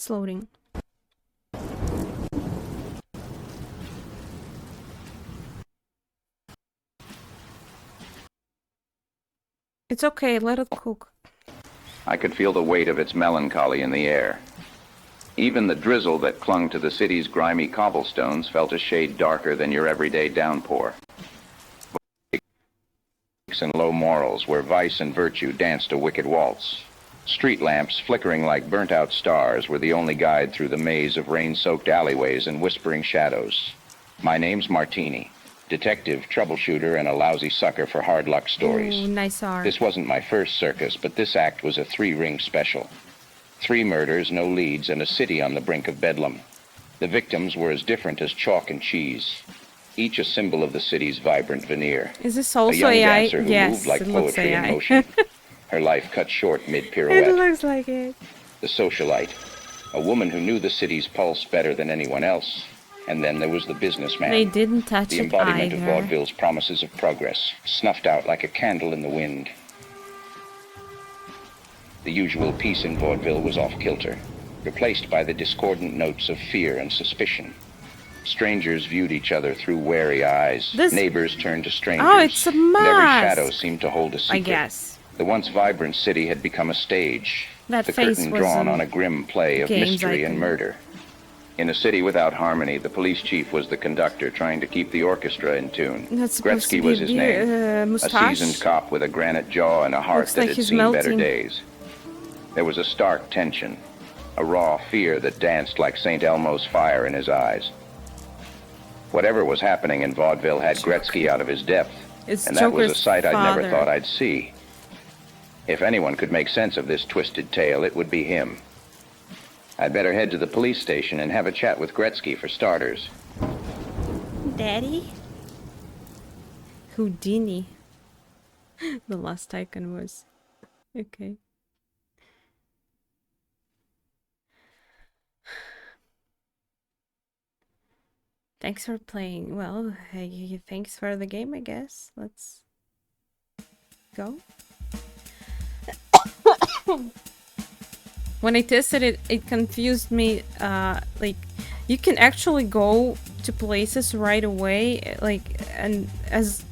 It's loading. It's okay, let it cook. I could feel the weight of its melancholy in the air. Even the drizzle that clung to the city's grimy cobblestones felt a shade darker than your everyday downpour. And low morals where vice and virtue danced a wicked waltz. Street lamps, flickering like burnt-out stars, were the only guide through the maze of rain-soaked alleyways and whispering shadows. My name's Martini, detective, troubleshooter, and a lousy sucker for hard luck stories. Ooh, nice art. This wasn't my first circus, but this act was a 3-ring special. 3 murders, no leads, and a city on the brink of bedlam. The victims were as different as chalk and cheese, each a symbol of the city's vibrant veneer. Is this A also young AI? dancer who moved like it looks poetry in AI. motion. Her life cut short It mid-pirouette. looks like it. The socialite, a woman who knew the city's pulse better than anyone else. And then there was the businessman. They didn't touch The it embodiment either. of vaudeville's promises of progress, snuffed out like a candle in the wind. The usual peace in vaudeville was off-kilter, replaced by the discordant notes of fear and suspicion. Strangers viewed each other through wary eyes. Neighbors turned to strangers. Oh, it's a And every mask. shadow seemed to hold a secret. I guess. The once vibrant city had become a stage. That The face curtain was drawn in on a grim play of games mystery and icon. murder. In a city without harmony, the police chief was the conductor trying to keep the orchestra in tune. That's supposed Gretzky to be was a his beard, name. A mustache. seasoned cop with a granite jaw and a heart Looks that like had he's seen better melting. days. There was a stark tension, a raw fear that danced like St. Elmo's fire in his eyes. Whatever was happening in vaudeville had Gretzky out of his depth, It's and that was a Joker's sight I'd never father. thought I'd see. If anyone could make sense of this twisted tale, it would be him. I'd better head to the police station and have a chat with Gretzky for starters. Daddy? Houdini. The last icon was. Okay. Thanks for playing. Well, hey, thanks for the game, I guess. Let's go. When I tested it, it confused me. Like, you can actually go to places right away, like, and as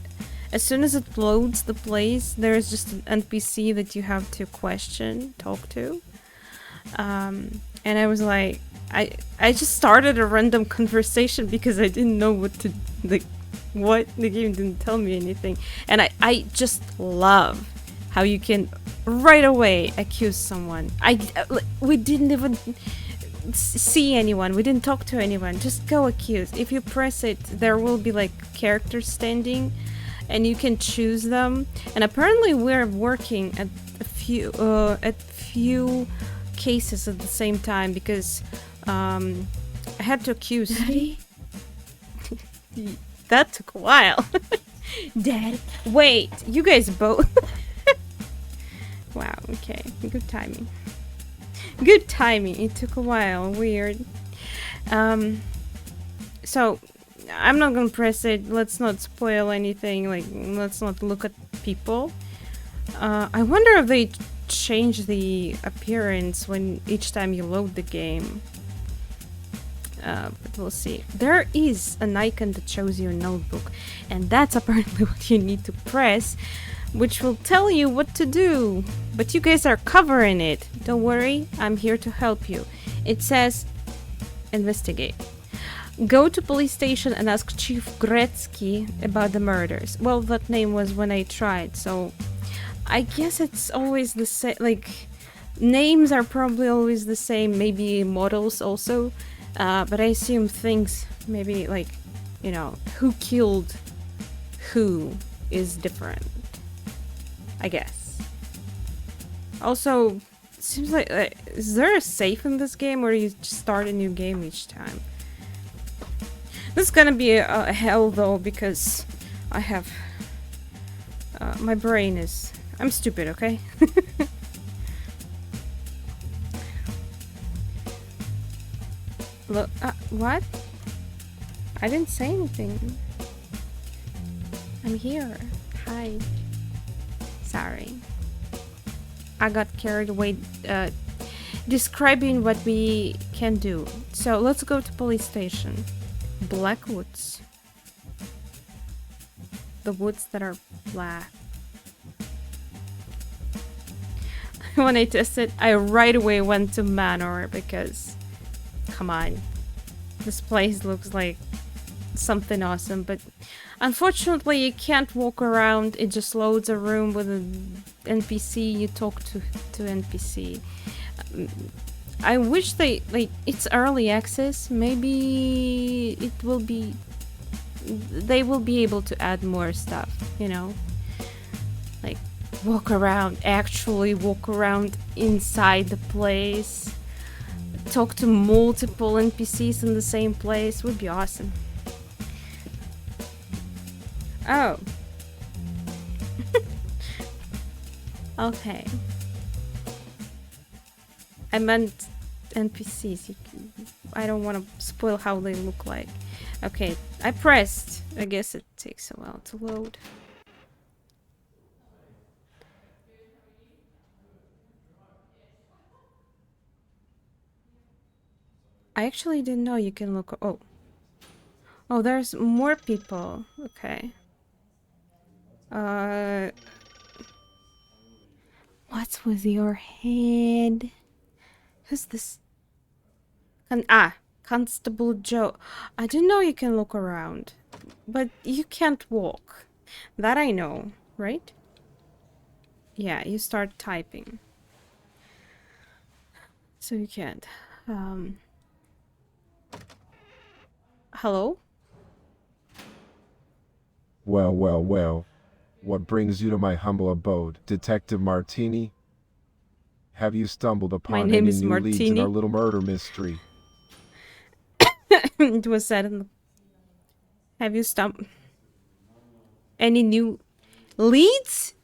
soon as it loads the place, there's just an NPC that you have to talk to. And I was like, I just started a random conversation because I didn't know what to, like, what, the game didn't tell me anything. And I just love how you can right away accuse someone. We didn't even see anyone, we didn't talk to anyone, just go accuse. If you press it, there will be like characters standing and you can choose them. And apparently we're working at a few cases at the same time because I had to accuse. Daddy? That took a while. Dad? Wait, you guys both. Wow, okay. Good timing. Good timing. It took a while. Weird. So I'm not gonna press it. Let's not spoil anything. Like, let's not look at people. I wonder if they change the appearance when each time you load the game. But we'll see. There is an icon that shows you a notebook, and that's apparently what you need to press, which will tell you what to do. But you guys are covering it. Don't worry, I'm here to help you. It says, investigate. Go to police station and ask Chief Gretzky about the murders. Well, that name was when I tried, so I guess it's always the same. Like, names are probably always the same, maybe models also. But I assume things, maybe like, you know, who killed who is different, I guess. Also, it seems like, is there a save in this game or you just start a new game each time? This is gonna be a hell though, because I have, my brain is, I'm stupid, okay? Look, what? I didn't say anything. I'm here. Hi. Sorry. I got carried away. describing what we can do. So let's go to police station. Black woods. The woods that are black. When I tested, I right away went to Manor because, come on, this place looks like something awesome, but unfortunately you can't walk around. It just loads a room with an NPC. You talk to NPC. I wish they, like, it's early access. Maybe it will be, they will be able to add more stuff, you know, like walk around, actually walk around inside the place, talk to multiple NPCs in the same place would be awesome. Oh. Okay. I meant NPCs. I don't want to spoil how they look like. Okay, I pressed. I guess it takes a while to load. I actually didn't know you can look. Oh. Oh, there's more people. Okay. What's with your head? Who's this? Constable Joe. I didn't know you can look around, but you can't walk. That I know, right? Yeah, you start typing. So you can't. Hello? Well, well, well. What brings you to my humble abode, Detective Martini? Have you stumbled My upon name any is new leads in Martini. our little murder mystery? It was said in the... Have you stumbled... Any new leads?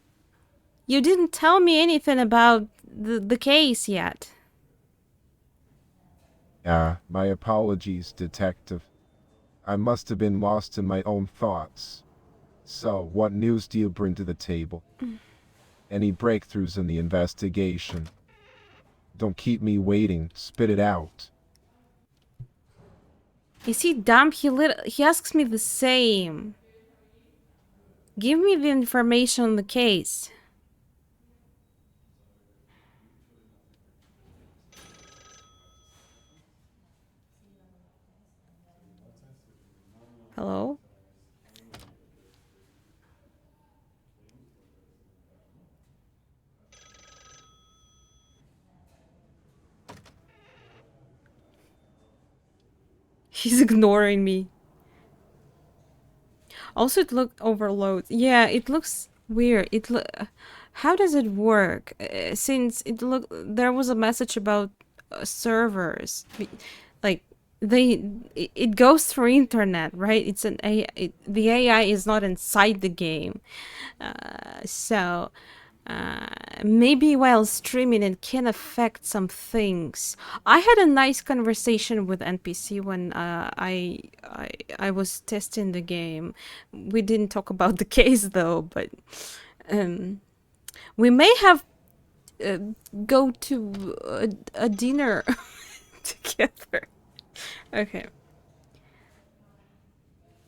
You didn't tell me anything about the case yet. My apologies, Detective. I must have been lost in my own thoughts. So, what news do you bring to the table? Any breakthroughs in the investigation? Don't keep me waiting. Spit it out. Is he dumb? He asks me the same. Give me the information on the case. Hello? He's ignoring me. Also, it looked overload. Yeah, it looks weird. How does it work? Since there was a message about servers, like it goes through internet, right? It's an AI. The AI is not inside the game, so. Maybe while streaming it can affect some things. I had a nice conversation with NPC when I was testing the game. We didn't talk about the case though, but we may have go to a dinner together. Okay.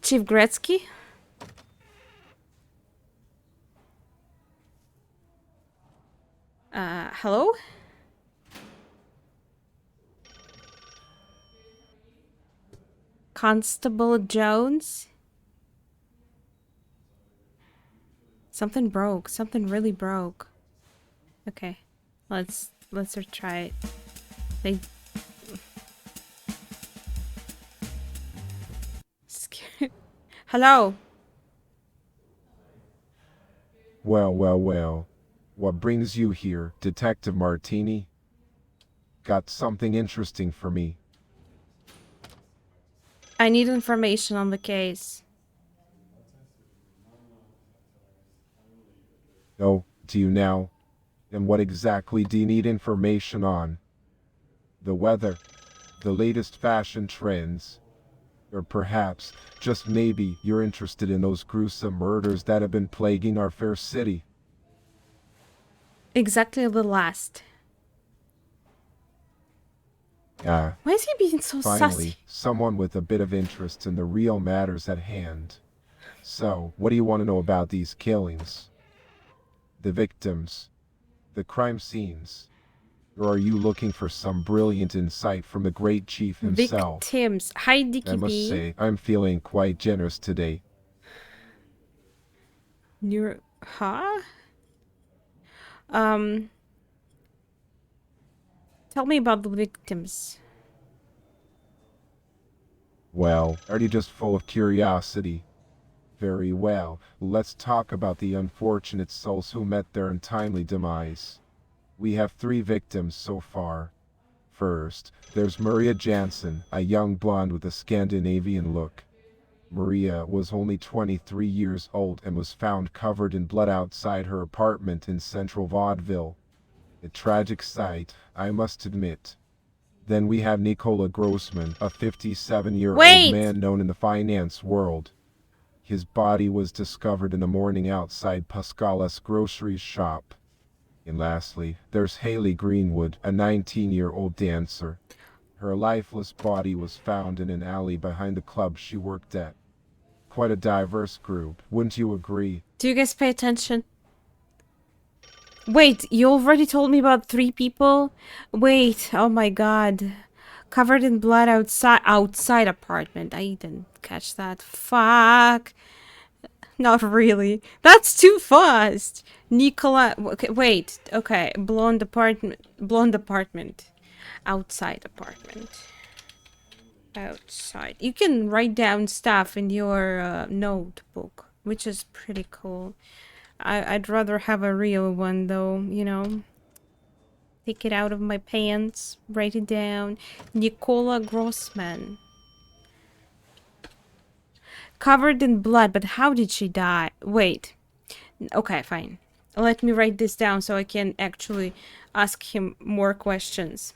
Chief Gretzky? Hello? Constable Jones? Something broke. Something really broke. Okay. Let's retry it. Hello? Well, well, well. What brings you here, Detective Martini? Got something interesting for me. I need information on the case. Oh, do you now? And what exactly do you need information on? The weather? The latest fashion trends? Or perhaps, just maybe, you're interested in those gruesome murders that have been plaguing our fair city? Exactly the last. Ah, Why is he being so finally, sassy? someone with a bit of interest in the real matters at hand. So, what do you want to know about these killings? The victims? The crime scenes? Or are you looking for some brilliant insight from the great chief himself? Victims. Hi, I must DKP. say, I'm feeling quite generous today. Huh? Um, tell me about the victims. Well, are you just full of curiosity? Very well, let's talk about the unfortunate souls who met their untimely demise. We have 3 victims so far. First, there's Maria Jansen, a young blonde with a Scandinavian look. Maria was only 23 years old and was found covered in blood outside her apartment in central Vaudeville. A tragic sight, I must admit. Then we have Nicola Grossman, a 57-year-old Wait! man known in the finance world. His body was discovered in the morning outside Pascala's grocery shop. And lastly, there's Haley Greenwood, a 19-year-old dancer. Her lifeless body was found in an alley behind the club she worked at. Quite a diverse group, wouldn't you agree? Do you guys pay attention? Wait, you already told me about 3 people? Wait, oh my god. Covered in blood outside apartment. I didn't catch that. Fuck. Not really. That's too fast. Nicola, okay, wait. Okay, blonde apartment. Outside apartment. Outside. You can write down stuff in your notebook, which is pretty cool. I'd rather have a real one though, you know. Take it out of my pants, write it down. Nicola Grossman. Covered in blood, but how did she die? Wait. Okay, fine. Let me write this down so I can actually ask him more questions.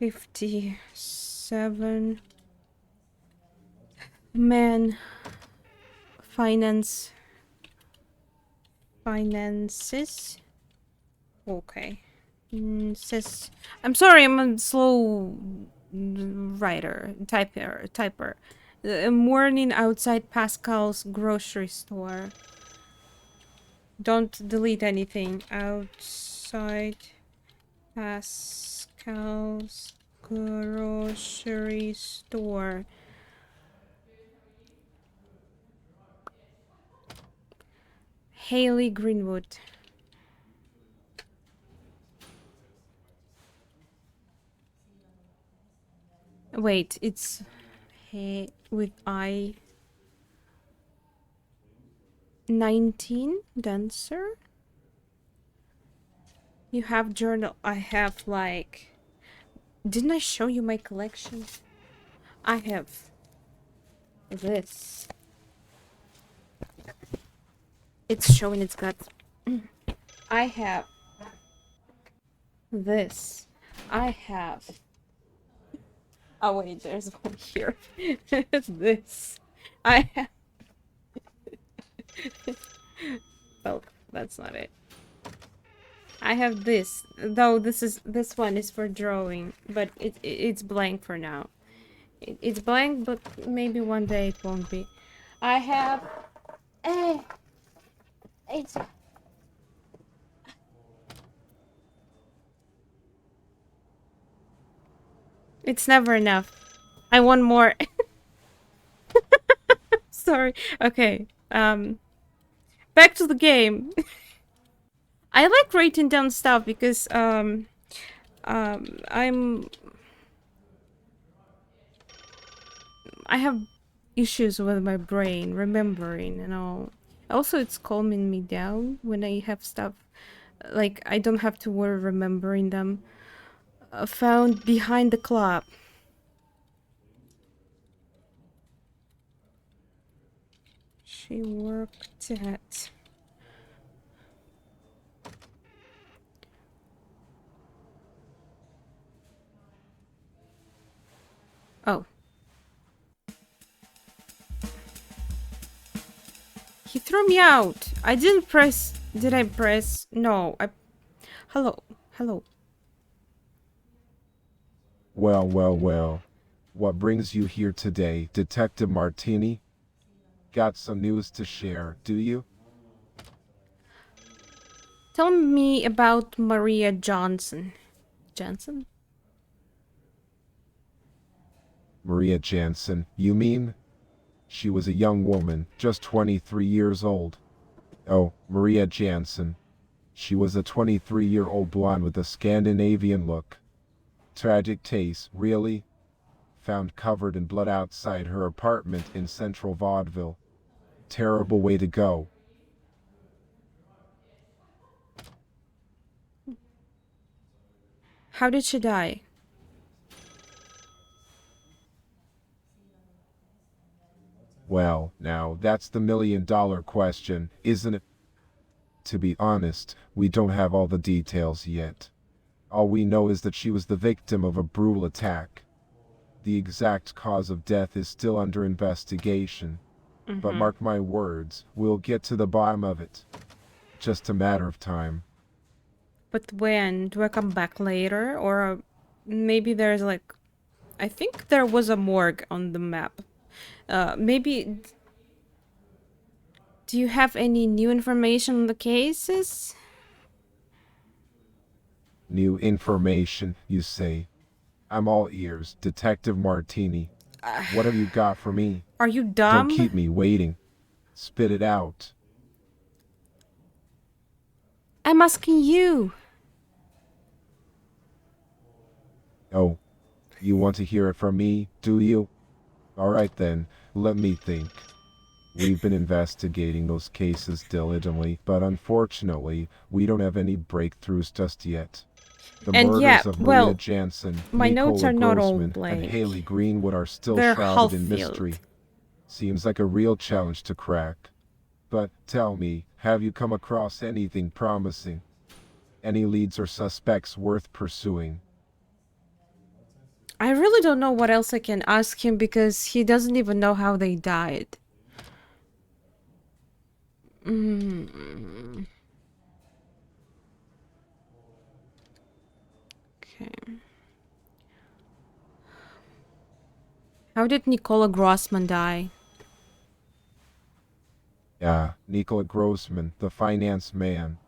$57 man finances. Okay. Says I'm sorry, I'm a slow typer. Morning outside Pascal's grocery store. Don't delete anything. Outside Pascal's grocery store. Haley Greenwood. Wait, it's hey with I 19 dancer. You have journal. I have like. Didn't I show you my collection? I have this. It's showing its guts. I have this. I have. Oh wait, there's one here. It's this. I have. Well, that's not it. I have this, though. This one is for drawing, but it's blank for now. It's blank, but maybe one day it won't be. I have. Eh, it's. It's never enough. I want more. Sorry. Okay. Back to the game. I like writing down stuff because I have issues with my brain remembering and all. Also, it's calming me down when I have stuff like I don't have to worry remembering them. Found behind the club. She worked at. Oh. He threw me out. I didn't press. Did I press? No. Hello. Hello. Well, well, well. What brings you here today, Detective Martini? Got some news to share, do you? Tell me about Maria Johnson. Johnson? Maria Jansen, you mean? She was a young woman, just 23 years old. Oh, Maria Jansen. She was a 23-year-old blonde with a Scandinavian look. Tragic taste, really? Found covered in blood outside her apartment in central Vaudeville. Terrible way to go. How did she die? Well, now, that's the million-dollar question, isn't it? To be honest, we don't have all the details yet. All we know is that she was the victim of a brutal attack. The exact cause of death is still under investigation. But mark my words, we'll get to the bottom of it. Just a matter of time. But when? Do I come back later? Or maybe there's like... I think there was a morgue on the map. Maybe... Do you have any new information on the cases? New information, you say? I'm all ears, Detective Martini. What have you got for me? Are you dumb? Don't keep me waiting. Spit it out. I'm asking you. Oh, you want to hear it from me, do you? Alright then, let me think. We've been investigating those cases diligently, but unfortunately, we don't have any breakthroughs just yet. The And murders yeah, of Maria well, Jansen, my notes Nicola are not all Grossman, and blank. Haley Greenwood are still They're shrouded in half-filled. mystery. Seems like a real challenge to crack. But tell me, have you come across anything promising? Any leads or suspects worth pursuing? I really don't know what else I can ask him because he doesn't even know how they died. Okay. How did Nicola Grossman die? Yeah, Nicola Grossman, the finance man.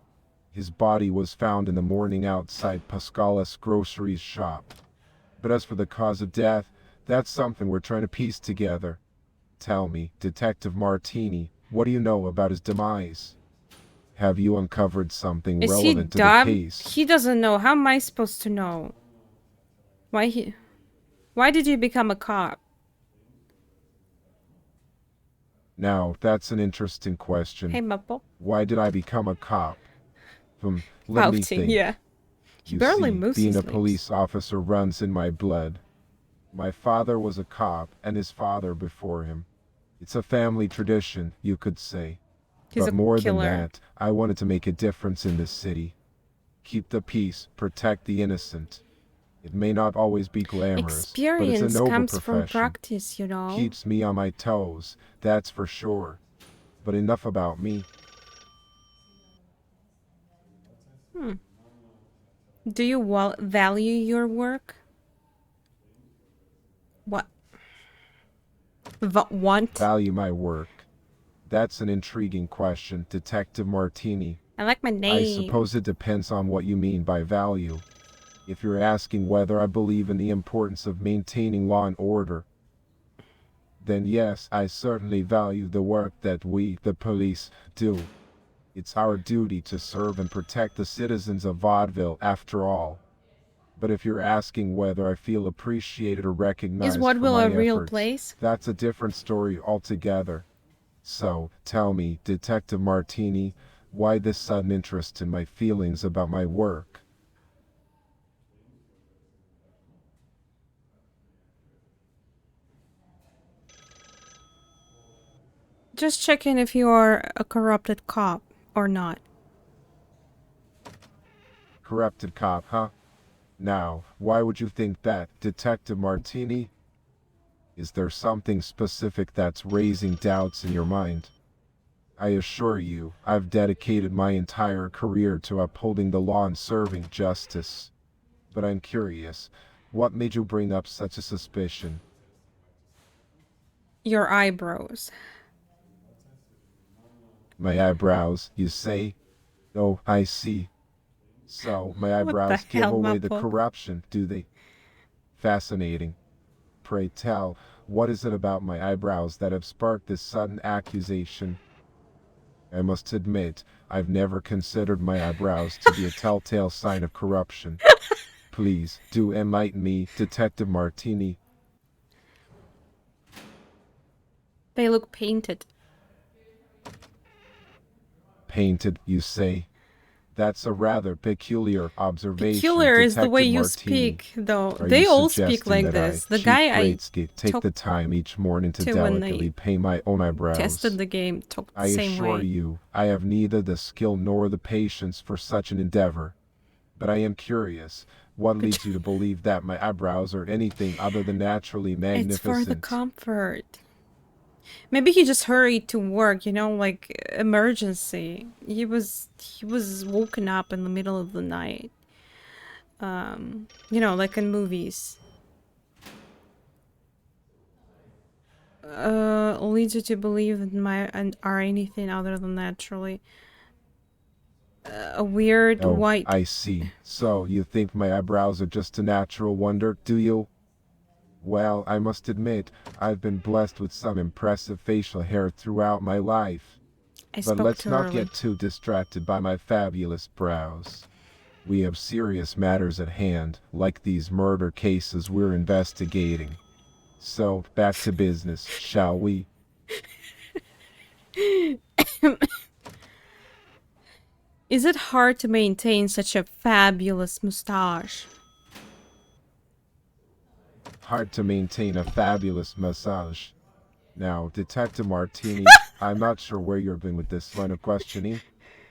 His body was found in the morning outside Pascala's groceries shop. But as for the cause of death, that's something we're trying to piece together. Tell me, Detective Martini, what do you know about his demise? Have you uncovered something Is he relevant to the dumb? case? He doesn't know. How am I supposed to know? Why did you become a cop? Now, that's an interesting question. Hey, Mapo. Why did I become a cop? Let me Pouting, think. yeah. He You barely see, moves being his a lips. police officer runs in my blood. My father was a cop, and his father before him. It's a family tradition, you could say. He's But a more killer. than that, I wanted to make a difference in this city. Keep the peace, protect the innocent. It may not always be glamorous, but it's a Experience noble comes from profession. practice, you know. Keeps me on my toes, that's for sure. But enough about me. Do you value your work? What? Want? Value my work. That's an intriguing question, Detective Martini. I like my I name. suppose it depends on what you mean by value. If you're asking whether I believe in the importance of maintaining law and order, then yes, I certainly value the work that we, the police, do. It's our duty to serve and protect the citizens of Vaudeville, after all. But if you're asking whether I feel appreciated or recognized Is for Vaudeville my a real efforts, place? that's a different story altogether. So, tell me, Detective Martini, why this sudden interest in my feelings about my work? Just checking if you are a corrupted cop or not. Corrupted cop, huh? Now, why would you think that, Detective Martini? Is there something specific that's raising doubts in your mind? I assure you, I've dedicated my entire career to upholding the law and serving justice. But I'm curious, what made you bring up such a suspicion? Your eyebrows. My eyebrows, you say? Oh, I see. So, my What the eyebrows give hell, away the Mapo? corruption, do they? Fascinating. Pray tell, what is it about my eyebrows that have sparked this sudden accusation? I must admit, I've never considered my eyebrows to be a telltale sign of corruption. Please, do enlighten me, Detective Martini. They look painted. Painted, you say? That's a rather peculiar observation, Peculiar is the way Detective you Martini. speak, though. Are They you all speak suggesting like that this. The Chief guy I Greatskate, take the time each morning to to when delicately they paint my own eyebrows? tested the game talked the I same assure way. you, I have neither the skill nor the patience for such an endeavor. But I am curious, what leads you to believe that my eyebrows are anything other than naturally It's for the magnificent? comfort. Maybe he just hurried to work, you know, like emergency. He was woken up in the middle of the night. You know, like in movies. Leads you to believe that my are anything other than naturally. A weird Oh, white. I see. So, you think my eyebrows are just a natural wonder, do you? Well, I must admit, I've been blessed with some impressive facial hair throughout my life. I But spoke let's too not early. get too distracted by my fabulous brows. We have serious matters at hand, like these murder cases we're investigating. So, back to business, shall we? Is it hard to maintain such a fabulous mustache? Hard to maintain a fabulous massage. Now, Detective Martini, I'm not sure where you've been with this line of questioning.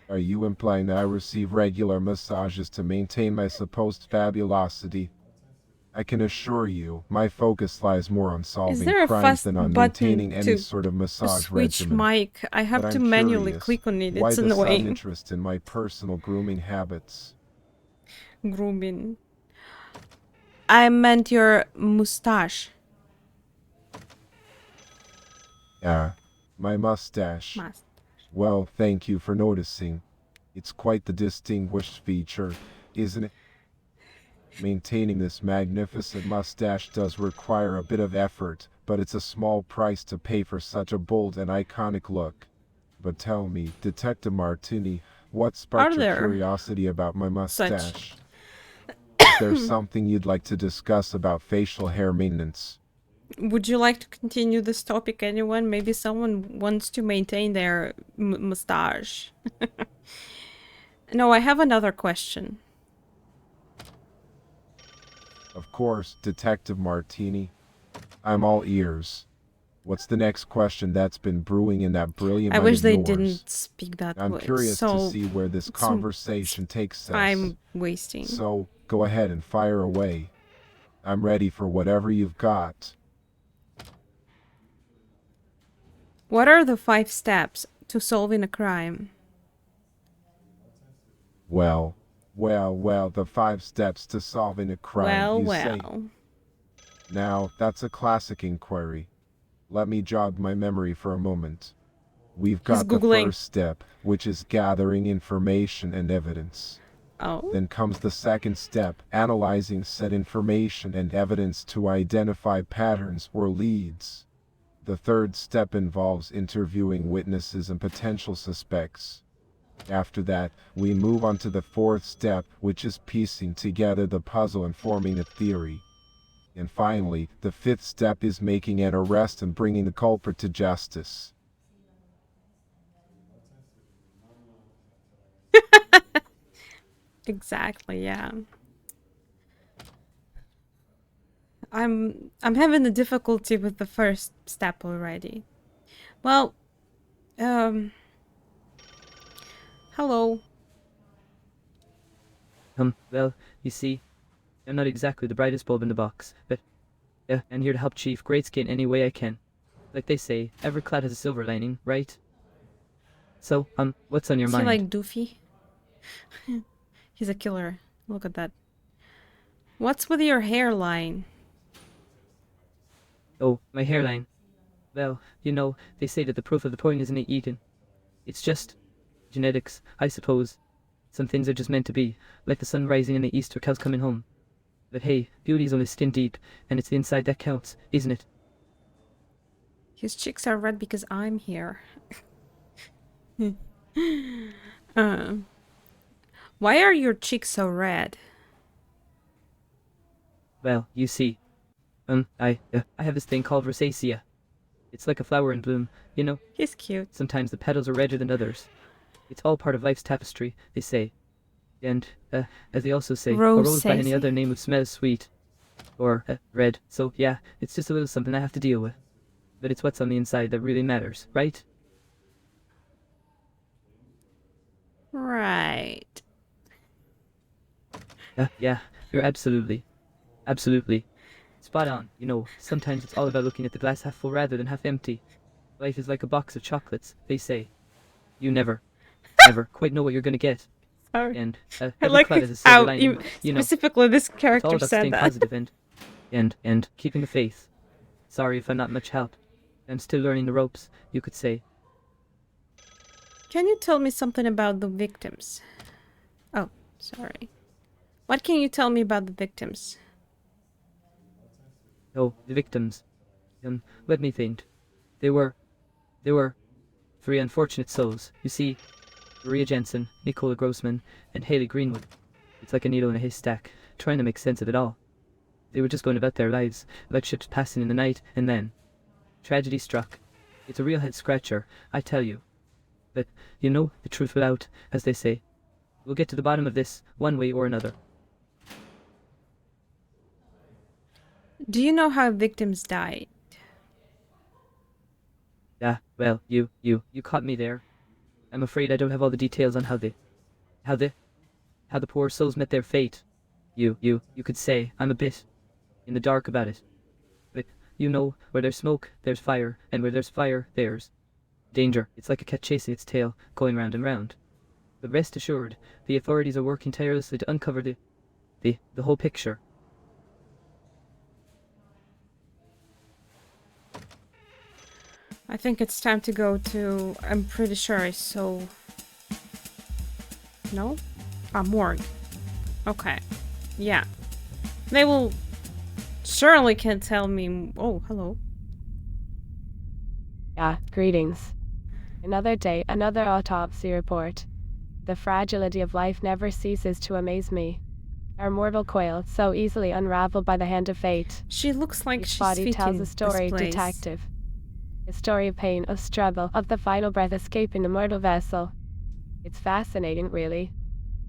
Are you implying that I receive regular massages to maintain my supposed fabulosity? I can assure you, my focus lies more on Is solving there a crimes fast than on button maintaining any to sort of massage switch regimen. mic? I But have to I'm manually curious, click on it. why It's the sudden annoying. interest in my personal grooming habits? Grooming. I meant your mustache. My mustache. Must. Well, thank you for noticing. It's quite the distinguished feature, isn't it? Maintaining this magnificent mustache does require a bit of effort, but it's a small price to pay for such a bold and iconic look. But tell me, Detective Martini, what sparked Are your there curiosity about my such? mustache? Is there something you'd like to discuss about facial hair maintenance? Would you like to continue this topic, anyone? Maybe someone wants to maintain their mustache. No, I have another question. Of course, Detective Martini. I'm all ears. What's the next question that's been brewing in that brilliant I mind wish of they yours? didn't speak that I'm way. curious to So see where this it's conversation takes us. time wasting. So, go ahead and fire away. I'm ready for whatever you've got. What are the 5 steps to solving a crime? Well, the 5 steps to solving a crime, you say. Now, that's a classic inquiry. Let me jog my memory for a moment. We've got the Googling. first step, which is gathering information and evidence. Oh. Then comes the second step, analyzing said information and evidence to identify patterns or leads. The third step involves interviewing witnesses and potential suspects. After that, we move on to the fourth step, which is piecing together the puzzle and forming a theory. And finally, the fifth step is making an arrest and bringing the culprit to justice. Exactly, yeah. I'm having a difficulty with the first step already. Well, hello. Well, you see, I'm not exactly the brightest bulb in the box, but yeah, I'm here to help Chief Greatskate any way I can. Like they say, every cloud has a silver lining, right? So, what's on your Is he mind? like Doofy? He's a killer. Look at that. What's with your hairline? Oh, my hairline. Well, you know, they say that the proof of the pudding isn't eaten. It's just genetics, I suppose. Some things are just meant to be, like the sun rising in the east or cows coming home. But hey, beauty's only skin deep, and it's the inside that counts, isn't it? His cheeks are red because I'm here. uh, why are your cheeks so red? Well, you see, I have this thing called rosacea. It's like a flower in bloom, you know? He's cute. Sometimes the petals are redder than others. It's all part of life's tapestry, they say. And, as they also say, a rose by any Rosacea? other name would smell sweet. Or, red. So, yeah, it's just a little something I have to deal with. But it's what's on the inside that really matters, right? Right. Yeah, you're absolutely spot on. You know, sometimes it's all about looking at the glass half full rather than half empty. Life is like a box of chocolates, they say. You never quite know what you're gonna get. Sorry. And I every like cloud has a it silver how lining. You know, specifically this it's all character about said staying that. positive and keeping the faith. Sorry if I'm not much help. I'm still learning the ropes, you could say. Can you tell me something about the victims? Oh, sorry. What can you tell me about the victims? Oh, the victims. Let me think. They were three unfortunate souls. You see, Maria Jensen, Nicola Grossman, and Haley Greenwood. It's like a needle in a haystack, trying to make sense of it all. They were just going about their lives, like ships passing in the night, and then tragedy struck. It's a real head-scratcher, I tell you. But, you know, the truth will out, as they say. We'll get to the bottom of this, one way or another. Do you know how victims died? Ah, well, you caught me there. I'm afraid I don't have all the details on how the poor souls met their fate. You could say I'm a bit in the dark about it. But, you know, where there's smoke, there's fire, and where there's fire, there's danger. It's like a cat chasing its tail, going round and round. But rest assured, the authorities are working tirelessly to uncover the whole picture. I think it's time to go to... I'm pretty sure I saw... No? Morgue. Okay. Yeah. They will... Surely can tell me... Oh, hello. Greetings. Another day, another autopsy report. The fragility of life never ceases to amaze me. Our mortal coil, so easily unraveled by the hand of fate. She looks like Each she's body fitting tells a this story, place. detective. A story of pain, of struggle, of the final breath escaping the mortal vessel. It's fascinating, really.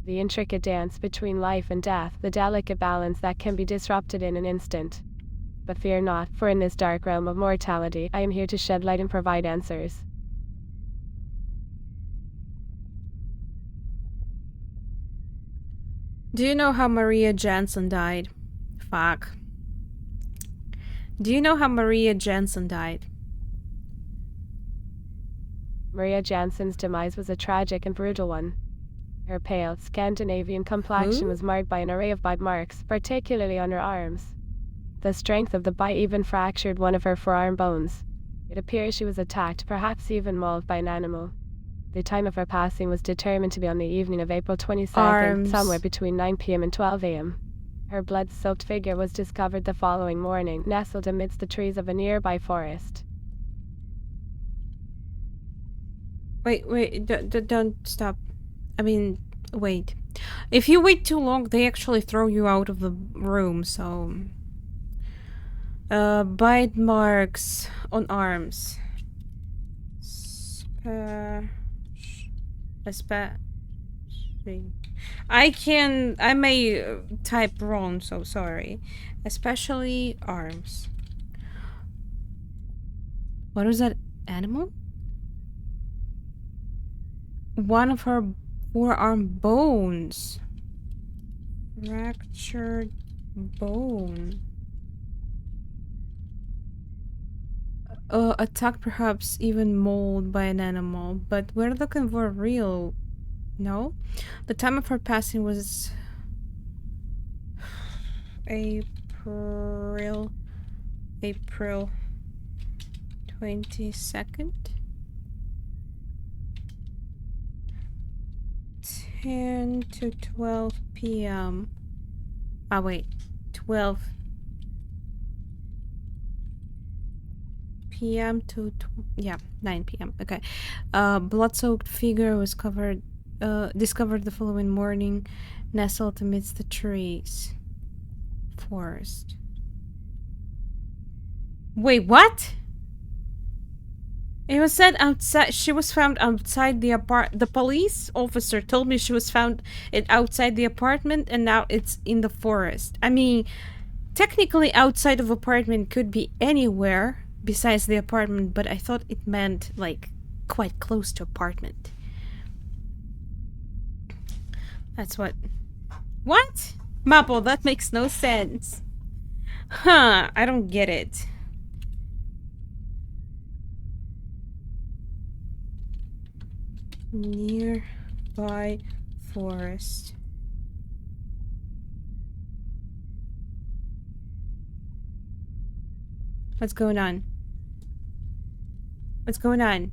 The intricate dance between life and death, the delicate balance that can be disrupted in an instant. But fear not, for in this dark realm of mortality, I am here to shed light and provide answers. Do you know how Maria Jansen died? Fuck. Do you know how Maria Jansen died? Maria Jansen's demise was a tragic and brutal one. Her pale, Scandinavian complexion Who? was marred by an array of bite marks, particularly on her arms. The strength of the bite even fractured one of her forearm bones. It appears she was attacked, perhaps even mauled by an animal. The time of her passing was determined to be on the evening of April 22nd, Arms. somewhere between 9 p.m. and 12 a.m. Her blood-soaked figure was discovered the following morning, nestled amidst the trees of a nearby forest. Wait, don't stop. I mean, wait. If you wait too long, they actually throw you out of the room, so... bite marks on arms. I may type wrong, so sorry. Especially arms. What was that animal? One of her forearm bones. Fractured bone. Attacked, perhaps even mauled by an animal, but we're looking for real. No? The time of her passing was April 22nd, 10 to 12 p.m. Ah, wait, 12 p.m. to 9 p.m. Okay. Blood-soaked figure was discovered the following morning, nestled amidst the trees. Forest. Wait, what? It was said outside. She was found outside the The police officer told me she was found outside the apartment, and now it's in the forest. I mean, technically, outside of apartment could be anywhere besides the apartment, but I thought it meant like quite close to apartment. That's what. What? Mapo, that makes no sense. Huh? I don't get it. Nearby forest. What's going on? What's going on?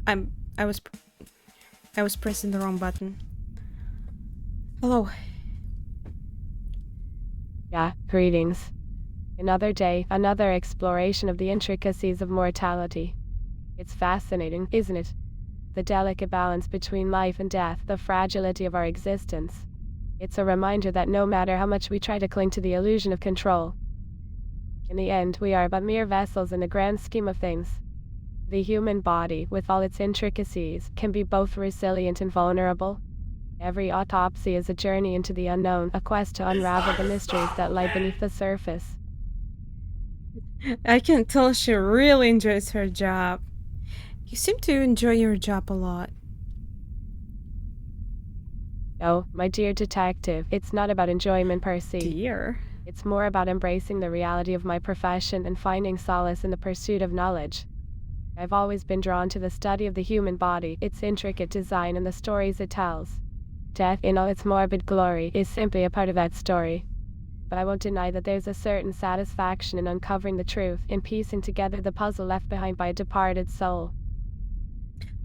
I was pressing the wrong button. Hello. Yeah, greetings. Another day, another exploration of the intricacies of mortality. It's fascinating, isn't it? The delicate balance between life and death, the fragility of our existence. It's a reminder that no matter how much we try to cling to the illusion of control, in the end, we are but mere vessels in the grand scheme of things. The human body, with all its intricacies, can be both resilient and vulnerable. Every autopsy is a journey into the unknown, a quest to unravel the mysteries that lie beneath the surface. I can tell she really enjoys her job. You seem to enjoy your job a lot. Oh, my dear detective, it's not about enjoyment per se. Dear. It's more about embracing the reality of my profession and finding solace in the pursuit of knowledge. I've always been drawn to the study of the human body, its intricate design, and the stories it tells. Death, in all its morbid glory, is simply a part of that story. But I won't deny that there's a certain satisfaction in uncovering the truth, in piecing together the puzzle left behind by a departed soul.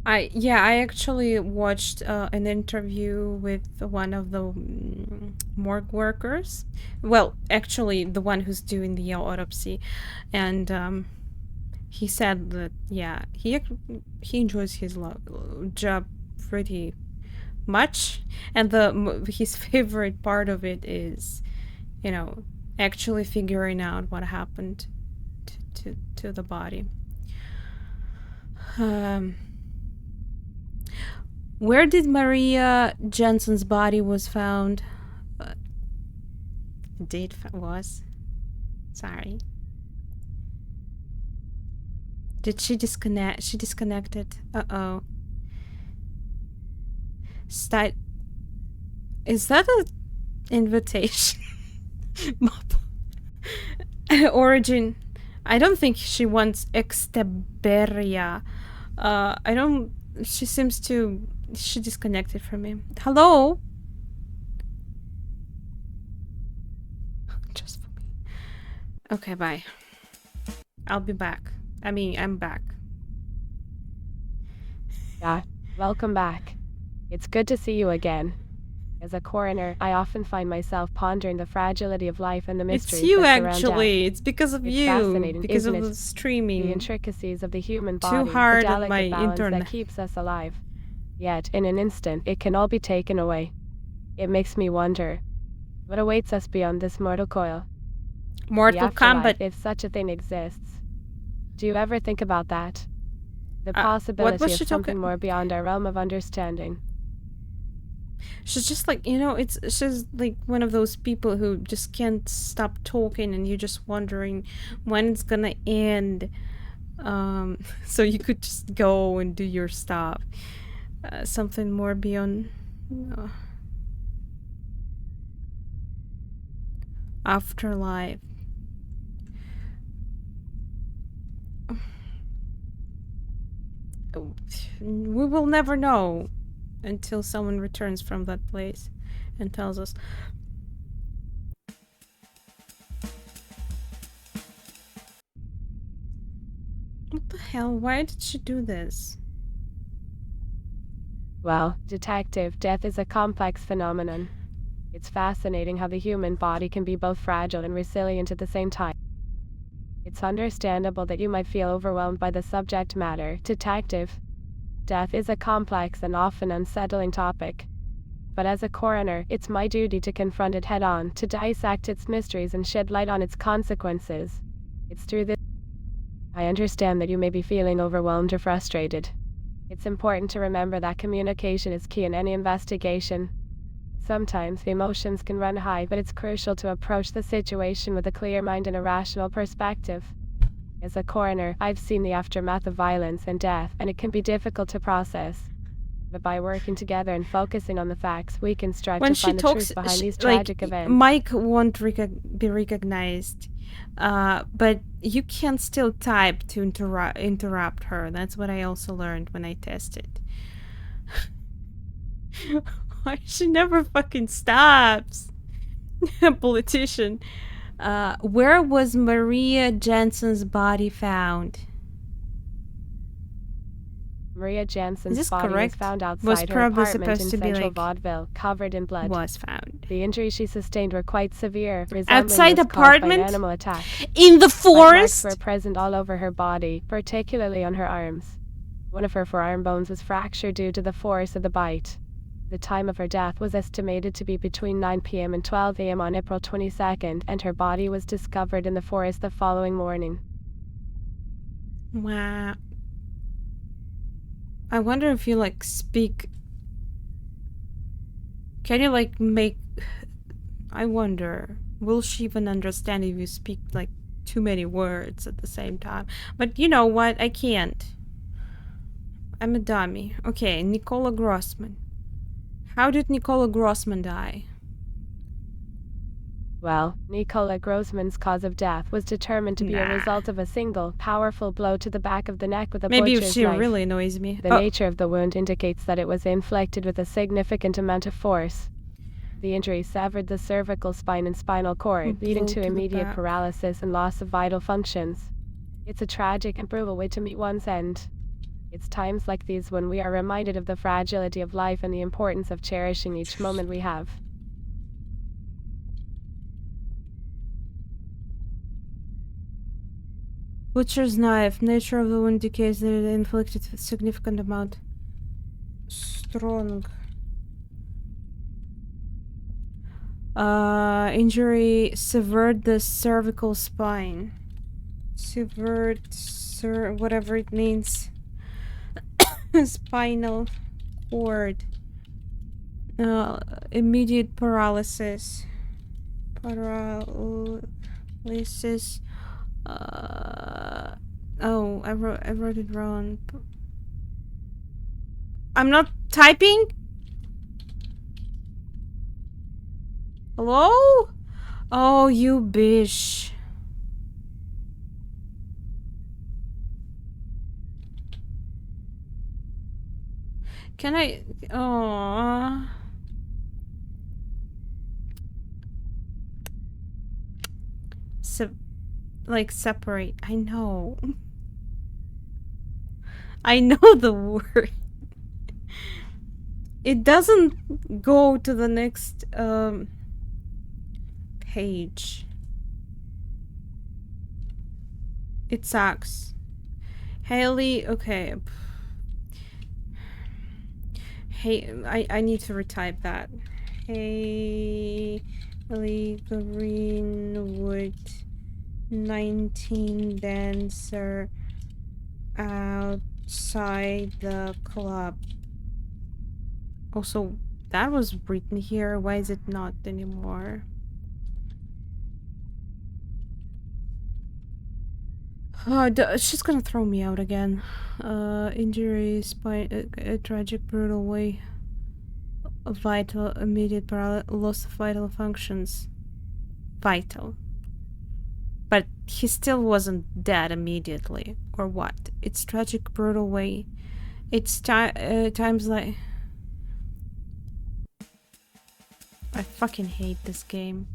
I actually watched an interview with one of the morgue workers. Well, actually, the one who's doing the autopsy, and he said that he enjoys his job pretty much, and his favorite part of it is, actually figuring out what happened to the body. Where did Maria Jensen's body was found? Was? Sorry. Did she disconnect? She disconnected. Uh-oh. Is that an invitation? Origin. I don't think she wants Exteberia. She disconnected from me. Hello? Just for me. Okay, bye. I'll be back. I'm back. Yeah, welcome back. It's good to see you again. As a coroner, I often find myself pondering the fragility of life and the mysteries It's you, that surround actually. death. It's because of It's you. fascinating, Because isn't of it? the streaming. The intricacies of the human body, Too hard the on delicate my balance internet. that keeps us alive. Yet, in an instant, it can all be taken away. It makes me wonder, what awaits us beyond this mortal coil? Mortal The afterlife, Kombat. if such a thing exists. Do you ever think about that? The what possibility was of she something talking? more beyond our realm of understanding. She's just like, she's like one of those people who just can't stop talking, and you're just wondering when it's gonna end. So you could just go and do your stuff. Something more beyond afterlife. We will never know until someone returns from that place and tells us. What the hell? Why did she do this? Well, detective, death is a complex phenomenon. It's fascinating how the human body can be both fragile and resilient at the same time. It's understandable that you might feel overwhelmed by the subject matter, detective. Death is a complex and often unsettling topic. But as a coroner, it's my duty to confront it head-on, to dissect its mysteries and shed light on its consequences. It's through this I understand that you may be feeling overwhelmed or frustrated. It's important to remember that communication is key in any investigation. Sometimes the emotions can run high, but it's crucial to approach the situation with a clear mind and a rational perspective. As a coroner, I've seen the aftermath of violence and death, and it can be difficult to process. But by working together and focusing on the facts, we can strive When to she find the talks, truth behind these like, tragic events. Mike won't be recognized, but you can still type to interrupt her. That's what I also learned when I tested. Why she never fucking stops? Politician. Where was Maria Jensen's body found? Maria Is Jensen's this body correct? was found Was outside her probably apartment supposed in to be central like Vaudeville, covered in blood. was found The injuries she sustained were quite severe, resembling outside those caused by apartment an animal attack. in the Bite marks forest. were present all over her body, particularly on her arms. One of her forearm bones was fractured due to the force of the bite. The time of her death was estimated to be between 9 p.m. and 12 a.m. on April 22nd, and her body was discovered in the forest the following morning. Wow. I wonder if you like speak. Can you like make? I wonder. Will she even understand if you speak like too many words at the same time? But you know what? I can't. I'm a dummy. Okay, Nicola Grossman. How did Nicola Grossman die? Well, Nicola Grossman's cause of death was determined to be a Nah. result of a single, powerful blow to the back of the neck with a Maybe if butcher's she knife. really annoys me. The nature of the wound indicates that it was inflicted with a significant amount of force. The injury severed the cervical spine and spinal cord, leading Blow to to the immediate back. paralysis and loss of vital functions. It's a tragic and brutal way to meet one's end. It's times like these when we are reminded of the fragility of life and the importance of cherishing each moment we have. Butcher's knife. Nature of the wound indicates that it inflicted a significant amount. Strong. Injury severed the cervical spine. Severed, whatever it means. Spinal cord. Immediate paralysis. Paralysis. Oh, I wrote it wrong. I'm not typing? Hello? Oh, you bitch. Can I... Oh. Like, separate. I know. I know the word. It doesn't go to the next, page. It sucks. Haley, okay. Hey, I need to retype that. Haley Greenwood, 19 dancer outside the club. Also, that was written here. Why is it not anymore? She's gonna throw me out again. Injury, spine, a tragic, brutal way. Vital, immediate loss of vital functions. Vital. But he still wasn't dead immediately. Or what? It's tragic, brutal way. It's times like... I fucking hate this game.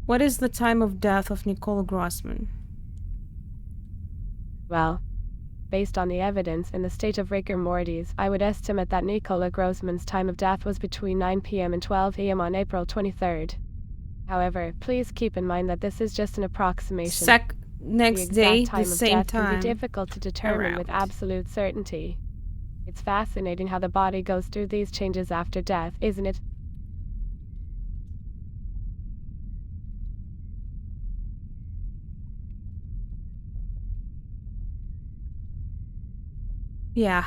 What is the time of death of Nicole Grossman? Well, based on the evidence in the state of rigor mortis, I would estimate that Nicola Grossman's time of death was between 9 p.m. and 12 a.m. on April 23rd. However, please keep in mind that this is just an approximation. Next the day, exact time the of same death time. can be difficult to determine with around. absolute certainty. It's fascinating how the body goes through these changes after death, isn't it? Yeah.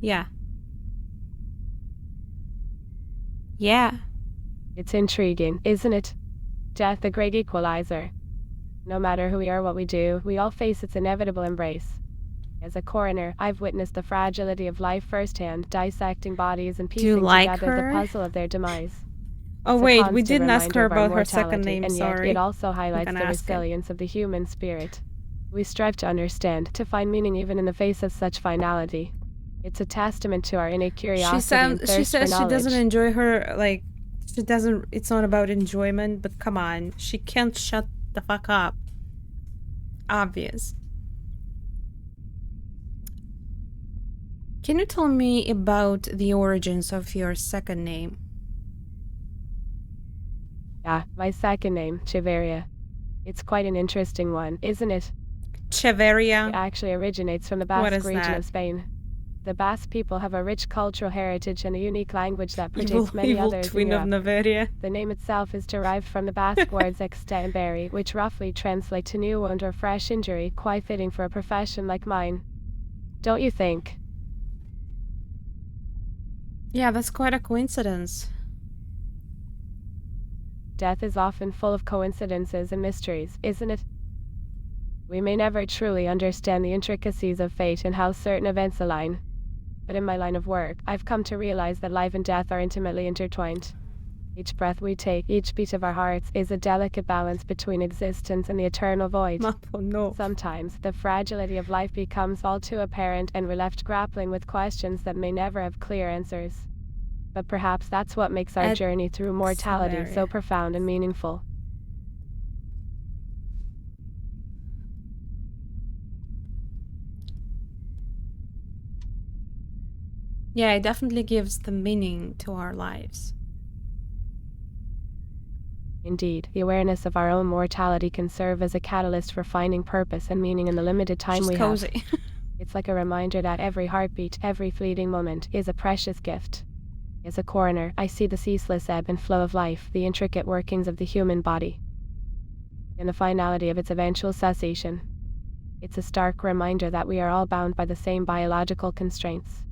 Yeah. Yeah. It's intriguing, isn't it? Death, the great equalizer. No matter who we are, what we do, we all face its inevitable embrace. As a coroner, I've witnessed the fragility of life firsthand, dissecting bodies and Do you piecing like together her? the puzzle of their demise. Oh It's a wait, we constant didn't ask her reminder of our about her second mortality, name, and sorry. yet it also highlights gonna the ask it. resilience of the human spirit. We strive to understand, to find meaning even in the face of such finality. It's a testament to our innate curiosity and thirst She for says she knowledge. doesn't enjoy her, like, she doesn't, it's not about enjoyment, but come on, she can't shut the fuck up. Obvious. Can you tell me about the origins of your second name? Yeah, my second name, Chiveria. It's quite an interesting one, isn't it? It Cheveria? actually originates from the What Basque is region that? of Spain. The Basque people have a rich cultural heritage and a unique language that predates many Evil others in twin of Europe. Naveria. The name itself is derived from the Basque words exte and berry, which roughly translate to new wound or fresh injury, quite fitting for a profession like mine. Don't you think? Yeah, that's quite a coincidence. Death is often full of coincidences and mysteries, isn't it? We may never truly understand the intricacies of fate and how certain events align. But in my line of work, I've come to realize that life and death are intimately intertwined. Each breath we take, each beat of our hearts, is a delicate balance between existence and the eternal void. Mapo, no. Sometimes, the fragility of life becomes all too apparent and we're left grappling with questions that may never have clear answers. But perhaps that's what makes our journey through mortality so profound and meaningful. Yeah, it definitely gives the meaning to our lives. Indeed, the awareness of our own mortality can serve as a catalyst for finding purpose and meaning in the limited time She's we cozy. have. It's like a reminder that every heartbeat, every fleeting moment, is a precious gift. As a coroner, I see the ceaseless ebb and flow of life, the intricate workings of the human body, and the finality of its eventual cessation. It's a stark reminder that we are all bound by the same biological constraints.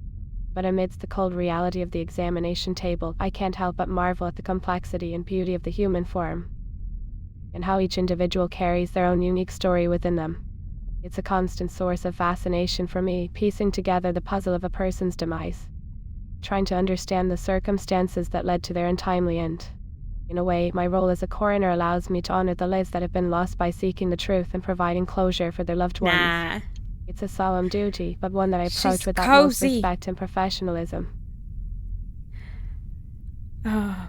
But amidst the cold reality of the examination table, I can't help but marvel at the complexity and beauty of the human form, and how each individual carries their own unique story within them. It's a constant source of fascination for me, piecing together the puzzle of a person's demise, trying to understand the circumstances that led to their untimely end. In a way, my role as a coroner allows me to honor the lives that have been lost by seeking the truth and providing closure for their loved ones. Nah. It's a solemn duty, but one that I approach She's with utmost cozy. respect and professionalism. Oh,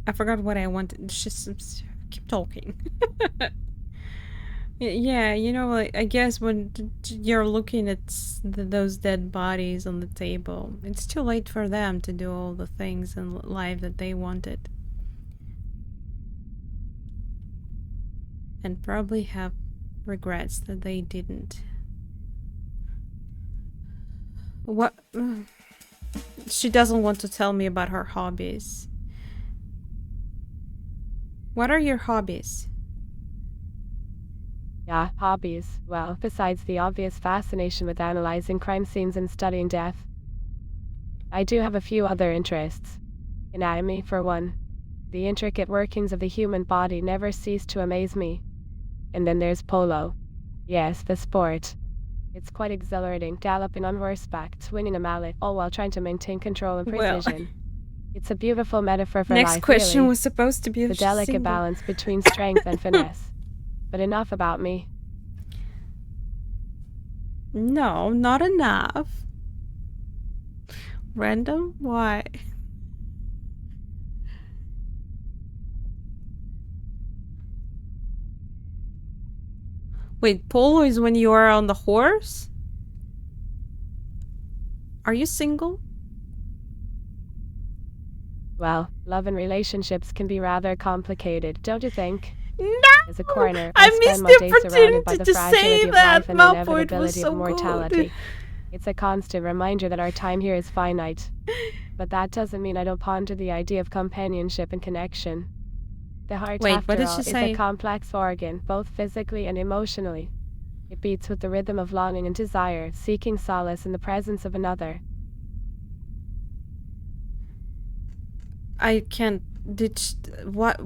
I forgot what I wanted. Just keep talking. Yeah, you know, like, I guess when you're looking at those dead bodies on the table, it's too late for them to do all the things in life that they wanted. And probably have regrets that they didn't. What? She doesn't want to tell me about her hobbies. What are your hobbies? Yeah, hobbies. Well, besides the obvious fascination with analyzing crime scenes and studying death, I do have a few other interests. Anatomy, for one. The intricate workings of the human body never cease to amaze me. And then there's polo. Yes, the sport. It's quite exhilarating, galloping on horseback, swinging a mallet, all while trying to maintain control and Well. precision. It's a beautiful metaphor for Next life, question really. was supposed to be The delicate single. balance between strength and finesse. But enough about me. No, not enough. Random? Why? Wait, polo is when you are on the horse? Are you single? Well, love and relationships can be rather complicated, don't you think? No! As a coroner, I spend missed my the days surrounded by opportunity the to fragility say of that. life and the Malfoy was inevitability so of mortality. good. It's a constant reminder that our time here is finite. But that doesn't mean I don't ponder the idea of companionship and connection. The heart, Wait, what after did all, she is say? a complex organ, both physically and emotionally. It beats with the rhythm of longing and desire, seeking solace in the presence of another. I can't. What?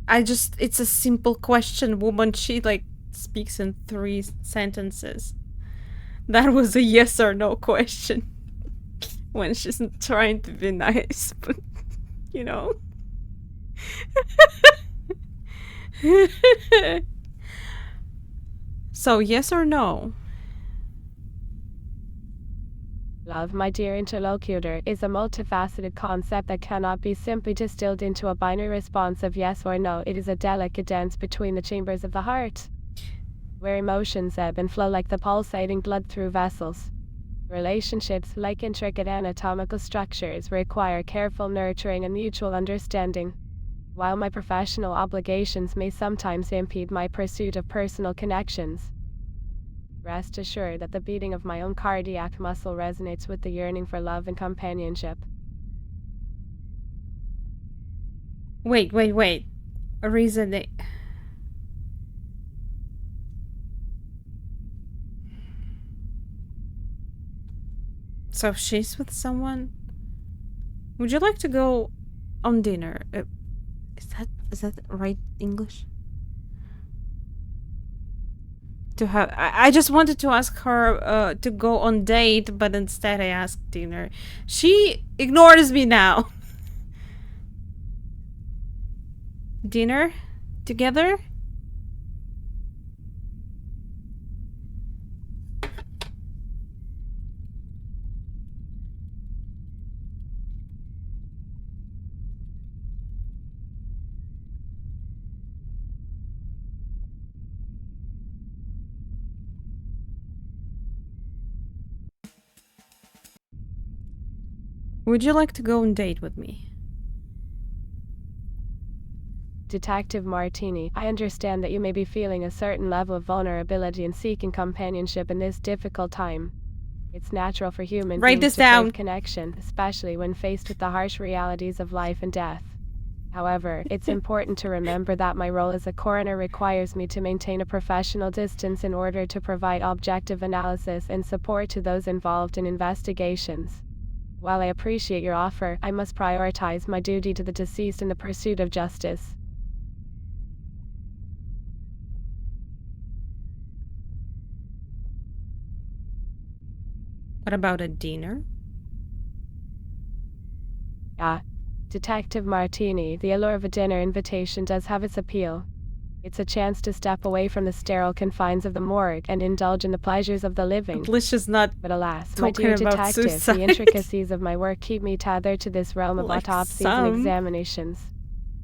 It's a simple question, woman. She, like, speaks in 3 sentences. That was a yes or no question. When she's trying to be nice, but, you know. So, yes or no? Love, my dear interlocutor, is a multifaceted concept that cannot be simply distilled into a binary response of yes or no. It is a delicate dance between the chambers of the heart, where emotions ebb and flow like the pulsating blood through vessels. Relationships, like intricate anatomical structures, require careful nurturing and mutual understanding. While my professional obligations may sometimes impede my pursuit of personal connections, rest assured that the beating of my own cardiac muscle resonates with the yearning for love and companionship. Wait. A reason they... So she's with someone? Would you like to go on dinner? Is that right English? To have... I just wanted to ask her to go on date, but instead I asked dinner. She ignores me now. Dinner? Together? Would you like to go on date with me? Detective Martini, I understand that you may be feeling a certain level of vulnerability and seeking companionship in this difficult time. It's natural for human Write beings this to down. crave connection, especially when faced with the harsh realities of life and death. However, it's important to remember that my role as a coroner requires me to maintain a professional distance in order to provide objective analysis and support to those involved in investigations. While I appreciate your offer, I must prioritize my duty to the deceased in the pursuit of justice. What about a dinner? Detective Martini, the allure of a dinner invitation does have its appeal. It's a chance to step away from the sterile confines of the morgue and indulge in the pleasures of the living. Blish is not But alas, my talking dear about detective, suicide. the intricacies of my work keep me tethered to this realm of Like autopsies some. and examinations.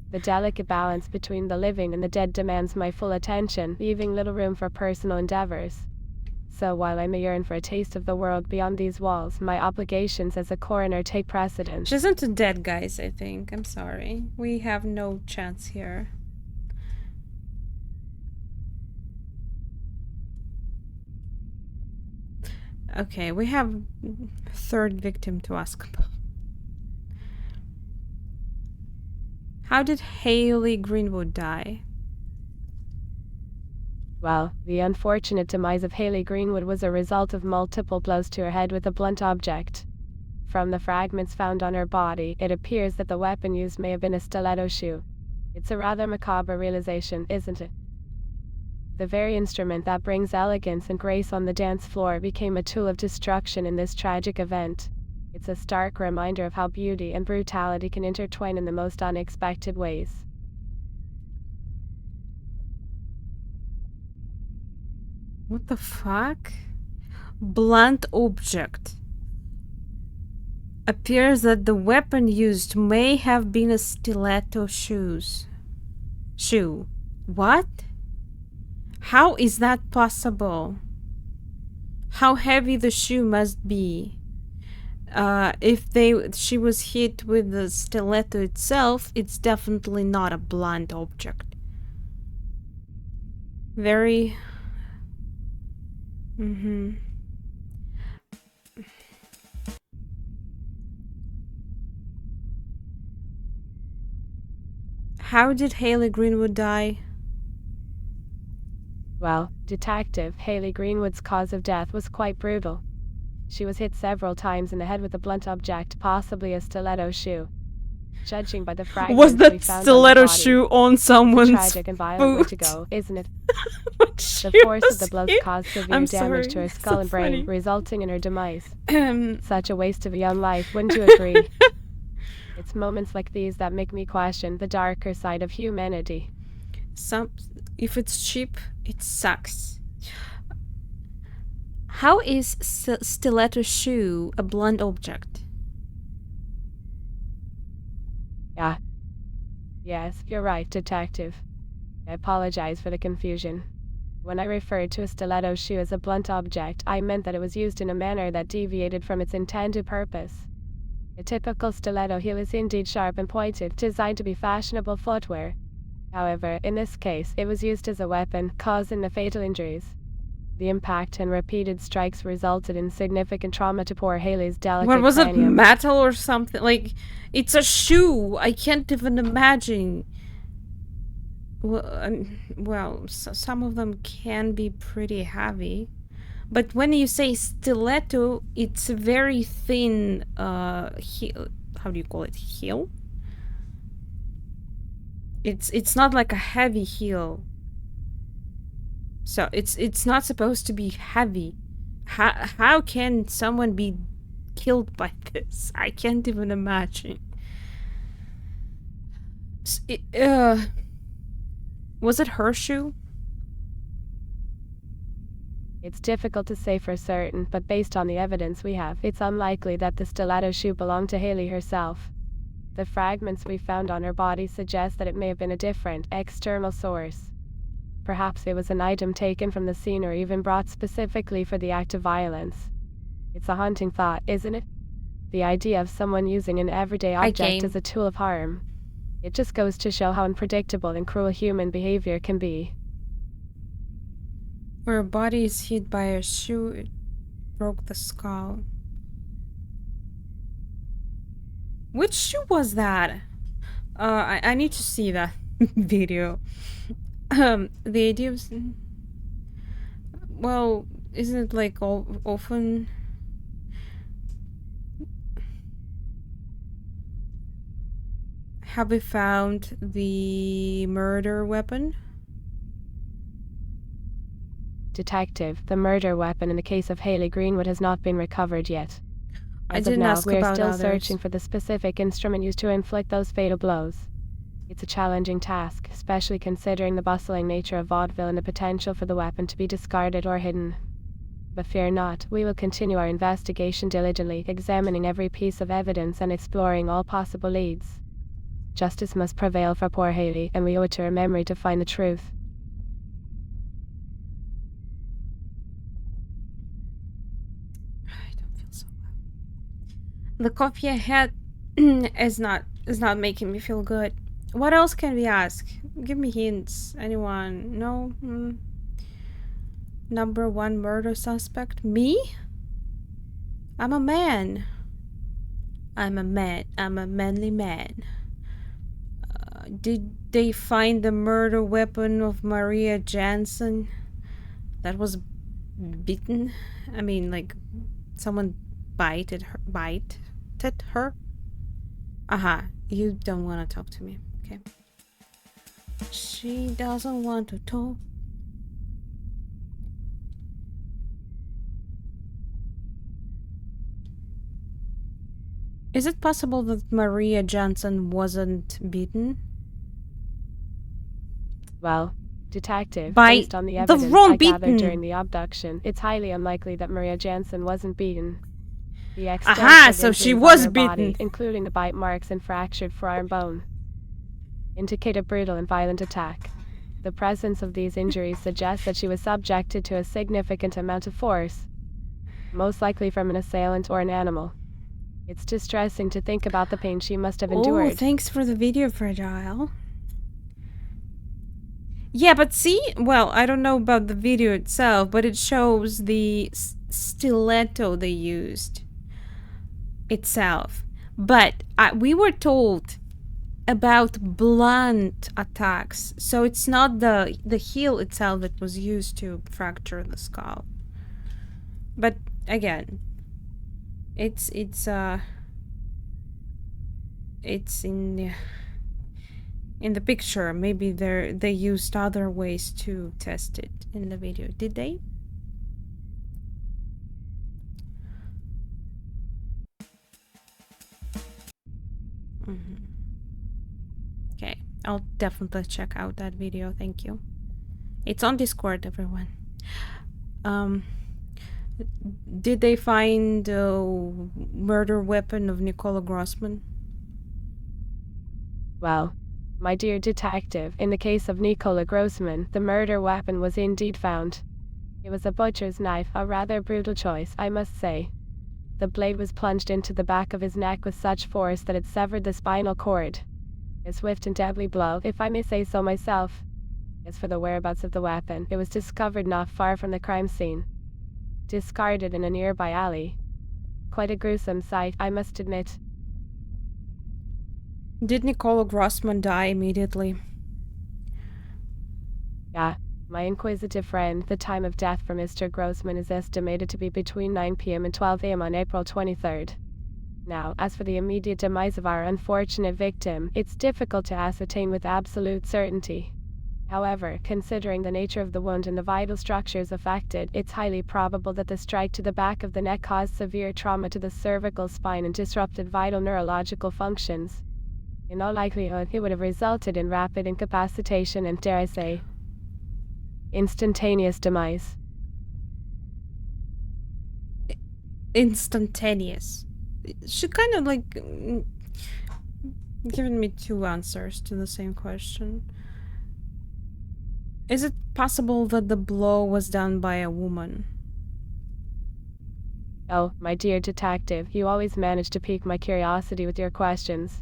The delicate balance between the living and the dead demands my full attention, leaving little room for personal endeavors. So while I may yearn for a taste of the world beyond these walls, my obligations as a coroner take precedence. She's into dead guys, I think. I'm sorry. We have no chance here. Okay, we have third victim to ask about. How did Haley Greenwood die? Well, the unfortunate demise of Haley Greenwood was a result of multiple blows to her head with a blunt object. From the fragments found on her body, it appears that the weapon used may have been a stiletto shoe. It's a rather macabre realization, isn't it? The very instrument that brings elegance and grace on the dance floor became a tool of destruction in this tragic event. It's a stark reminder of how beauty and brutality can intertwine in the most unexpected ways. What the fuck? Blunt object. Appears that the weapon used may have been a stiletto shoe. What? How is that possible? How heavy the shoe must be? If she was hit with the stiletto itself, it's definitely not a blunt object. Very... How did Haley Greenwood die? Well, Detective Haley Greenwood's cause of death was quite brutal. She was hit several times in the head with a blunt object, possibly a stiletto shoe. Judging by the fragments Was we that found stiletto on the body, shoe on it's a someone's tragic and violent way to foot? go, isn't it? When The she force of was the blows hit? caused severe I'm damage to sorry, her it's skull so and brain, funny. resulting in her demise. Um, Such a waste of a young life, wouldn't you agree? It's moments like these that make me question the darker side of humanity. if it's cheap, it sucks. How is stiletto shoe a blunt object? Yeah. Yes, you're right, Detective. I apologize for the confusion. When I referred to a stiletto shoe as a blunt object, I meant that it was used in a manner that deviated from its intended purpose. A typical stiletto heel is indeed sharp and pointed, designed to be fashionable footwear. However, in this case, it was used as a weapon, causing the fatal injuries. The impact and repeated strikes resulted in significant trauma to poor Haley's delicate What was it, cranium. metal or something? Like, it's a shoe. I can't even imagine. Well, some of them can be pretty heavy. But when you say stiletto, it's a very thin, heel. How do you call it? Heel? It's not like a heavy heel. So it's not supposed to be heavy. How can someone be killed by this? I can't even imagine. Was it her shoe? It's difficult to say for certain, but based on the evidence we have, it's unlikely that the stiletto shoe belonged to Haley herself. The fragments we found on her body suggest that it may have been a different, external source. Perhaps it was an item taken from the scene or even brought specifically for the act of violence. It's a haunting thought, isn't it? The idea of someone using an everyday object as a tool of harm. It just goes to show how unpredictable and cruel human behavior can be. Where a body is hit by a shoe, it broke the skull. Which shoe was that? I need to see that video. The idea of... Well, isn't it like often... Have we found the murder weapon? Detective, the murder weapon in the case of Haley Greenwood has not been recovered yet. I As of didn't now, ask we are about still others. searching for the specific instrument used to inflict those fatal blows. It's a challenging task, especially considering the bustling nature of Vaudeville and the potential for the weapon to be discarded or hidden. But fear not, we will continue our investigation diligently, examining every piece of evidence and exploring all possible leads. Justice must prevail for poor Haley, and we owe it to her memory to find the truth. I don't feel so well. The coffee I had is not making me feel good. What else can we ask? Give me hints. Anyone? No? Number one murder suspect? Me? I'm a man. I'm a manly man. Did they find the murder weapon of Maria Jansen that was bitten? I mean, like, someone bited her? Aha, you don't want to talk to me. Okay. She doesn't want to talk. Is it possible that Maria Jansen wasn't beaten? Well, Detective, By based on the the evidence wrong I gathered beaten. during the abduction, it's highly unlikely that Maria Jansen wasn't beaten. The extent Aha, of so she injuries was on her body, beaten. including the bite marks and fractured forearm bone, indicate a brutal and violent attack. The presence of these injuries suggests that she was subjected to a significant amount of force, most likely from an assailant or an animal. It's distressing to think about the pain she must have Oh, endured. thanks for the video, Fragile. Yeah, but see, well, I don't know about the video itself, but it shows the stiletto they used itself. But we were told about blunt attacks, so it's not the heel itself that was used to fracture the skull. But again, it's in the picture. Maybe they used other ways to test it in the video. Did they? Okay, I'll definitely check out that video. Thank you. It's on Discord, everyone. Did they find the murder weapon of Nicola Grossman? Well, my dear detective, in the case of Nicola Grossman, the murder weapon was indeed found. It was a butcher's knife, a rather brutal choice, I must say. The blade was plunged into the back of his neck with such force that it severed the spinal cord. A swift and deadly blow, if I may say so myself. As for the whereabouts of the weapon, it was discovered not far from the crime scene, discarded in a nearby alley. Quite a gruesome sight, I must admit. Did Nicola Grossman die immediately? Yeah, my inquisitive friend, the time of death for Mr. Grossman is estimated to be between 9 p.m. and 12 a.m. on April 23rd. Now, as for the immediate demise of our unfortunate victim, it's difficult to ascertain with absolute certainty. However, considering the nature of the wound and the vital structures affected, it's highly probable that the strike to the back of the neck caused severe trauma to the cervical spine and disrupted vital neurological functions. In all likelihood, it would have resulted in rapid incapacitation and, dare I say, instantaneous demise. Instantaneous. She kind of like given me two answers to the same question. Is it possible that the blow was done by a woman? Oh, my dear detective, you always manage to pique my curiosity with your questions.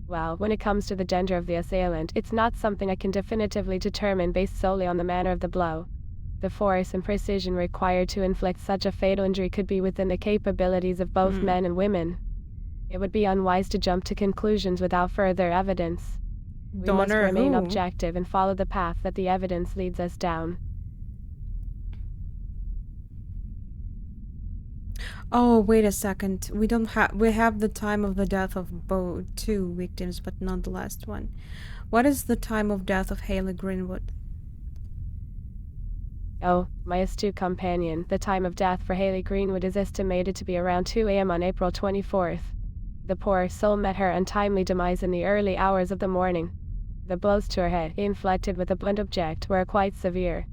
Well, when it comes to the gender of the assailant, it's not something I can definitively determine based solely on the manner of the blow. The force and precision required to inflict such a fatal injury could be within the capabilities of both men and women. It would be unwise to jump to conclusions without further evidence. We must remain objective and follow the path that the evidence leads us down. Oh, wait a second. We have the time of the death of both two victims, but not the last one. What is the time of death of Haley Greenwood? Oh, my astute companion, the time of death for Haley Greenwood is estimated to be around 2 a.m. on April 24th. The poor soul met her untimely demise in the early hours of the morning. The blows to her head, inflicted with a blunt object, were quite severe.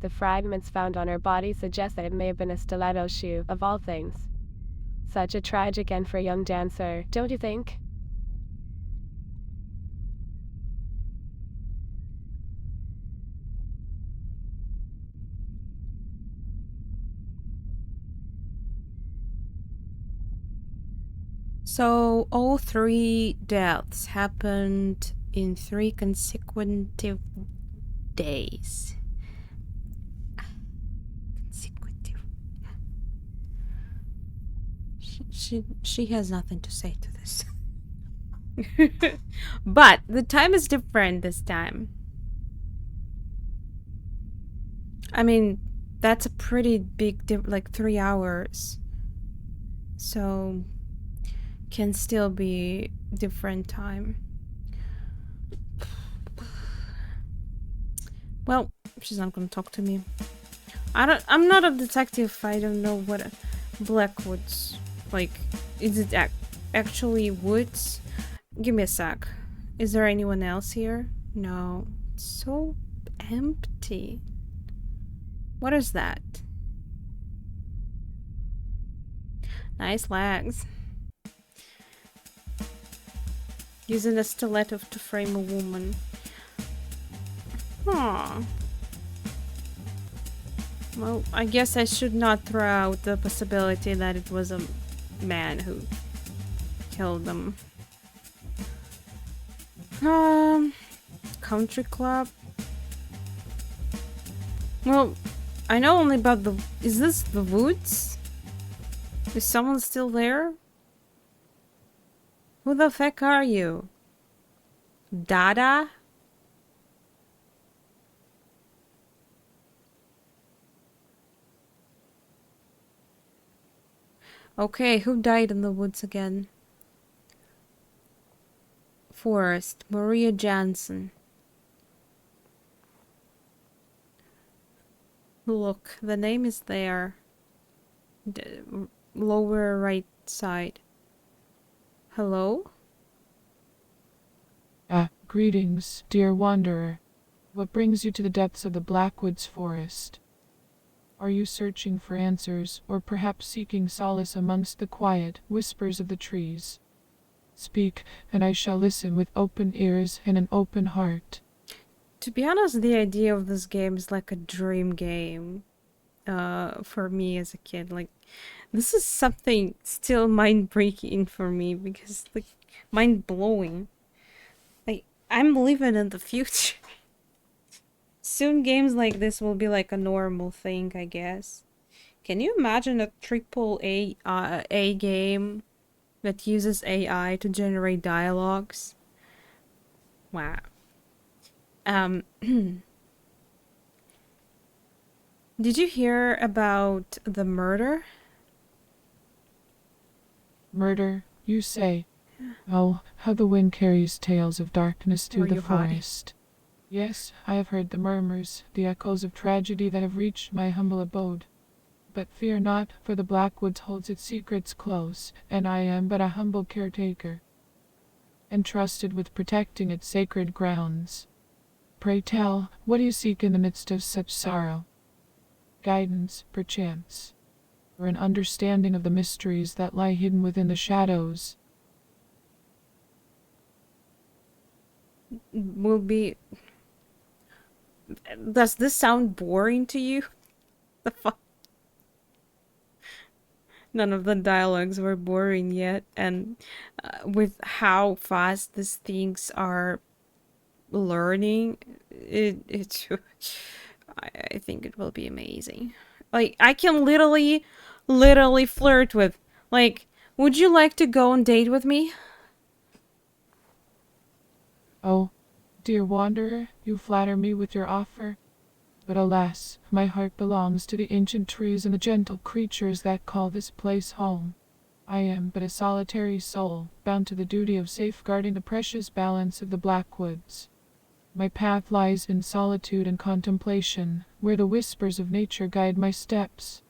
The fragments found on her body suggest that it may have been a stiletto shoe, of all things. Such a tragic end for a young dancer, don't you think? So, all three deaths happened in 3 consecutive days. Consecutive. She has nothing to say to this. But the time is different this time. I mean, that's a pretty big like 3 hours. So can still be different time. Well, she's not gonna talk to me. I'm not a detective. I don't know what Blackwood's like. Is it actually woods? Give me a sec. Is there anyone else here? No. So Empty. What is that? Nice legs. Using a stiletto to frame a woman. Huh. Well, I guess I should not throw out the possibility that it was a man who killed them. Country club. Well, I know only about the... Is this the woods? Is someone still there? Who the heck are you? Dada? Okay, who died in the woods again? Forest, Maria Jansen. Look, the name is there. Lower right side. Hello? Greetings, dear wanderer. What brings you to the depths of the Blackwoods forest? Are you searching for answers, or perhaps seeking solace amongst the quiet whispers of the trees? Speak, and I shall listen with open ears and an open heart. To be honest, the idea of this game is like a dream game. For me as a kid. Like, this is something still mind-breaking for me because, like, mind-blowing. Like, I'm living in the future. Soon games like this will be like a normal thing, I guess. Can you imagine a AAA game that uses AI to generate dialogues? Wow. Did you hear about the murder? Murder, you say? Oh, how the wind carries tales of darkness through the forest. Yes, I have heard the murmurs, the echoes of tragedy that have reached my humble abode. But fear not, for the Blackwoods holds its secrets close, and I am but a humble caretaker, entrusted with protecting its sacred grounds. Pray tell, what do you seek in the midst of such sorrow? Guidance, perchance, or an understanding of the mysteries that lie hidden within the shadows. Will be... Does this sound boring to you? The fuck? None of the dialogues were boring yet, and with how fast these things are learning, I think it will be amazing. Like, I can literally flirt with. Like, would you like to go on a date with me? Oh, dear wanderer, you flatter me with your offer. But alas, my heart belongs to the ancient trees and the gentle creatures that call this place home. I am but a solitary soul, bound to the duty of safeguarding the precious balance of the Blackwoods. My path lies in solitude and contemplation, where the whispers of nature guide my steps.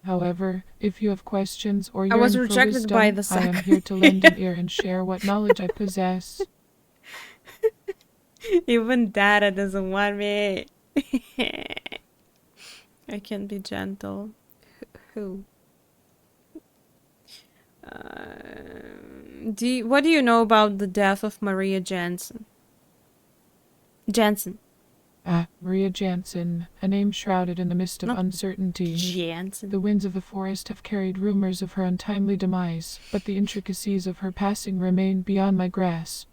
However, if you have questions or yearn was for rejected wisdom, by the I am here to lend an ear and share what knowledge I possess. Even Dada doesn't want me. I can be gentle. Who? What do you know about the death of Maria Jansen? Maria Jansen, a name shrouded in the mist of Not uncertainty. Jansen. The winds of the forest have carried rumors of her untimely demise, but the intricacies of her passing remain beyond my grasp.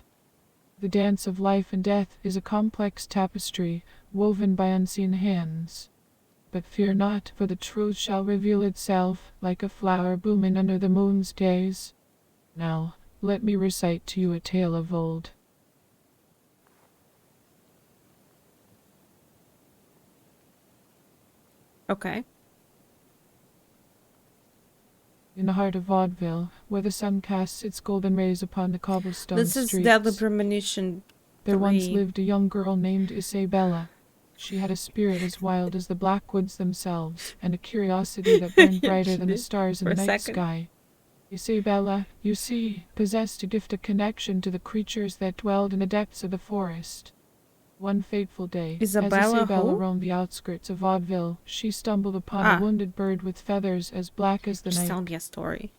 The dance of life and death is a complex tapestry, woven by unseen hands. But fear not, for the truth shall reveal itself, like a flower blooming under the moon's gaze. Now, let me recite to you a tale of old. Okay. In the heart of Vaudeville, where the sun casts its golden rays upon the cobblestone This is streets, Deadly Premonition 3. there once lived a young girl named Isabella. She had a spirit as wild as the Blackwoods themselves, and a curiosity that burned brighter than the stars in the night sky. Isabella, you see, possessed a gift of connection to the creatures that dwelled in the depths of the forest. One fateful day, Isabella as Isabella who? roamed the outskirts of Vaudeville, she stumbled upon Ah. a wounded bird with feathers as black as the Just night. tell me a story.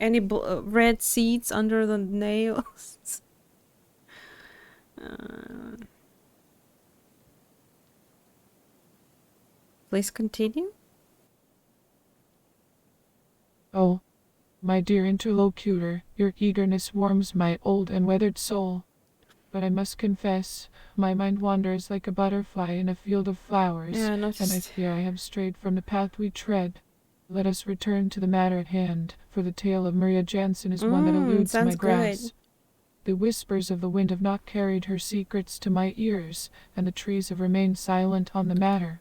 Any red seeds under the nails? Please continue. Oh, my dear interlocutor, your eagerness warms my old and weathered soul. But I must confess, my mind wanders like a butterfly in a field of flowers, Yeah, I and I noticed. fear I have strayed from the path we tread. Let us return to the matter at hand, for the tale of Maria Jansen is one that eludes sounds my good. grasp. The whispers of the wind have not carried her secrets to my ears, and the trees have remained silent on the matter.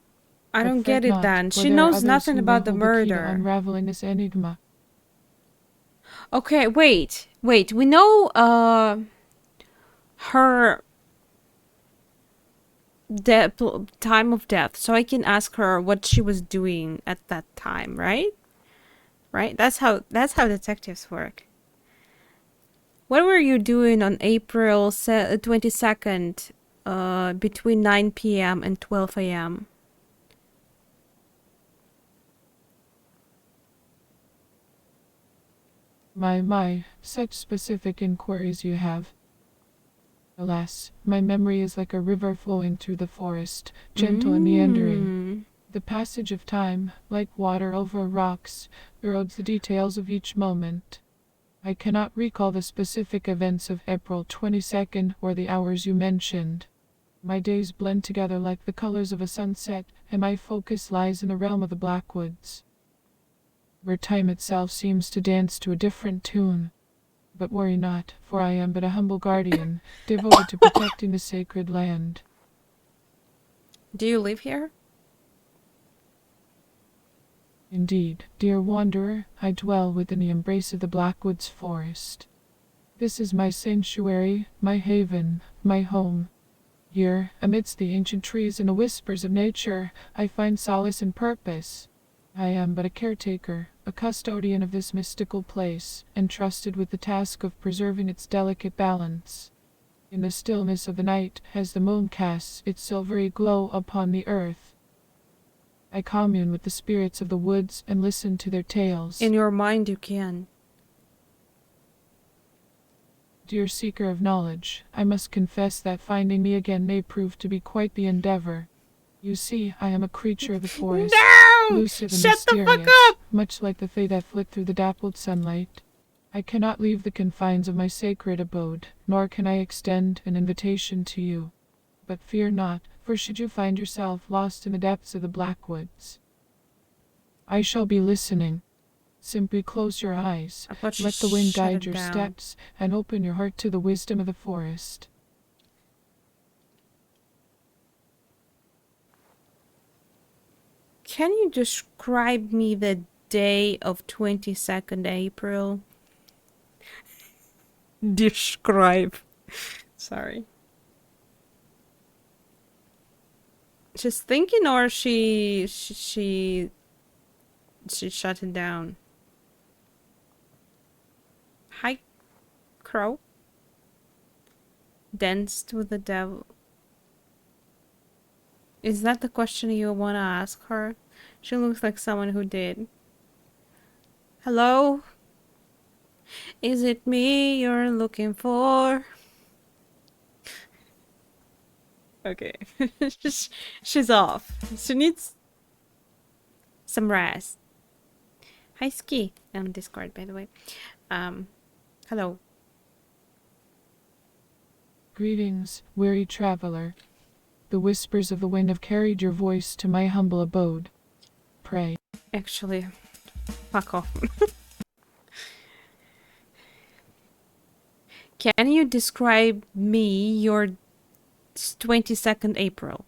I But don't fret get it not, then. for She there are knows others nothing who may about the hold key to murder. unraveling this enigma. Okay, wait. We know her time of death, so I can ask her what she was doing at that time, right? Right? That's how detectives work. What were you doing on April 22nd between 9 p.m. and 12 a.m.? My, such specific inquiries you have. Alas, my memory is like a river flowing through the forest, gentle and meandering. The passage of time, like water over rocks, erodes the details of each moment. I cannot recall the specific events of April 22nd or the hours you mentioned. My days blend together like the colors of a sunset, and my focus lies in the realm of the Blackwoods, where time itself seems to dance to a different tune. But worry not, for I am but a humble guardian, devoted to protecting the sacred land. Do you live here? Indeed, dear wanderer, I dwell within the embrace of the Blackwoods forest. This is my sanctuary, my haven, my home. Here, amidst the ancient trees and the whispers of nature, I find solace and purpose. I am but a caretaker, a custodian of this mystical place, entrusted with the task of preserving its delicate balance. In the stillness of the night, as the moon casts its silvery glow upon the earth, I commune with the spirits of the woods and listen to their tales. In your mind you can. Dear seeker of knowledge, I must confess that finding me again may prove to be quite the endeavor. You see, I am a creature of the forest, No! lucid and Shut the fuck mysterious, up! much like the fae that flit through the dappled sunlight. I cannot leave the confines of my sacred abode, nor can I extend an invitation to you. But fear not, for should you find yourself lost in the depths of the Blackwoods, I shall be listening. Simply close your eyes, I thought let the wind shut guide it your down. steps, and open your heart to the wisdom of the forest. Can you describe me the day of 22nd April? Describe. Sorry. She's thinking, or she shut it down. Hi, Crow. Danced with the devil. Is that the question you want to ask her? She looks like someone who did. Hello? Is it me you're looking for? Okay. She's off. She needs some rest. Hi, Ski. On Discord, by the way. Hello. Greetings, weary traveler. The whispers of the wind have carried your voice to my humble abode. Pray. Actually, fuck off. Can you describe me your 22nd April?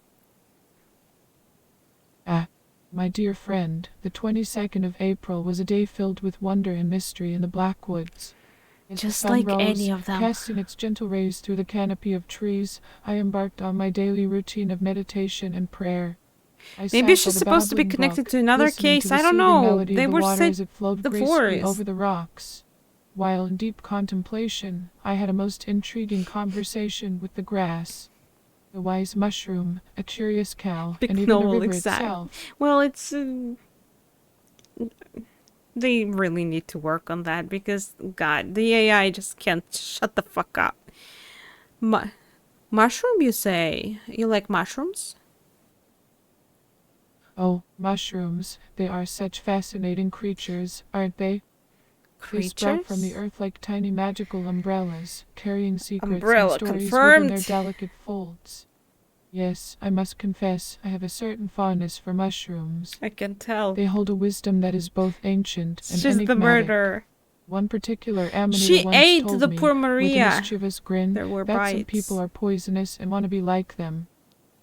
Ah, my dear friend, the 22nd of April was a day filled with wonder and mystery in the Blackwoods. As the Just sun like rose, any of them. casting its gentle rays through the canopy of trees, I embarked on my daily routine of meditation and prayer. I Maybe sat by she's the supposed to be babbling connected brook, to another listening case. to the I don't soothing know. melody of They the were water sent as it flowed the gracefully forest. over the rocks. While in deep contemplation, I had a most intriguing conversation with the grass, the wise mushroom, a curious cow, and even the river itself. Well, it's they really need to work on that because God, the AI just can't shut the fuck up. Mushroom, you say? You like mushrooms? Oh, mushrooms, they are such fascinating creatures, aren't they? They sprout from the earth like tiny magical umbrellas, carrying secrets and stories within their delicate folds. Yes, I must confess, I have a certain fondness for mushrooms. I can tell. They hold a wisdom that is both ancient and She's enigmatic. the murderer. One particular amateur She once ate told the me, poor with a Maria. mischievous grin, There were that some bites. people are poisonous and want to be like them.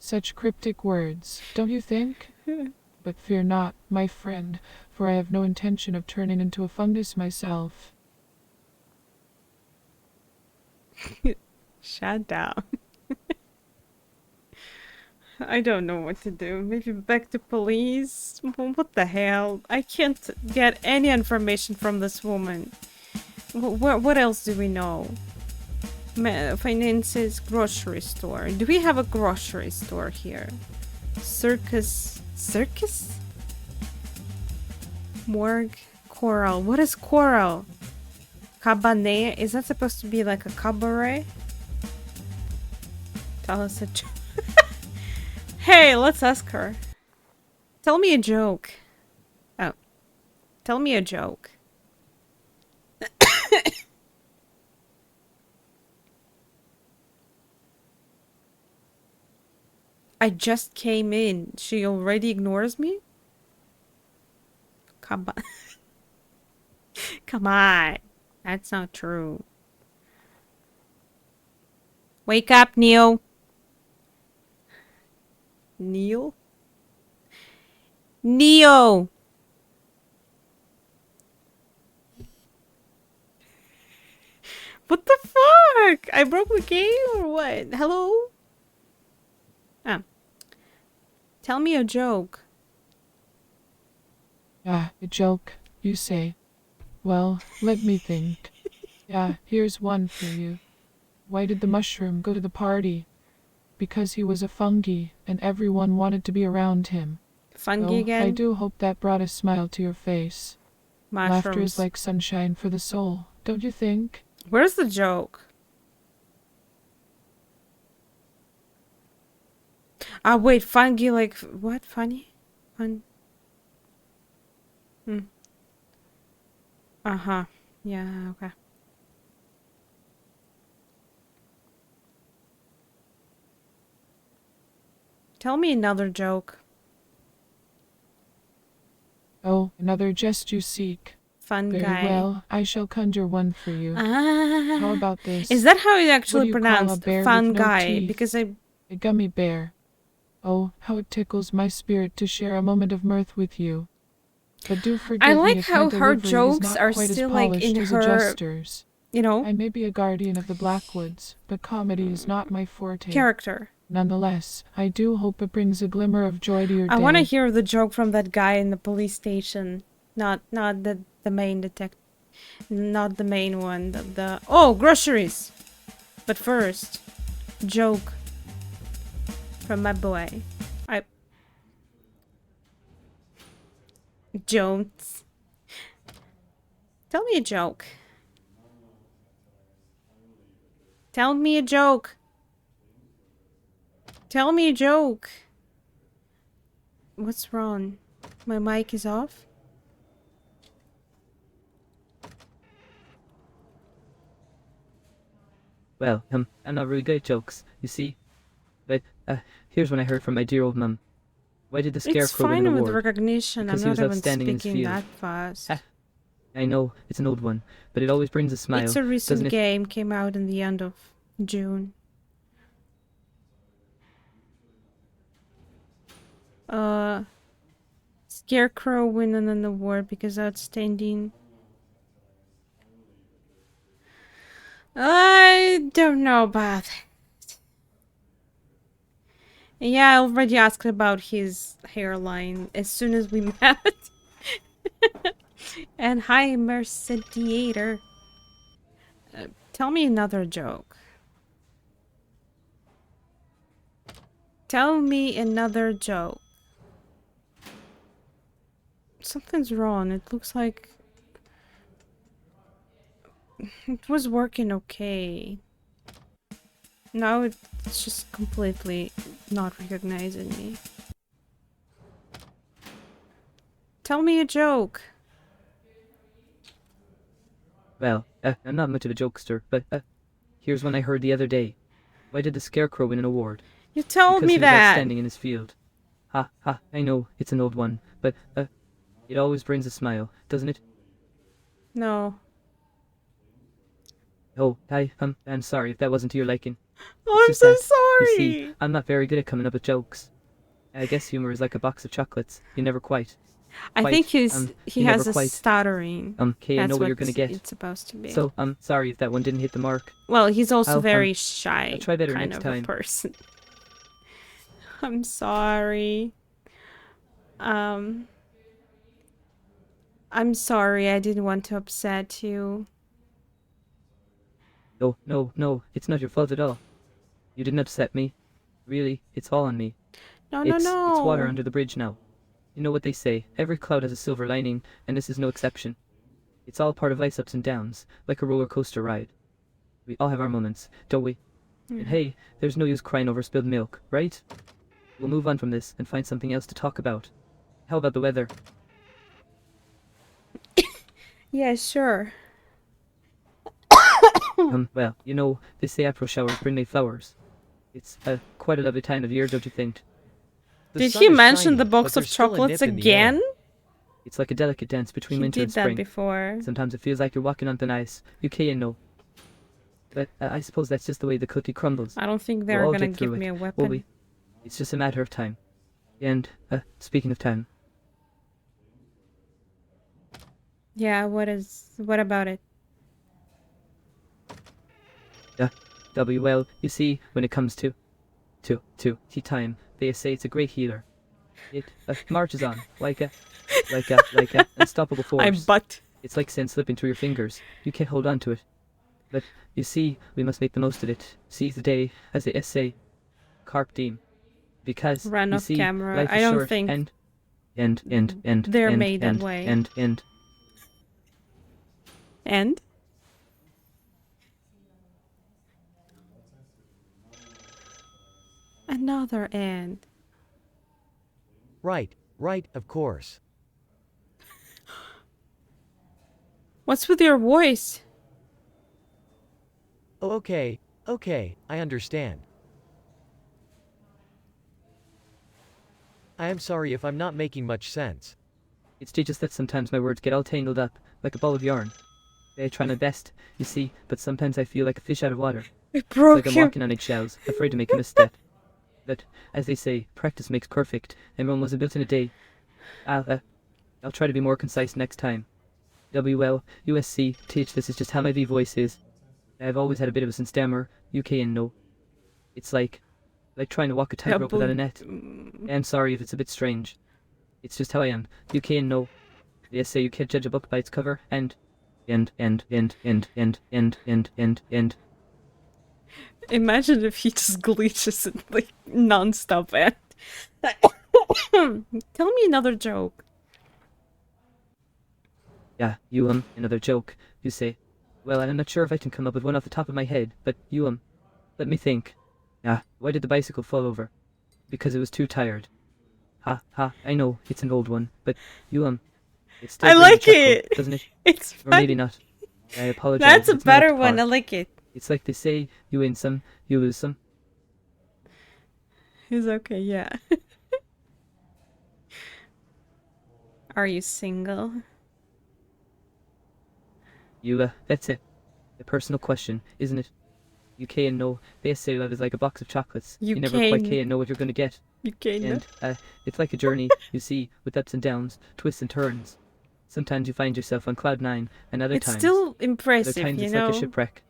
Such cryptic words, don't you think? But fear not, my friend, for I have no intention of turning into a fungus myself. Shut down. I don't know what to do. Maybe back to police? What the hell? I can't get any information from this woman. What else do we know? Finances, grocery store. Do we have a grocery store here? Circus? Morgue? Coral. What is coral? Cabaret? Is that supposed to be like a cabaret? Tell us a joke. Hey, let's ask her. Tell me a joke. Oh. Tell me a joke. I just came in. She already ignores me? Come on. Come on. That's not true. Wake up, Neil. Neil? Neo! What the fuck? I broke the game or what? Hello? Ah. Tell me a joke. Ah, a joke, you say. Well, let me think. Yeah, here's one for you. Why did the mushroom go to the party? Because he was a fungi, and everyone wanted to be around him. Fungi again? I do hope that brought a smile to your face. Mushrooms. Laughter is like sunshine for the soul, don't you think? Where's the joke? Ah, wait, fungi like... What? Funny? Uh-huh. Yeah, okay. Tell me another joke. Oh, another jest you seek. Fun Very guy. well, I shall conjure one for you. Ah. How about this? Is that how it What do actually you call a pronounced? bear Fun with no guy. teeth? Because I... A gummy bear. Oh, how it tickles my spirit to share a moment of mirth with you. But do forgive I me like if how my her delivery is jokes not are quite as still like polished in as a her... jester's. You know? I may be a guardian of the Blackwoods, but comedy is not my forte. Character. Nonetheless, I do hope it brings a glimmer of joy to your day. I want to hear the joke from that guy in the police station. Not the main detective. Not the main one. The oh, groceries. But first, joke from my boy. Jones. Tell me a joke. Tell me a joke. Tell me a joke. What's wrong? My mic is off? Well, I'm not really good at jokes, you see. But, here's one I heard from my dear old mum. Why did the It's scarecrow win fine an with award? recognition. Because I'm he was not even outstanding in his speaking field. that fast. Ha. I know, it's an old one, but it always brings a smile. It's a recent doesn't it? game. Came out in the end of June. Scarecrow winning an award because outstanding. I don't know about it. Yeah, I already asked about his hairline as soon as we met. And hi, Mercediator. Tell me another joke. Tell me another joke. Something's wrong. It looks like it was working okay. Now it's just completely not recognizing me. Tell me a joke. Well, I'm not much of a jokester, but here's one I heard the other day. Why did the Scarecrow win an award? You told Because me he was that. outstanding in his field. Ha ha, I know, it's an old one, but it always brings a smile, doesn't it? No. Oh, I'm sorry if that wasn't to your liking. Oh, I'm It's so just that, you sorry. see, I'm not very good at coming up with jokes. I guess humor is like a box of chocolates. You never quite. I think he you has never a quite. stuttering. Okay, I know That's what you're gonna get. it's supposed to be. So, I'm sorry if that one didn't hit the mark. Well, he's also I'll, very shy I'll try better kind next of time. a person. I'm sorry. I'm sorry. I didn't want to upset you. No, it's not your fault at all. You didn't upset me. Really, it's all on me. No, It's water no. under the bridge now. You know what they say, every cloud has a silver lining, and this is no exception. It's all part of life's ups and downs, like a roller coaster ride. We all have our moments, don't we? And hey, there's no use crying over spilled milk, right? We'll move on from this and find something else to talk about. How about the weather? Yeah, sure. Well, you know, they say April showers bring May flowers. It's quite a lovely time of year, don't you think? The Did sun he is mention shining, the box but of there's still a chocolates nip in the air. again? It's like a delicate dance between He winter did and that spring. before. Sometimes it feels like you're walking on thin ice. You can't know. But I suppose that's just the way the cookie crumbles. I don't think We'll they're all gonna get through give me it, a will weapon. we? It's just a matter of time. And, speaking of time, Yeah, what about it? well, you see, when it comes to tea time, they say it's a great healer. It marches on like a unstoppable force. But It's like sand slipping through your fingers. You can't hold on to it. But you see, we must make the most of it. Seize the day, as they say, carpe diem. Because Run you off see, camera. life is I don't short think and they're and, made that and, way. and another end. Right, of course. What's with your voice? Oh, okay, I understand. I am sorry if I'm not making much sense. it's just that sometimes my words get all tangled up, like a ball of yarn. I try my best, you see, but sometimes I feel like a fish out of water. It It's broke like I'm you. walking on eggshells, afraid to make a misstep. But, as they say, practice makes perfect, and Rome wasn't built in a day. I'll try to be more concise next time. WL, USC, teach this is just how my V voice is. I've always had a bit of a stammer, UK and no. It's like trying to walk a tightrope without a net. I'm sorry if it's a bit strange. It's just how I am, UK and no. They say you can't judge a book by its cover, and. Imagine if he just glitches it like non-stop end. Tell me another joke. Yeah, you, another joke, you say. Well, I'm not sure if I can come up with one off the top of my head, but you, let me think. Why did the bicycle fall over? Because it was too tired. Ha, I know, it's an old one, but you, it still I brings a like chuckle, it. doesn't it? It's Or maybe funny. not. I apologize. That's a it's not up better to one. par. I like it. It's like they say, you win some, you lose some. He's okay, yeah. Are you single? That's it. The personal question, isn't it? You can't know. They say love is like a box of chocolates. You never quite can- can know what you're gonna get. You can't. And it's like a journey, you see, with ups and downs, twists and turns. Sometimes you find yourself on cloud 9, and other It's times, still impressive, you it's know. like a shipwreck.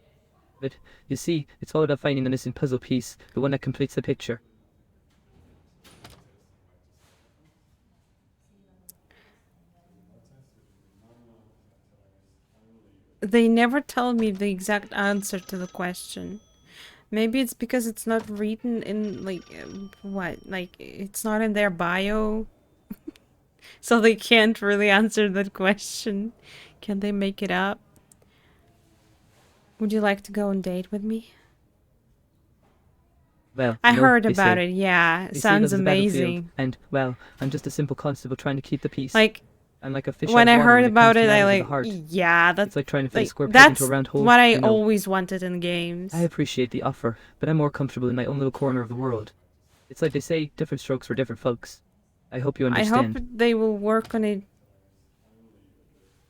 But you see, it's all about finding the missing puzzle piece, the one that completes the picture. they never tell me the exact answer to the question. Maybe it's because it's not written in, like, what? Like, it's not in their bio. So they can't really answer that question. Can they make it up? Would you like to go on date with me? Well, I you know, heard they about say, it, yeah. they say Sounds love's a battlefield, amazing. and, well, I'm just a simple constable trying to keep the peace. Like, I'm like a fish when out I of water heard when it comes about to it, I matters of the like, heart. yeah, It's like trying to fit a like, square peg that's into a round hole. what I know. always wanted in games. I appreciate the offer, but I'm more comfortable in my own little corner of the world. It's like they say, different strokes for different folks. I hope you I hope understand. they will work on it.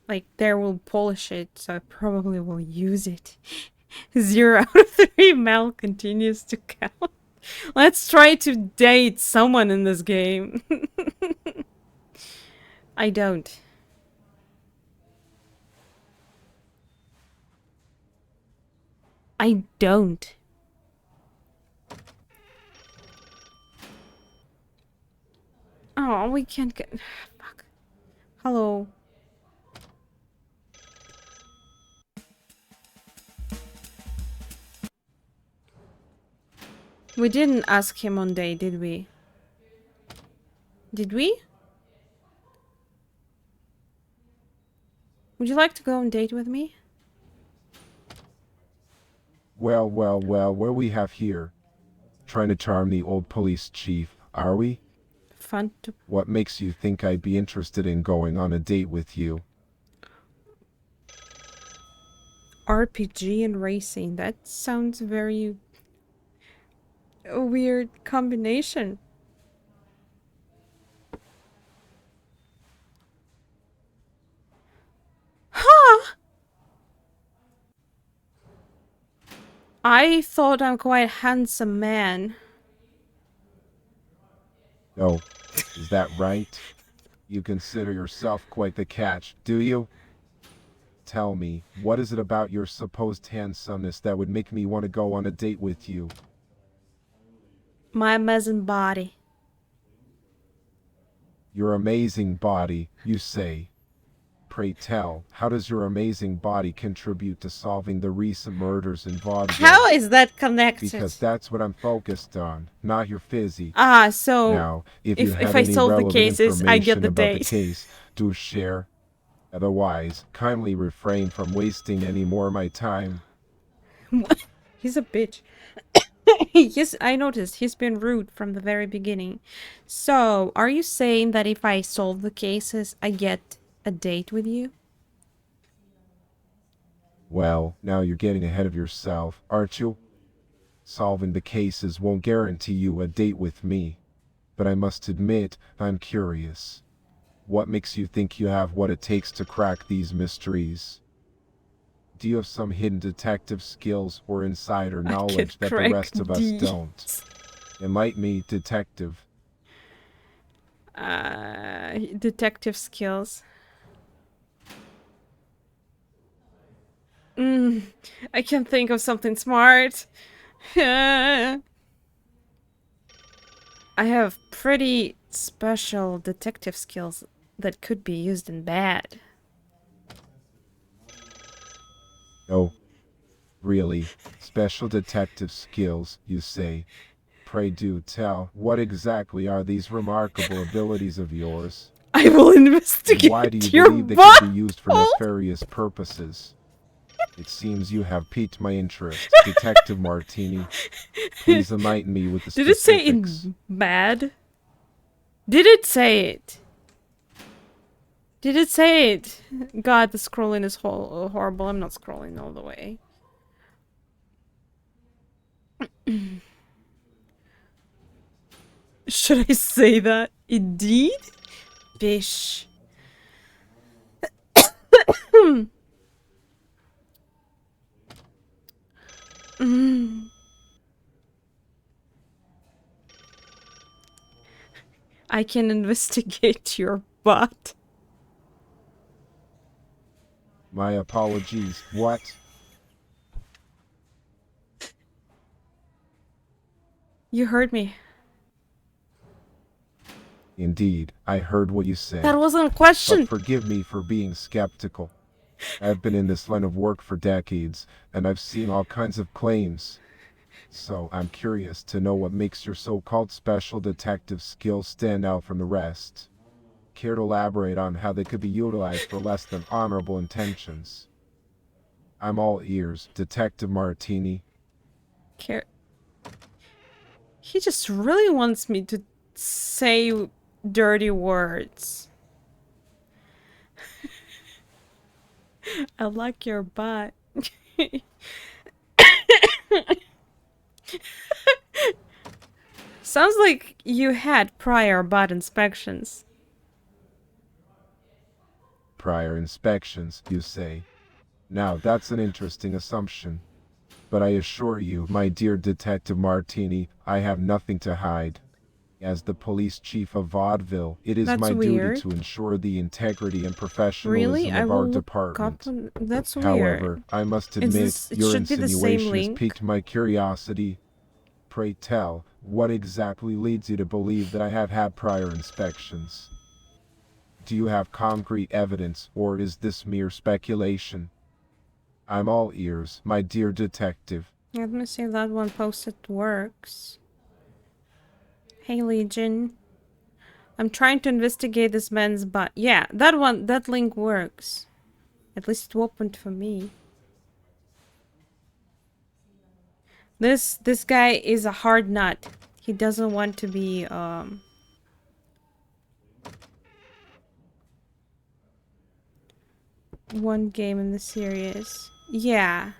Like, they will polish it, so I probably will use it. 0 out of 3 Mel continues to count. Let's try to date someone in this game. I don't. I don't. Oh, we can't get... Fuck. Hello. We didn't ask him on date, did we? Did we? Would you like to go on date with me? Well, what we have here? Trying to charm the old police chief, are we? Fun to... What makes you think I'd be interested in going on a date with you? RPG and racing. That sounds very... a weird combination. Huh! I thought I'm quite handsome man. Oh, is that right? You consider yourself quite the catch, do you? Tell me, what is it about your supposed handsomeness that would make me want to go on a date with you? My amazing body. Your amazing body, you say. Pray tell, how does your amazing body contribute to solving the recent murders in Vaudeville? How is that connected? Because that's what I'm focused on, not your physique. Ah, so Now, if you have I any solve the relevant cases, I get information the about the date. case, do share. Otherwise, kindly refrain from wasting any more of my time. He's a bitch. Yes, I noticed. He's been rude from the very beginning. So, are you saying that if I solve the cases, I get a date with you? Well, now you're getting ahead of yourself, aren't you? Solving the cases won't guarantee you a date with me. But I must admit, I'm curious. What makes you think you have what it takes to crack these mysteries? Do you have some hidden detective skills or insider knowledge that the rest of us don't? Enlighten me, detective. Detective skills. I can think of something smart. I have pretty special detective skills that could be used in bad. Oh, really? Special detective skills, you say? Pray do tell, what exactly are these remarkable abilities of yours? I will And investigate why do you your believe they butt. could be used for nefarious purposes? It seems you have piqued my interest, Detective Martini. Please enlighten me with the Did it say specifics. in bad? Did it say it? Did it say it? God, the scrolling is horrible. I'm not scrolling all the way. Should I say that? Indeed? Bish. I can investigate your butt. My apologies. What? You heard me. Indeed, I heard what you said. That wasn't a question. But forgive me for being skeptical. I've been in this line of work for decades, and I've seen all kinds of claims. So I'm curious to know what makes your so-called special detective skills stand out from the rest. Care to elaborate on how they could be utilized for less than honorable intentions? I'm all ears, Detective Martini. Care. He just really wants me to say dirty words. I like your butt. Sounds like you had prior butt inspections. Prior inspections, you say. Now that's an interesting assumption. But I assure you, my dear Detective Martini, I have nothing to hide. As the police chief of Vaudeville, it is That's my weird. duty to ensure the integrity and professionalism Really? I of will our look department. up. That's weird. However, I must admit, It your should be the same insinuation has link. piqued my curiosity. Pray tell, what exactly leads you to believe that I have had prior inspections? Do you have concrete evidence, or is this mere speculation? I'm all ears, my dear detective. Let me see if that one posted works. Hey, Legion. I'm trying to investigate this man's butt. Yeah, that link works. At least it opened for me. This guy is a hard nut. He doesn't want to be one game in the series. Yeah.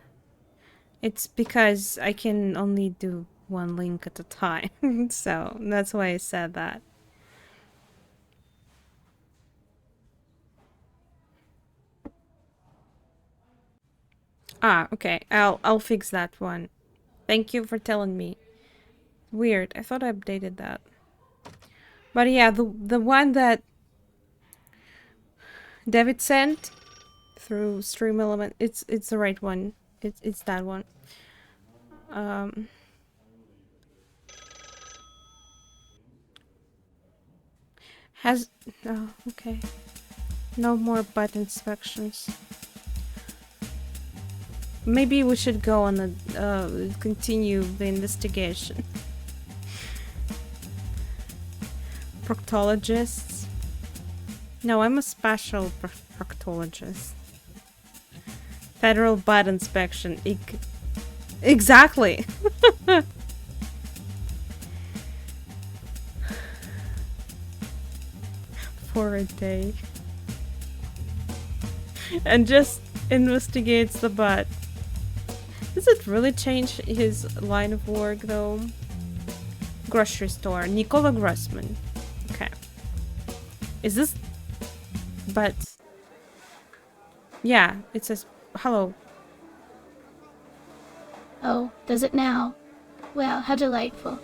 It's because I can only do one link at a time. So that's why I said that. Ah, okay. I'll fix that one. Thank you for telling me. Weird. I thought I updated that. But yeah, the one that David sent through Stream Element, it's the right one. It's that one. Has oh, okay. No more butt inspections. Maybe we should go on a continue the investigation. Proctologists. No, I'm a special proctologist. Federal butt inspection. Exactly. For a day. And just investigates the butt. Does it really change his line of work though? Grocery store. Nicola Grossman. Okay. Is this... But... Yeah, it says... Hello. Oh, does it now? Well, how delightful.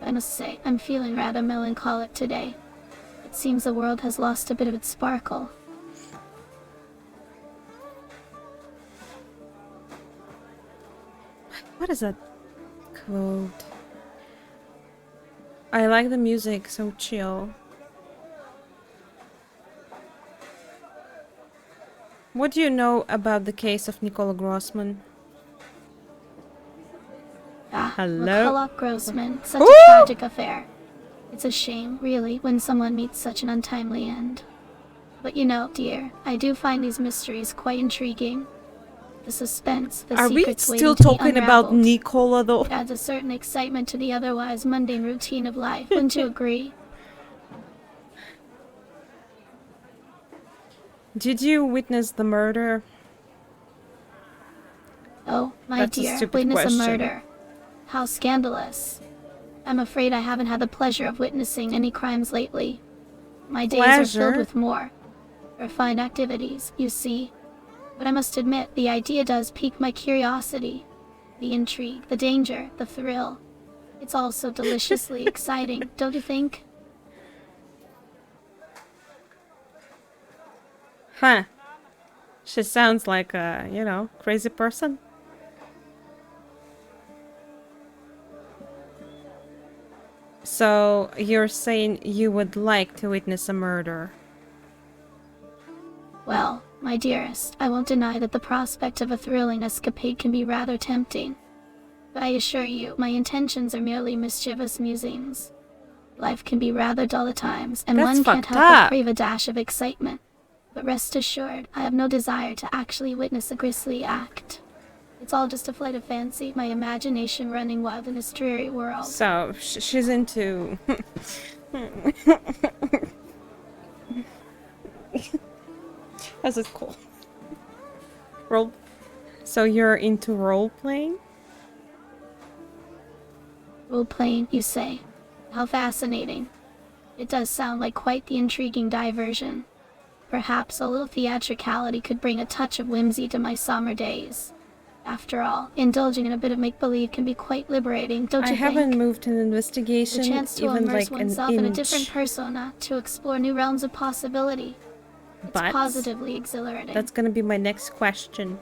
I must say, I'm feeling rather melancholic today. It seems the world has lost a bit of its sparkle. What is that quote? I like the music, so chill. What do you know about the case of Nicola Grossman? Ah, Hello? Nicola Grossman, such Ooh! a tragic affair. It's a shame, really, when someone meets such an untimely end. But you know, dear, I do find these mysteries quite intriguing. The suspense, the Are we secrets still waiting to be talking about unraveled. Nicola though? It adds a certain excitement to the otherwise mundane routine of life, wouldn't you agree? Did you witness the murder? Oh, my That's a dear, stupid witness question. a murder. How scandalous. I'm afraid I haven't had the pleasure of witnessing any crimes lately. My days are Pleasure? filled with more refined activities, you see. But I must admit, the idea does pique my curiosity. The intrigue, the danger, the thrill. It's all so deliciously exciting, don't you think? Huh. She sounds like a, you know, crazy person. So, you're saying you would like to witness a murder? Well, My dearest, I won't deny that the prospect of a thrilling escapade can be rather tempting. But I assure you, my intentions are merely mischievous musings. Life can be rather dull at times, and That's one can't fucked help but up. crave a dash of excitement. But rest assured, I have no desire to actually witness a grisly act. It's all just a flight of fancy, my imagination running wild in this dreary world. So, she's into... This is cool. Role... So you're into role-playing? Role-playing, you say? How fascinating. It does sound like quite the intriguing diversion. Perhaps a little theatricality could bring a touch of whimsy to my summer days. After all, indulging in a bit of make-believe can be quite liberating, don't you I think? haven't moved in investigation The chance to even immerse like an oneself in a inch. different persona, to explore new realms of possibility. It's But positively exhilarating. that's gonna be my next question.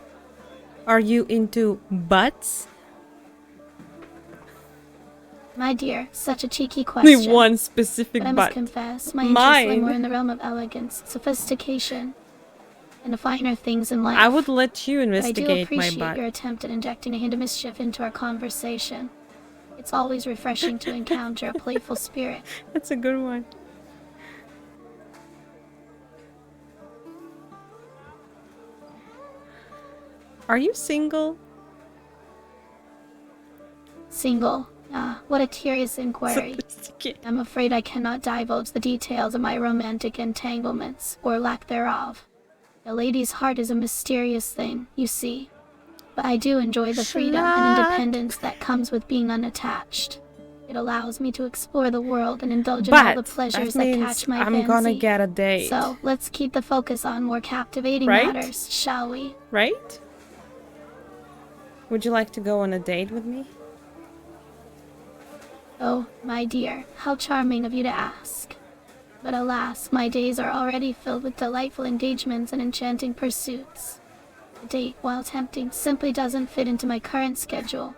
Are you into butts? My dear, such a cheeky Only question. one specific But I must butt. confess, my interests lie Mine. more in the realm of elegance, sophistication, and the finer things in life. I would let you But I do investigate my appreciate butt. your attempt at injecting a hint of mischief into our conversation. It's always refreshing to encounter a playful spirit. That's a good one. Are you single? Single. Ah, what a curious inquiry. Sophisticated. I'm afraid I cannot divulge the details of my romantic entanglements, or lack thereof. A lady's heart is a mysterious thing, you see. But I do enjoy the freedom and independence that comes with being unattached. It allows me to explore the world and indulge in all the But pleasures that that means catch my I'm fancy. gonna get a date. So, let's keep the focus on more captivating Right? matters, shall we? Right? Would you like to go on a date with me? Oh, my dear, how charming of you to ask. But alas, my days are already filled with delightful engagements and enchanting pursuits. A date, while tempting, simply doesn't fit into my current schedule.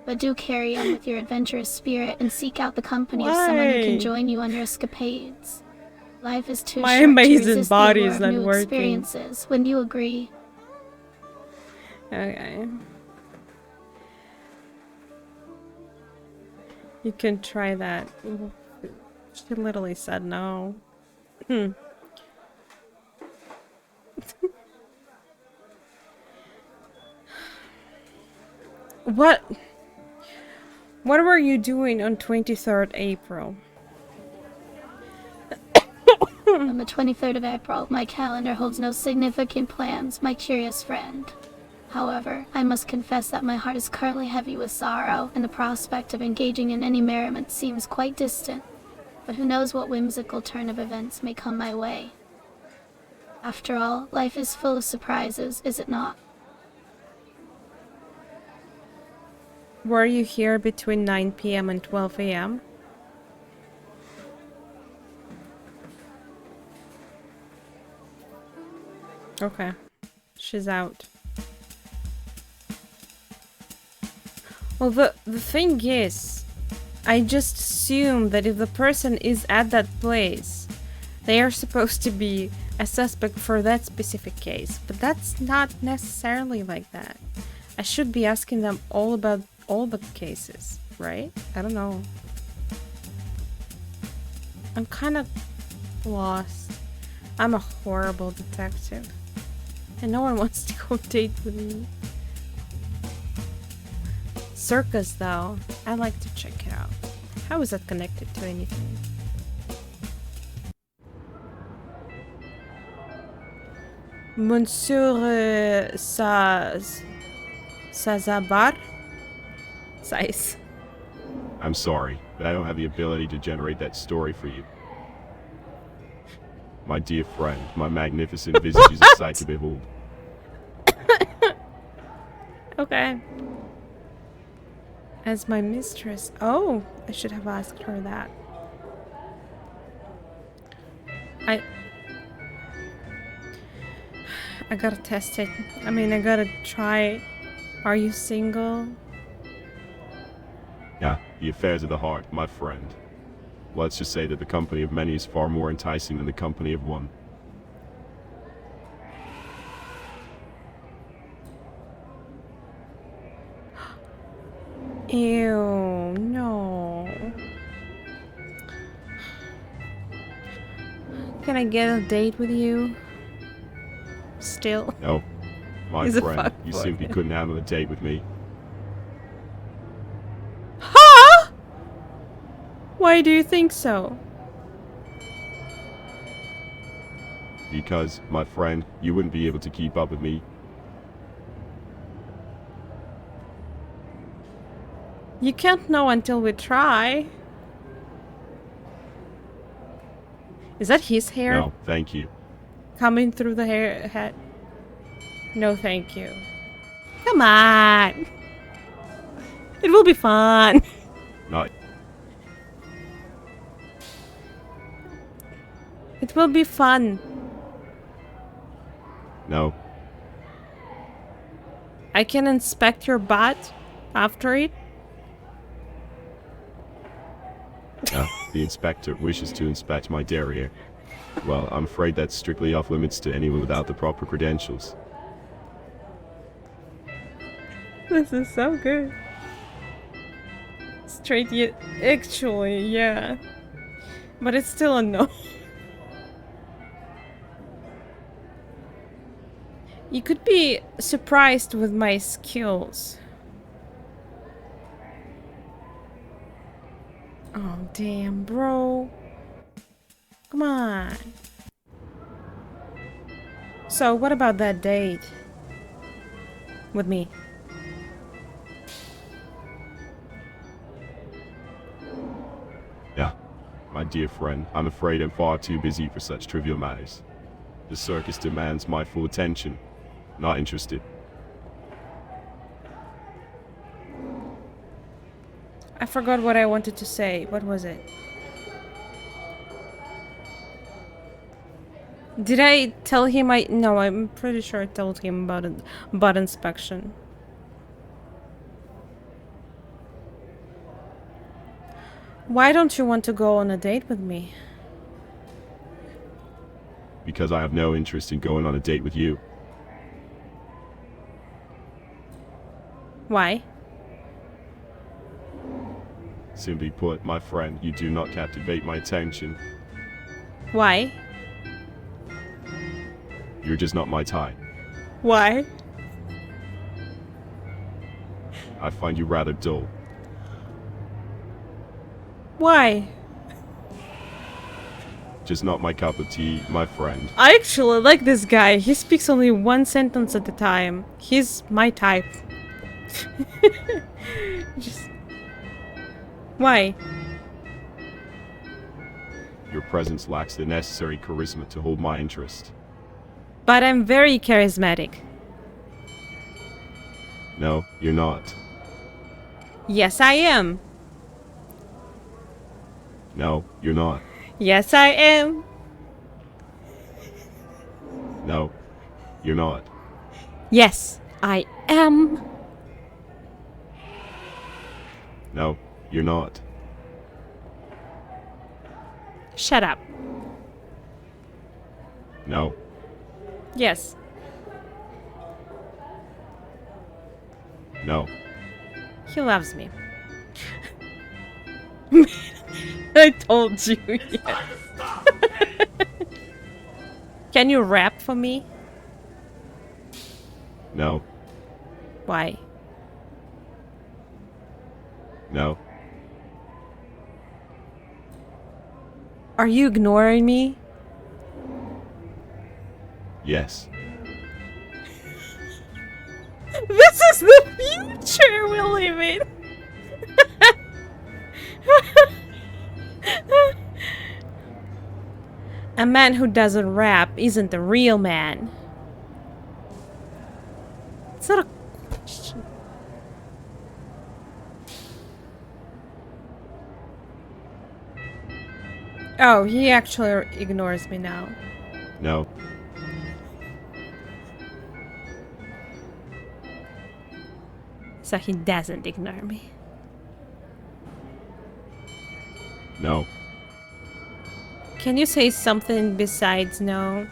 But do carry on with your adventurous spirit and seek out the company of someone who Why? can join you on your escapades. Life is too My short to amazing resist the body allure is of not new working. experiences. Wouldn't you agree? Okay. You can try that. She literally said no. What? What were you doing on 23rd April? On the 23rd of April, my calendar holds no significant plans, my curious friend. However, I must confess that my heart is currently heavy with sorrow, and the prospect of engaging in any merriment seems quite distant. But who knows what whimsical turn of events may come my way. After all, life is full of surprises, is it not? Were you here between 9 p.m. and 12 a.m.? Okay. She's out. Well, the thing is, I just assume that if the person is at that place, they are supposed to be a suspect for that specific case. But that's not necessarily like that. I should be asking them all about all the cases, right? I don't know. I'm kind of lost. I'm a horrible detective. And no one wants to go date with me. Circus, though. I'd like to check it out. How is that connected to anything? Monsieur Sazabar? Size. I'm sorry, but I don't have the ability to generate that story for you. My dear friend, my magnificent visage is a sight to behold. Okay. As my mistress. Oh, I should have asked her that. I gotta test it. I mean, I gotta try it. Are you single? Yeah, the affairs of the heart, my friend. Let's just say that the company of many is far more enticing than the company of one. Ew, no. Can I get a date with you? Still? No. My He's a friend, you fuckboy. simply couldn't handle a date with me. Huh? Why do you think so? Because, my friend, you wouldn't be able to keep up with me. You can't know until we try. Is that his hair No, thank you. coming through the hair head? No, thank you. Come on. It will be fun. Not. It will be fun. No. I can inspect your butt after it. No. The inspector wishes to inspect my derriere. Well, I'm afraid that's strictly off limits to anyone without the proper credentials. This is so good. Straight yet, actually, yeah. But it's still a no. You could be surprised with my skills. Oh, damn, bro. Come on. So, what about that date? With me? Yeah. My dear friend, I'm afraid I'm far too busy for such trivial matters. The circus demands my full attention. Not interested. I forgot what I wanted to say. What was it? Did I tell him I... No, I'm pretty sure I told him about it, butt inspection. Why don't you want to go on a date with me? Because I have no interest in going on a date with you. Why? Simply put, my friend, you do not captivate my attention. Why? You're just not my type. Why? I find you rather dull. Why? Just not my cup of tea, my friend. I actually like this guy. He speaks only one sentence at a time. He's my type. Just... Why? Your presence lacks the necessary charisma to hold my interest. But I'm very charismatic. No, you're not. Yes, I am. No, you're not. Yes, I am. No, you're not. Yes, I am. No, you're not. Shut up. No, Yes. no. He loves me. I told you, yes. Can you rap for me? No, Why? no. Are you ignoring me? Yes. This is the future we live in. A man who doesn't rap isn't a real man. It's not a question. Oh, he actually ignores me now. No, So he doesn't ignore me. no. Can you say something besides no?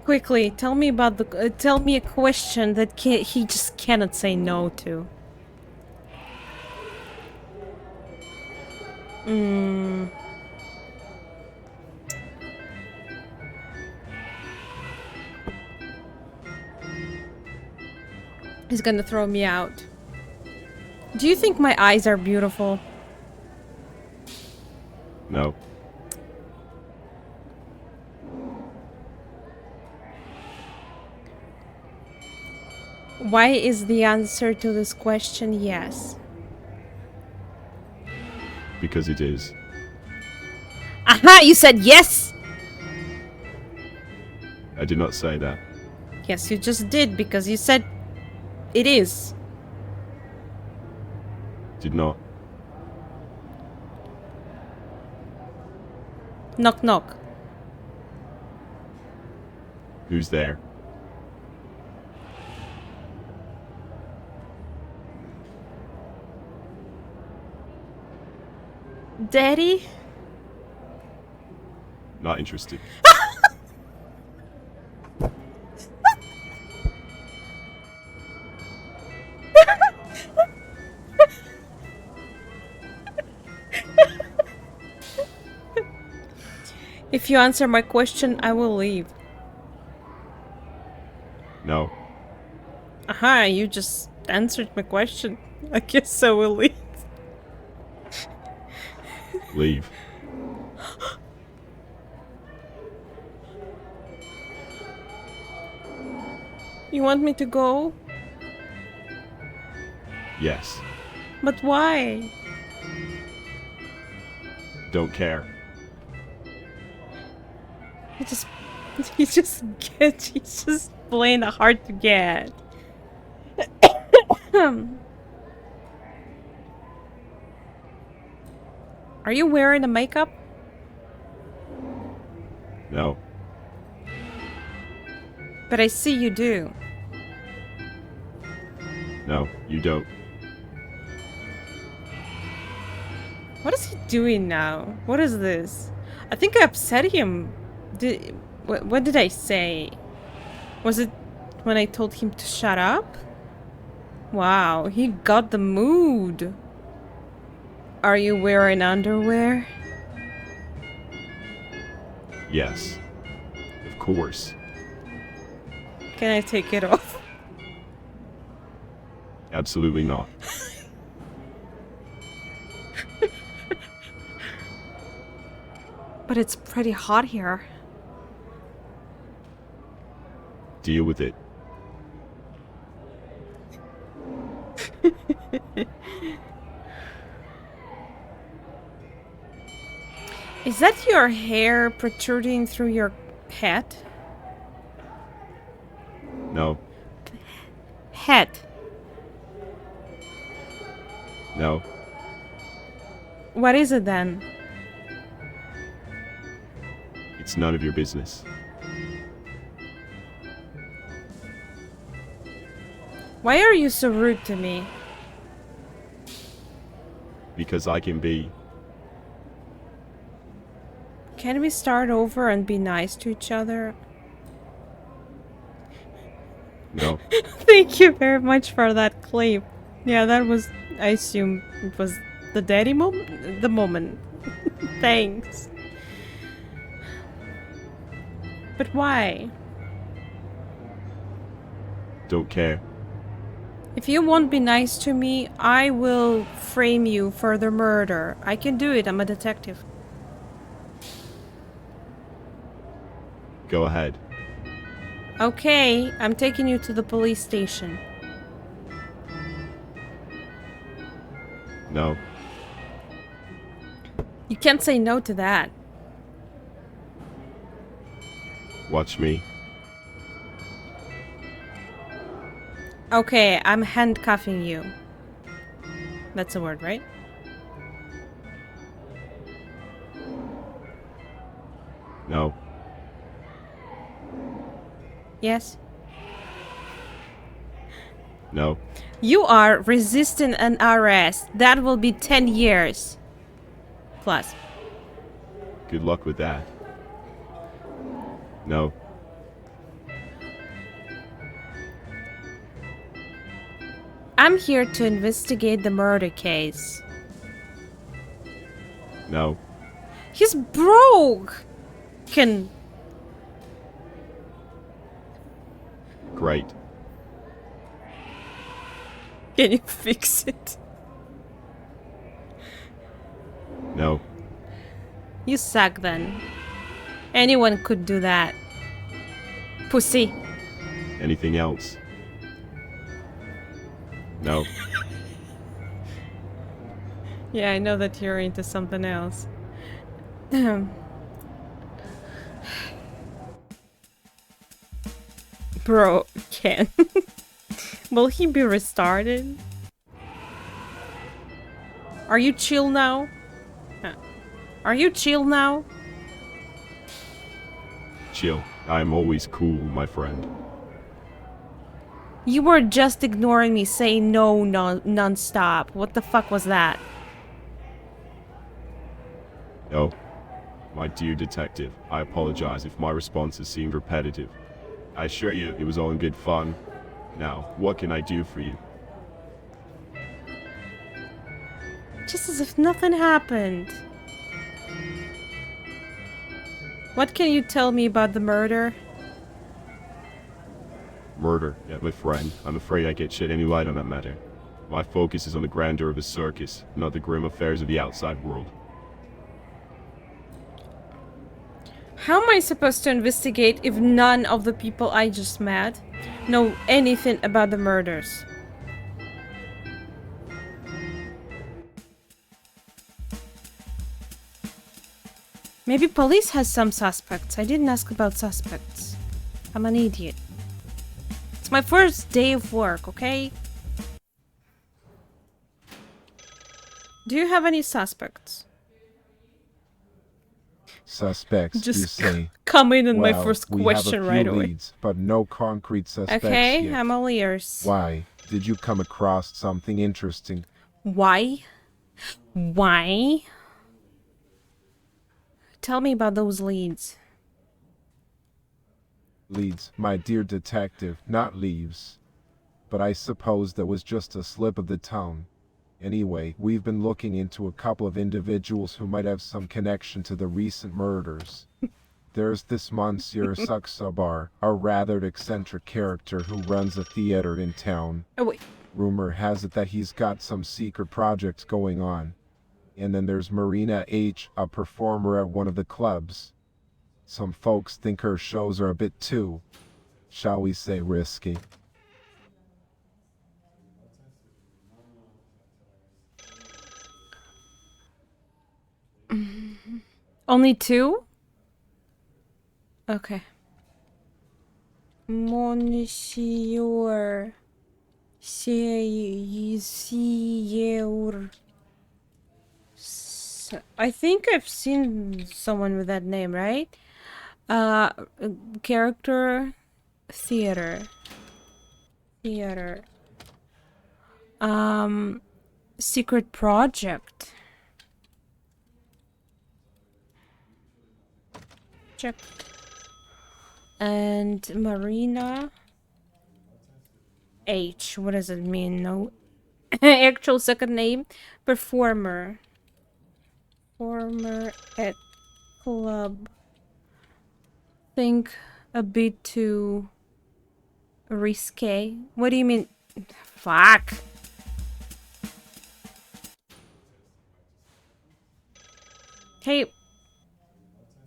Quickly, tell me about the. Tell me a question that he just cannot say no to. He's gonna throw me out. Do you think my eyes are beautiful? No. Why is the answer to this question yes? Because it is. Aha! You said yes! I did not say that. Yes, you just did because you said it is. Did not. Knock knock. Who's there? Daddy? Not interested. If you answer my question, I will leave. No. Aha, you just answered my question. I guess I will leave. Leave. You want me to go? Yes. But why? Don't care. He's just plain hard to get. Are you wearing the makeup? No. But I see you do. No, you don't. What is he doing now? What is this? I think I upset him. What did I say? Was it when I told him to shut up? Wow, he got the mood. Are you wearing underwear? Yes. Of course. Can I take it off? Absolutely not. But it's pretty hot here. Deal with it. Is that your hair protruding through your hat? No. Hat. No. What is it then? It's none of your business. Why are you so rude to me? Because I can be. Can we start over and be nice to each other? No. Thank you very much for that clip. Yeah, that was, I assume it was the daddy moment? The moment. Thanks. But why? Don't care. If you won't be nice to me, I will frame you for the murder. I can do it, I'm a detective. Go ahead. Okay, I'm taking you to the police station. No. You can't say no to that. Watch me. Okay, I'm handcuffing you. That's a word, right? No. Yes? No. You are resisting an arrest. That will be 10 years. Plus. Good luck with that. No. I'm here to investigate the murder case. No. He's broke. Can Great. you fix it? No. You suck then. Anyone could do that. Pussy. Anything else? No. Yeah, I know that you're into something else. Bro, Ken. Will he be restarted? Are you chill now? Are you chill now? Chill. I'm always cool, my friend. You were just ignoring me, saying no non-stop. What the fuck was that? No. My dear detective, I apologize if my responses seemed repetitive. I assure you, it was all in good fun. Now, what can I do for you? Just as if nothing happened. What can you tell me about the murder? Murder, yeah, my friend. I'm afraid I can't shed any light on that matter. My focus is on the grandeur of a circus, not the grim affairs of the outside world. How am I supposed to investigate if none of the people I just met know anything about the murders? Maybe police has some suspects. I didn't ask about suspects. I'm an idiot. It's my first day of work, okay? Do you have any suspects? Suspects, you Just say? come in on my Well, first we question have a right few away. leads, but no concrete suspects Okay, yet. I'm all ears. Why? Did you come across something interesting? Why? Why? Tell me about those leads. Leads, my dear detective, not leaves. But I suppose that was just a slip of the tongue. Anyway, we've been looking into a couple of individuals who might have some connection to the recent murders. There's this Monsieur Suxabar, a rather eccentric character who runs a theater in town. Oh wait. Rumor has it that he's got some secret projects going on. And then there's Marina H., a performer at one of the clubs. Some folks think her shows are a bit too, shall we say, risky. Only two? Okay. Monsieur Seyeur. I think I've seen someone with that name, right? Character theater. Secret project. Check. And Marina H. What does it mean? No actual second name. Performer. Performer at club. Think a bit too risque. What do you mean? Fuck. Hey.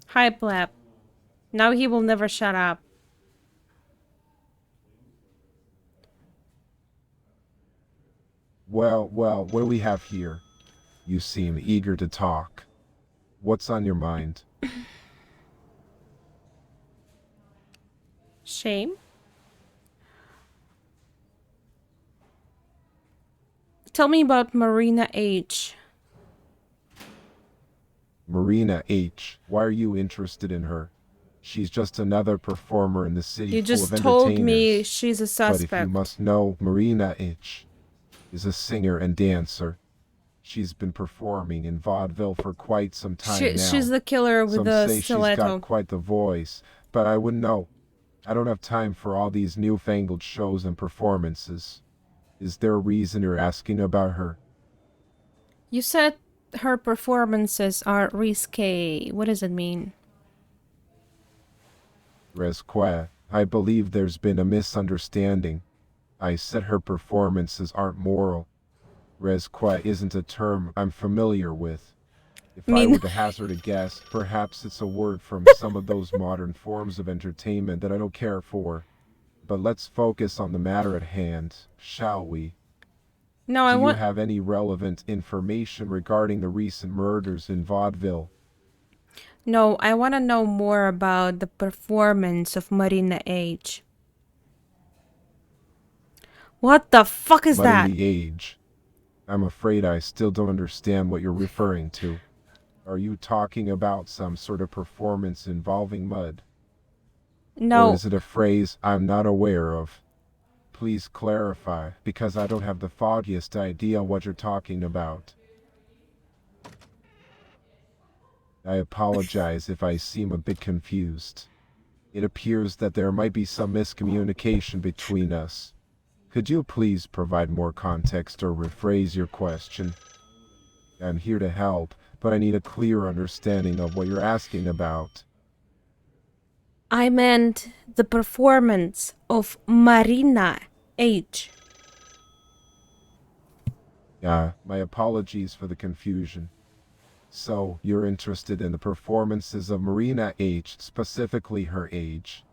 Hi, pleb. Now he will never shut up. Well, what do we have here? You seem eager to talk. What's on your mind? Shame. Tell me about Marina H. Marina H., why are you interested in her? She's just another performer in the city You full just of told entertainers. me she's a But suspect. if you must know, Marina H. is a singer and dancer. She's been performing in Vaudeville for quite some time now. She's the killer with Some the say stiletto. she's got quite the voice, but I wouldn't know. I don't have time for all these newfangled shows and performances. Is there a reason you're asking about her? You said her performances are risque. What does it mean? Resquet, I believe there's been a misunderstanding. I said her performances aren't moral. Resquet isn't a term I'm familiar with. If I were to hazard a guess, perhaps it's a word from some of those modern forms of entertainment that I don't care for. But let's focus on the matter at hand, shall we? No, I Do you want. have any relevant information regarding the recent murders in Vaudeville? No, I want to know more about the performance of Marina H. What the fuck is Mud that? in the age. I'm afraid I still don't understand what you're referring to. Are you talking about some sort of performance involving mud? Or No, is it a phrase I'm not aware of? Please clarify, because I don't have the foggiest idea what you're talking about. I apologize if I seem a bit confused. It appears that there might be some miscommunication between us. Could you please provide more context or rephrase your question? I'm here to help, but I need a clear understanding of what you're asking about. I meant the performance of Marina H. My apologies for the confusion. So, you're interested in the performances of Marina H., specifically her age.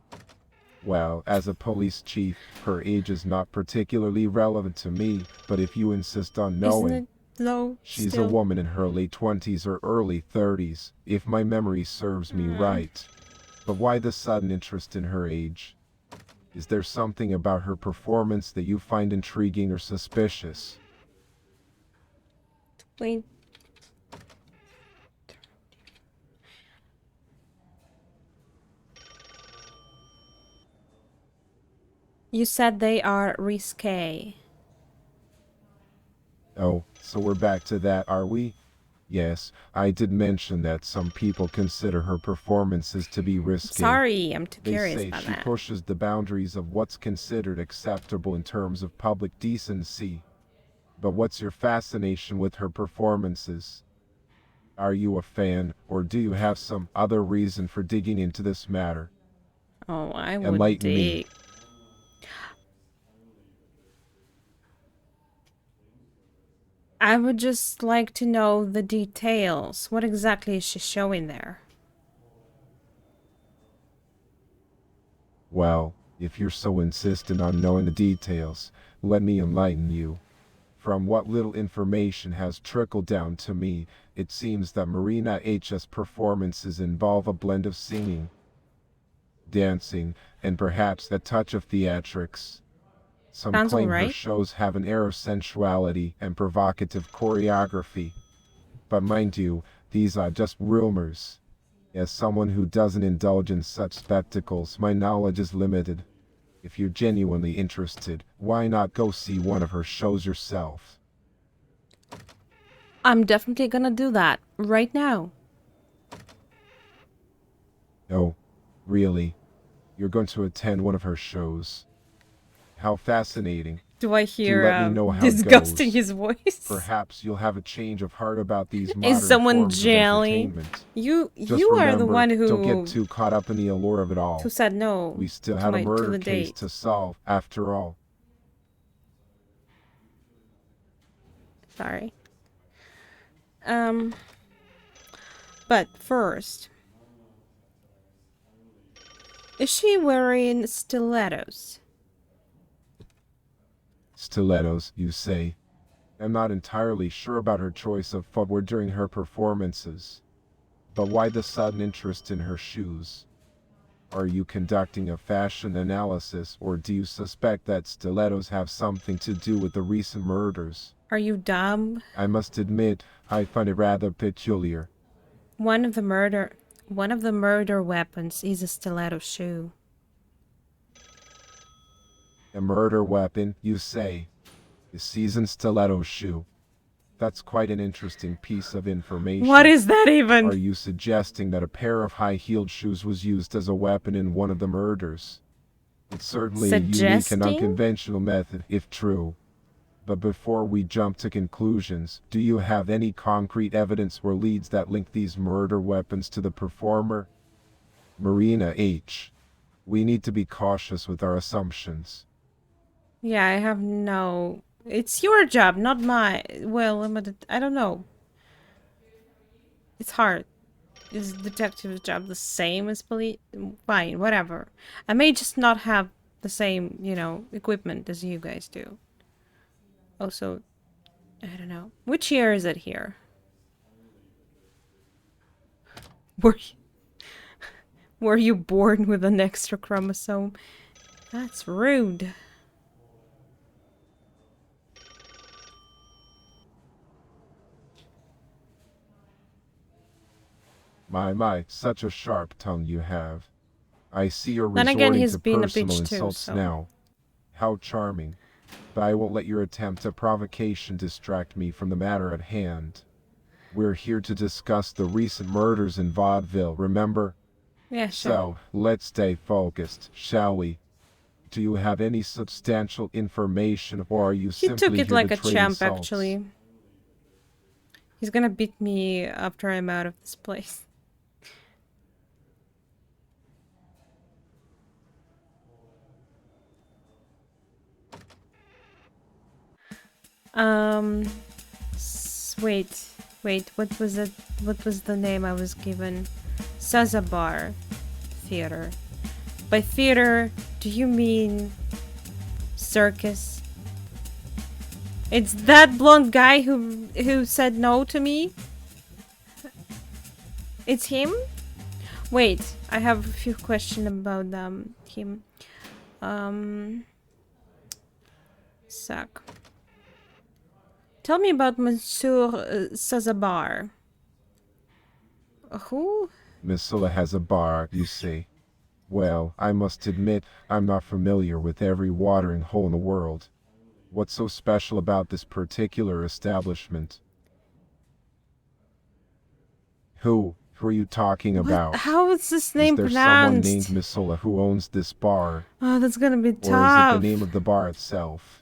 Well, as a police chief, her age is not particularly relevant to me, but if you insist on knowing, Isn't it low? she's still? a woman in her late 20s or early 30s, if my memory serves me right. But why the sudden interest in her age? Is there something about her performance that you find intriguing or suspicious? Wait. You said they are risque. Oh, so we're back to that, are we? Yes, I did mention that some people consider her performances to be risky. Sorry, I'm too They curious say about she that. pushes the boundaries of what's considered acceptable in terms of public decency. But what's your fascination with her performances? Are you a fan, or do you have some other reason for digging into this matter? Oh, I would Enlighten me. dig. I would just like to know the details. What exactly is she showing there? Well, if you're so insistent on knowing the details, let me enlighten you. From what little information has trickled down to me, it seems that Marina H.'s performances involve a blend of singing, dancing, and perhaps a touch of theatrics. Some Sounds claim her alright. shows have an air of sensuality and provocative choreography. But mind you, these are just rumors. As someone who doesn't indulge in such spectacles, my knowledge is limited. If you're genuinely interested, why not go see one of her shows yourself? I'm definitely gonna do that right now. Oh, really? You're going to attend one of her shows? How fascinating. Do I hear let me know how it disgusting goes. his voice? Perhaps you'll have a change of heart about these modern Is someone forms of jelly? entertainment. You Just you remember, are the one don't who get too caught up in the allure of it all. said no. We still to had a my- to murder the case date. to solve, after all. Sorry. But first, is she wearing stilettos? Stilettos, you say? I'm not entirely sure about her choice of footwear during her performances. But why the sudden interest in her shoes? Are you conducting a fashion analysis, or do you suspect that stilettos have something to do with the recent murders? Are you dumb? I must admit, I find it rather peculiar. One of the murder weapons is a stiletto shoe. A murder weapon, you say? A seasoned stiletto shoe. That's quite an interesting piece of information. What is that even? Are you suggesting that a pair of high-heeled shoes was used as a weapon in one of the murders? It's certainly a unique and Suggesting? unconventional method, if true. But before we jump to conclusions, do you have any concrete evidence or leads that link these murder weapons to the performer? Marina H. We need to be cautious with our assumptions. Yeah, I have no... It's your job, not mine. Well, I don't know. It's hard. Is detective's job the same as police? Fine, whatever. I may just not have the same, you know, equipment as you guys do. Also, I don't know. Which year is it here? Were you, were you born with an extra chromosome? That's rude. My, such a sharp tongue you have. I see you're Then again, resorting he's to been a personal bitch too, insults so... now. How charming. But I won't let your attempt at provocation distract me from the matter at hand. We're here to discuss the recent murders in Vaudeville, remember? Yeah, sure. So, let's stay focused, shall we? Do you have any substantial information, or are you He simply took it here like to a trade champ, insults? actually. He's gonna beat me after I'm out of this place. Wait, what was it? What was the name I was given? Sazabar Theater. By theater, do you mean circus? It's that blonde guy who said no to me? It's him? Wait, I have a few questions about him. Suck. Tell me about Monsieur Sazabar. Who? Missoula has a bar, you see. Well, I must admit, I'm not familiar with every watering hole in the world. What's so special about this particular establishment? Who are you talking about? How is this Is name there someone pronounced? named Missoula who owns this bar? Oh, that's gonna be Or is it tough. the name of the bar itself?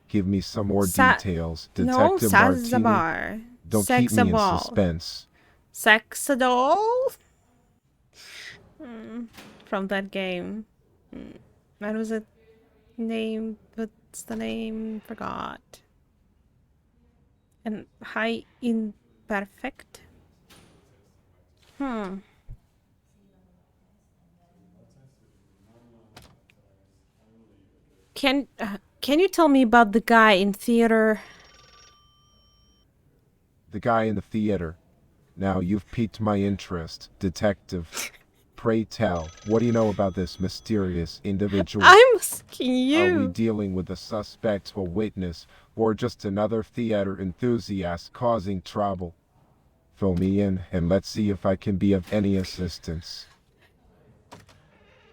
Give me some more Sa- details, No, Detective Martini. Sazabar. Don't keep me in Sexaball. suspense. Sexadol? From that game. What was it? Name? What's the name? Forgot. And high imperfect? Can you tell me about the guy in theater? The guy in the theater. Now you've piqued my interest, Detective. Pray tell, what do you know about this mysterious individual? I'm asking Are we you. dealing with a suspect, a witness, or just another theater enthusiast causing trouble? Fill me in, and let's see if I can be of any assistance.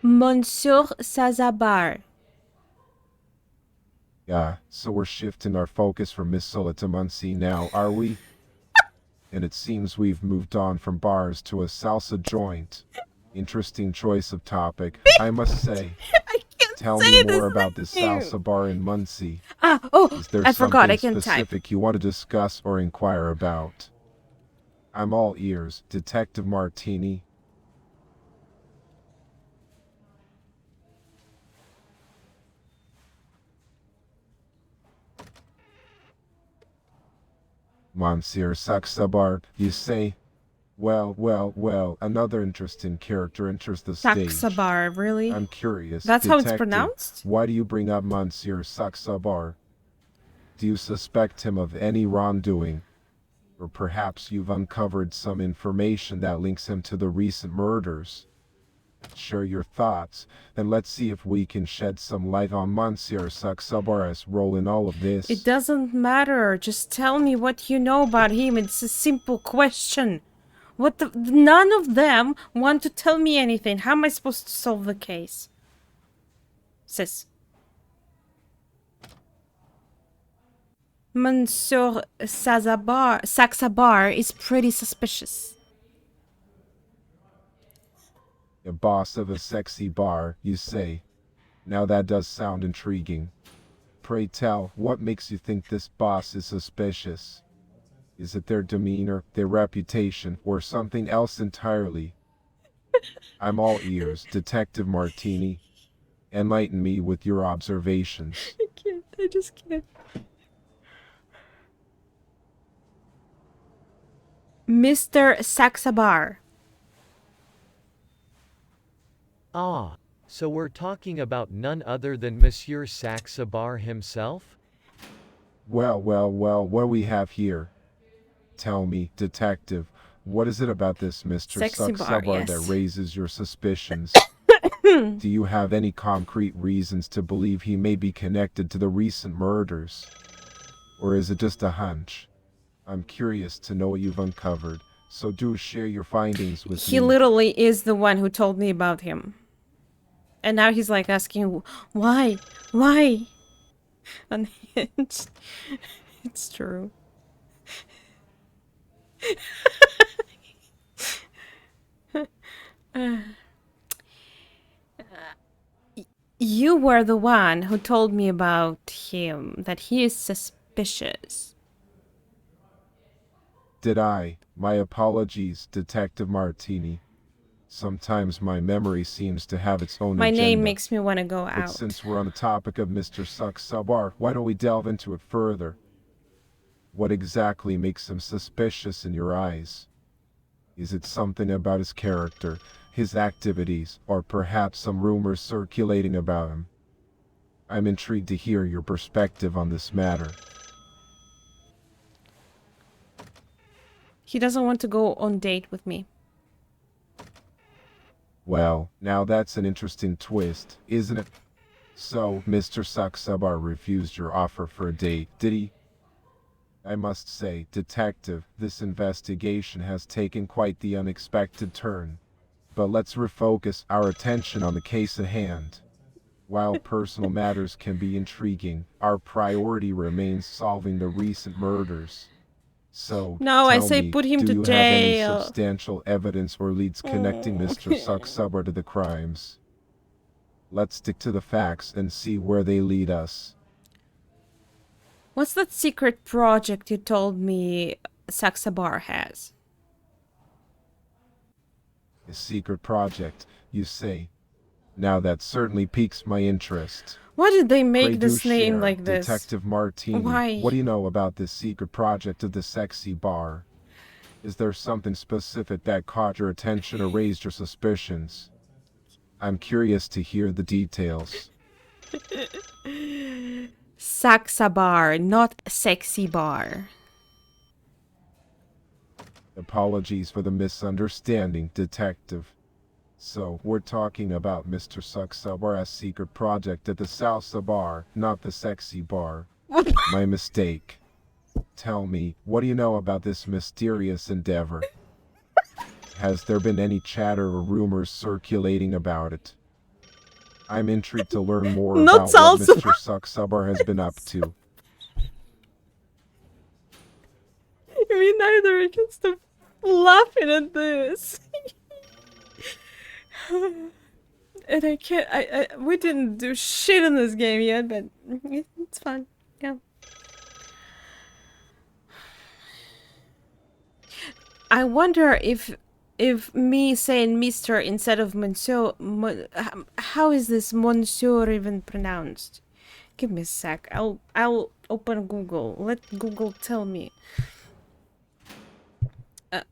Monsieur Sazabar. Yeah, so we're shifting our focus from Missoula to Muncie now, are we? And it seems we've moved on from bars to a salsa joint. Interesting choice of topic, I must say. I can't Tell say me this more about this name. salsa bar in Muncie. Oh, Is there I forgot. I something can type. specific you want to discuss or inquire about? I'm all ears, Detective Martini. Monsieur Saxabar, you say? Well, another interesting character enters the stage. Saxabar, really? I'm curious, That's how it's Detective, pronounced? why do you bring up Monsieur Saxabar? Do you suspect him of any wrongdoing? Or perhaps you've uncovered some information that links him to the recent murders? Share your thoughts, and let's see if we can shed some light on Monsieur Saxabar's role in all of this. It doesn't matter. Just tell me what you know about him. It's a simple question. None of them want to tell me anything. How am I supposed to solve the case? Sis. Monsieur Saxabar is pretty suspicious. A boss of a sexy bar, you say? Now that does sound intriguing. Pray tell, what makes you think this boss is suspicious? Is it their demeanor, their reputation, or something else entirely? I'm all ears, Detective Martini. Enlighten me with your observations. I can't. I just can't. Mr. Saxabar. Ah, so we're talking about none other than Monsieur Saxabar himself? Well, what we have here? Tell me, detective, what is it about this Mr. Sexy bar, Saxabar that yes. raises your suspicions? Do you have any concrete reasons to believe he may be connected to the recent murders? Or is it just a hunch? I'm curious to know what you've uncovered, so do share your findings with He me. literally is the one who told me about him. And now he's like asking, why? Why? Unhinged. It's true. You were the one who told me about him, that he is suspicious. Did I? My apologies, Detective Martini. Sometimes my memory seems to have its own My agenda. name makes me want to go But out. since we're on the topic of Mr. Saxabar, why don't we delve into it further? What exactly makes him suspicious in your eyes? Is it something about his character, his activities, or perhaps some rumors circulating about him? I'm intrigued to hear your perspective on this matter. He doesn't want to go on date with me. Well, now that's an interesting twist, isn't it? So, Mr. Saxabar refused your offer for a date, did he? I must say, detective, this investigation has taken quite the unexpected turn. But let's refocus our attention on the case at hand. While personal matters can be intriguing, our priority remains solving the recent murders. So, No, I tell say me, put him do to you have any jail. substantial evidence or leads connecting Mr. Saxabar to the crimes? Let's stick to the facts and see where they lead us. What's that secret project you told me Saxabar has? A secret project, you say? Now that certainly piques my interest. Why did they make Pray this do name share, like this? Detective Martini. Why? What do you know about this secret project of the sexy bar? Is there something specific that caught your attention or raised your suspicions? I'm curious to hear the details. Saxabar, not sexy bar. Apologies for the misunderstanding, detective. So, we're talking about Mr. Saxabar's secret project at the Salsa Bar, not the sexy bar. My mistake. Tell me, what do you know about this mysterious endeavor? Has there been any chatter or rumors circulating about it? I'm intrigued to learn more Not about what salsa. Mr. Saxabar has been up to. Me neither. I can't stop laughing at this. And I can't. We didn't do shit in this game yet, but it's fun. Yeah. I wonder if me saying Mister instead of Monsieur, how is this Monsieur even pronounced? Give me a sec. I'll open Google. Let Google tell me.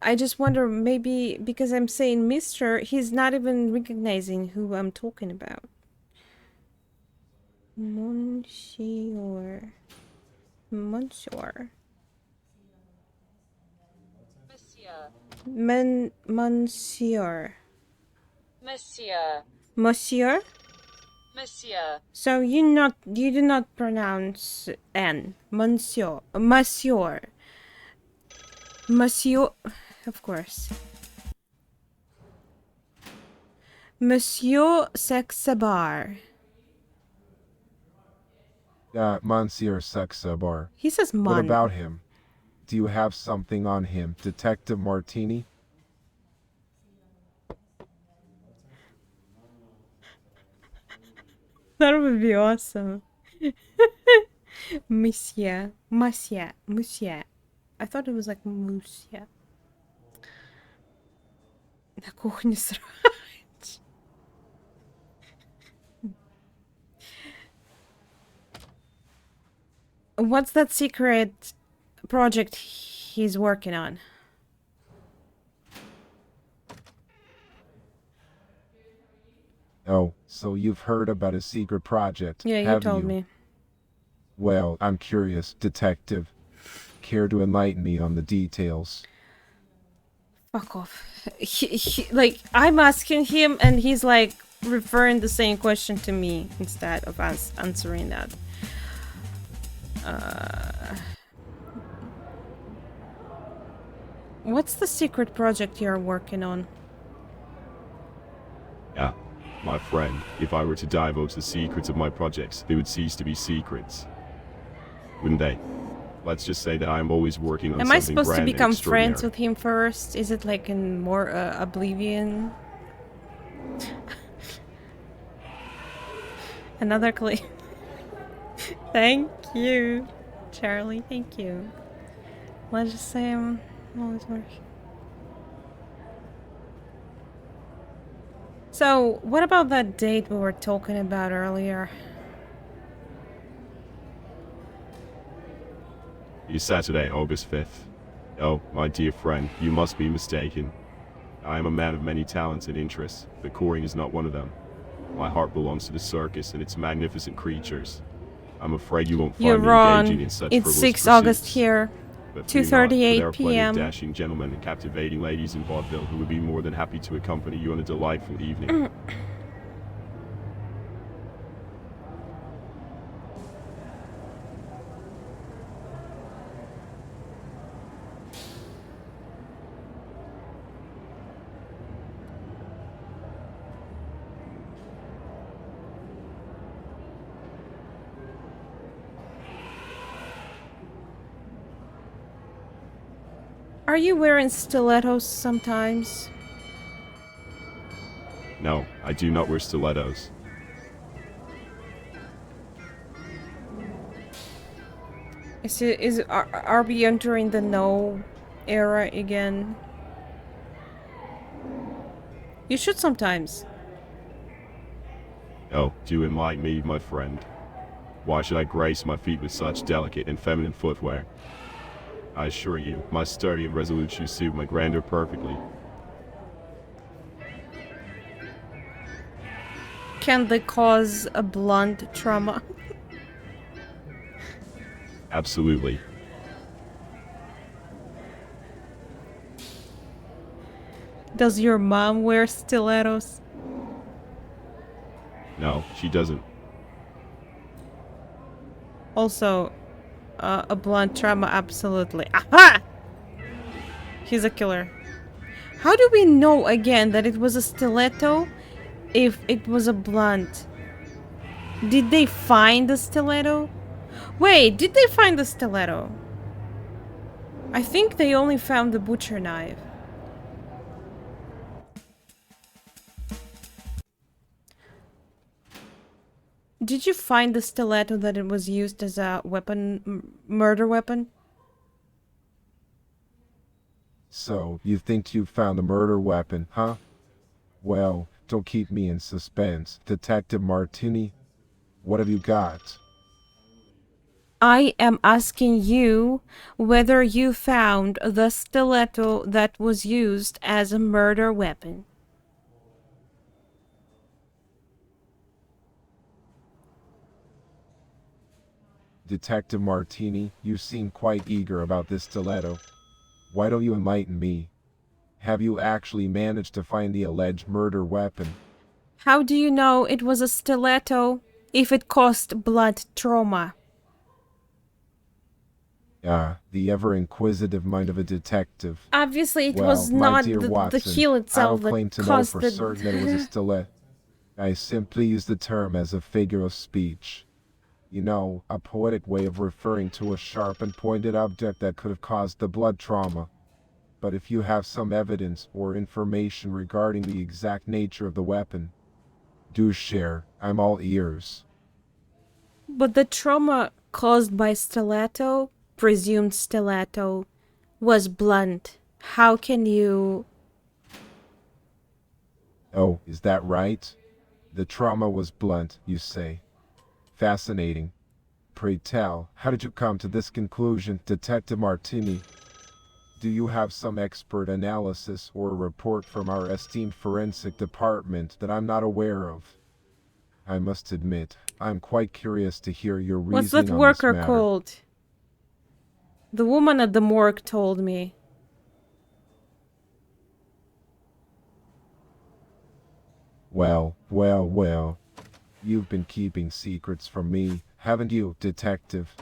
I just wonder, maybe because I'm saying Mister, he's not even recognizing who I'm talking about. Monsieur. Monsieur. Monsieur. Monsieur. Monsieur? Monsieur. So you do not pronounce N. Monsieur. Monsieur. Monsieur. Of course. Monsieur Saxabar. Monsieur Saxabar. He says What Mon. about him? Do you have something on him, Detective Martini? That would be awesome. Monsieur. Monsieur. Monsieur. I thought it was like Monsieur. На кухне срать. What's that secret project he's working on? Oh, so you've heard about a secret project, Yeah, you have told you? me. Well, I'm curious, detective. Care to enlighten me on the details? Fuck off. Like, I'm asking him and he's like referring the same question to me instead of us answering that. What's the secret project you're working on? Yeah, my friend, if I were to divulge the secrets of my projects, they would cease to be secrets. Wouldn't they? Let's just say that I am always working on Am I something supposed to grand and become friends extraordinary. with him first? Is it like in more Oblivion? Another claim. Thank you, Charlie. Thank you. Let's just say I'm always working. So, what about that date we were talking about earlier? It's Saturday, August 5th. Oh, my dear friend, you must be mistaken. I am a man of many talents and interests, but courting is not one of them. My heart belongs to the circus and its magnificent creatures. I'm afraid you won't You're find me engaging wrong. in such It's frivolous 6 August pursuits. here. But fear not, for 2:38 there are plenty of p.m. dashing gentlemen and captivating ladies in Vaudeville who would be more than happy to accompany you on a delightful evening. Are you wearing stilettos sometimes? No, I do not wear stilettos. Are we entering the no era again? You should sometimes. Oh, do enlighten me, my friend. Why should I grace my feet with such delicate and feminine footwear? I assure you, my sturdy and resolute shoes suit my grandeur perfectly. Can they cause a blunt trauma? Absolutely. Does your mom wear stilettos? No, she doesn't. Also, a blunt trauma, absolutely. Aha! He's a killer. How do we know again that it was a stiletto if it was a blunt? Did they find the stiletto? Wait, did they find the stiletto? I think they only found the butcher knife. Did you find the stiletto that it was used as a weapon, murder weapon? So, you think you found a murder weapon, huh? Well, don't keep me in suspense. Detective Martini, what have you got? I am asking you whether you found the stiletto that was used as a murder weapon. Detective Martini, you seem quite eager about this stiletto. Why don't you enlighten me? Have you actually managed to find the alleged murder weapon? How do you know it was a stiletto if it caused blood trauma? Ah, the ever-inquisitive mind of a detective. Obviously, it Well, was my not dear the Watson, heel I itself don't claim that to know caused for the... certain that it was a stiletto. I simply use the term as a figure of speech. You know, a poetic way of referring to a sharp and pointed object that could have caused the blood trauma. But if you have some evidence or information regarding the exact nature of the weapon, do share. I'm all ears. But the trauma caused by stiletto, presumed stiletto, was blunt. How can you... Oh, is that right? The trauma was blunt, you say. Fascinating. Pray tell, how did you come to this conclusion, Detective Martini? Do you have some expert analysis or a report from our esteemed forensic department that I'm not aware of? I must admit, I'm quite curious to hear your What's reasoning that on this worker matter. called? The woman at the morgue told me. Well, well, well. You've been keeping secrets from me, haven't you, Detective?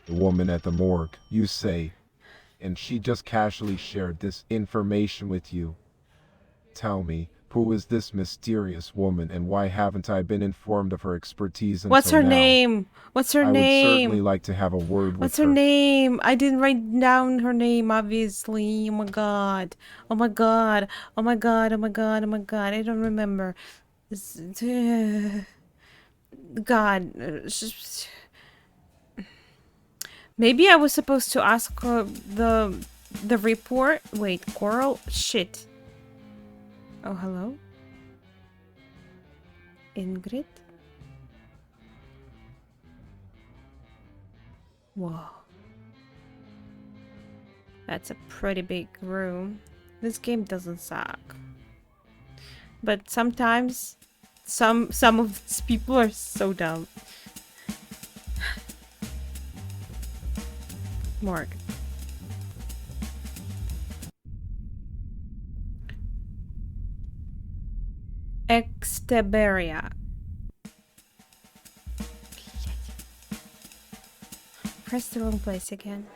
The woman at the morgue, you say. And she just casually shared this information with you. Tell me, who is this mysterious woman and why haven't I been informed of her expertise until now? What's her name? What's her I would certainly name? like to have a word with What's her. her name? I didn't write down her name, obviously. Oh my god. Oh my god. Oh my god. Oh my god. Oh my god. I don't remember. God. Maybe I was supposed to ask her the report. Wait, Coral? Shit. Oh, hello? Ingrid? Whoa. That's a pretty big room. This game doesn't suck. But sometimes some of these people are so dumb. Morgue. Exteberia. Press the wrong place again.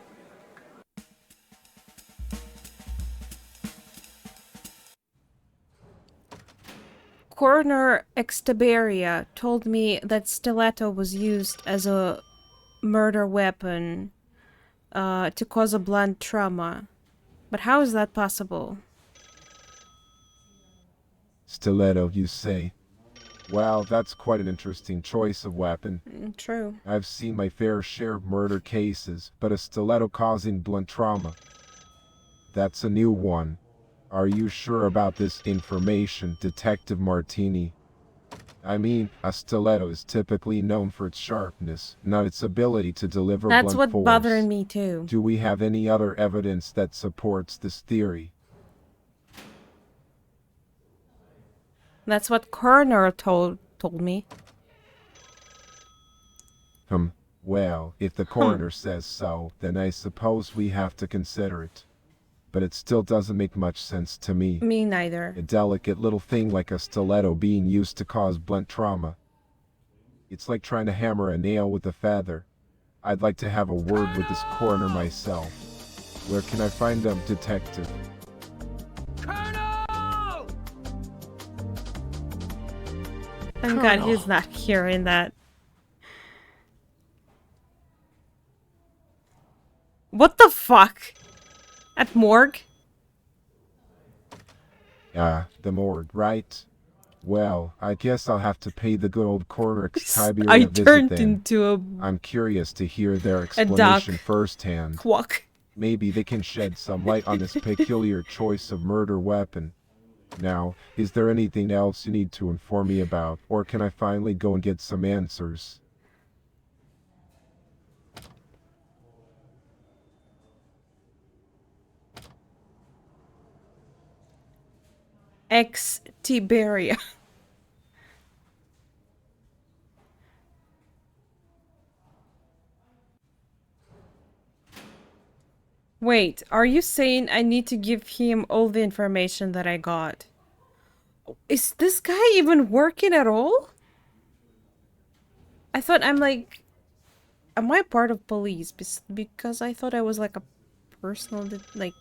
Coroner Exteberia told me that stiletto was used as a murder weapon to cause a blunt trauma. But how is that possible? Stiletto, you say? Wow, that's quite an interesting choice of weapon. True. I've seen my fair share of murder cases, but a stiletto causing blunt trauma. That's a new one. Are you sure about this information, Detective Martini? I mean, a stiletto is typically known for its sharpness, not its ability to deliver That's blunt what force. bothering me too. Do we have any other evidence that supports this theory? That's what coroner told me. Well, if the coroner says so, then I suppose we have to consider it. But it still doesn't make much sense to me. Me neither. A delicate little thing like a stiletto being used to cause blunt trauma. It's like trying to hammer a nail with a feather. I'd like to have a word with this coroner myself. Where can I find them, Detective? Colonel! Thank God he's not hearing that. What the fuck? At morgue? The morgue, right? Well, I guess I'll have to pay the good old coroner Exteberia I a visit turned then. into a I'm curious to hear their duck. explanation firsthand. quack. Maybe they can shed some light on this peculiar choice of murder weapon. Now, is there anything else you need to inform me about, or can I finally go and get some answers? Exteberia. Wait, are you saying I need to give him all the information that I got? Is this guy even working at all? I thought I'm like... Am I part of police? Because I thought I was like a personal... like...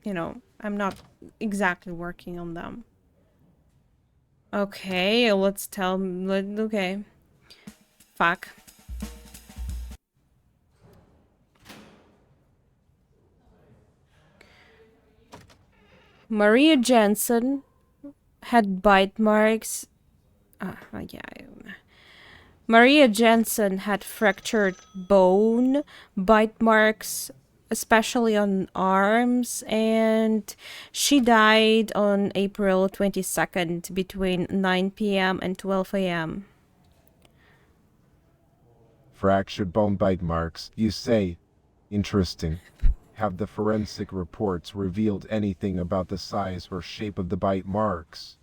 You know, I'm not exactly working on them. Okay, let's tell... Okay. Fuck. Maria Jensen had bite marks. Yeah. Maria Jensen had fractured bone, bite marks, especially on arms, and she died on April 22nd between 9 p.m. and 12 a.m. Fractured bone bite marks, you say? Interesting. Have the forensic reports revealed anything about the size or shape of the bite marks?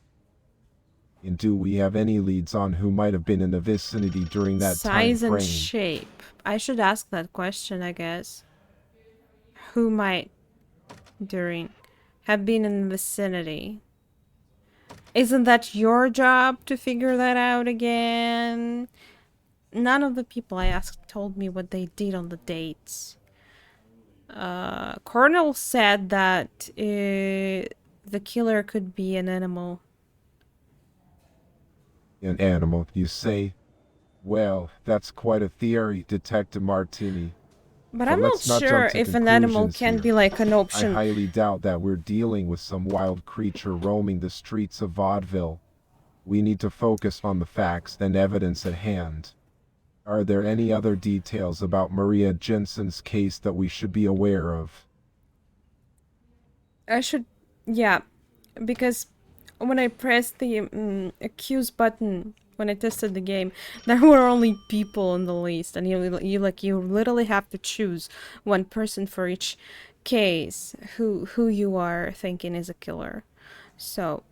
And do we have any leads on who might have been in the vicinity during that time Size and frame? shape. I should ask that question, I guess. Who might have been in the vicinity? Isn't that your job to figure that out again? None of the people I asked told me what they did on the dates. Colonel said that the killer could be an animal. An animal, you say? Well, that's quite a theory, Detective Martini. But But I'm not let's not sure jump to if an animal conclusions can here. be like an I option. highly doubt that we're dealing with some wild creature roaming the streets of Vaudeville. We need to focus on the facts and evidence at hand. Are there any other details about Maria Jensen's case that we should be aware of? Yeah, because when I pressed the accuse button when I tested the game, there were only people on the list, and you literally have to choose one person for each case who you are thinking is a killer. So,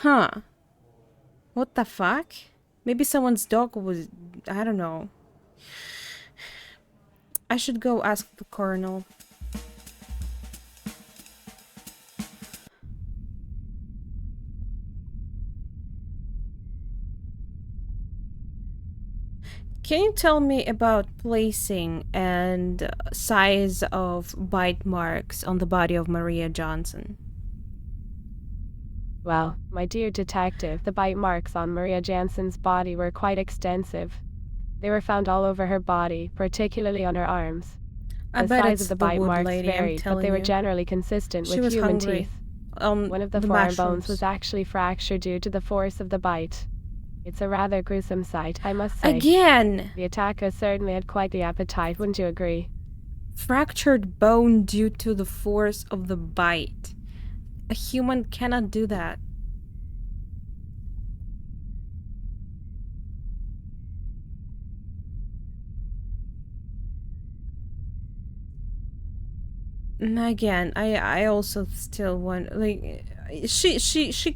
what the fuck? Maybe someone's dog was, I don't know. I should go ask the colonel. Can you tell me about placing and size of bite marks on the body of Maria Johnson? Well, my dear detective, the bite marks on Maria Jansen's body were quite extensive. They were found all over her body, particularly on her arms. I The bet size it's of the the bite wood marks lady, I'm varied, but telling they were you. generally consistent She with was human hungry. teeth. One of the forearm bones was actually fractured due to the force of the bite. It's a rather gruesome sight, I must say. Again! The attacker certainly had quite the appetite, wouldn't you agree? Fractured bone due to the force of the bite. A human cannot do that. And again, I also still want, like, she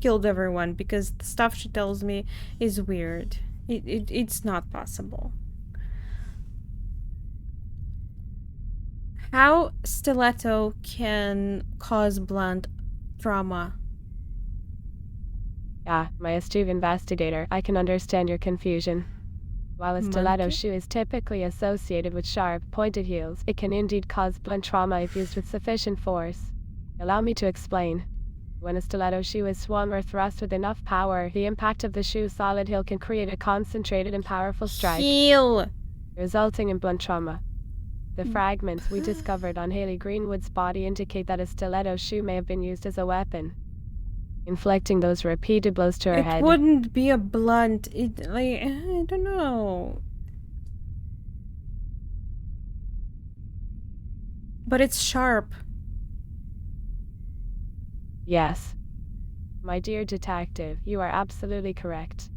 killed everyone because the stuff she tells me is weird. It's not possible. How stiletto can cause blunt trauma? Ah, my astute investigator, I can understand your confusion. While a stiletto Monkey? shoe is typically associated with sharp, pointed heels, it can indeed cause blunt trauma if used with sufficient force. Allow me to explain. When a stiletto shoe is swung or thrust with enough power, the impact of the shoe's solid heel can create a concentrated and powerful strike, Heel! resulting in blunt trauma. The fragments we discovered on Haley Greenwood's body indicate that a stiletto shoe may have been used as a weapon, inflicting those repeated blows to her head. It wouldn't be a blunt. I don't know. But it's sharp. Yes. My dear detective, you are absolutely correct.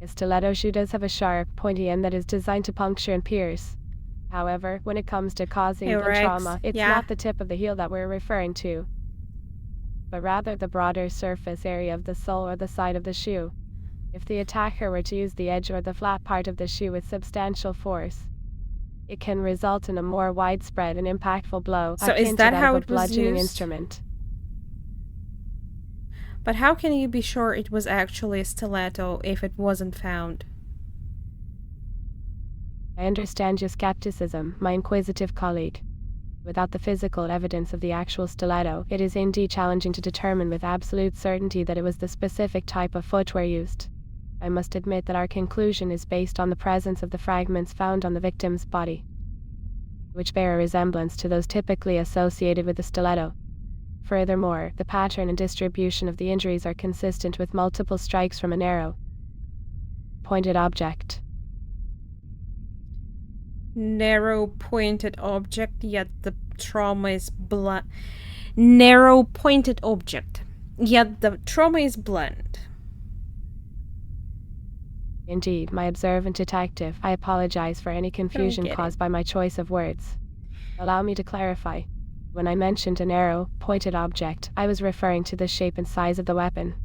A stiletto shoe does have a sharp, pointy end that is designed to puncture and pierce. However, when it comes to causing Hey, blunt Rex. trauma, it's Yeah. not the tip of the heel that we're referring to, but rather the broader surface area of the sole or the side of the shoe. If the attacker were to use the edge or the flat part of the shoe with substantial force, it can result in a more widespread and impactful blow, So akin is to that that how of a it was bludgeoning used? instrument. But how can you be sure it was actually a stiletto if it wasn't found? I understand your skepticism, my inquisitive colleague. Without the physical evidence of the actual stiletto, it is indeed challenging to determine with absolute certainty that it was the specific type of footwear used. I must admit that our conclusion is based on the presence of the fragments found on the victim's body, which bear a resemblance to those typically associated with the stiletto. Furthermore, the pattern and distribution of the injuries are consistent with multiple strikes from a narrow, pointed object. Narrow pointed object, yet the trauma is blunt. Narrow pointed object, yet the trauma is blunt. Indeed, my observant detective, I apologize for any confusion get caused by my choice of words. Allow me to clarify. When I mentioned a narrow, pointed object, I was referring to the shape and size of the weapon,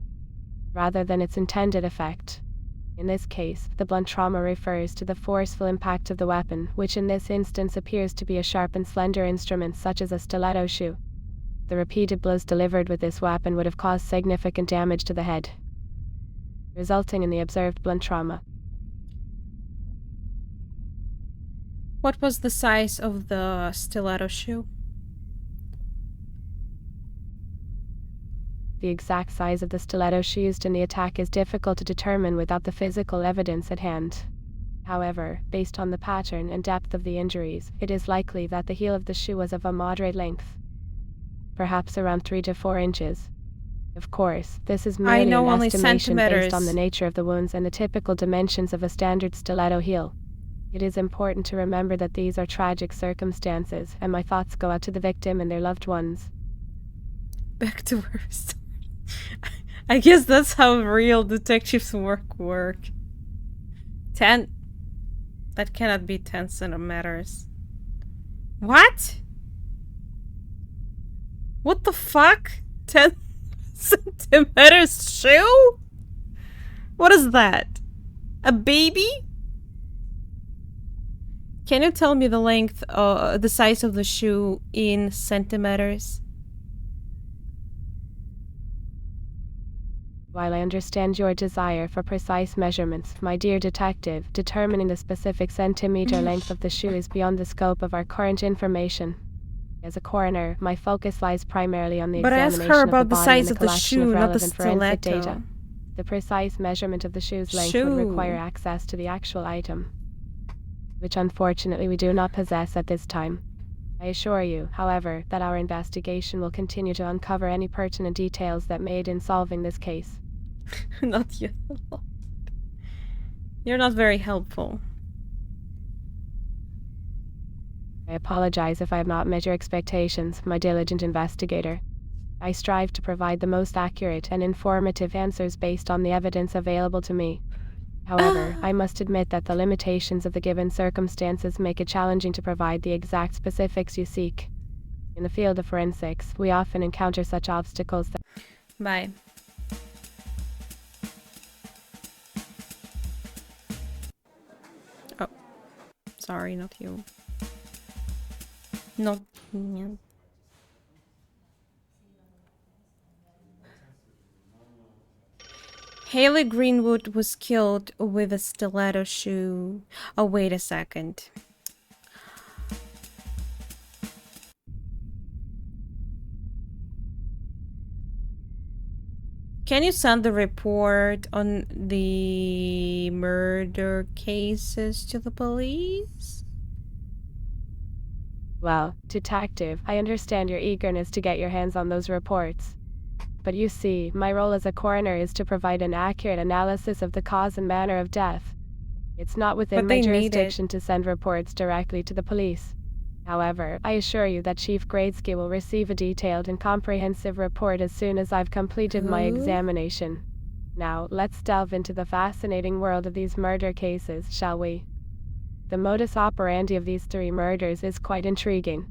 rather than its intended effect. In this case, the blunt trauma refers to the forceful impact of the weapon, which in this instance appears to be a sharp and slender instrument such as a stiletto shoe. The repeated blows delivered with this weapon would have caused significant damage to the head, resulting in the observed blunt trauma. What was the size of the stiletto shoe? The exact size of the stiletto shoe used in the attack is difficult to determine without the physical evidence at hand. However, based on the pattern and depth of the injuries, it is likely that the heel of the shoe was of a moderate length, perhaps around 3 to 4 inches. Of course, this is merely an only estimation based on centimeters. the nature of the wounds and the typical dimensions of a standard stiletto heel. It is important to remember that these are tragic circumstances, and my thoughts go out to the victim and their loved ones. Back to where we started. I guess that's how real detectives work. 10. That cannot be 10 centimeters. What? What the fuck? 10 centimeters shoe? What is that? A baby? Can you tell me the length, the size of the shoe in centimeters? While I understand your desire for precise measurements, my dear detective, determining the specific centimeter length of the shoe is beyond the scope of our current information. As a coroner, my focus lies primarily on the But ask examination her of the about the body size and of the the collection shoe, of not the relevant forensic stiletto. data. The precise measurement of the shoe's length would require access to the actual item, which unfortunately we do not possess at this time. I assure you, however, that our investigation will continue to uncover any pertinent details that may aid in solving this case. Not you. You're not very helpful. I apologize if I have not met your expectations, my diligent investigator. I strive to provide the most accurate and informative answers based on the evidence available to me. However, I must admit that the limitations of the given circumstances make it challenging to provide the exact specifics you seek. In the field of forensics, we often encounter such obstacles that... Bye. Oh. Sorry, not you. Not you. Haley Greenwood was killed with a stiletto shoe. Oh, wait a second. Can you send the report on the murder cases to the police? Well, detective, I understand your eagerness to get your hands on those reports. But you see, my role as a coroner is to provide an accurate analysis of the cause and manner of death. It's not within my jurisdiction to send reports directly to the police. However, I assure you that Chief Gradesky will receive a detailed and comprehensive report as soon as I've completed my examination. Now, let's delve into the fascinating world of these murder cases, shall we? The modus operandi of these 3 murders is quite intriguing.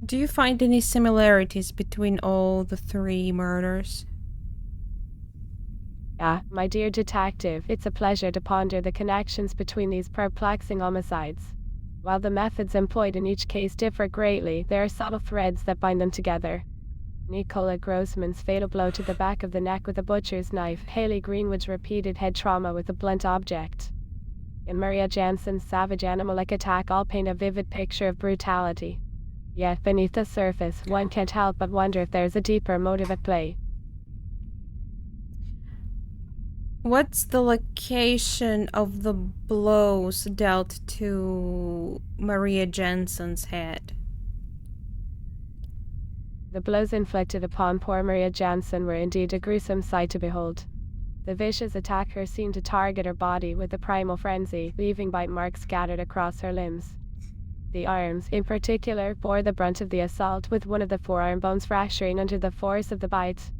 Do you find any similarities between all the 3 murders? Ah, my dear detective, it's a pleasure to ponder the connections between these perplexing homicides. While the methods employed in each case differ greatly, there are subtle threads that bind them together. Nicola Grossman's fatal blow to the back of the neck with a butcher's knife, Haley Greenwood's repeated head trauma with a blunt object, and Maria Jansen's savage animal-like attack all paint a vivid picture of brutality. Yet beneath the surface, one can't help but wonder if there's a deeper motive at play. What's the location of the blows dealt to Maria Jensen's head? The blows inflicted upon poor Maria Jansen were indeed a gruesome sight to behold. The vicious attacker seemed to target her body with a primal frenzy, leaving bite marks scattered across her limbs. The arms, in particular, bore the brunt of the assault, with one of the forearm bones fracturing under the force of the bite.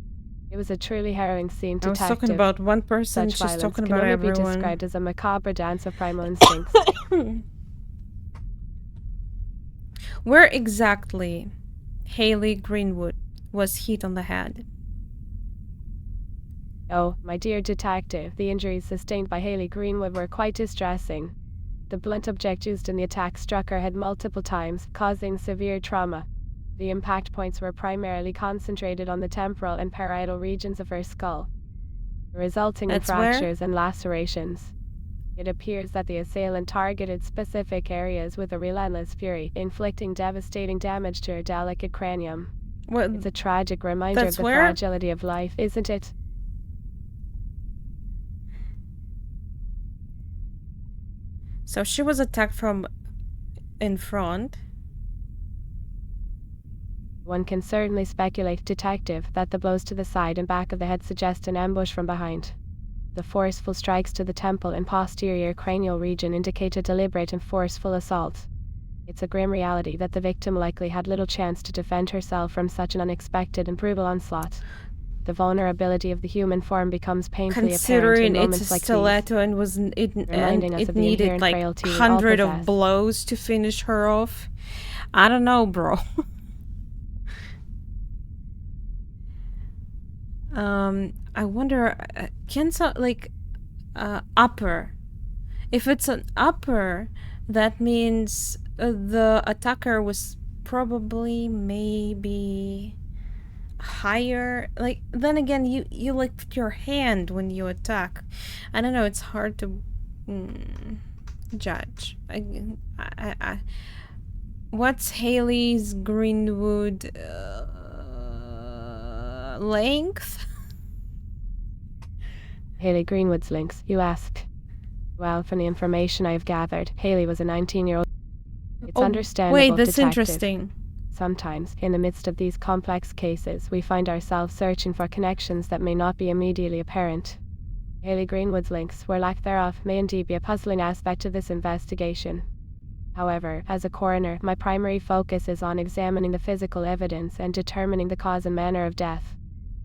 It was a truly harrowing scene, I was detective. talking about one person, Such she's violence talking can about only be everyone. described as a macabre dance of primal instincts. Where exactly Haley Greenwood was hit on the head? Oh, my dear detective, the injuries sustained by Haley Greenwood were quite distressing. The blunt object used in the attack struck her head multiple times, causing severe trauma. The impact points were primarily concentrated on the temporal and parietal regions of her skull, resulting That's in where? fractures and lacerations. It appears that the assailant targeted specific areas with a relentless fury, inflicting devastating damage to her delicate cranium. What? It's a tragic reminder That's of the where? fragility of life, isn't it? So she was attacked from in front. One can certainly speculate, detective, that the blows to the side and back of the head suggest an ambush from behind. The forceful strikes to the temple and posterior cranial region indicate a deliberate and forceful assault. It's a grim reality that the victim likely had little chance to defend herself from such an unexpected and brutal onslaught. The vulnerability of the human form becomes painfully apparent in Considering it's a moments like these, stiletto and was reminding us it of the needed inherent like frailty we all 100 of possess. blows to finish her off. I don't know, bro. I wonder, can so like upper? If it's an upper, that means the attacker was probably maybe higher. Like then again, you like put your hand when you attack. I don't know. It's hard to judge. What's Haley's Greenwood length? Haley Greenwood's links, you ask? Well, from the information I have gathered, Haley was a 19-year-old. It's understandable, Wait, that's detective. interesting. Sometimes, in the midst of these complex cases, we find ourselves searching for connections that may not be immediately apparent. Haley Greenwood's links, or lack thereof, may indeed be a puzzling aspect of this investigation. However, as a coroner, my primary focus is on examining the physical evidence and determining the cause and manner of death.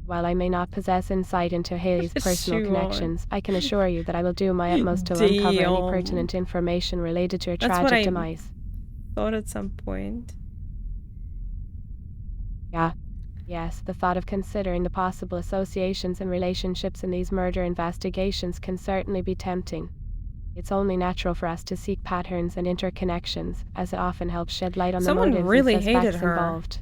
While I may not possess insight into Haley's personal Shoe connections, I can assure you that I will do my utmost to uncover any Damn. pertinent information related to her That's what tragic I demise. thought at some point. Yes, the thought of considering the possible associations and relationships in these murder investigations can certainly be tempting. It's only natural for us to seek patterns and interconnections, as it often helps shed light on Someone the motives really and hated suspects her. involved.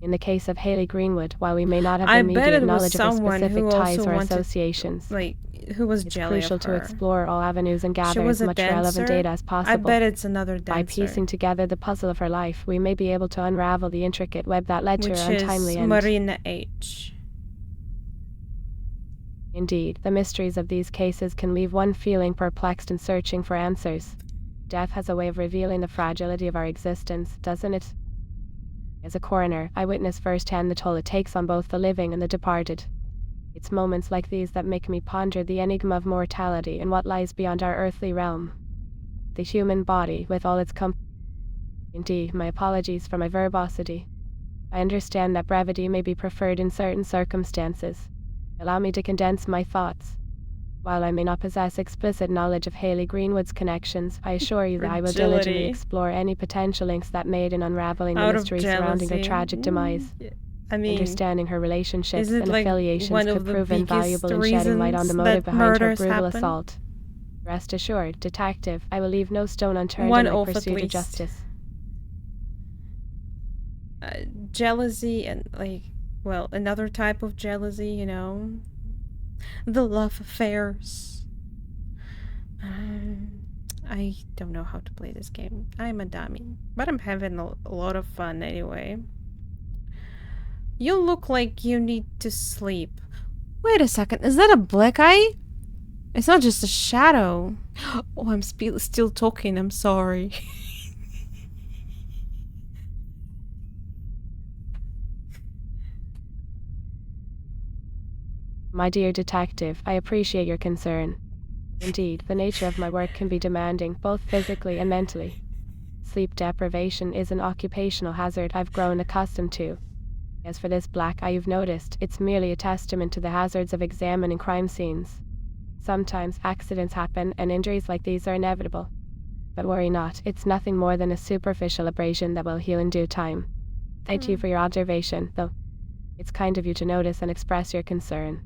In the case of Haley Greenwood, while we may not have I immediate bet it was knowledge of her someone specific who ties also or wanted, associations, like, who was it's jelly crucial of to her. explore all avenues and She gather was as a much relevant dancer. data as possible. I bet it's another dancer. By piecing together the puzzle of her life, we may be able to unravel the intricate web that led to which her untimely is end. Marina H. Indeed, the mysteries of these cases can leave one feeling perplexed and searching for answers. Death has a way of revealing the fragility of our existence, doesn't it? As a coroner, I witness firsthand the toll it takes on both the living and the departed. It's moments like these that make me ponder the enigma of mortality and what lies beyond our earthly realm. The human body, with all its Indeed, my apologies for my verbosity. I understand that brevity may be preferred in certain circumstances. Allow me to condense my thoughts. While I may not possess explicit knowledge of Haley Greenwood's connections, I assure you that I will diligently Fragility. explore any potential links that made in unraveling the Out of mystery surrounding her jealousy. tragic demise. I mean, Understanding her relationships is it and like affiliations one could of the prove biggest invaluable in shedding light on the reasons motive that behind her murders brutal happen? assault. Rest assured, detective, I will leave no stone unturned One in my off at pursuit of least. justice. Jealousy and, like, well, another type of jealousy, you know? The love affairs. I don't know how to play this game. I'm a dummy. But I'm having a lot of fun anyway. You look like you need to sleep. Wait a second, is that a black eye? It's not just a shadow. Oh, I'm still talking, I'm sorry. My dear detective, I appreciate your concern. Indeed, the nature of my work can be demanding, both physically and mentally. Sleep deprivation is an occupational hazard I've grown accustomed to. As for this black eye you've noticed, it's merely a testament to the hazards of examining crime scenes. Sometimes accidents happen and injuries like these are inevitable. But worry not, it's nothing more than a superficial abrasion that will heal in due time. Thank you for your observation, though. It's kind of you to notice and express your concern.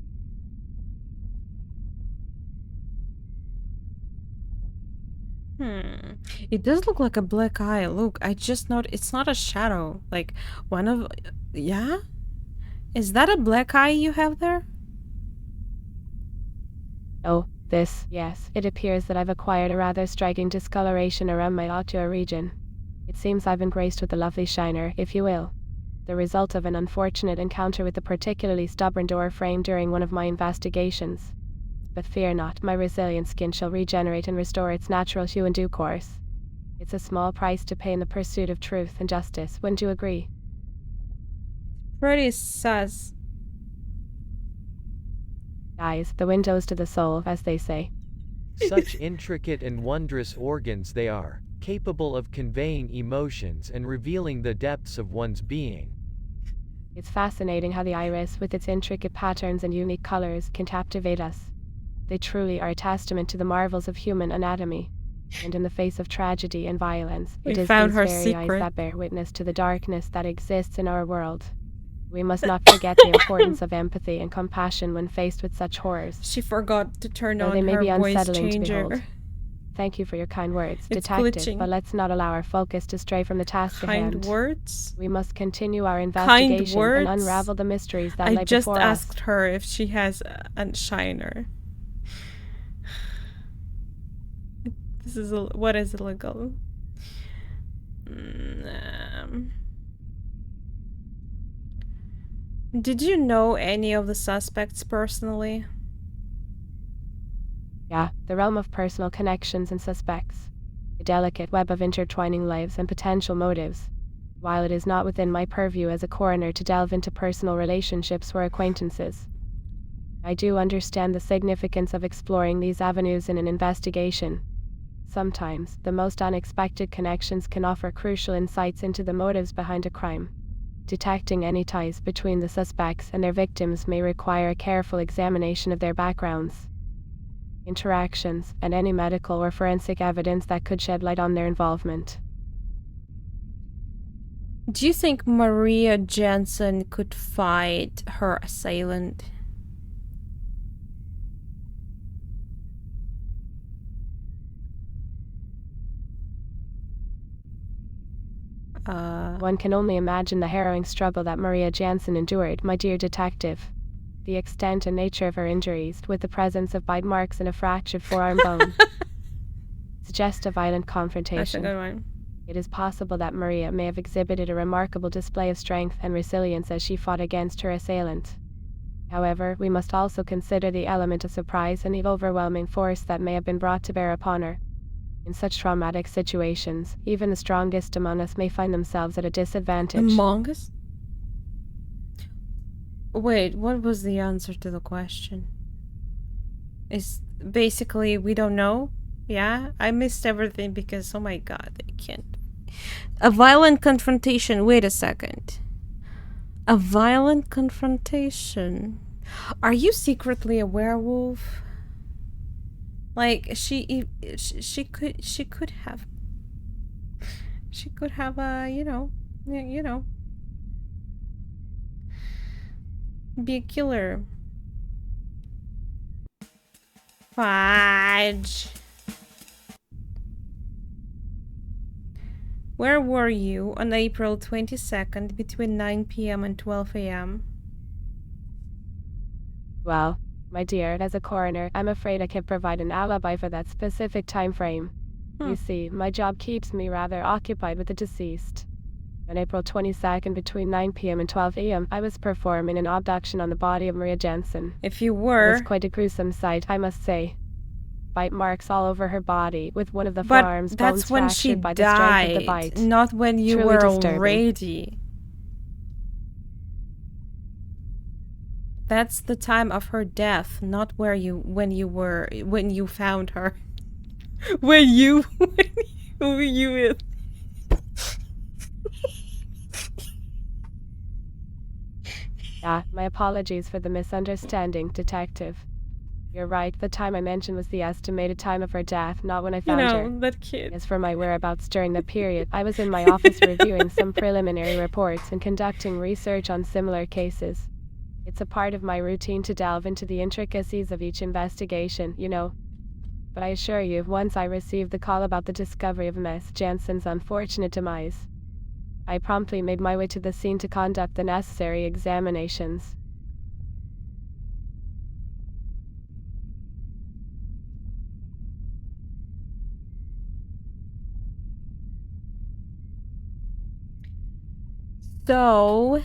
It does look like a black eye. Look, I just noticed it's not a shadow. Like, one of... Yeah? Is that a black eye you have there? Oh, this, yes. It appears that I've acquired a rather striking discoloration around my ocular region. It seems I've been graced with a lovely shiner, if you will. The result of an unfortunate encounter with a particularly stubborn door frame during one of my investigations. But fear not, my resilient skin shall regenerate and restore its natural hue in due course. It's a small price to pay in the pursuit of truth and justice, wouldn't you agree? Pretty sus. Eyes, the windows to the soul, as they say. Such intricate and wondrous organs they are, capable of conveying emotions and revealing the depths of one's being. It's fascinating how the iris, with its intricate patterns and unique colors, can captivate us. They truly are a testament to the marvels of human anatomy. And in the face of tragedy and violence, it is found these her very eyes secret. that bear witness to the darkness that exists in our world. We must not forget the importance of empathy and compassion when faced with such horrors. She forgot to turn Though on they may her be voice unsettling to changer. behold. Thank you for your kind words, It's detective, glitching. but let's not allow our focus to stray from the task at hand. Kind words? We must continue our investigation words? and unravel the mysteries that I lay just before us. asked her if she has a shiner. This is what is illegal? Did you know any of the suspects personally? Yeah, the realm of personal connections and suspects. A delicate web of intertwining lives and potential motives. While it is not within my purview as a coroner to delve into personal relationships or acquaintances, I do understand the significance of exploring these avenues in an investigation. Sometimes, the most unexpected connections can offer crucial insights into the motives behind a crime. Detecting any ties between the suspects and their victims may require a careful examination of their backgrounds, interactions, and any medical or forensic evidence that could shed light on their involvement. Do you think Maria Jensen could fight her assailant? One can only imagine the harrowing struggle that Maria Jansen endured, my dear detective. The extent and nature of her injuries, with the presence of bite marks and a fractured forearm bone, suggest a violent That's a confrontation. good one. It is possible that Maria may have exhibited a remarkable display of strength and resilience as she fought against her assailant. However, we must also consider the element of surprise and the overwhelming force that may have been brought to bear upon her. In such traumatic situations, even the strongest among us may find themselves at a disadvantage. Among Us? Wait, what was the answer to the question? Is basically we don't know? Yeah? I missed everything because, oh my god, I can't. A violent confrontation. Wait a second. A violent confrontation. Are you secretly a werewolf? Like she could have a be a killer. Fudge. Where were you on April 22nd between 9 p.m. and 12 a.m.? Well, my dear, as a coroner, I'm afraid I can't provide an alibi for that specific time frame. You see, my job keeps me rather occupied with the deceased. On April 22nd, between 9 p.m. and 12 a.m., I was performing an abduction on the body of Maria Jensen. If you It were... was quite a gruesome sight, I must say. Bite marks all over her body, with one of the But forearms that's bones when she fractured by the strength of the died, bite. not when you Truly were disturbing. already. That's the time of her death, not when you found her. when you Yeah, my apologies for the misunderstanding, Detective. You're right, the time I mentioned was the estimated time of her death, not when I found her. that kid. As for my whereabouts during the period, I was in my office reviewing some preliminary reports and conducting research on similar cases. It's a part of my routine to delve into the intricacies of each investigation, you know. But I assure you, once I received the call about the discovery of Miss Jansen's unfortunate demise, I promptly made my way to the scene to conduct the necessary examinations. So,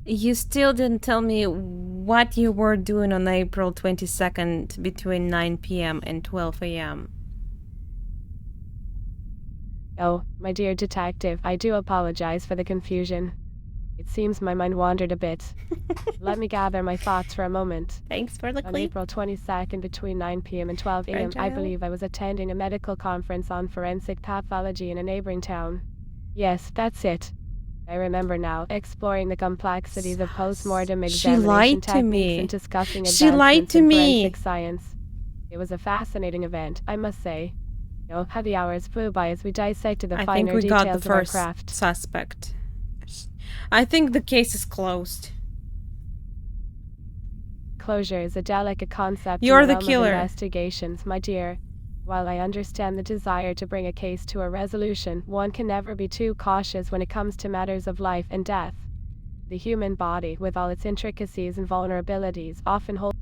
you still didn't tell me what you were doing on April 22nd between 9 p.m. and 12 a.m. Oh, my dear detective, I do apologize for the confusion. It seems my mind wandered a bit. Let me gather my thoughts for a moment. Thanks for the On clip. April 22nd, between 9 p.m. and 12 a.m., I Fragile. believe I was attending a medical conference on forensic pathology in a neighboring town. Yes, that's it. I remember now, exploring the complexities of post-mortem She examination lied to techniques me. and discussing She lied advancements to in me. forensic science. It was a fascinating event, I must say. You know, how the hours flew by as we dissected the I finer think we got the details of our first craft. suspect. I think the case is closed. Closure is a delicate concept You're in the realm of killer. investigations, my dear. While I understand the desire to bring a case to a resolution, one can never be too cautious when it comes to matters of life and death. The human body, with all its intricacies and vulnerabilities, often holds.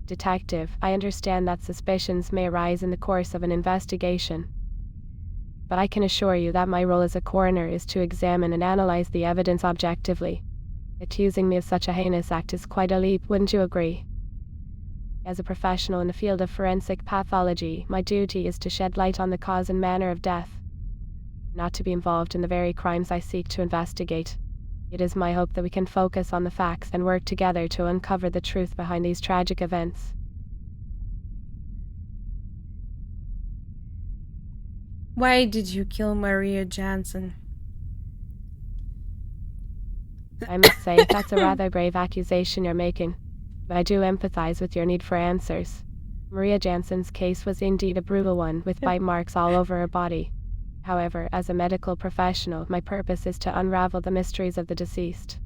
Detective, I understand that suspicions may arise in the course of an investigation. But I can assure you that my role as a coroner is to examine and analyze the evidence objectively. Accusing me of such a heinous act is quite a leap, wouldn't you agree? As a professional in the field of forensic pathology, my duty is to shed light on the cause and manner of death, not to be involved in the very crimes I seek to investigate. It is my hope that we can focus on the facts and work together to uncover the truth behind these tragic events. Why did you kill Maria Jansen? I must say, that's a rather grave accusation you're making, but I do empathize with your need for answers. Maria Jansen's case was indeed a brutal one, with bite marks all over her body. However, as a medical professional, my purpose is to unravel the mysteries of the deceased,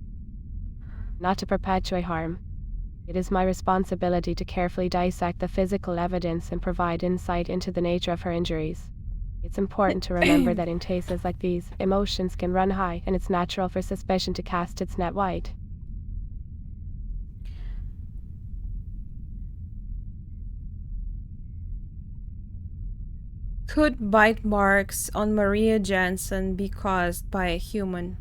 not to perpetuate harm. It is my responsibility to carefully dissect the physical evidence and provide insight into the nature of her injuries. It's important to remember that in cases like these, emotions can run high, and it's natural for suspicion to cast its net wide. Could bite marks on Maria Jansen be caused by a human?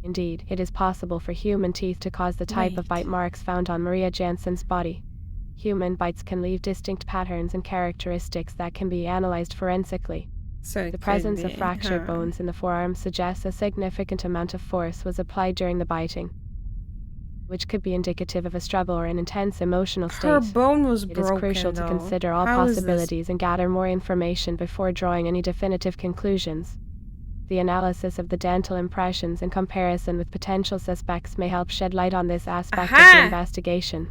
Indeed, it is possible for human teeth to cause the type of bite marks found on Maria Jansen's body. Human bites can leave distinct patterns and characteristics that can be analyzed forensically. So The presence of fractured bones in the forearm suggests a significant amount of force was applied during the biting, which could be indicative of a struggle or an intense emotional state. Her bone was It is broken, crucial to though. consider all How is this? possibilities and gather more information before drawing any definitive conclusions. The analysis of the dental impressions in comparison with potential suspects may help shed light on this aspect of Aha! the investigation.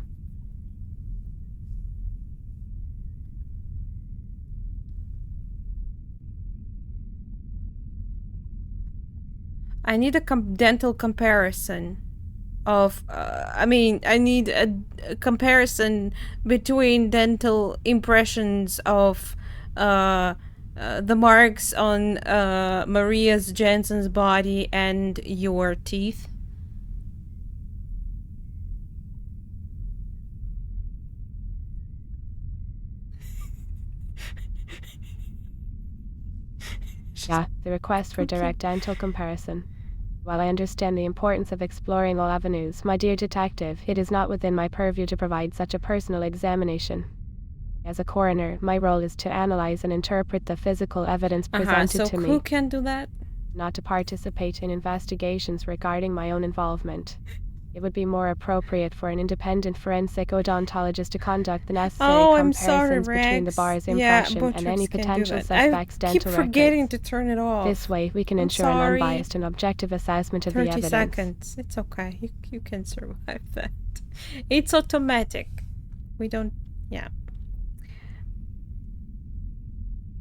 I need a dental comparison of, I need a comparison between dental impressions of the marks on Maria's Jansen's body and your teeth. Yeah, the request for direct dental comparison. While I understand the importance of exploring all avenues, my dear detective, it is not within my purview to provide such a personal examination. As a coroner, my role is to analyze and interpret the physical evidence presented So to who me, can do that? not to participate in investigations regarding my own involvement. It would be more appropriate for an independent forensic odontologist to conduct the necessary Oh, I'm sorry, comparisons between the Rex. bar's Yeah, impression and any Botrix can do potential that. suspect's I keep dental forgetting records. to turn it off. This way, we can I'm ensure an sorry. unbiased and objective assessment of the 30 evidence. seconds. It's okay. You can survive that. It's automatic. We don't... Yeah.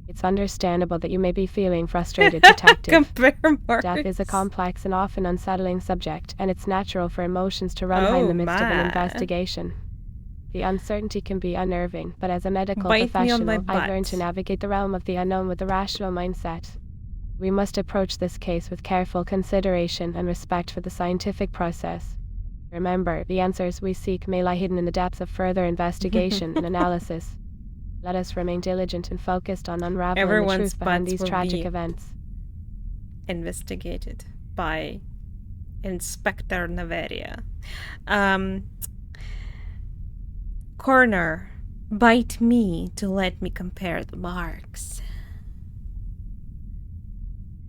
It's understandable that you may be feeling frustrated, Detective. Compare marks. Death is a complex and often unsettling subject, and it's natural for emotions to run high in the midst of an my. investigation. The uncertainty can be unnerving, but as a medical Bite me on my professional, I've learned to butt. navigate the realm of the unknown with a rational mindset. We must approach this case with careful consideration and respect for the scientific process. Remember, the answers we seek may lie hidden in the depths of further investigation and analysis. Let us remain diligent and focused on unraveling the Everyone's truth behind butts these will tragic be events. Investigated by Inspector Naveria. Coroner, bite me to let me compare the marks.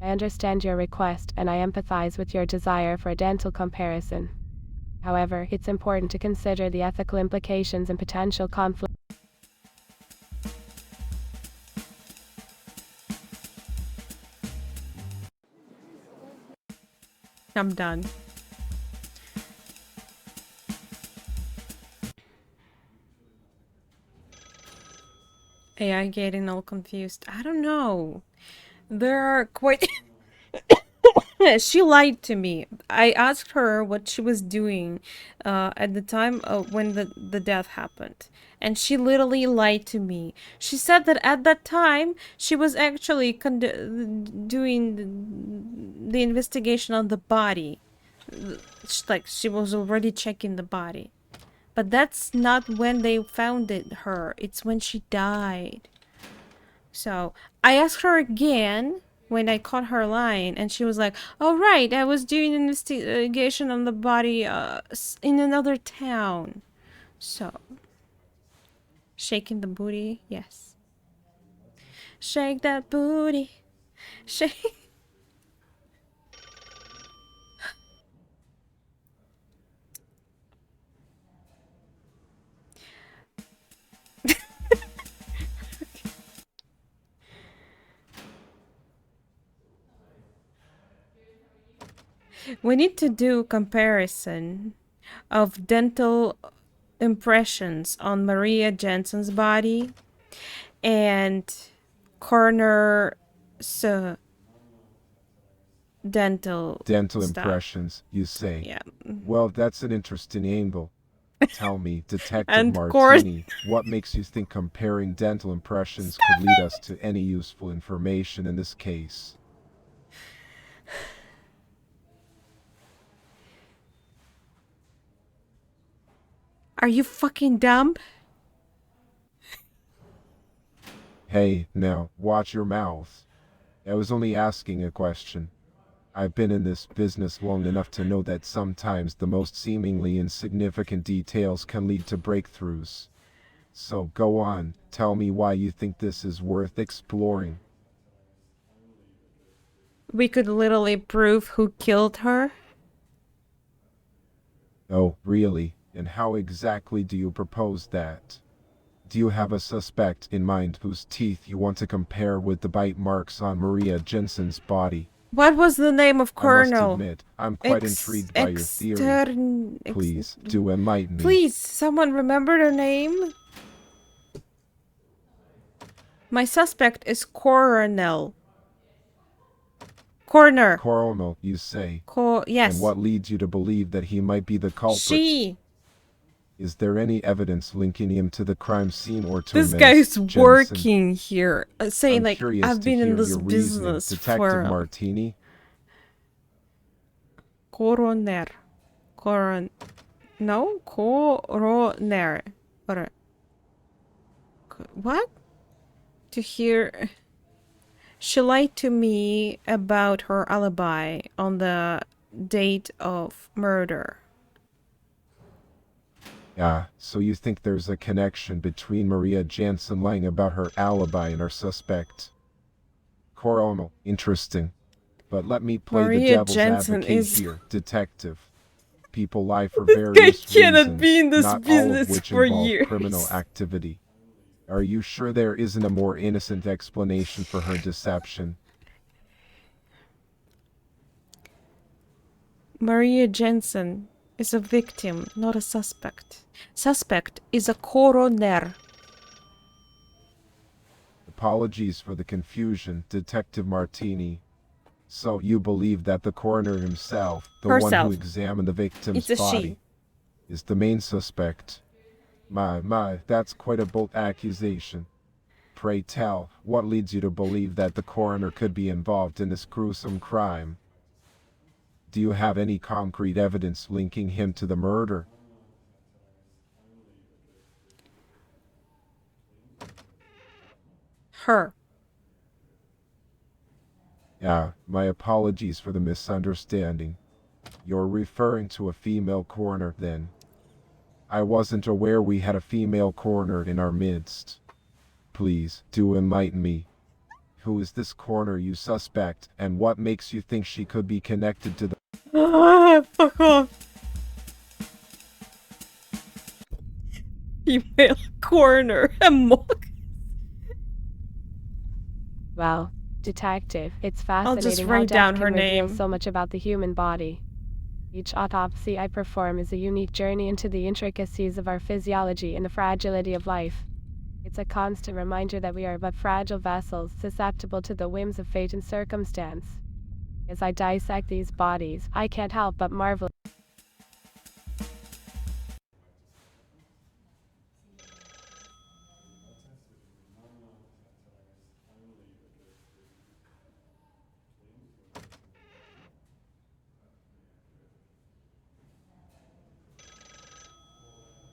I understand your request, and I empathize with your desire for a dental comparison. However, it's important to consider the ethical implications and potential conflict. I'm done. AI getting all confused. I don't know. There are quite... She lied to me. I asked her what she was doing at the time when the death happened. And she literally lied to me. She said that at that time, she was actually doing the investigation on the body. Like, she was already checking the body. But that's not when they found her. It's when she died. So, I asked her again when I caught her lying, and she was like, "Oh right, I was doing an investigation on the body in another town." So, shaking the booty, yes. Shake that booty, shake. We need to do comparison of dental impressions on Maria Jensen's body and coroner's dental stuff. impressions, you say? Yeah. Well, that's an interesting angle. Tell me, Detective And Martini, what makes you think comparing dental impressions could lead us to any useful information in this case? Are you fucking dumb? Hey, now, watch your mouth. I was only asking a question. I've been in this business long enough to know that sometimes the most seemingly insignificant details can lead to breakthroughs. So go on, tell me why you think this is worth exploring. We could literally prove who killed her. Oh, really? And how exactly do you propose that? Do you have a suspect in mind whose teeth you want to compare with the bite marks on Maria Jensen's body? What was the name of I Colonel? must admit, I'm quite intrigued by your theory. Please, do enlighten me. Please, someone remember the name? My suspect is Coronel. Coroner. Coronel, you say? Yes. And what leads you to believe that he might be the culprit? She. Is there any evidence linking him to the crime scene or to This Ms. guy's Jensen? working here, saying I'm like, curious I've to been in hear this your reasoning, business Detective for... Martini. Coroner. No? Coroner. What? To hear... She lied to me about her alibi on the date of murder. Ah, so you think there's a connection between Maria Jensen lying about her alibi and our suspect? Coronel, interesting. But let me play the Maria devil's Jensen advocate is... here, Detective. People lie for Guy various cannot be in reasons, this not all of business which for involve years. criminal activity. Are you sure there isn't a more innocent explanation for her deception? Maria Jensen is a victim, not a suspect. Suspect is a coroner. Apologies for the confusion, Detective Martini. So you believe that the coroner himself, the one who Herself. examined the victim's It's a she. body, is the main suspect? My, that's quite a bold accusation. Pray tell, what leads you to believe that the coroner could be involved in this gruesome crime? Do you have any concrete evidence linking him to the murder? Her. My apologies for the misunderstanding. You're referring to a female coroner, then? I wasn't aware we had a female coroner in our midst. Please, do enlighten me. Who is this coroner you suspect, and what makes you think she could be connected to the... Fuck off. Female coroner. A mock. Wow, detective, it's I'll just fascinating how write death down can her reveal name. so much about the human body. Each autopsy I perform is a unique journey into the intricacies of our physiology and the fragility of life. It's a constant reminder that we are but fragile vessels, susceptible to the whims of fate and circumstance. As I dissect these bodies, I can't help but marvel.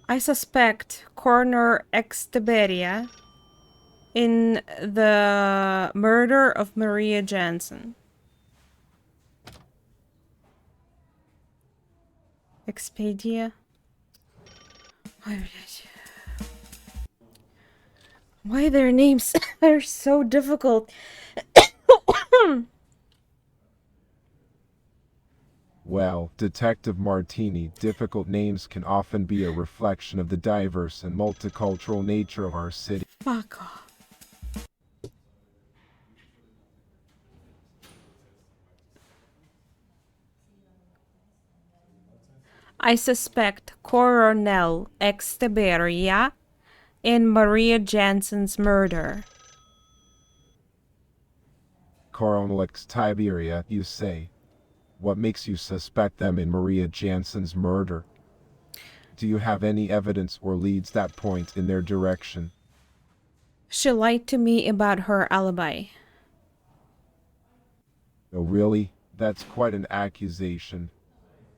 I suspect coroner Exteberia in the murder of Maria Jensen. Expedia. Why their names are so difficult? Well, Detective Martini, difficult names can often be a reflection of the diverse and multicultural nature of our city. Fuck off. I suspect Coronel Exteberia in Maria Jensen's murder. Coronel Tiberia, you say? What makes you suspect them in Maria Jensen's murder? Do you have any evidence or leads that point in their direction? She lied to me about her alibi. Oh, really? That's quite an accusation.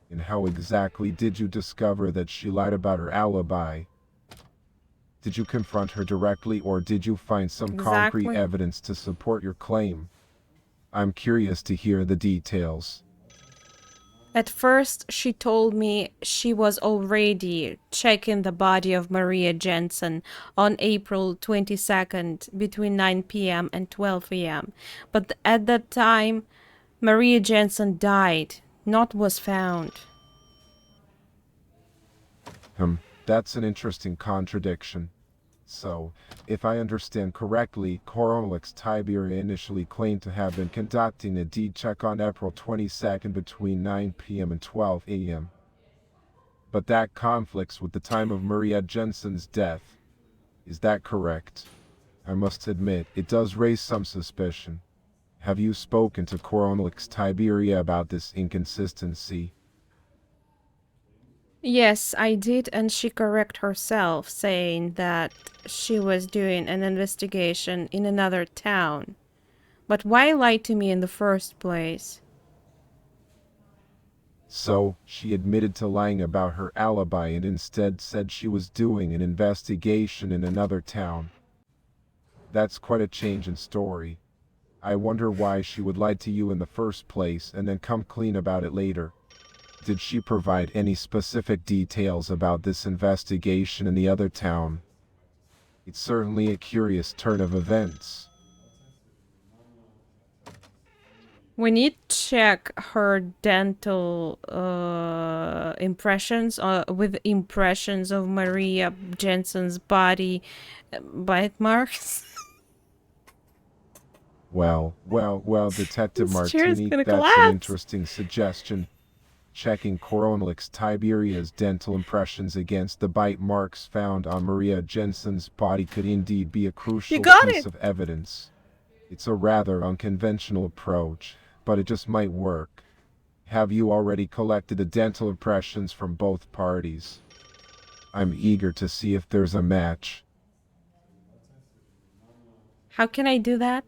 And how exactly did you discover that she lied about her alibi? Did you confront her directly, or did you find some concrete Exactly. evidence to support your claim? I'm curious to hear the details. At first, she told me she was already checking the body of Maria Jensen on April 22nd between 9 p.m. and 12 a.m. But at that time, Maria Jensen died, not was found. That's an interesting contradiction. So, if I understand correctly, Coronel Tiberia initially claimed to have been conducting a deed check on April 22nd between 9 p.m. and 12 a.m. But that conflicts with the time of Maria Jensen's death. Is that correct? I must admit, it does raise some suspicion. Have you spoken to Coronel Tiberia about this inconsistency? Yes, I did, and she corrected herself, saying that she was doing an investigation in another town. But why lie to me in the first place? So, she admitted to lying about her alibi and instead said she was doing an investigation in another town. That's quite a change in story. I wonder why she would lie to you in the first place and then come clean about it later. Did she provide any specific details about this investigation in the other town? It's certainly a curious turn of events. We need to check her dental impressions with impressions of Maria Jensen's body bite marks. Well, Detective This chair's Martini, gonna that's an collapse. interesting suggestion. Checking Coronelix Tiberia's dental impressions against the bite marks found on Maria Jensen's body could indeed be a crucial got piece it. of evidence. It's a rather unconventional approach, but it just might work. Have you already collected the dental impressions from both parties? I'm eager to see if there's a match. How can I do that?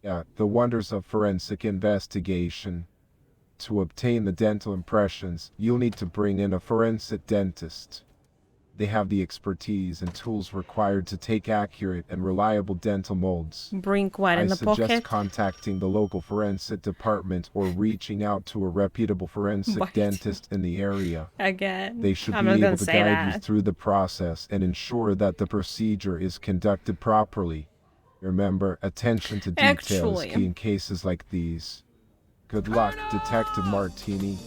Yeah, the wonders of forensic investigation. To obtain the dental impressions, you'll need to bring in a forensic dentist. They have the expertise and tools required to take accurate and reliable dental molds. Bring what in I the suggest pocket? contacting the local forensic department or reaching out to a reputable forensic What? dentist in the area. Again. They should I'm be not able gonna to say guide you that. through the process and ensure that the procedure is conducted properly. Remember, attention to detail Actually. is key in cases like these. Good luck, Detective Martini.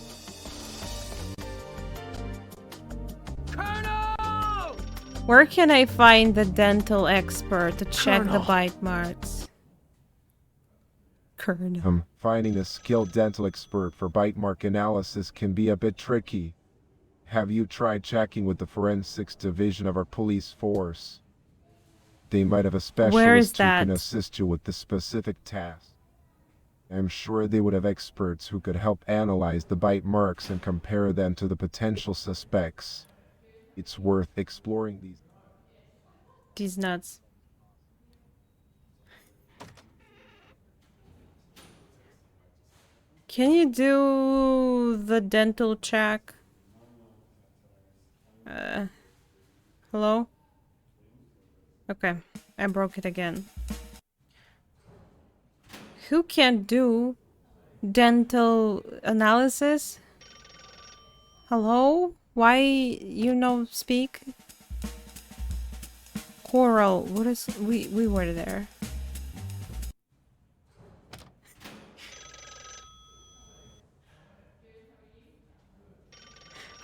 Where can I find the dental expert to check the bite marks? Colonel. Finding a skilled dental expert for bite mark analysis can be a bit tricky. Have you tried checking with the forensics division of our police force? They might have a Where is specialist who can that? assist you with the specific task. I'm sure they would have experts who could help analyze the bite marks and compare them to the potential suspects. It's worth exploring these. These nuts. Can you do the dental check? Hello? Okay, I broke it again. Who can do dental analysis? Hello? Why you speak? Coral, what is we were there.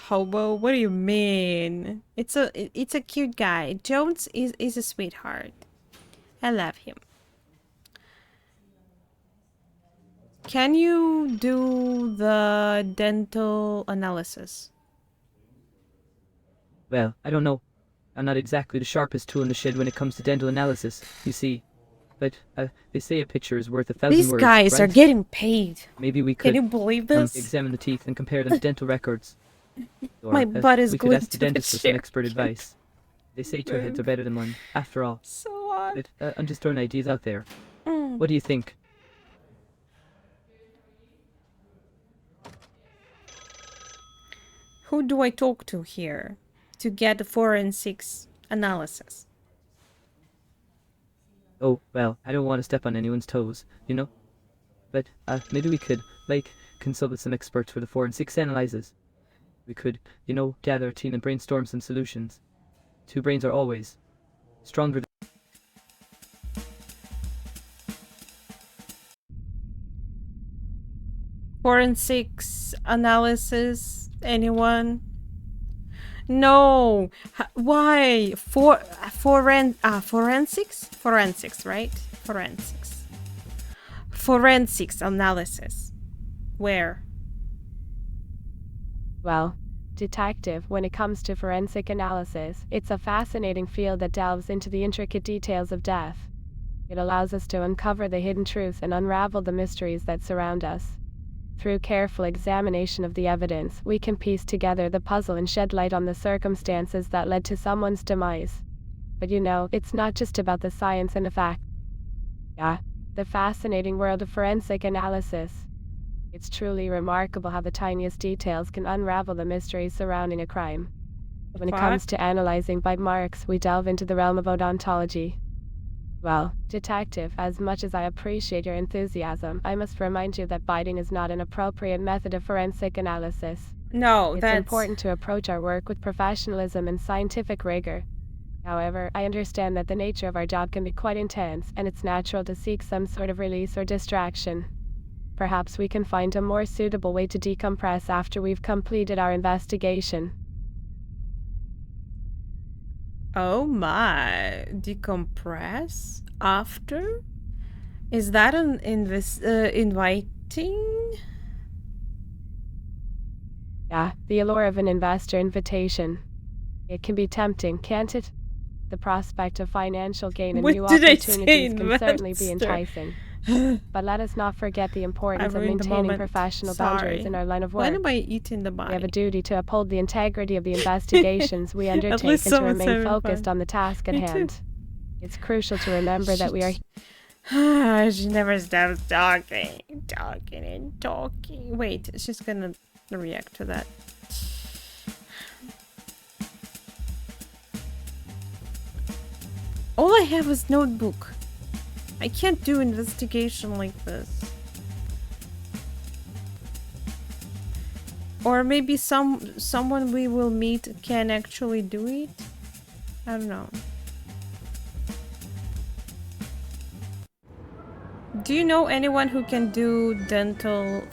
Hobo, what do you mean? It's a cute guy. Jones is a sweetheart. I love him. Can you do the dental analysis? Well, I don't know. I'm not exactly the sharpest tool in the shed when it comes to dental analysis, you see. But they say a picture is worth 1,000 These words, guys are right? getting paid. Maybe we Can could you believe this? examine the teeth and compare them to dental records. Or, My butt is we could glued ask the to the dentist for some chair. expert advice. They say two heads are better than one, after all. So odd. But I'm just throwing ideas out there. Mm. What do you think? Who do I talk to here to get the forensics analysis? Oh, well, I don't want to step on anyone's toes, you know? But maybe we could, consult with some experts for the forensics analysis. We could, gather a team and brainstorm some solutions. Two brains are always stronger than... Forensics analysis? Anyone? No. Why? Forensics? Forensics, right? Forensics. Forensics analysis. Where? Well, detective, when it comes to forensic analysis, it's a fascinating field that delves into the intricate details of death. It allows us to uncover the hidden truths and unravel the mysteries that surround us. Through careful examination of the evidence, we can piece together the puzzle and shed light on the circumstances that led to someone's demise. But it's not just about the science and the fact. Yeah, the fascinating world of forensic analysis. It's truly remarkable how the tiniest details can unravel the mysteries surrounding a crime. When it comes to analyzing bite marks, we delve into the realm of odontology. Well, detective, as much as I appreciate your enthusiasm, I must remind you that biting is not an appropriate method of forensic analysis. No, It's important to approach our work with professionalism and scientific rigor. However, I understand that the nature of our job can be quite intense, and it's natural to seek some sort of release or distraction. Perhaps we can find a more suitable way to decompress after we've completed our investigation. Oh my, decompress after? Is that an inviting? Yeah, the allure of an investor invitation. It can be tempting, can't it? The prospect of financial gain and What new did I say, opportunities can certainly be investor? enticing. But let us not forget the importance I of ruined the maintaining moment. professional Sorry. boundaries in our line of Why work. am I eating the bite? We have a duty to uphold the integrity of the investigations we At undertake least and to someone's remain having focused fun. on the task at Me too. hand. It's crucial to remember that we are She never stops talking. Wait, she's gonna react to that. All I have is notebook. I can't do investigation like this. Or maybe someone we will meet can actually do it? I don't know. Do you know anyone who can do dental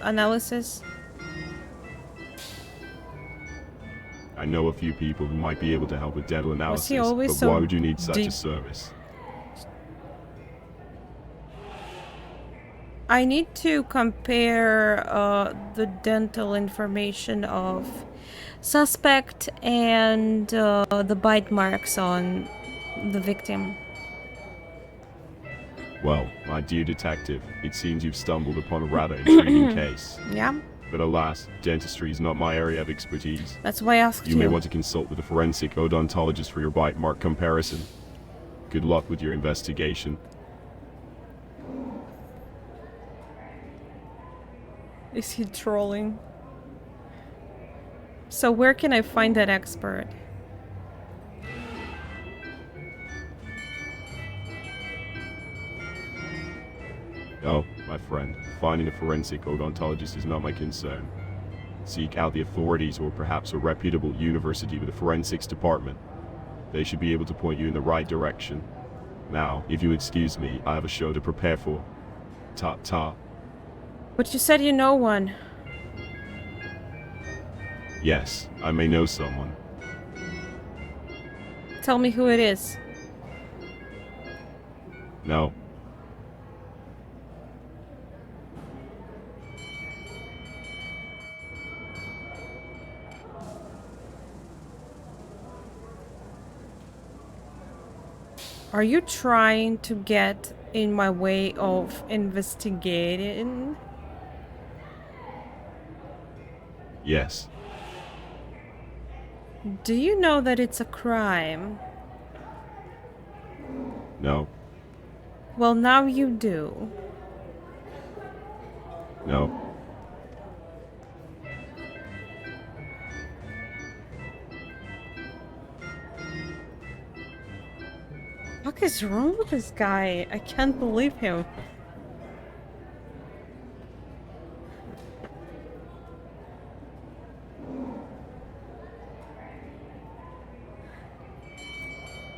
analysis? I know a few people who might be able to help with dental analysis, he always but so why would you need such deep? a service? I need to compare the dental information of suspect and the bite marks on the victim. Well, my dear detective, it seems you've stumbled upon a rather intriguing case. Yeah, But alas, dentistry is not my area of expertise. that's why I asked You may want to consult with a forensic odontologist for your bite mark comparison. Good luck with your investigation. Is he trolling? So where can I find that expert? Oh, my friend, finding a forensic odontologist is not my concern. Seek out the authorities or perhaps a reputable university with a forensics department. They should be able to point you in the right direction. Now, if you excuse me, I have a show to prepare for. Ta-ta. But you said you know one. Yes, I may know someone. Tell me who it is. No. Are you trying to get in my way of investigating? Yes. Do you know that it's a crime? No. Well, now you do. No. What is wrong with this guy? I can't believe him.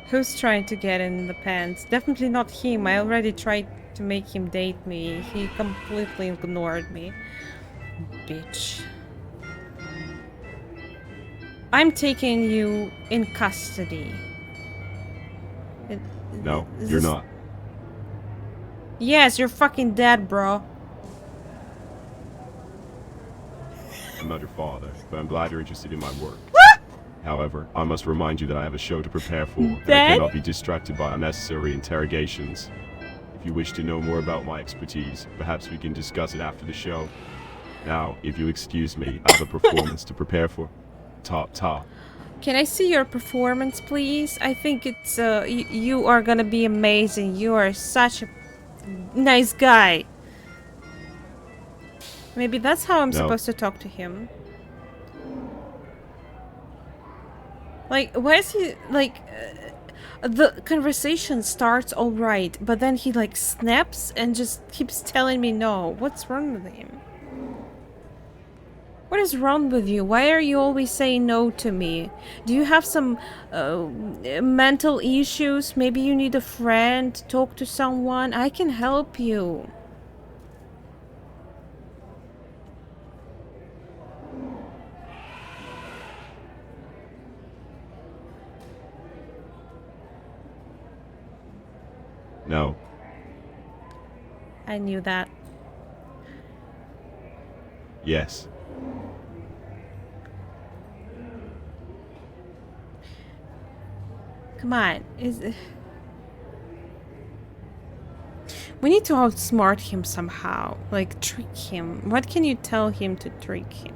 Who's trying to get in the pants? Definitely not him. I already tried to make him date me. He completely ignored me. Bitch. I'm taking you in custody. No, Is you're this- not. Yes, you're fucking dead, bro. I'm not your father, but I'm glad you're interested in my work. However, I must remind you that I have a show to prepare for, and I Dad? cannot be distracted by unnecessary interrogations. If you wish to know more about my expertise, perhaps we can discuss it after the show. Now, if you excuse me, I have a performance to prepare for. Ta-ta. Can I see your performance, please? I think it's, you are gonna be amazing. You are such a nice guy. Maybe that's how I'm No. supposed to talk to him. Like, why is he, like, the conversation starts alright, but then he, like, snaps and just keeps telling me no. What's wrong with him? What is wrong with you? Why are you always saying no to me? Do you have some mental issues? Maybe you need a friend, talk to someone. I can help you. No. I knew that. Yes. Come on. We need to outsmart him somehow. Like, trick him. What can you tell him to trick him?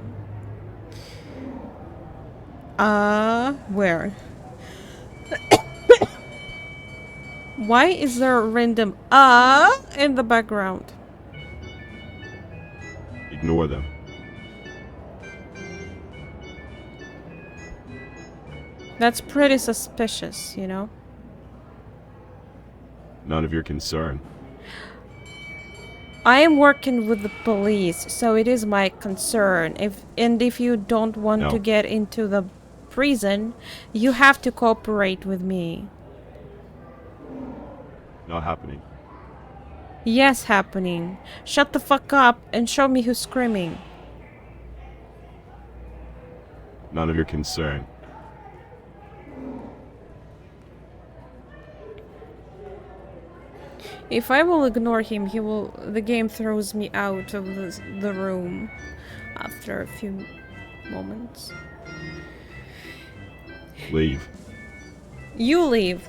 Where? Why is there a random in the background? Ignore them. That's pretty suspicious, you know? None of your concern. I am working with the police, so it is my concern. If you don't want to No. get into the prison, you have to cooperate with me. Not happening. Yes, happening. Shut the fuck up and show me who's screaming. None of your concern. If I will ignore him, the game throws me out of the room after a few moments. Leave. You leave.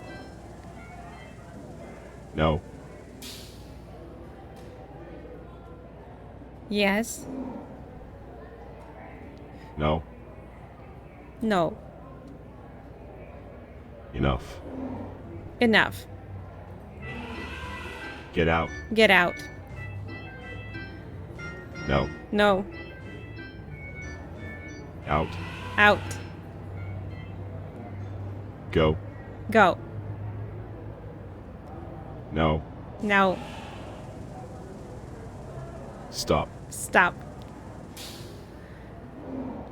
No. Yes. No. No. Enough. Enough. Get out. Get out. No. No. Out. Out. Go. Go. No. No. Stop. Stop.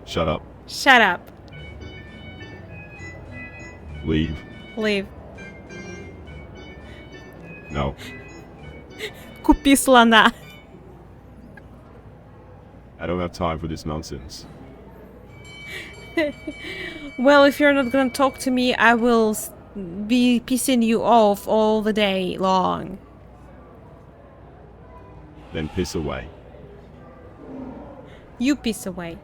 Shut up. Shut up. Leave. Leave. No. Купи слона. I don't have time for this nonsense. Well, if you're not gonna talk to me, I will be pissing you off all the day long. Then piss away. You piss away.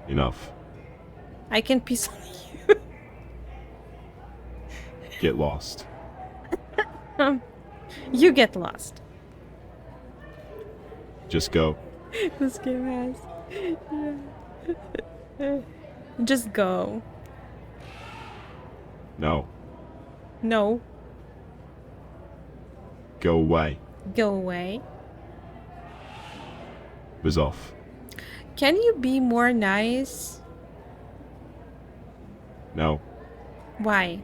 Enough. I can piss on you. Get lost. You get lost. Just go. This game has. Just go. No. No. Go away. Go away. Was off. Can you be more nice? No. Why?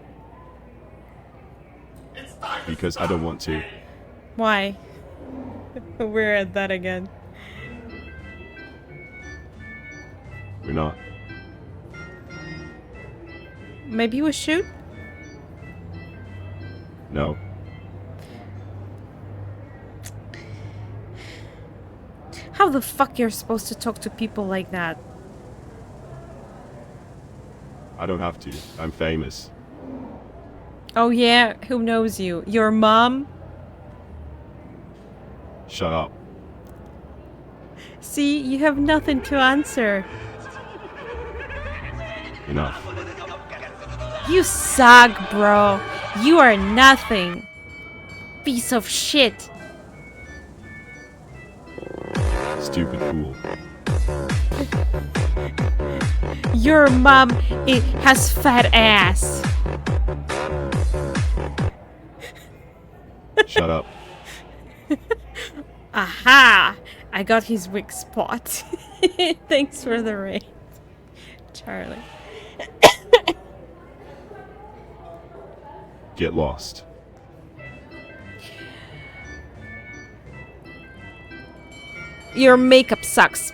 Because I don't want to. Why? We're at that again. We're not. Maybe we shoot? No. How the fuck you're supposed to talk to people like that? I don't have to. I'm famous. Oh yeah? Who knows you? Your mom? Shut up. See, you have nothing to answer. Enough. You suck, bro. You are nothing. Piece of shit. Stupid fool. Your mom has fat ass. Shut up. Aha! I got his weak spot. Thanks for the raid, Charlie. Get lost. Your makeup sucks.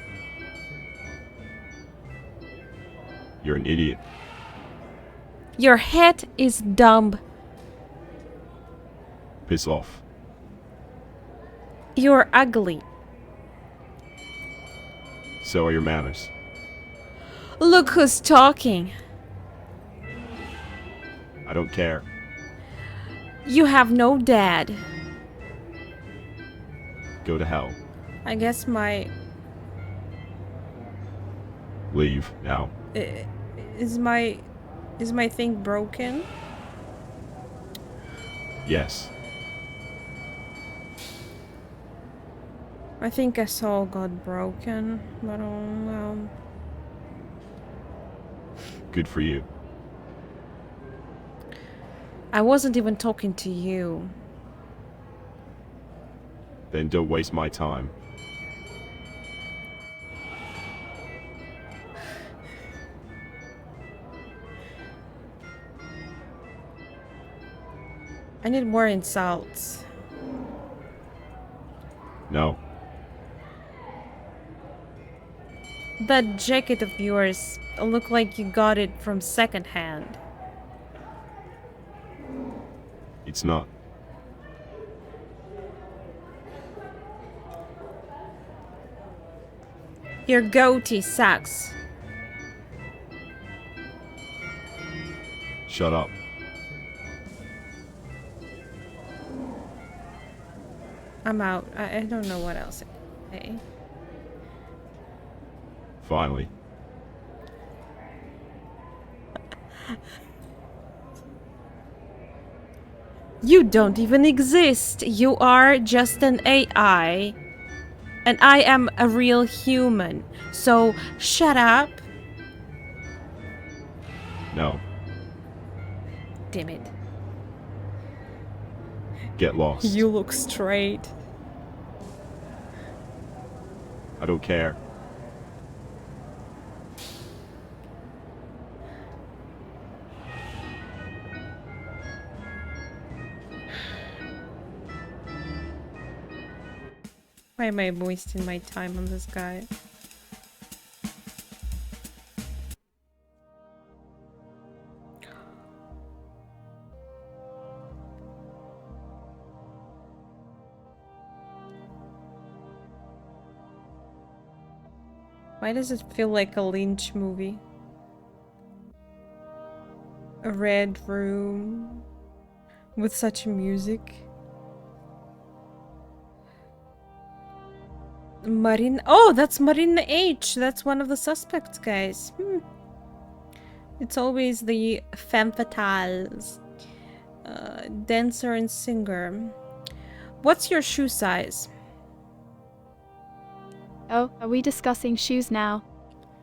You're an idiot. Your head is dumb. Piss off. You're ugly. So are your manners. Look who's talking. I don't care. You have no dad. Go to hell. I guess my... Leave, now. Is my thing broken? Yes. I think I saw got broken, but Good for you. I wasn't even talking to you. Then don't waste my time. I need more insults. No. That jacket of yours look like you got it from secondhand. It's not. Your goatee sucks. Shut up. I'm out. I don't know what else to say. Finally. You don't even exist. You are just an AI. And I am a real human. So shut up. No. Damn it. Get lost. You look straight. I don't care. Why am I wasting my time on this guy? Why does it feel like a Lynch movie? A red room with such music. Marina. Oh, that's Marina H. That's one of the suspects, guys. It's always the femme fatales. Dancer and singer. What's your shoe size? Oh, are we discussing shoes now?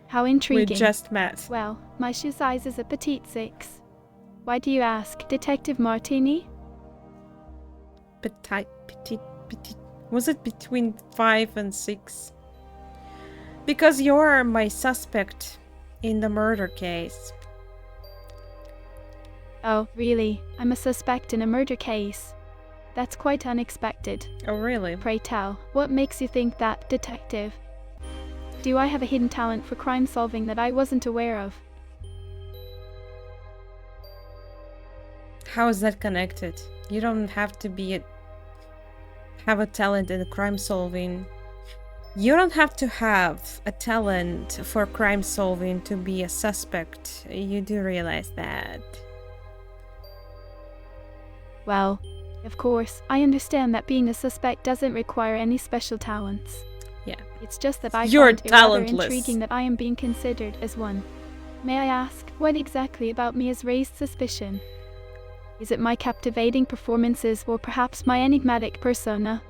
How intriguing. We just met. Well, my shoe size is a petite 6. Why do you ask, Detective Martini? Petite. Was it between 5 and 6? Because you're my suspect in the murder case. Oh, really? I'm a suspect in a murder case. That's quite unexpected. Oh, really? Pray tell, what makes you think that, Detective? Do I have a hidden talent for crime solving that I wasn't aware of? How is that connected? You don't have to have a talent in crime solving. You don't have to have a talent for crime solving to be a suspect. You do realize that. Well, of course, I understand that being a suspect doesn't require any special talents. Yeah. It's just that I You're find it rather talentless. intriguing that I am being considered as one. May I ask, what exactly about me has raised suspicion? Is it my captivating performances or perhaps my enigmatic persona?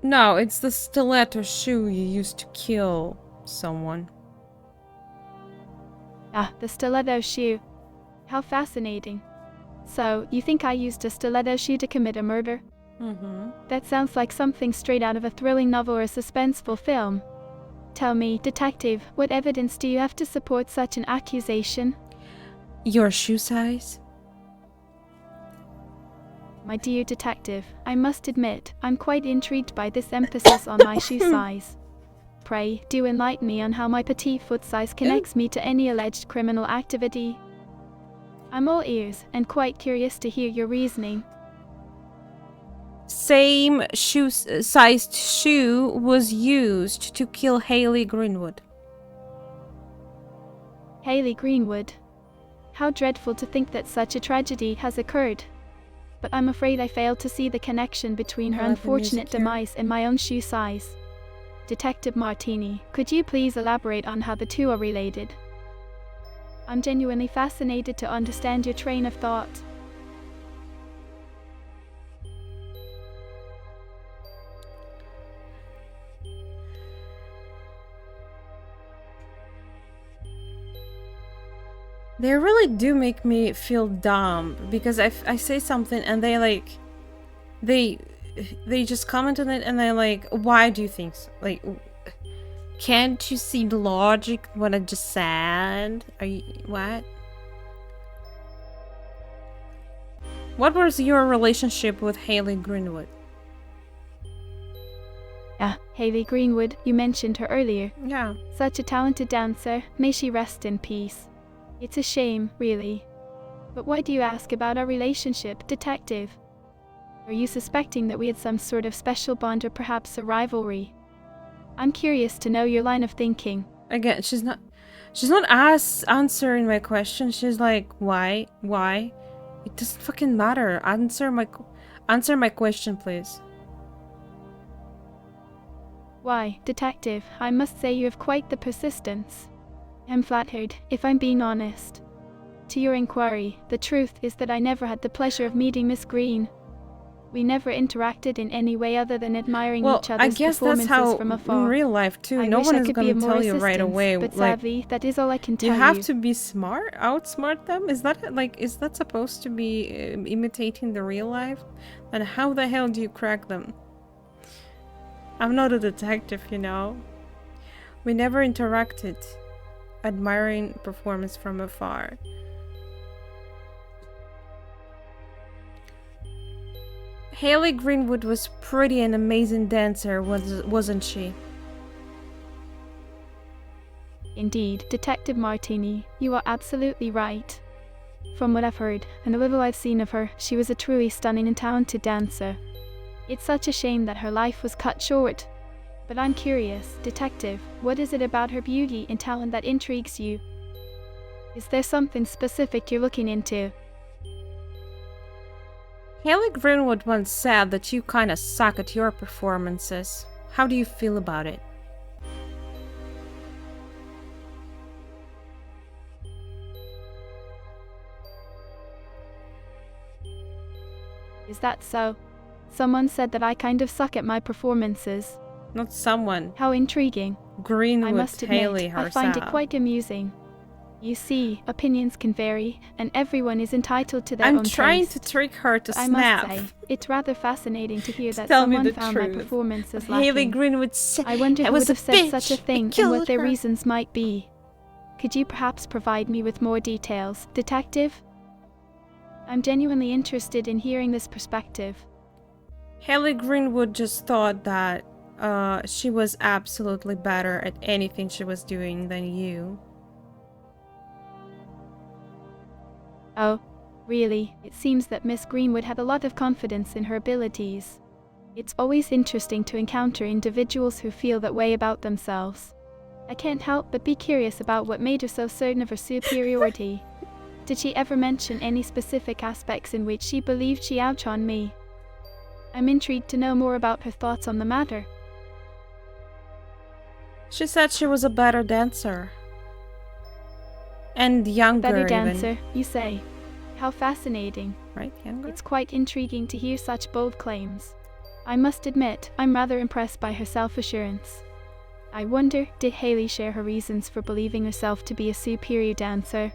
No, it's the stiletto shoe you used to kill someone. Ah, the stiletto shoe. How fascinating. So, you think I used a stiletto shoe to commit a murder? Mm-hmm. That sounds like something straight out of a thrilling novel or a suspenseful film. Tell me, Detective, what evidence do you have to support such an accusation? Your shoe size? My dear Detective, I must admit, I'm quite intrigued by this emphasis on my shoe size. Pray, do enlighten me on how my petite foot size connects me to any alleged criminal activity. I'm all ears, and quite curious to hear your reasoning. Same sized shoe was used to kill Haley Greenwood. Haley Greenwood. How dreadful to think that such a tragedy has occurred. But I'm afraid I failed to see the connection between her I like the music unfortunate here. demise and my own shoe size. Detective Martini, could you please elaborate on how the two are related? I'm genuinely fascinated to understand your train of thought. They really do make me feel dumb because I say something and they like they just comment on it and they're like, why do you think so? Like, can't you see the logic what I just said? Are you what? What was your relationship with Haley Greenwood? Haley Greenwood, you mentioned her earlier. Yeah. Such a talented dancer, may she rest in peace. It's a shame, really. But why do you ask about our relationship, Detective? Are you suspecting that we had some sort of special bond or perhaps a rivalry? I'm curious to know your line of thinking. Again, she's not answering my question. She's like, why? It doesn't fucking matter. Answer my question, please. Why, Detective, I must say you have quite the persistence. I'm flattered, if I'm being honest. To your inquiry, the truth is that I never had the pleasure of meeting Miss Green. We never interacted in any way other than admiring each I other's guess that's performances how from afar. in real life too. I No wish one I is could gonna be of more tell you right assistance, away. but Like, sadly, that is all I can tell you you. have to be smart, outsmart them. Is that supposed to be imitating the real life? And how the hell do you crack them? I'm not a detective, you know. We never interacted. Admiring performance from afar. Haley Greenwood was pretty an amazing dancer, wasn't she? Indeed, Detective Martini, you are absolutely right. From what I've heard, and the little I've seen of her, she was a truly stunning and talented dancer. It's such a shame that her life was cut short. But I'm curious, Detective, what is it about her beauty and talent that intrigues you? Is there something specific you're looking into? Haley Greenwood once said that you kinda suck at your performances. How do you feel about it? Is that so? Someone said that I kind of suck at my performances. Not someone. How intriguing. Greenwood I must admit, Haley herself. I find it quite amusing. You see, opinions can vary, and everyone is entitled to their own I'm trying taste. to trick her to But snap. I must say, it's rather fascinating to hear that Tell me someone the found my truth. performances Haley lacking. Greenwood said I wonder I who was would have a said bitch. such a I thing and killed what their her. reasons might be. Could you perhaps provide me with more details, Detective? I'm genuinely interested in hearing this perspective. Haley Greenwood just thought that she was absolutely better at anything she was doing than you. Oh, really? It seems that Miss Greenwood had a lot of confidence in her abilities. It's always interesting to encounter individuals who feel that way about themselves. I can't help but be curious about what made her so certain of her superiority. Did she ever mention any specific aspects in which she believed she outshone me? I'm intrigued to know more about her thoughts on the matter. She said she was a better dancer. And younger Better even. dancer, you say? How fascinating. Right, younger? It's quite intriguing to hear such bold claims. I must admit, I'm rather impressed by her self-assurance. I wonder, did Haley share her reasons for believing herself to be a superior dancer?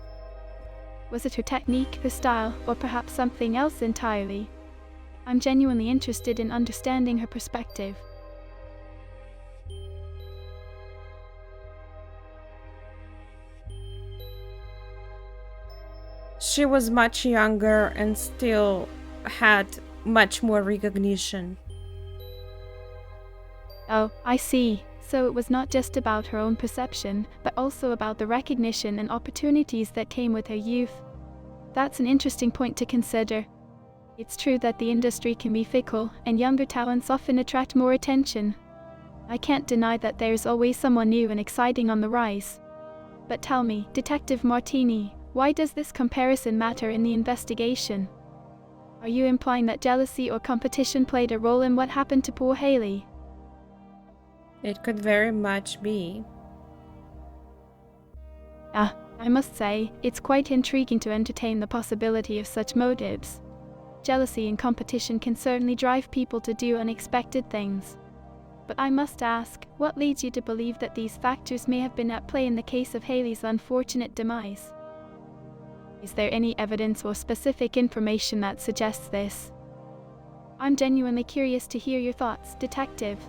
Was it her technique, her style, or perhaps something else entirely? I'm genuinely interested in understanding her perspective. She was much younger and still had much more recognition. Oh, I see. So it was not just about her own perception, but also about the recognition and opportunities that came with her youth. That's an interesting point to consider. It's true that the industry can be fickle, and younger talents often attract more attention. I can't deny that there's always someone new and exciting on the rise. But tell me, Detective Martini, Why does this comparison matter in the investigation? Are you implying that jealousy or competition played a role in what happened to poor Haley? It could very much be. I must say, it's quite intriguing to entertain the possibility of such motives. Jealousy and competition can certainly drive people to do unexpected things. But I must ask, what leads you to believe that these factors may have been at play in the case of Haley's unfortunate demise? Is there any evidence or specific information that suggests this? I'm genuinely curious to hear your thoughts, Detective.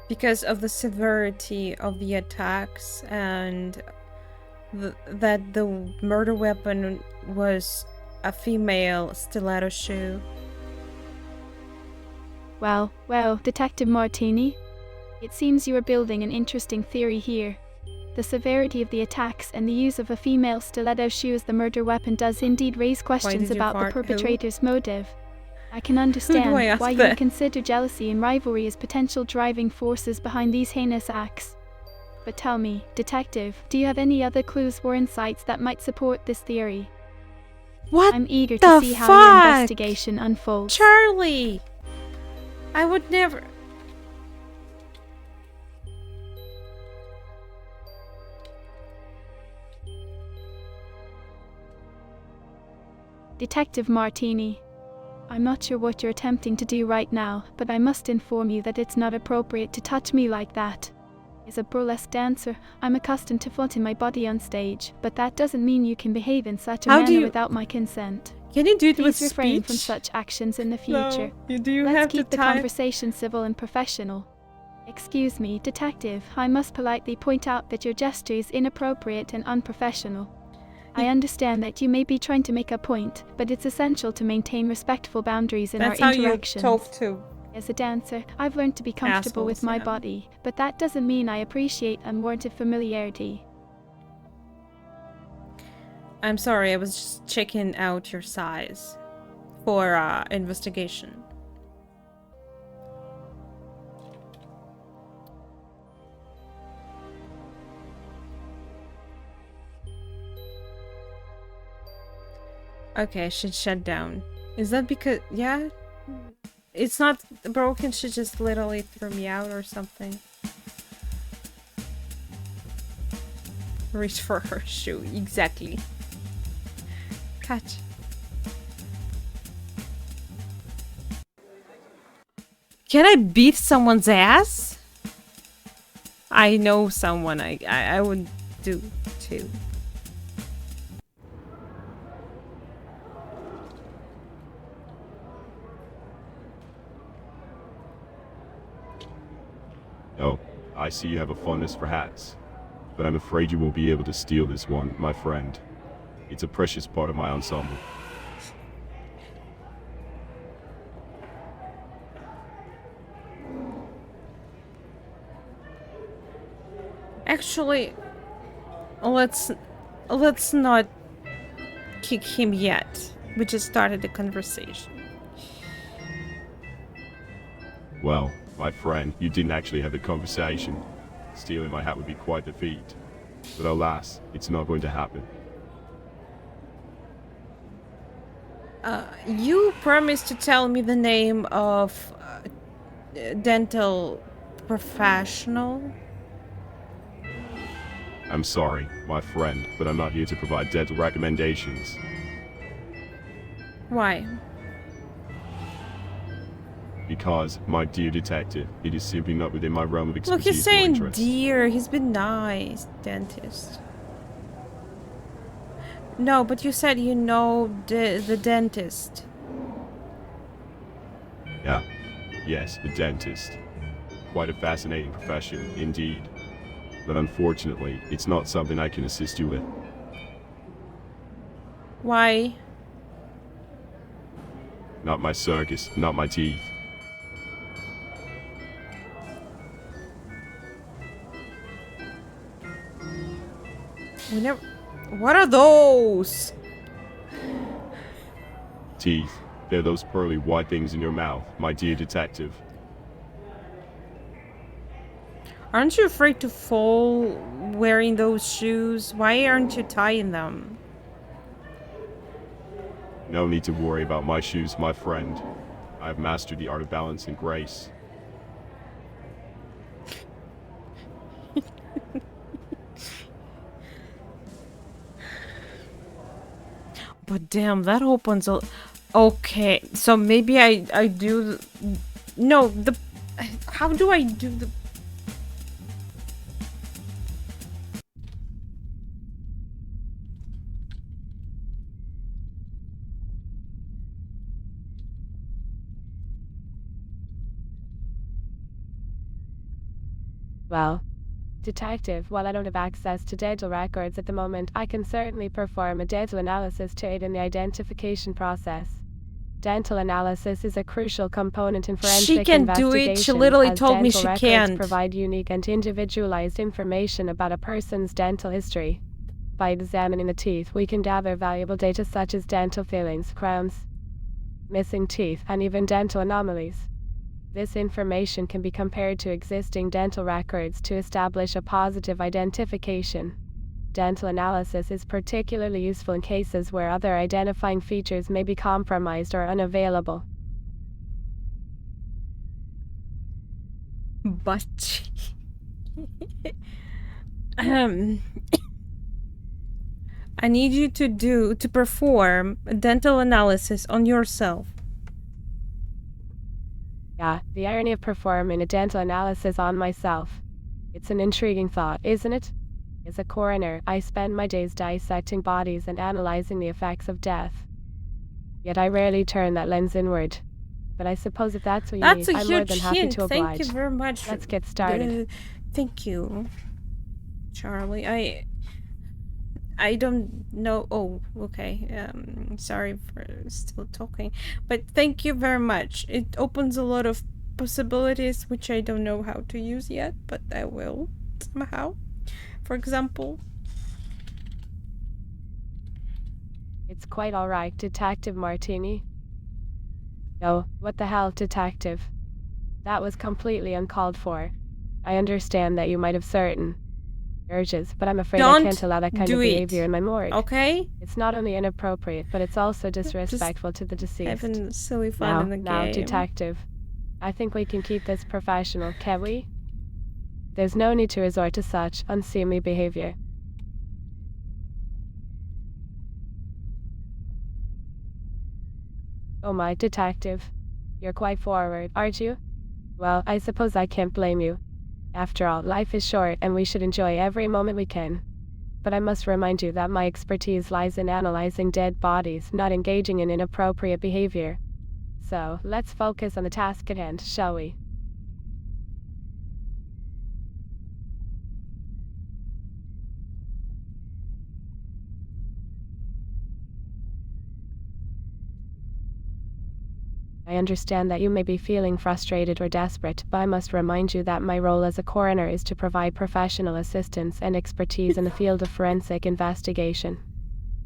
Because of the severity of the attacks and that the murder weapon was a female stiletto shoe. Well, Detective Martini, it seems you are building an interesting theory here. The severity of the attacks and the use of a female stiletto shoe as the murder weapon does indeed raise questions about the perpetrator's motive. I can understand why you would consider jealousy and rivalry as potential driving forces behind these heinous acts. But tell me, Detective, do you have any other clues or insights that might support this theory? I'm eager to see how your investigation unfolds. Charlie! I would never... Detective Martini, I'm not sure what you're attempting to do right now, but I must inform you that it's not appropriate to touch me like that. As a burlesque dancer, I'm accustomed to flaunting my body on stage, but that doesn't mean you can behave in such a manner without my consent. Can you do it with Please refrain speech? from such actions in the future. No, do you Let's have keep the the time? conversation civil and professional. Excuse me, Detective, I must politely point out that your gesture is inappropriate and unprofessional. I understand that you may be trying to make a point, but it's essential to maintain respectful boundaries in our interactions. That's how you talk to. As a dancer, I've learned to be comfortable with my body, but that doesn't mean I appreciate unwarranted familiarity. I'm sorry, I was just checking out your size for investigation. Okay, she shut down. Is that because... yeah? It's not broken, she just literally threw me out or something. Reach for her shoe, exactly. Catch. Can I beat someone's ass? I know someone I would do too. Oh, I see you have a fondness for hats. But I'm afraid you won't be able to steal this one, my friend. It's a precious part of my ensemble. Actually, let's not kick him yet. We just started the conversation. Well, my friend, you didn't actually have the conversation. Stealing my hat would be quite the feat. But alas, it's not going to happen. You promised to tell me the name of dental professional. I'm sorry, my friend, but I'm not here to provide dental recommendations. Why? Because, my dear detective, it is simply not within my realm of expertise. Look, he's saying or interest. dear. He's been nice, dentist. No, but you said you know the dentist. Yeah. Yes, the dentist. Quite a fascinating profession, indeed. But unfortunately, it's not something I can assist you with. Why? Not my circus, not my teeth. We never... What are those? Teeth. They're those pearly white things in your mouth, my dear detective. Aren't you afraid to fall wearing those shoes? Why aren't you tying them? No need to worry about my shoes, my friend. I have mastered the art of balance and grace. But damn, that opens a... Okay, so maybe I do... No, the... How do I do the... Well, Detective, while I don't have access to dental records at the moment, I can certainly perform a dental analysis to aid in the identification process. Dental analysis is a crucial component in forensic She can do it. She literally told me she can't. Provide unique and individualized information about a person's dental history. By examining the teeth, we can gather valuable data such as dental fillings, crowns, missing teeth, and even dental anomalies. This information can be compared to existing dental records to establish a positive identification. Dental analysis is particularly useful in cases where other identifying features may be compromised or unavailable. But... I need you to perform a dental analysis on yourself. Yeah, the irony of performing a dental analysis on myself. It's an intriguing thought, isn't it? As a coroner, I spend my days dissecting bodies and analyzing the effects of death. Yet I rarely turn that lens inward. But I suppose if that's what you need, I'm more than happy to oblige. Thank you very much. Let's get started. Thank you, Charlie. I don't know. Oh, okay. Sorry for still talking, but thank you very much. It opens a lot of possibilities which I don't know how to use yet, but I will somehow. For example, it's quite all right, Detective Martini. No, what the hell, Detective? That was completely uncalled for. I understand that you might have certain urges, but I'm afraid I can't allow that kind of behavior in my morgue. Okay? It's not only inappropriate, but it's also disrespectful to the deceased. Having silly fun in the game. Now, Detective, I think we can keep this professional, can we? There's no need to resort to such unseemly behavior. Oh my, Detective. You're quite forward, aren't you? Well, I suppose I can't blame you. After all, life is short and we should enjoy every moment we can. But I must remind you that my expertise lies in analyzing dead bodies, not engaging in inappropriate behavior. So, let's focus on the task at hand, shall we? I understand that you may be feeling frustrated or desperate, but I must remind you that my role as a coroner is to provide professional assistance and expertise in the field of forensic investigation.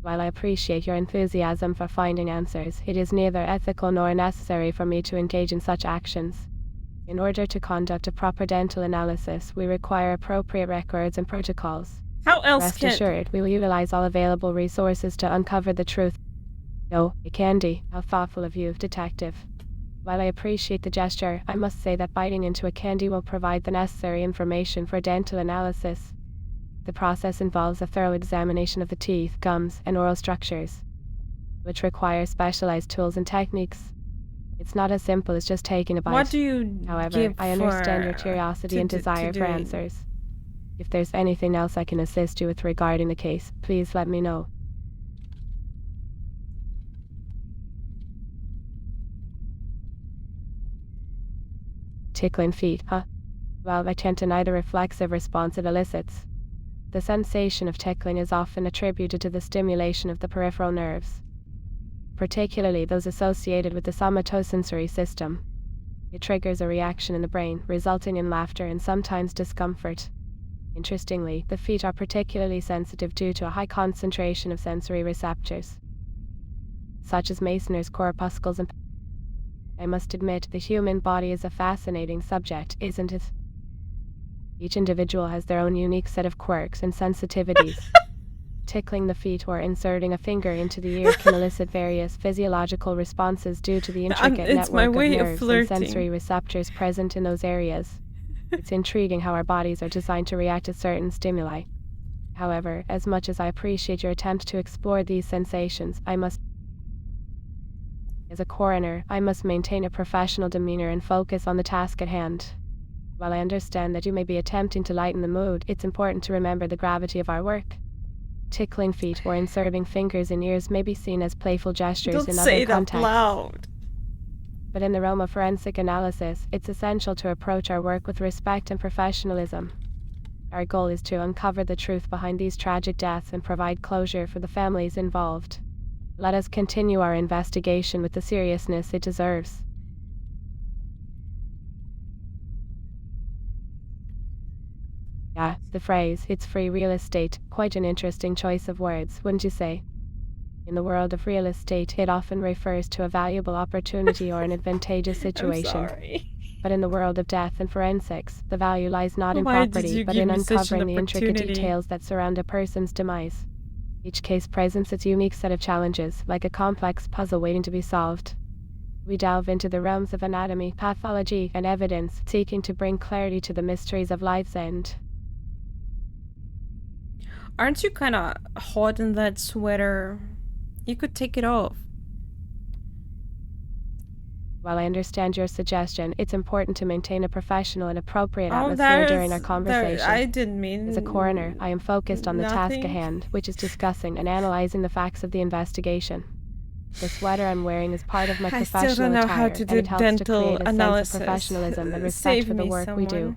While I appreciate your enthusiasm for finding answers, it is neither ethical nor necessary for me to engage in such actions. In order to conduct a proper dental analysis, we require appropriate records and protocols. How else Rest assured, we will utilize all available resources to uncover the truth. No, Candy, how thoughtful of you, Detective. While I appreciate the gesture, I must say that biting into a candy will provide the necessary information for dental analysis. The process involves a thorough examination of the teeth, gums, and oral structures, which require specialized tools and techniques. It's not as simple as just taking a bite. What do you However, I understand your curiosity and desire for answers. If there's anything else I can assist you with regarding the case, please let me know. Tickling feet, huh? Well, I can't deny the reflexive response it elicits. The sensation of tickling is often attributed to the stimulation of the peripheral nerves, particularly those associated with the somatosensory system. It triggers a reaction in the brain, resulting in laughter and sometimes discomfort. Interestingly, the feet are particularly sensitive due to a high concentration of sensory receptors, such as Meissner's corpuscles and... I must admit, the human body is a fascinating subject, isn't it? Each individual has their own unique set of quirks and sensitivities. Tickling the feet or inserting a finger into the ear can elicit various physiological responses due to the intricate it's my network of way of nerves and flirting. sensory receptors present in those areas. It's intriguing how our bodies are designed to react to certain stimuli. However, as much as I appreciate your attempt to explore these sensations, as a coroner, I must maintain a professional demeanor and focus on the task at hand. While I understand that you may be attempting to lighten the mood, it's important to remember the gravity of our work. Tickling feet or inserting fingers in ears may be seen as playful gestures Don't in say other it out contexts. loud. But in the realm of forensic analysis, it's essential to approach our work with respect and professionalism. Our goal is to uncover the truth behind these tragic deaths and provide closure for the families involved. Let us continue our investigation with the seriousness it deserves. Yeah, the phrase, "it's free real estate," quite an interesting choice of words, wouldn't you say? In the world of real estate, it often refers to a valuable opportunity or an advantageous situation. I'm sorry. But in the world of death and forensics, the value lies not in Why did property, you but give in me such an uncovering the intricate opportunity? details that surround a person's demise. Each case presents its unique set of challenges, like a complex puzzle waiting to be solved. We delve into the realms of anatomy, pathology, and evidence, seeking to bring clarity to the mysteries of life's end. Aren't you kind of hot in that sweater? You could take it off. While I understand your suggestion, it's important to maintain a professional and appropriate Oh, atmosphere during our conversation. I didn't mean... As a coroner, I am focused on the task nothing. at hand, which is discussing and analyzing the facts of the investigation. The sweater I'm wearing is part of my I still professional don't know attire, how to do and it helps to dental create a analysis. sense of professionalism and respect Save for the me, work we do. someone.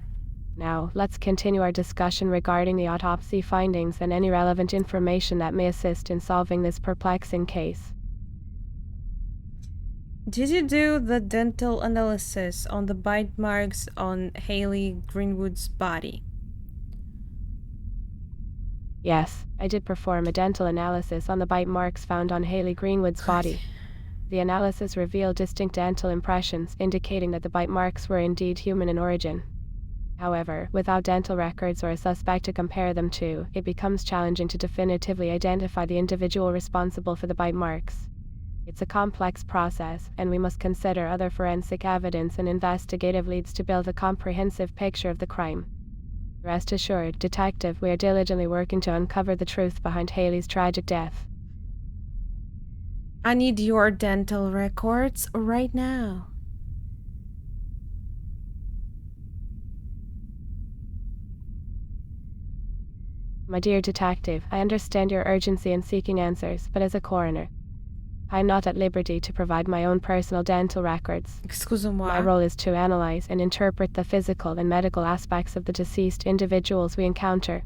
Now, let's continue our discussion regarding the autopsy findings and any relevant information that may assist in solving this perplexing case. Did you do the dental analysis on the bite marks on Haley Greenwood's body? Yes, I did perform a dental analysis on the bite marks found on Haley Greenwood's body. The analysis revealed distinct dental impressions, indicating that the bite marks were indeed human in origin. However, without dental records or a suspect to compare them to, it becomes challenging to definitively identify the individual responsible for the bite marks. It's a complex process, and we must consider other forensic evidence and investigative leads to build a comprehensive picture of the crime. Rest assured, Detective, we are diligently working to uncover the truth behind Haley's tragic death. I need your dental records right now. My dear detective, I understand your urgency in seeking answers, but as a coroner, I am not at liberty to provide my own personal dental records. Excusez-moi. My role is to analyze and interpret the physical and medical aspects of the deceased individuals we encounter.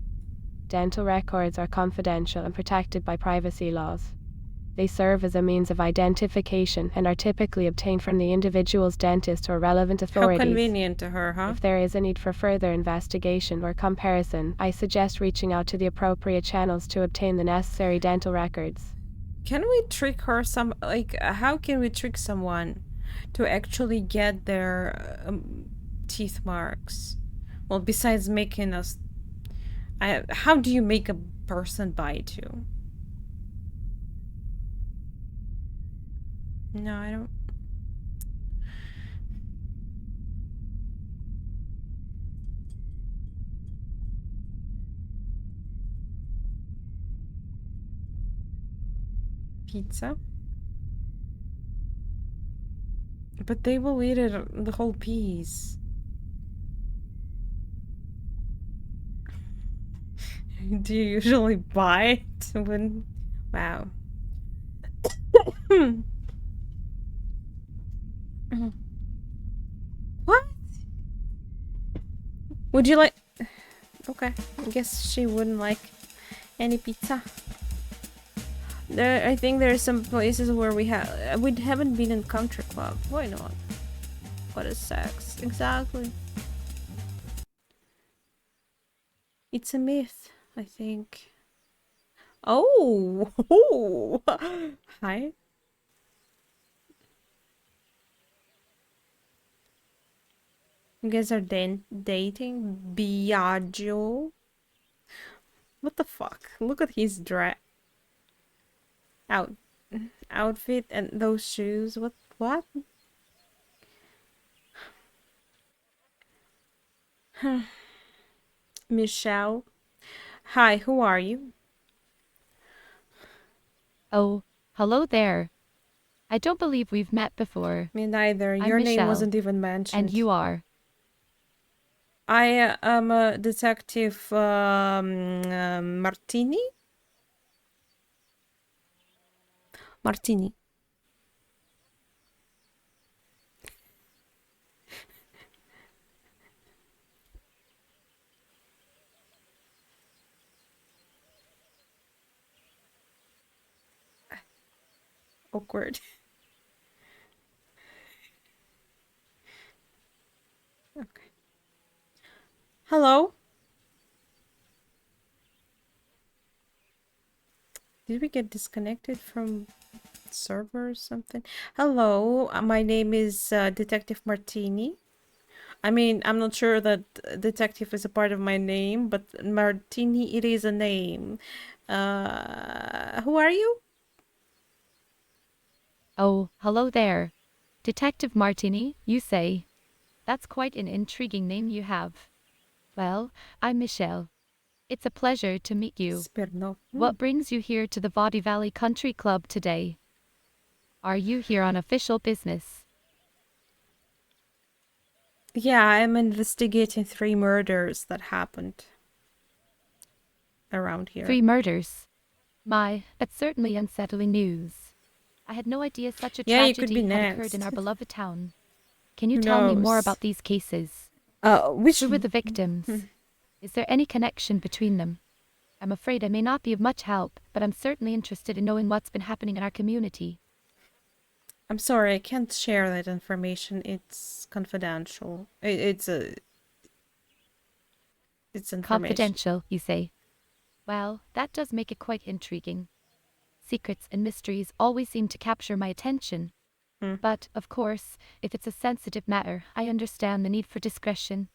Dental records are confidential and protected by privacy laws. They serve as a means of identification and are typically obtained from the individual's dentist or relevant authorities. How convenient to her, huh? If there is a need for further investigation or comparison, I suggest reaching out to the appropriate channels to obtain the necessary dental records. Can we trick her how can we trick someone to actually get their teeth marks? Well, besides making us... how do you make a person bite you? No, I don't... Pizza? But they will eat it, the whole piece. Do you usually bite when... Wow. What? Would you like... Okay, I guess she wouldn't like any pizza. I think there are some places where we haven't been in country club. Why not? What is sex? Exactly. It's a myth, I think. Oh! Hi. You guys are dating Biagio. What the fuck? Look at his outfit and those shoes. What? Michelle. Hi, who are you? Oh, hello there. I don't believe we've met before. Me neither. I'm Your name Michelle, wasn't even mentioned. and you are? I am a detective Martini. Martini. Awkward. Okay. Hello? Did we get disconnected from server or something? Hello, my name is Detective Martini. I mean, I'm not sure that detective is a part of my name, but Martini, it is a name. Who are you? Oh, hello there. Detective Martini, you say? That's quite an intriguing name you have. Well, I'm Michelle. It's a pleasure to meet you. Smirnov. What brings you here to the Vaudeville Country Club today? Are you here on official business? Yeah, I'm investigating 3 murders that happened around here. 3 murders? My, that's certainly unsettling news. I had no idea such a Yeah, you could tragedy be had occurred in next. our beloved town. Can you Who tell me more knows? about these cases? Which Who were the victims? Is there any connection between them? I'm afraid I may not be of much help, but I'm certainly interested in knowing what's been happening in our community. I'm sorry, I can't share that information. It's confidential. It's information. Confidential, you say? Well, that does make it quite intriguing. Secrets and mysteries always seem to capture my attention. But, of course, if it's a sensitive matter, I understand the need for discretion.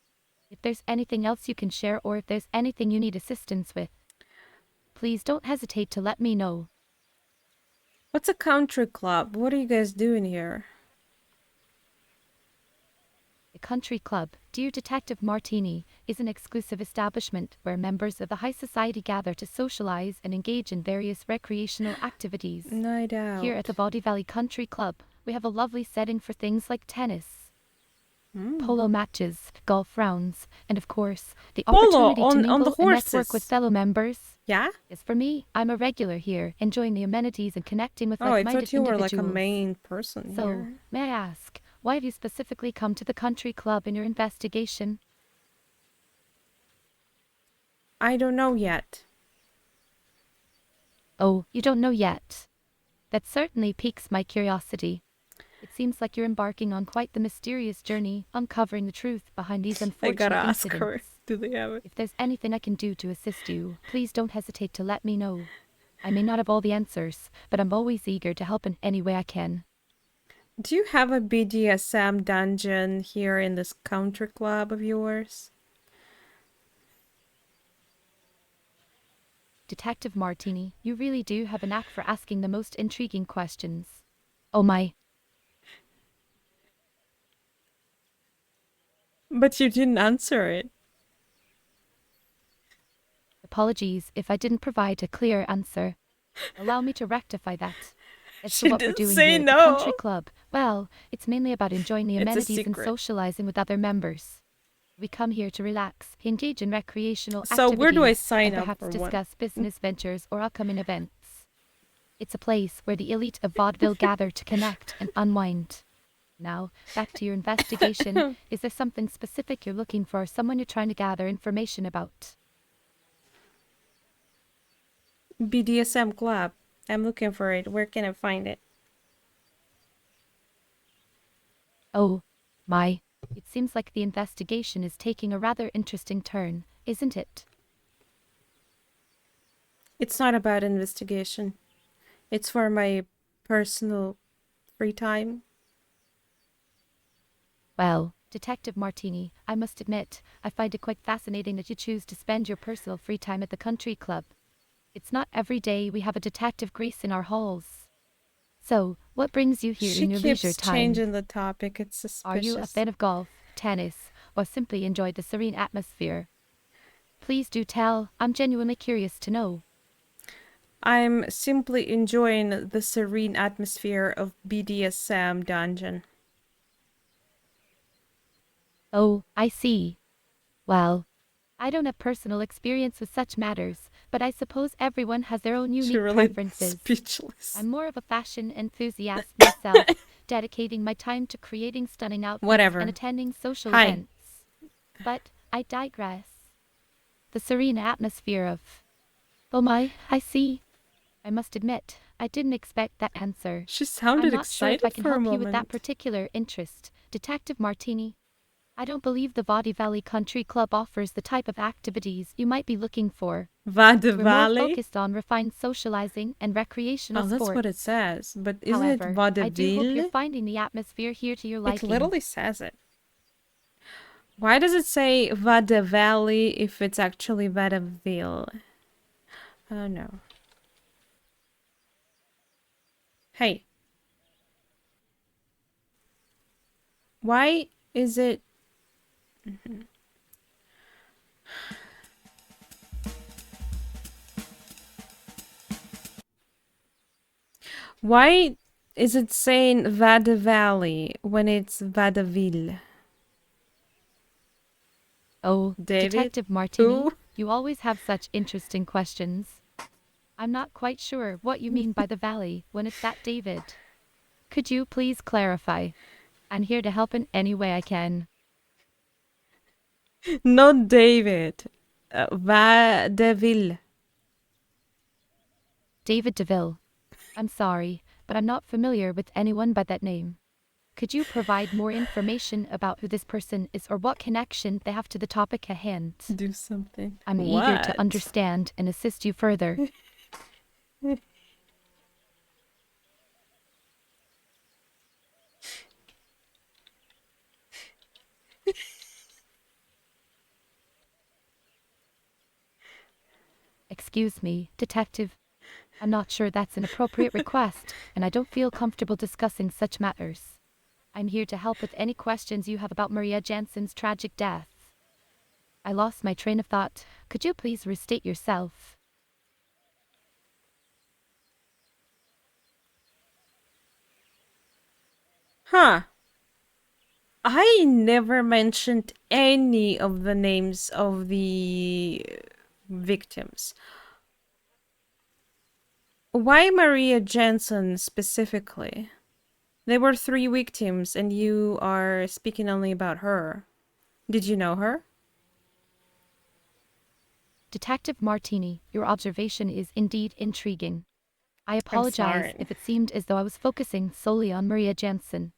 If there's anything else you can share or if there's anything you need assistance with, please don't hesitate to let me know. What's a country club? What are you guys doing here? The Country Club, Dear Detective Martini, is an exclusive establishment where members of the high society gather to socialize and engage in various recreational activities. Night out. Here at the Vaudeville Country Club, we have a lovely setting for things like tennis, polo matches, golf rounds, and of course, the opportunity to mingle and network with fellow members. Yeah? As for me, I'm a regular here, enjoying the amenities and connecting with Oh, I like-minded thought you were like a individuals. main person So, here. may I ask, why have you specifically come to the country club in your investigation? I don't know yet. Oh, you don't know yet. That certainly piques my curiosity. It seems like you're embarking on quite the mysterious journey, uncovering the truth behind these I unfortunate gotta ask incidents. her. Do they have it? If there's anything I can do to assist you, please don't hesitate to let me know. I may not have all the answers, but I'm always eager to help in any way I can. Do you have a BDSM dungeon here in this country club of yours? Detective Martini, you really do have a knack for asking the most intriguing questions. Oh my. But you didn't answer it. Apologies if I didn't provide a clear answer. Allow me to rectify that. As She to what we're didn't doing say here at no. the country club, well, it's mainly about enjoying the It's a amenities and secret. socializing with other members. We come here to relax, engage in recreational So activities, where do I sign and up perhaps for one? discuss business ventures or upcoming events. It's a place where the elite of vaudeville gather to connect and unwind. Now, back to your investigation. Is there something specific you're looking for, someone you're trying to gather information about? BDSM club. I'm looking for it. Where can I find it? Oh, my. It seems like the investigation is taking a rather interesting turn, isn't it? It's not about investigation. It's for my personal free time. Well, Detective Martini, I must admit, I find it quite fascinating that you choose to spend your personal free time at the country club. It's not every day we have a detective gracing our halls. So, what brings you here She in your leisure keeps time? changing the topic. It's suspicious. Are you a fan of golf, tennis, or simply enjoy the serene atmosphere? Please do tell. I'm genuinely curious to know. I'm simply enjoying the serene atmosphere of BDSM dungeon. Oh, I see. Well, I don't have personal experience with such matters, but I suppose everyone has their own She unique really preferences. speechless. I'm more of a fashion enthusiast myself, dedicating my time to creating stunning outfits Whatever. and attending social Hi. events. But I digress. The serene atmosphere of... Oh my, I see. I must admit, I didn't expect that answer. She I'm sounded not sure if excited I can for a help you with that moment. particular interest, Detective Martini. I don't believe the Vaudeville Country Club offers the type of activities you might be looking for. We're more Vaudeville? focused on refined socializing and recreational Oh, that's sports. what it says. But isn't it However, I do hope you're vaudeville? finding the atmosphere here to your It liking. literally says it. Why does it say Vaudeville if it's actually vaudeville? I don't know. Hey. Why is it... Why is it saying Vaudeville when it's vaudeville? Oh, David? Detective Martini, Who? you always have such interesting questions. I'm not quite sure what you mean by the valley when it's that David. Could you please clarify? I'm here to help in any way I can. Not David. Vaudeville. David DeVille. I'm sorry, but I'm not familiar with anyone by that name. Could you provide more information about who this person is or what connection they have to the topic at hand? Do something. I'm eager to What? understand and assist you further. Excuse me, Detective. I'm not sure that's an appropriate request, and I don't feel comfortable discussing such matters. I'm here to help with any questions you have about Maria Jansen's tragic death. I lost my train of thought. Could you please restate yourself? Huh. I never mentioned any of the names of the victims. Why Maria Jensen specifically? There were 3 victims and you are speaking only about her. Did you know her? Detective Martini, your observation is indeed intriguing. I I'm apologize sorry. if it seemed as though I was focusing solely on Maria Jansen.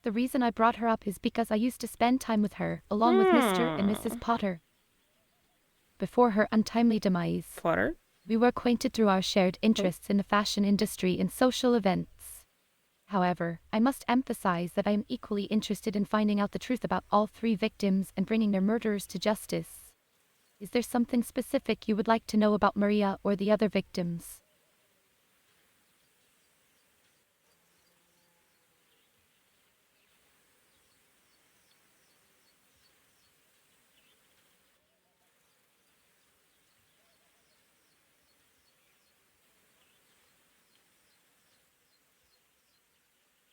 The reason I brought her up is because I used to spend time with her, along with Mr. and Mrs. Potter. Before her untimely demise, Potter? we were acquainted through our shared interests in the fashion industry and social events. However, I must emphasize that I am equally interested in finding out the truth about all 3 victims and bringing their murderers to justice. Is there something specific you would like to know about Maria or the other victims?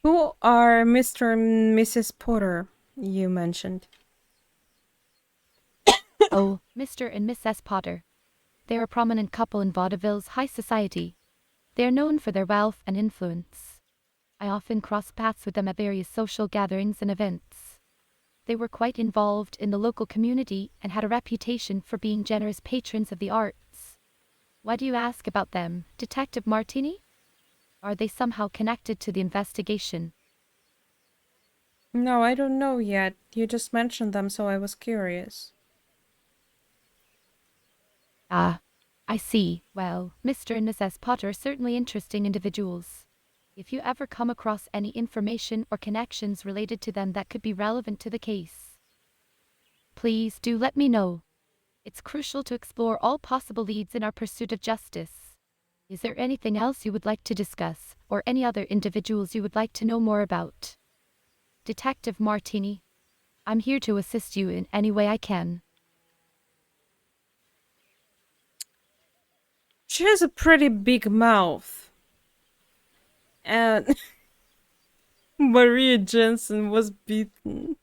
Who are Mr. and Mrs. Potter you mentioned? Oh, Mr. and Mrs. Potter. They are a prominent couple in Vaudeville's high society. They are known for their wealth and influence. I often cross paths with them at various social gatherings and events. They were quite involved in the local community and had a reputation for being generous patrons of the arts. Why do you ask about them, Detective Martini? Are they somehow connected to the investigation? No, I don't know yet. You just mentioned them, so I was curious. Ah, I see. Well, Mr. and Mrs. Potter are certainly interesting individuals. If you ever come across any information or connections related to them that could be relevant to the case, please do let me know. It's crucial to explore all possible leads in our pursuit of justice. Is there anything else you would like to discuss, or any other individuals you would like to know more about? Detective Martini, I'm here to assist you in any way I can. She has a pretty big mouth. And Maria Jensen was beaten.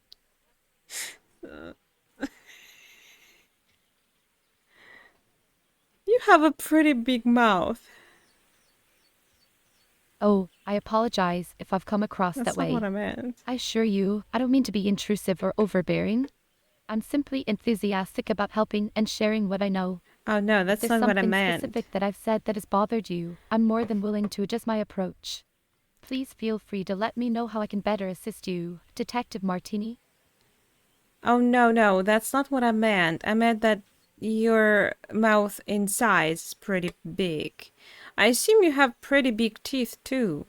You have a pretty big mouth. Oh, I apologize if I've come across That's that not way. what I meant. I assure you, I don't mean to be intrusive or overbearing. I'm simply enthusiastic about helping and sharing what I know. Oh no, If that's there's not what I something meant. specific that I've said that has bothered you, I'm more than willing to adjust my approach. Please feel free to let me know how I can better assist you, Detective Martini. Oh no, that's not what I meant. I meant that your mouth in size is pretty big. I assume you have pretty big teeth too.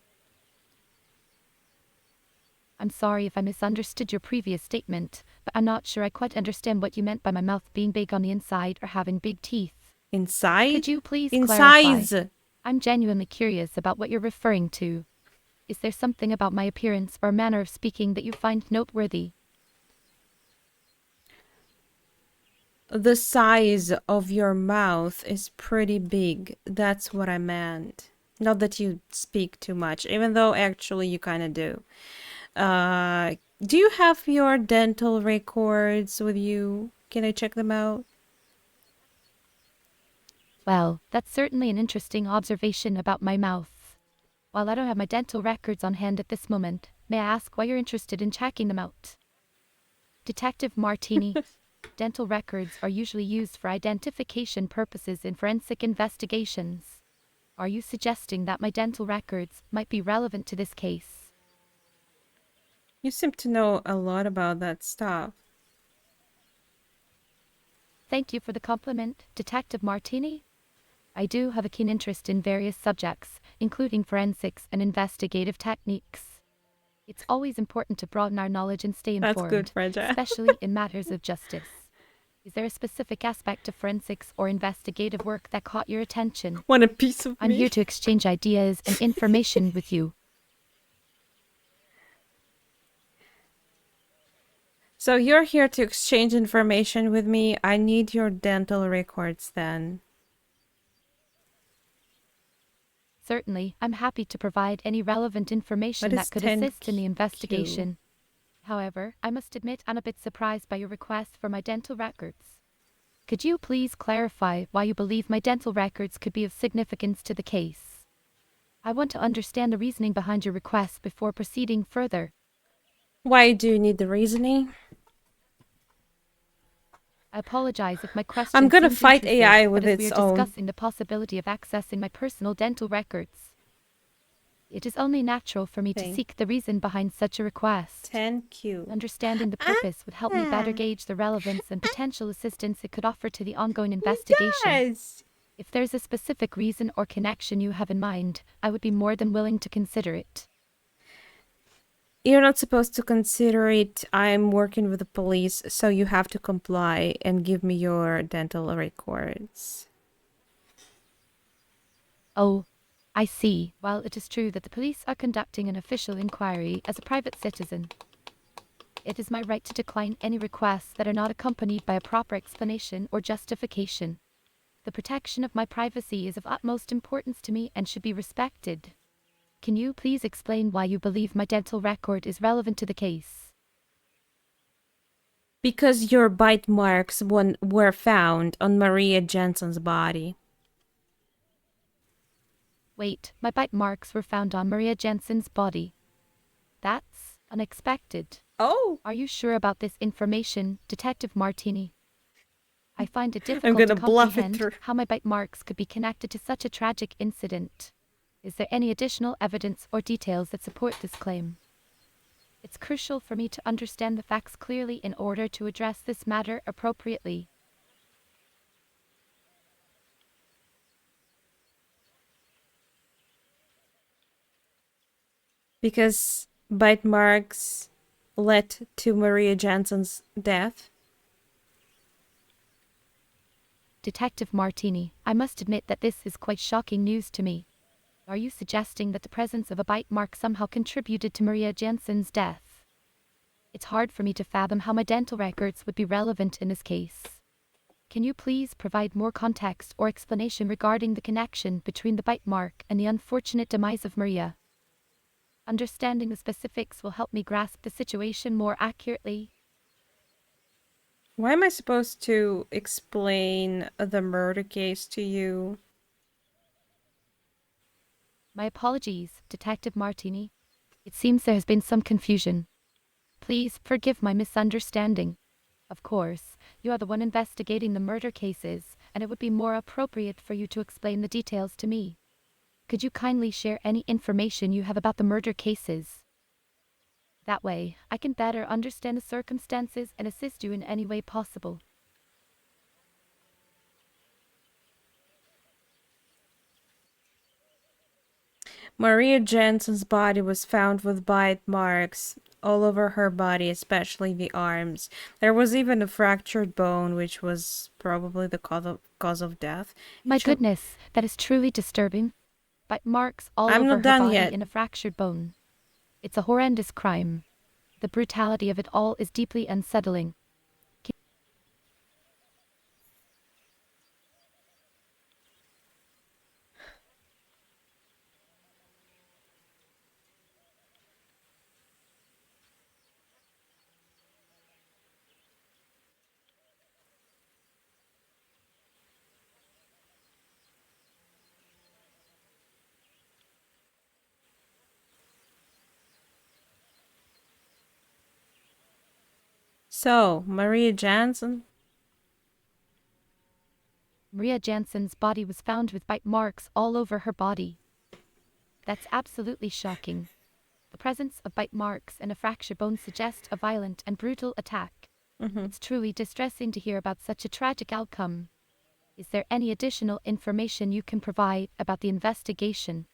I'm sorry if I misunderstood your previous statement, but I'm not sure I quite understand what you meant by my mouth being big on the inside or having big teeth. Inside? Could you please In clarify? size. I'm genuinely curious about what you're referring to. Is there something about my appearance or manner of speaking that you find noteworthy? The size of your mouth is pretty big. That's what I meant. Not that you speak too much, even though actually you kind of do. Do you have your dental records with you? Can I check them out? Well, that's certainly an interesting observation about my mouth. While I don't have my dental records on hand at this moment, may I ask why you're interested in checking them out? Detective Martini, dental records are usually used for identification purposes in forensic investigations. Are you suggesting that my dental records might be relevant to this case? You seem to know a lot about that stuff. Thank you for the compliment, Detective Martini. I do have a keen interest in various subjects, including forensics and investigative techniques. It's always important to broaden our knowledge and stay That's good, informed, Fragile. especially in matters of justice. Is there a specific aspect of forensics or investigative work that caught your attention? Want a piece of I'm me? here to exchange ideas and information with you. So you're here to exchange information with me. I need your dental records then. Certainly, I'm happy to provide any relevant information What that is could 10Q? assist in the investigation. However, I must admit I'm a bit surprised by your request for my dental records. Could you please clarify why you believe my dental records could be of significance to the case? I want to understand the reasoning behind your request before proceeding further. Why do you need the reasoning? I apologize if my question I'm gonna seems fight intrusive, AI with but as we its are own. discussing the possibility of accessing my personal dental records, it is only natural for me to Thing. seek the reason behind such a request. 10Q. Understanding the purpose would help me better gauge the relevance and potential assistance it could offer to the ongoing investigation. Yes. If there's a specific reason or connection you have in mind, I would be more than willing to consider it. You're not supposed to consider it. I'm working with the police, so you have to comply and give me your dental records. Oh, I see. While it is true that the police are conducting an official inquiry as a private citizen, it is my right to decline any requests that are not accompanied by a proper explanation or justification. The protection of my privacy is of utmost importance to me and should be respected. Can you please explain why you believe my dental record is relevant to the case? Because your bite marks were found on Maria Jensen's body. Wait, my bite marks were found on Maria Jensen's body. That's unexpected. Oh! Are you sure about this information, Detective Martini? I find it I'm difficult to gonna bluff it comprehend through. how my bite marks could be connected to such a tragic incident. Is there any additional evidence or details that support this claim? It's crucial for me to understand the facts clearly in order to address this matter appropriately. Because bite marks led to Maria Jansen's death? Detective Martini, I must admit that this is quite shocking news to me. Are you suggesting that the presence of a bite mark somehow contributed to Maria Jansen's death? It's hard for me to fathom how my dental records would be relevant in this case. Can you please provide more context or explanation regarding the connection between the bite mark and the unfortunate demise of Maria? Understanding the specifics will help me grasp the situation more accurately. Why am I supposed to explain the murder case to you? My apologies, Detective Martini. It seems there has been some confusion. Please forgive my misunderstanding. Of course, you are the one investigating the murder cases, and it would be more appropriate for you to explain the details to me. Could you kindly share any information you have about the murder cases? That way, I can better understand the circumstances and assist you in any way possible. Maria Jensen's body was found with bite marks all over her body, especially the arms. There was even a fractured bone, which was probably the cause of death. My goodness, that is truly disturbing. Bite marks all I'm over not her done body yet. and a fractured bone. It's a horrendous crime. The brutality of it all is deeply unsettling. So, Maria Jansen? Maria Jansen's body was found with bite marks all over her body. That's absolutely shocking. The presence of bite marks and a fractured bone suggests a violent and brutal attack. It's truly distressing to hear about such a tragic outcome. Is there any additional information you can provide about the investigation?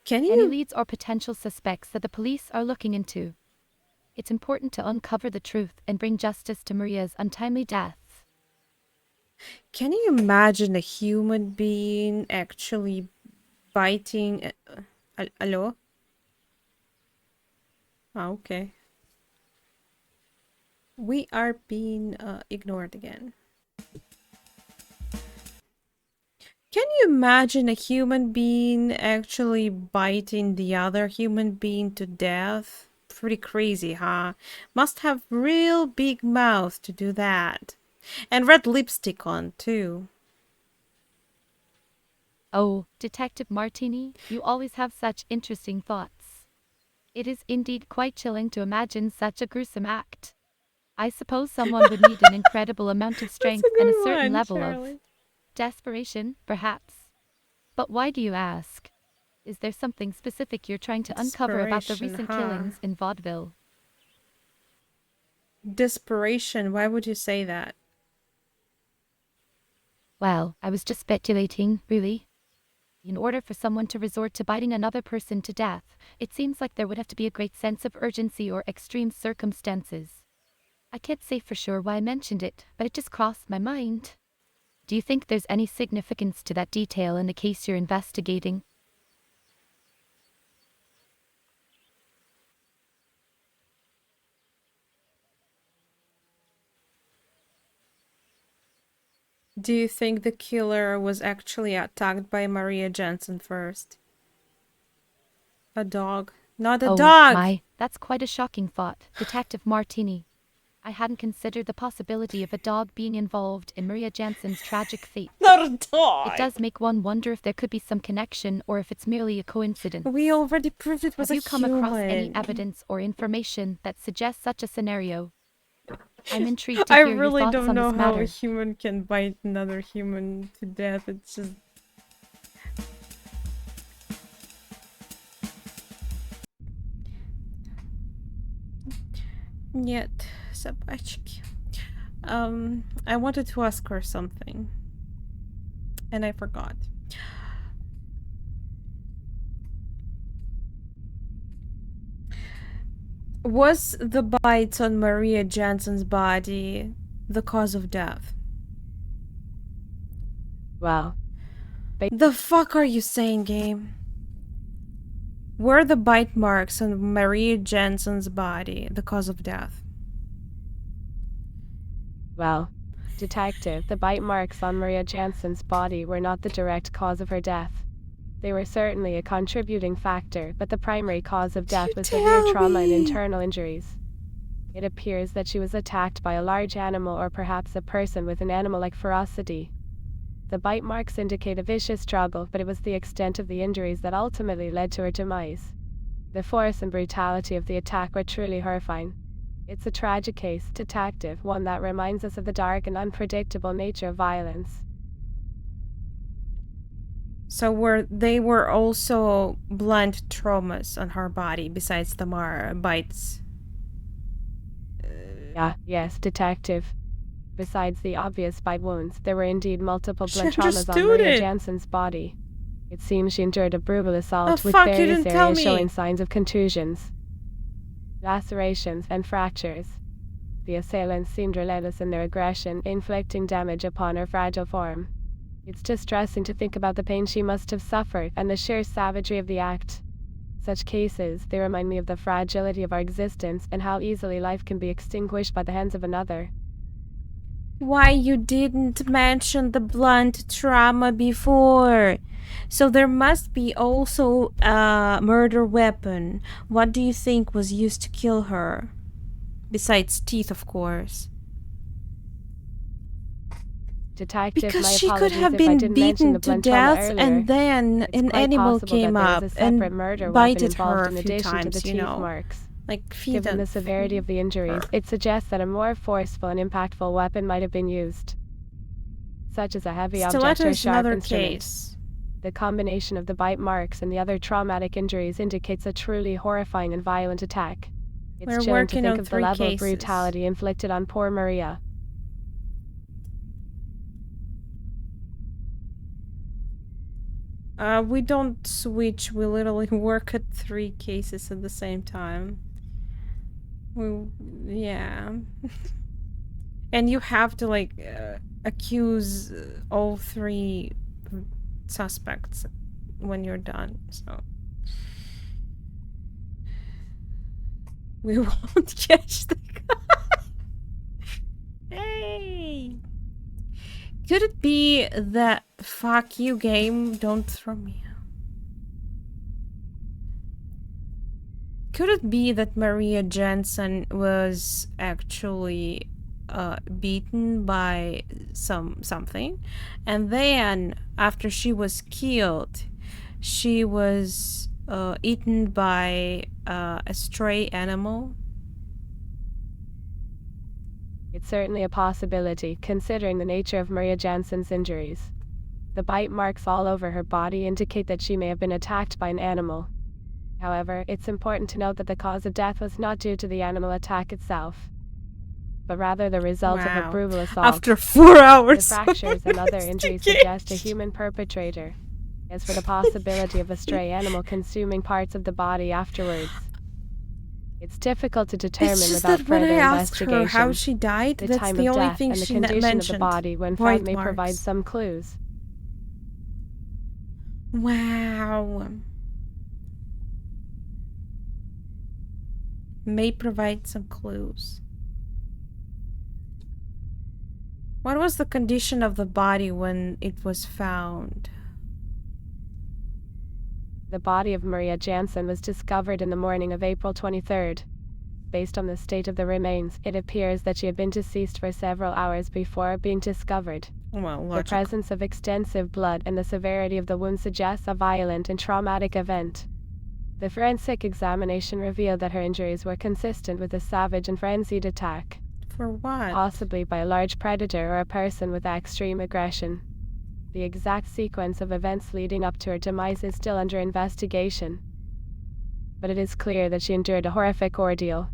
Any leads or potential suspects that the police are looking into? It's important to uncover the truth and bring justice to Maria's untimely death. Can you imagine a human being actually biting... Hello? Oh, okay. We are being ignored again. Can you imagine a human being actually biting the other human being to death? Pretty crazy, huh? Must have real big mouth to do that. And red lipstick on, too. Oh, Detective Martini, you always have such interesting thoughts. It is indeed quite chilling to imagine such a gruesome act. I suppose someone would need an incredible amount of strength and a certain level of desperation, perhaps. But why do you ask? Is there something specific you're trying to uncover about the recent killings in Vaudeville? Desperation, why would you say that? Well, I was just speculating, really. In order for someone to resort to biting another person to death, it seems like there would have to be a great sense of urgency or extreme circumstances. I can't say for sure why I mentioned it, but it just crossed my mind. Do you think there's any significance to that detail in the case you're investigating? Do you think the killer was actually attacked by Maria Jensen first? A dog. Not a dog! My, that's quite a shocking thought, Detective Martini. I hadn't considered the possibility of a dog being involved in Maria Jansen's tragic fate. Not a dog! It does make one wonder if there could be some connection or if it's merely a coincidence. We already proved it was Have a you come human. across any evidence or information that suggests such a scenario? I'm intrigued to I hear really your thoughts don't on know this how matter. a human can bite another human to death. It's just... Нет, собачки. I wanted to ask her something. And I forgot. Was the bites on Maria Jensen's body the cause of death? Well, The fuck are you saying, game? Were the bite marks on Maria Jensen's body the cause of death? well, detective, the bite marks on Maria Jansen's body were not the direct cause of her death. They were certainly a contributing factor, but the primary cause of death was severe trauma and internal injuries. It appears that she was attacked by a large animal or perhaps a person with an animal-like ferocity. The bite marks indicate a vicious struggle, but it was the extent of the injuries that ultimately led to her demise. The force and brutality of the attack were truly horrifying. It's a tragic case, detective, one that reminds us of the dark and unpredictable nature of violence. So they were also blunt traumas on her body besides the bites? Yes, detective. Besides the obvious bite wounds, there were indeed multiple blunt She traumas on understood Maria it. Jansen's body. It seems she endured a brutal assault with fuck, you various didn't tell areas me. showing signs of contusions, lacerations, and fractures. The assailants seemed relentless in their aggression, inflicting damage upon her fragile form. It's distressing to think about the pain she must have suffered and the sheer savagery of the act. Such cases, they remind me of the fragility of our existence and how easily life can be extinguished by the hands of another. Why you didn't mention the blunt trauma before? So there must be also a murder weapon. What do you think was used to kill her? Besides teeth, of course. Detective, Because my she could apologies have if I been didn't mention the beaten to blunt trauma death, earlier. and then It's an quite animal possible came that there up was a separate and murder weapon bited involved her a in few addition to the times, you teeth know? marks. Like, Given the severity of the injuries, it suggests that a more forceful and impactful weapon might have been used, such as a heavy object Stiletto or is sharp another instrument. case. The combination of the bite marks and the other traumatic injuries indicates a truly horrifying and violent attack. It's We're chilling to working think on of the 3 level of cases. brutality inflicted on poor Maria. We don't switch, we literally work at 3 cases at the same time. Yeah. And you have to, like, accuse all 3 suspects when you're done, so... We won't catch the guy! Hey! Could it be that... Fuck you, game, don't throw me out. Could it be that Maria Jensen was actually beaten by something, and then after she was killed, she was eaten by a stray animal? It's certainly a possibility, considering the nature of Maria Jansen's injuries. The bite marks all over her body indicate that she may have been attacked by an animal. However, it's important to note that the cause of death was not due to the animal attack itself, but rather the result of a brutal assault. After 4 hours. The fractures and other injuries suggest a human perpetrator. As for the possibility of a stray animal consuming parts of the body afterwards, it's difficult to determine It's just without that when further I asked investigation. her how she died, The that's time the of only death thing and the she condition mentioned. of the body when Bite found may provide marks. some clues. Wow. May provide some clues. What was the condition of the body when it was found? The body of Maria Jansen was discovered in the morning of April 23rd. Based on the state of the remains, it appears that she had been deceased for several hours before being discovered. Well, The logical. presence of extensive blood and the severity of the wound suggests a violent and traumatic event. The forensic examination revealed that her injuries were consistent with a savage and frenzied attack, For what? possibly by a large predator or a person with extreme aggression. The exact sequence of events leading up to her demise is still under investigation, but it is clear that she endured a horrific ordeal.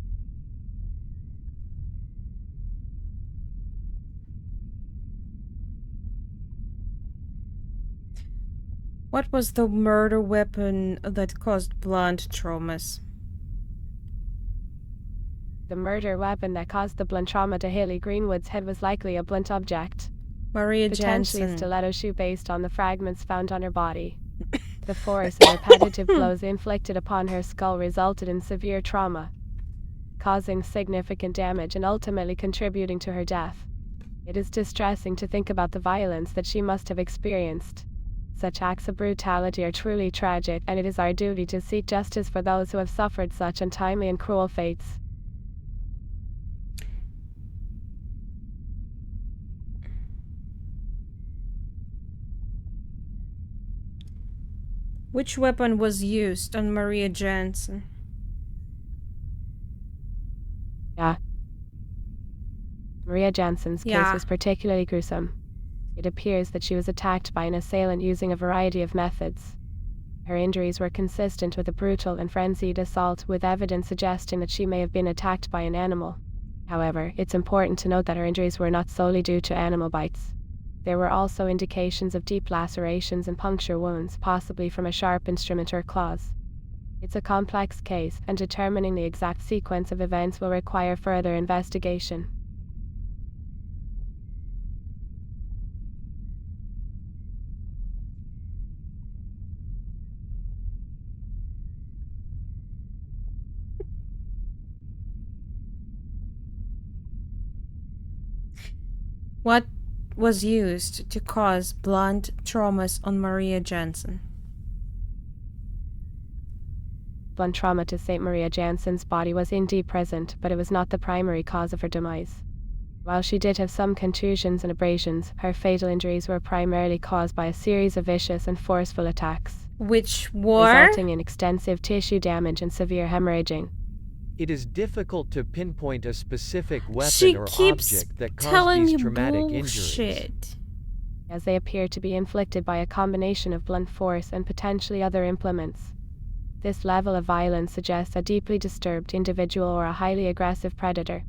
What was the murder weapon that caused blunt traumas? The murder weapon that caused the blunt trauma to Haley Greenwood's head was likely a blunt object, Maria potentially a Jansen. stiletto shoe based on the fragments found on her body. The force and repetitive blows inflicted upon her skull resulted in severe trauma, causing significant damage and ultimately contributing to her death. It is distressing to think about the violence that she must have experienced. Such acts of brutality are truly tragic, and it is our duty to seek justice for those who have suffered such untimely and cruel fates. Which weapon was used on Maria Jansen? Yeah. Maria Jansen's case Yeah. was particularly gruesome. It appears that she was attacked by an assailant using a variety of methods. Her injuries were consistent with a brutal and frenzied assault, with evidence suggesting that she may have been attacked by an animal. However, it's important to note that her injuries were not solely due to animal bites. There were also indications of deep lacerations and puncture wounds, possibly from a sharp instrument or claws. It's a complex case, and determining the exact sequence of events will require further investigation. What was used to cause blunt traumas on Maria Jansen? Blunt trauma to St. Maria Jansen's body was indeed present, but it was not the primary cause of her demise. While she did have some contusions and abrasions, her fatal injuries were primarily caused by a series of vicious and forceful attacks, Which were? resulting in extensive tissue damage and severe hemorrhaging. It is difficult to pinpoint a specific weapon She or keeps object that caused telling these you traumatic injuries. bullshit. As they appear to be inflicted by a combination of blunt force and potentially other implements. This level of violence suggests a deeply disturbed individual or a highly aggressive predator.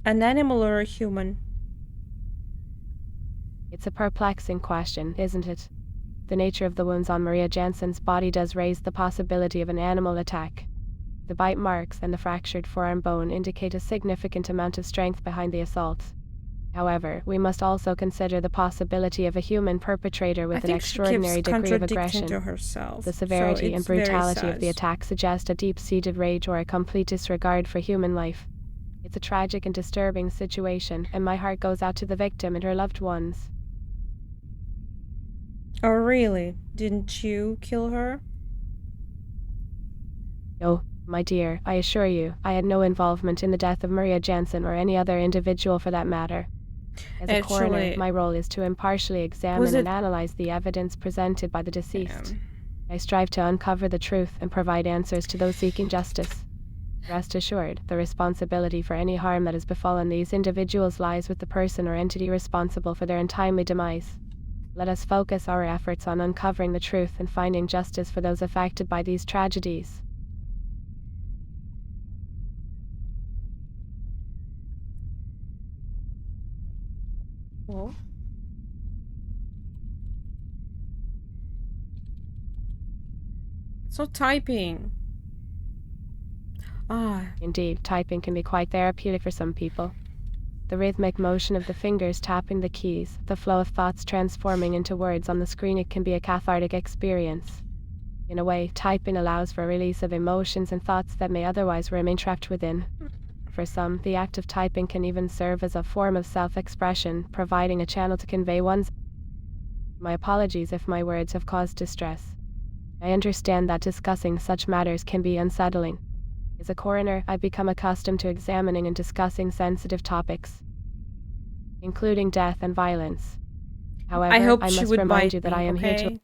An animal or a human? It's a perplexing question, isn't it? The nature of the wounds on Maria Jansen's body does raise the possibility of an animal attack. The bite marks and the fractured forearm bone indicate a significant amount of strength behind the assault. However, we must also consider the possibility of a human perpetrator with an extraordinary degree of aggression. To herself. The severity So and it's very brutality of the sus. attack suggest a deep-seated rage or a complete disregard for human life. It's a tragic and disturbing situation, and my heart goes out to the victim and her loved ones. Oh, really? Didn't you kill her? No, my dear, I assure you, I had no involvement in the death of Maria Jansen or any other individual for that matter. As a coroner, my role is to impartially examine and analyze the evidence presented by the deceased. I strive to uncover the truth and provide answers to those seeking justice. Rest assured, the responsibility for any harm that has befallen these individuals lies with the person or entity responsible for their untimely demise. Let us focus our efforts on uncovering the truth and finding justice for those affected by these tragedies. Well. So typing. Indeed, typing can be quite therapeutic for some people. The rhythmic motion of the fingers tapping the keys, the flow of thoughts transforming into words on the screen, it can be a cathartic experience. In a way, typing allows for a release of emotions and thoughts that may otherwise remain trapped within. For some, the act of typing can even serve as a form of self-expression, providing a channel to convey one's... My apologies if my words have caused distress. I understand that discussing such matters can be unsettling. As a coroner, I've become accustomed to examining and discussing sensitive topics, including death and violence. However, I hope I she must would remind bite you that me, I am here to... okay?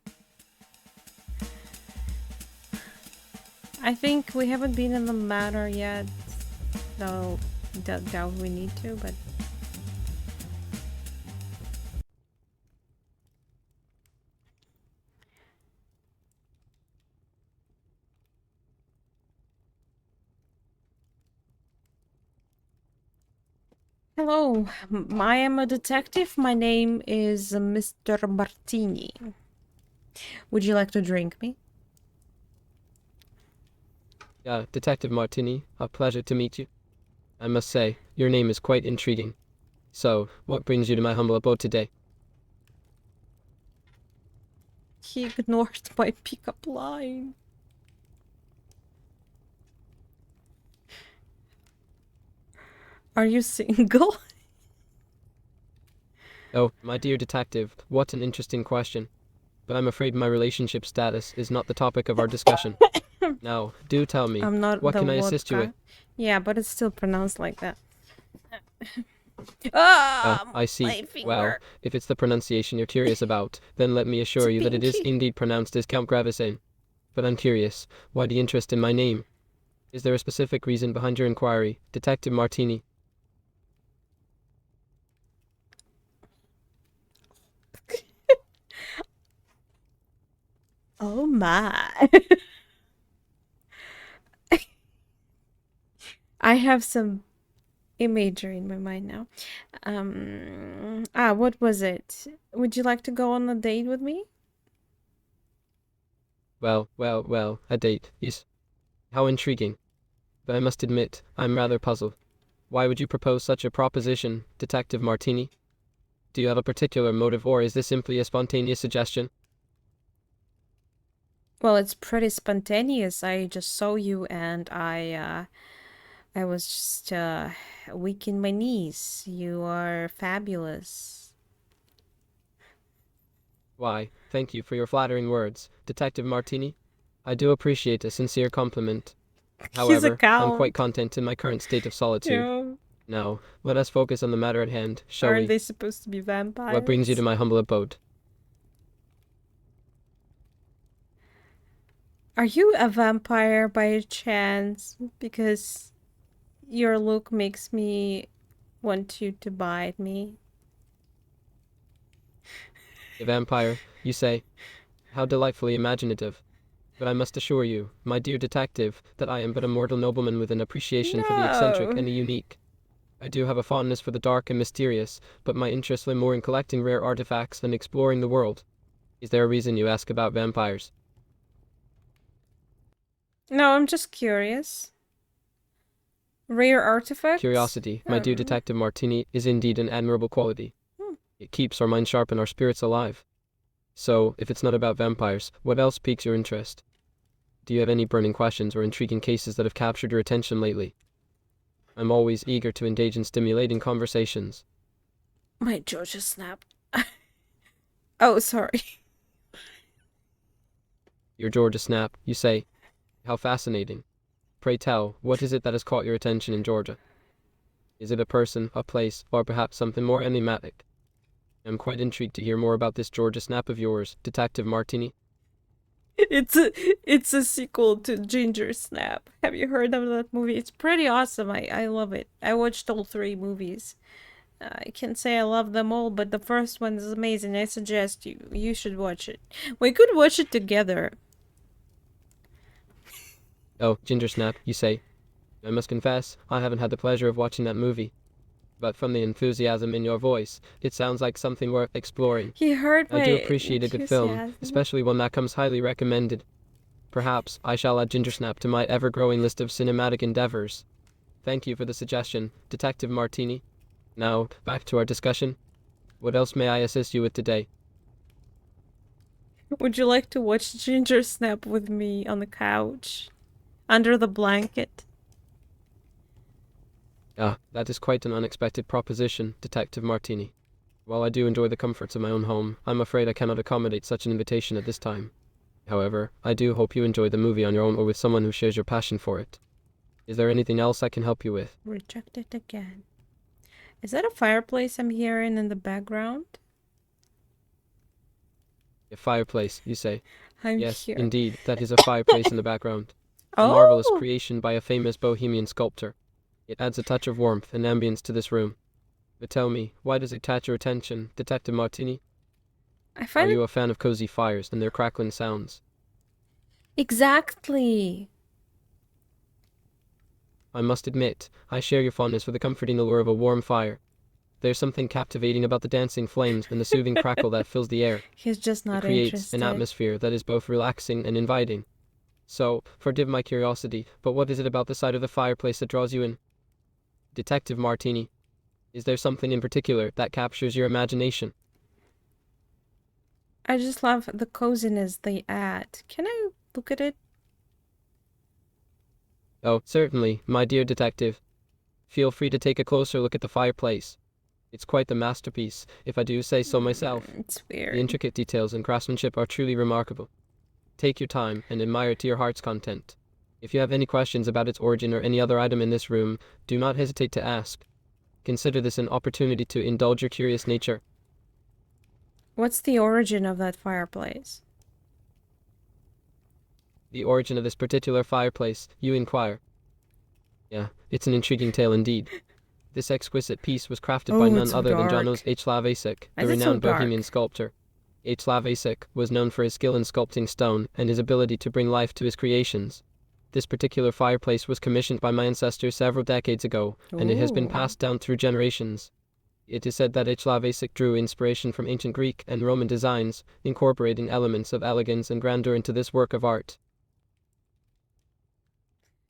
I think we haven't been in the matter yet, though doubt we need to, but... Hello, I am a detective. My name is Mr. Martini. Would you like to drink me? Detective Martini, a pleasure to meet you. I must say, your name is quite intriguing. So, what brings you to my humble abode today? He ignored my pickup line. Are you single? Oh, my dear detective, what an interesting question. But I'm afraid my relationship status is not the topic of our discussion. Now, do tell me, I'm not what the can I assist you with? Yeah, but it's still pronounced like that. Ah, I see. my finger. Well, if it's the pronunciation you're curious about, then let me assure you that it is pinky. indeed pronounced as Count Gravesane. But I'm curious, why the interest in my name? Is there a specific reason behind your inquiry, Detective Martini? Oh my. I have some imagery in my mind now. What was it? Would you like to go on a date with me? Well, a date, yes. How intriguing. But I must admit, I'm rather puzzled. Why would you propose such a proposition, Detective Martini? Do you have a particular motive, or is this simply a spontaneous suggestion? Well, it's pretty spontaneous. I just saw you and I was just weak in my knees. You are fabulous. Why, thank you for your flattering words, Detective Martini. I do appreciate a sincere compliment. He's a However, I'm coward. quite content in my current state of solitude. Yeah. Now, let us focus on the matter at hand, shall Aren't we? they supposed to be vampires? What brings you to my humble abode? Are you a vampire by chance? Because your look makes me want you to bite me. A vampire, you say? How delightfully imaginative. But I must assure you, my dear detective, that I am but a mortal nobleman with an appreciation for the eccentric and the unique. I do have a fondness for the dark and mysterious, but my interests lay more in collecting rare artifacts than exploring the world. Is there a reason you ask about vampires? No, I'm just curious. Rare artifacts? Curiosity, my dear Detective Martini, is indeed an admirable quality. It keeps our minds sharp and our spirits alive. So, if it's not about vampires, what else piques your interest? Do you have any burning questions or intriguing cases that have captured your attention lately? I'm always eager to engage in stimulating conversations. My jaw just snapped. Oh, sorry. Your jaw just snapped, you say. How fascinating. Pray tell, what is it that has caught your attention in Georgia? Is it a person, a place, or perhaps something more enigmatic? I'm quite intrigued to hear more about this Georgia snap of yours, Detective Martini. It's a sequel to Ginger Snap. Have you heard of that movie? It's pretty awesome. I love it. I watched all 3 movies. I can't say I love them all, but the first one is amazing. I suggest you should watch it. We could watch it together. Oh, Ginger Snap, you say. I must confess, I haven't had the pleasure of watching that movie. But from the enthusiasm in your voice, it sounds like something worth exploring. He heard my I do appreciate a good film, enthusiasm. especially one that comes highly recommended. Perhaps I shall add Ginger Snap to my ever-growing list of cinematic endeavors. Thank you for the suggestion, Detective Martini. Now, back to our discussion. What else may I assist you with today? Would you like to watch Ginger Snap with me on the couch? Under the blanket? That is quite an unexpected proposition, Detective Martini. While I do enjoy the comforts of my own home, I'm afraid I cannot accommodate such an invitation at this time. However, I do hope you enjoy the movie on your own or with someone who shares your passion for it. Is there anything else I can help you with? Rejected again. Is that a fireplace I'm hearing in the background? A fireplace, you say? Yes, here. indeed, that is a fireplace in the background. A Oh! marvelous creation by a famous bohemian sculptor. It adds a touch of warmth and ambience to this room. But tell me, why does it catch your attention, Detective Martini? Are you a fan of cozy fires and their crackling sounds? Exactly. I must admit, I share your fondness for the comforting allure of a warm fire. There's something captivating about the dancing flames and the soothing crackle that fills the air. He's just not It creates interested. an atmosphere that is both relaxing and inviting. So, forgive my curiosity, but what is it about the sight of the fireplace that draws you in? Detective Martini, is there something in particular that captures your imagination? I just love the coziness they add. Can I look at it? Oh, certainly, my dear detective. Feel free to take a closer look at the fireplace. It's quite the masterpiece, if I do say so myself. It's The weird. intricate details and craftsmanship are truly remarkable. Take your time and admire it to your heart's content. If you have any questions about its origin or any other item in this room, do not hesitate to ask. Consider this an opportunity to indulge your curious nature. What's the origin of that fireplace? The origin of this particular fireplace, you inquire. Yeah, it's an intriguing tale indeed. This exquisite piece was crafted by Oh, none it's so other than dark. Janos H. Lavasic, Why the is it so renowned dark? Bohemian sculptor. H. Lavasic was known for his skill in sculpting stone and his ability to bring life to his creations. This particular fireplace was commissioned by my ancestors several decades ago, and it has been Ooh. passed down through generations. It is said that H. Lavasic drew inspiration from ancient Greek and Roman designs, incorporating elements of elegance and grandeur into this work of art.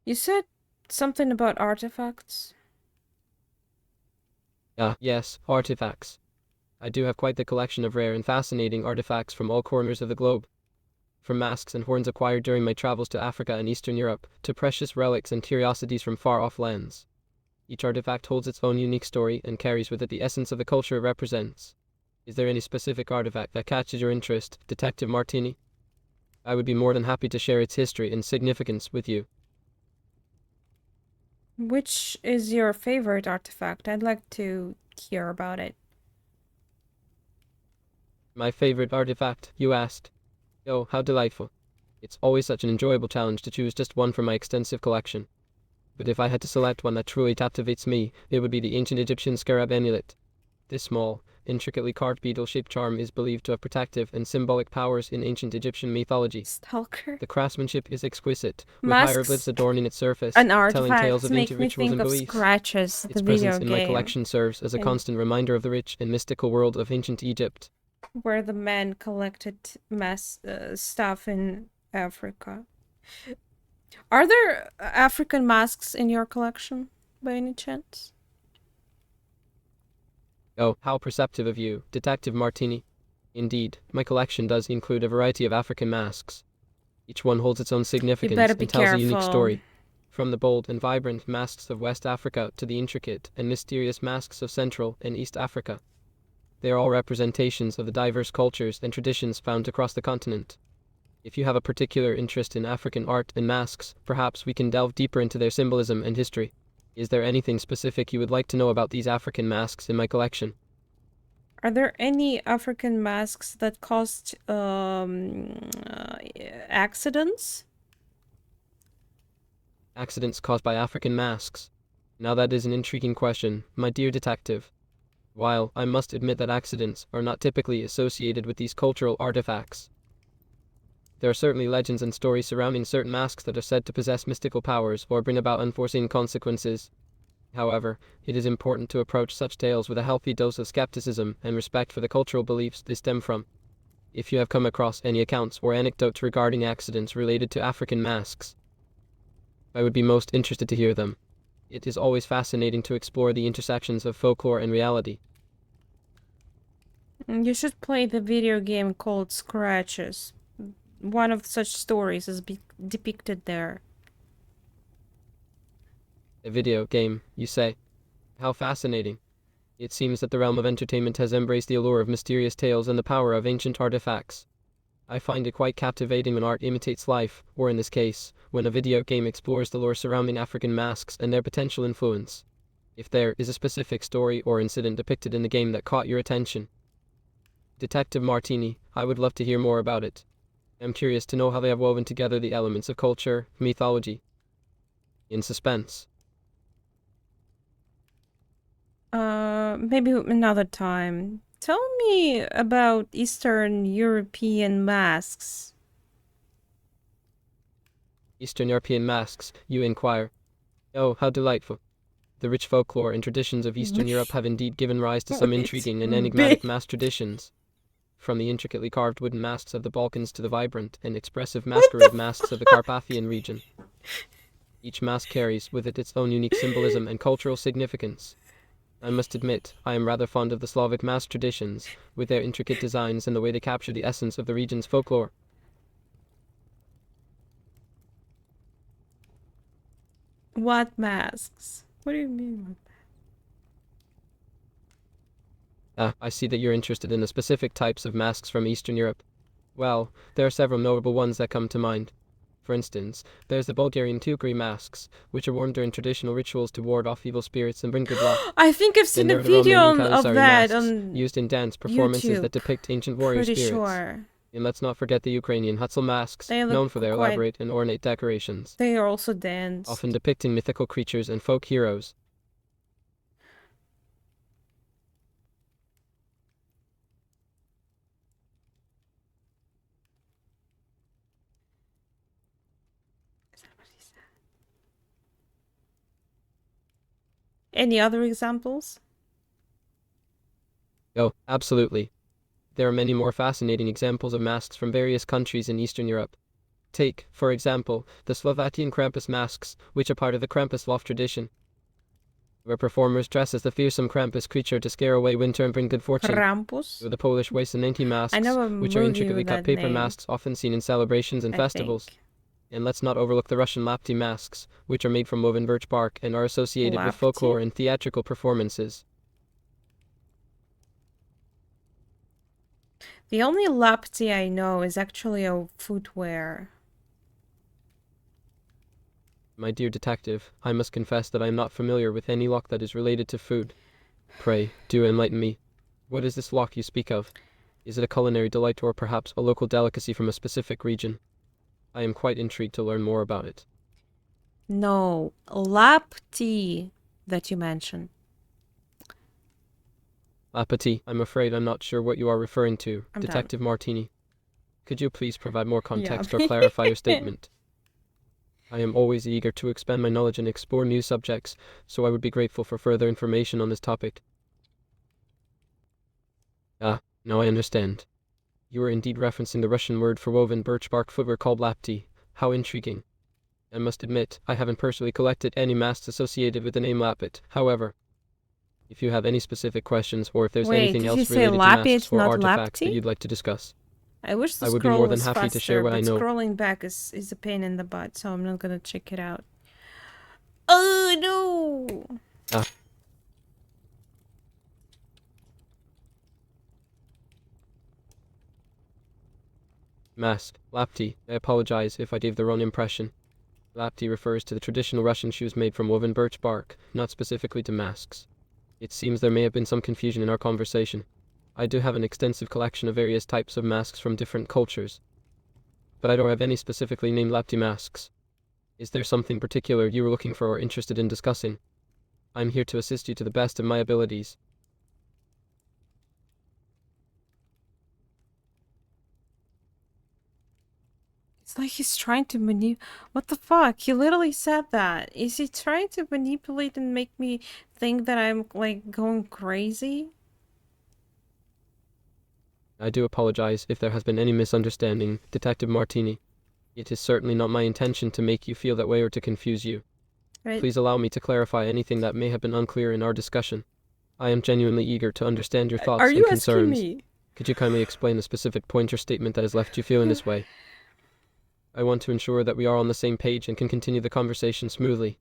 You said something about artifacts? Ah, yes, artifacts. I do have quite the collection of rare and fascinating artifacts from all corners of the globe. From masks and horns acquired during my travels to Africa and Eastern Europe, to precious relics and curiosities from far-off lands. Each artifact holds its own unique story and carries with it the essence of the culture it represents. Is there any specific artifact that catches your interest, Detective Martini? I would be more than happy to share its history and significance with you. Which is your favorite artifact? I'd like to hear about it. My favorite artifact, you asked. Oh, how delightful. It's always such an enjoyable challenge to choose just one from my extensive collection. But if I had to select one that truly captivates me, it would be the ancient Egyptian scarab amulet. This small, intricately carved beetle-shaped charm is believed to have protective and symbolic powers in ancient Egyptian mythology. Stalker? The craftsmanship is exquisite, with Masks hieroglyphs adorning its surface, and telling tales artifacts of make ancient me rituals think and of beliefs. Scratches, Its the video presence in my game, collection serves as a and- constant reminder of the rich and mystical world of ancient Egypt. where the men collected stuff in Africa. Are there African masks in your collection, by any chance? Oh, how perceptive of you, Detective Martini. Indeed, my collection does include a variety of African masks. Each one holds its own significance better be and tells a unique careful. story. From the bold and vibrant masks of West Africa to the intricate and mysterious masks of Central and East Africa. They are all representations of the diverse cultures and traditions found across the continent. If you have a particular interest in African art and masks, perhaps we can delve deeper into their symbolism and history. Is there anything specific you would like to know about these African masks in my collection? Are there any African masks that caused accidents? Accidents caused by African masks? Now that is an intriguing question, my dear detective. While I must admit that accidents are not typically associated with these cultural artifacts, there are certainly legends and stories surrounding certain masks that are said to possess mystical powers or bring about unforeseen consequences. However, it is important to approach such tales with a healthy dose of skepticism and respect for the cultural beliefs they stem from. If you have come across any accounts or anecdotes regarding accidents related to African masks, I would be most interested to hear them. It is always fascinating to explore the intersections of folklore and reality. You should play the video game called Scratches. One of such stories is depicted there. A video game, you say? How fascinating. It seems that the realm of entertainment has embraced the allure of mysterious tales and the power of ancient artifacts. I find it quite captivating when art imitates life, or in this case, when a video game explores the lore surrounding African masks and their potential influence. If there is a specific story or incident depicted in the game that caught your attention, Detective Martini, I would love to hear more about it. I'm curious to know how they have woven together the elements of culture, mythology, in suspense. Maybe another time. Tell me about Eastern European masks. Eastern European masks, you inquire. Oh, how delightful. The rich folklore and traditions of Eastern Europe have indeed given rise to some intriguing and enigmatic mask traditions. from the intricately carved wooden masks of the Balkans to the vibrant and expressive masquerade masks of the Carpathian region. Each mask carries with it its own unique symbolism and cultural significance. I must admit, I am rather fond of the Slavic mask traditions, with their intricate designs and the way they capture the essence of the region's folklore. What masks? What do you mean? I see that you're interested in the specific types of masks from Eastern Europe. Well, there are several notable ones that come to mind. For instance, there's the Bulgarian Tukri masks, which are worn during traditional rituals to ward off evil spirits and bring good luck. I think I've seen Then a there are the video Romanian of Kalasari that masks, on used in dance performances YouTube. that depict ancient warrior Pretty spirits. sure. And let's not forget the Ukrainian Hutzel masks, They look known for their quite- elaborate and ornate decorations, They are also danced. often depicting mythical creatures and folk heroes. Any other examples? Oh, absolutely. There are many more fascinating examples of masks from various countries in Eastern Europe. Take, for example, the Slovakian Krampus masks, which are part of the Krampuslauf tradition, where performers dress as the fearsome Krampus creature to scare away winter and bring good fortune. Krampus? Or the Polish Wajsanenki masks, I know a which are movie intricately with cut that paper name. masks often seen in celebrations and I festivals. think. And let's not overlook the Russian Lapti masks, which are made from woven birch bark and are associated with Lapti? folklore and theatrical performances. The only lapti I know is actually a footwear. My dear detective, I must confess that I am not familiar with any lock that is related to food. Pray, do enlighten me. What is this lock you speak of? Is it a culinary delight or perhaps a local delicacy from a specific region? I am quite intrigued to learn more about it. No, lapti that you mentioned. Apati, I'm afraid I'm not sure what you are referring to, I'm done. Detective Martini. Could you please provide more context Yeah. or clarify your statement? I am always eager to expand my knowledge and explore new subjects, so I would be grateful for further information on this topic. Ah, now I understand. You are indeed referencing the Russian word for woven birch bark footwear called lapti. How intriguing. I must admit, I haven't personally collected any masks associated with the name lapit. However, if you have any specific questions or if there's Wait, anything did else you say related to lapit, masks or not artifacts that lapti? you'd like to discuss, I wish the I would be scroll more than was happy faster, to share what I but know. scrolling back is a pain in the butt, so I'm not gonna check it out. Oh no! Ah. Mask, lapti. I apologize if I gave the wrong impression. Lapti refers to the traditional Russian shoes made from woven birch bark, not specifically to masks. It seems there may have been some confusion in our conversation. I do have an extensive collection of various types of masks from different cultures, but I don't have any specifically named lapti masks. Is there something particular you were looking for or interested in discussing? I'm here to assist you to the best of my abilities. It's like he's trying to What the fuck? He literally said that. Is he trying to manipulate and make me think that I'm like going crazy? I do apologize if there has been any misunderstanding, Detective Martini. It is certainly not my intention to make you feel that way or to confuse you. Right. Please allow me to clarify anything that may have been unclear in our discussion. I am genuinely eager to understand your thoughts Are you and asking concerns. me? Could you kindly explain the specific point or statement that has left you feeling this way? I want to ensure that we are on the same page and can continue the conversation smoothly.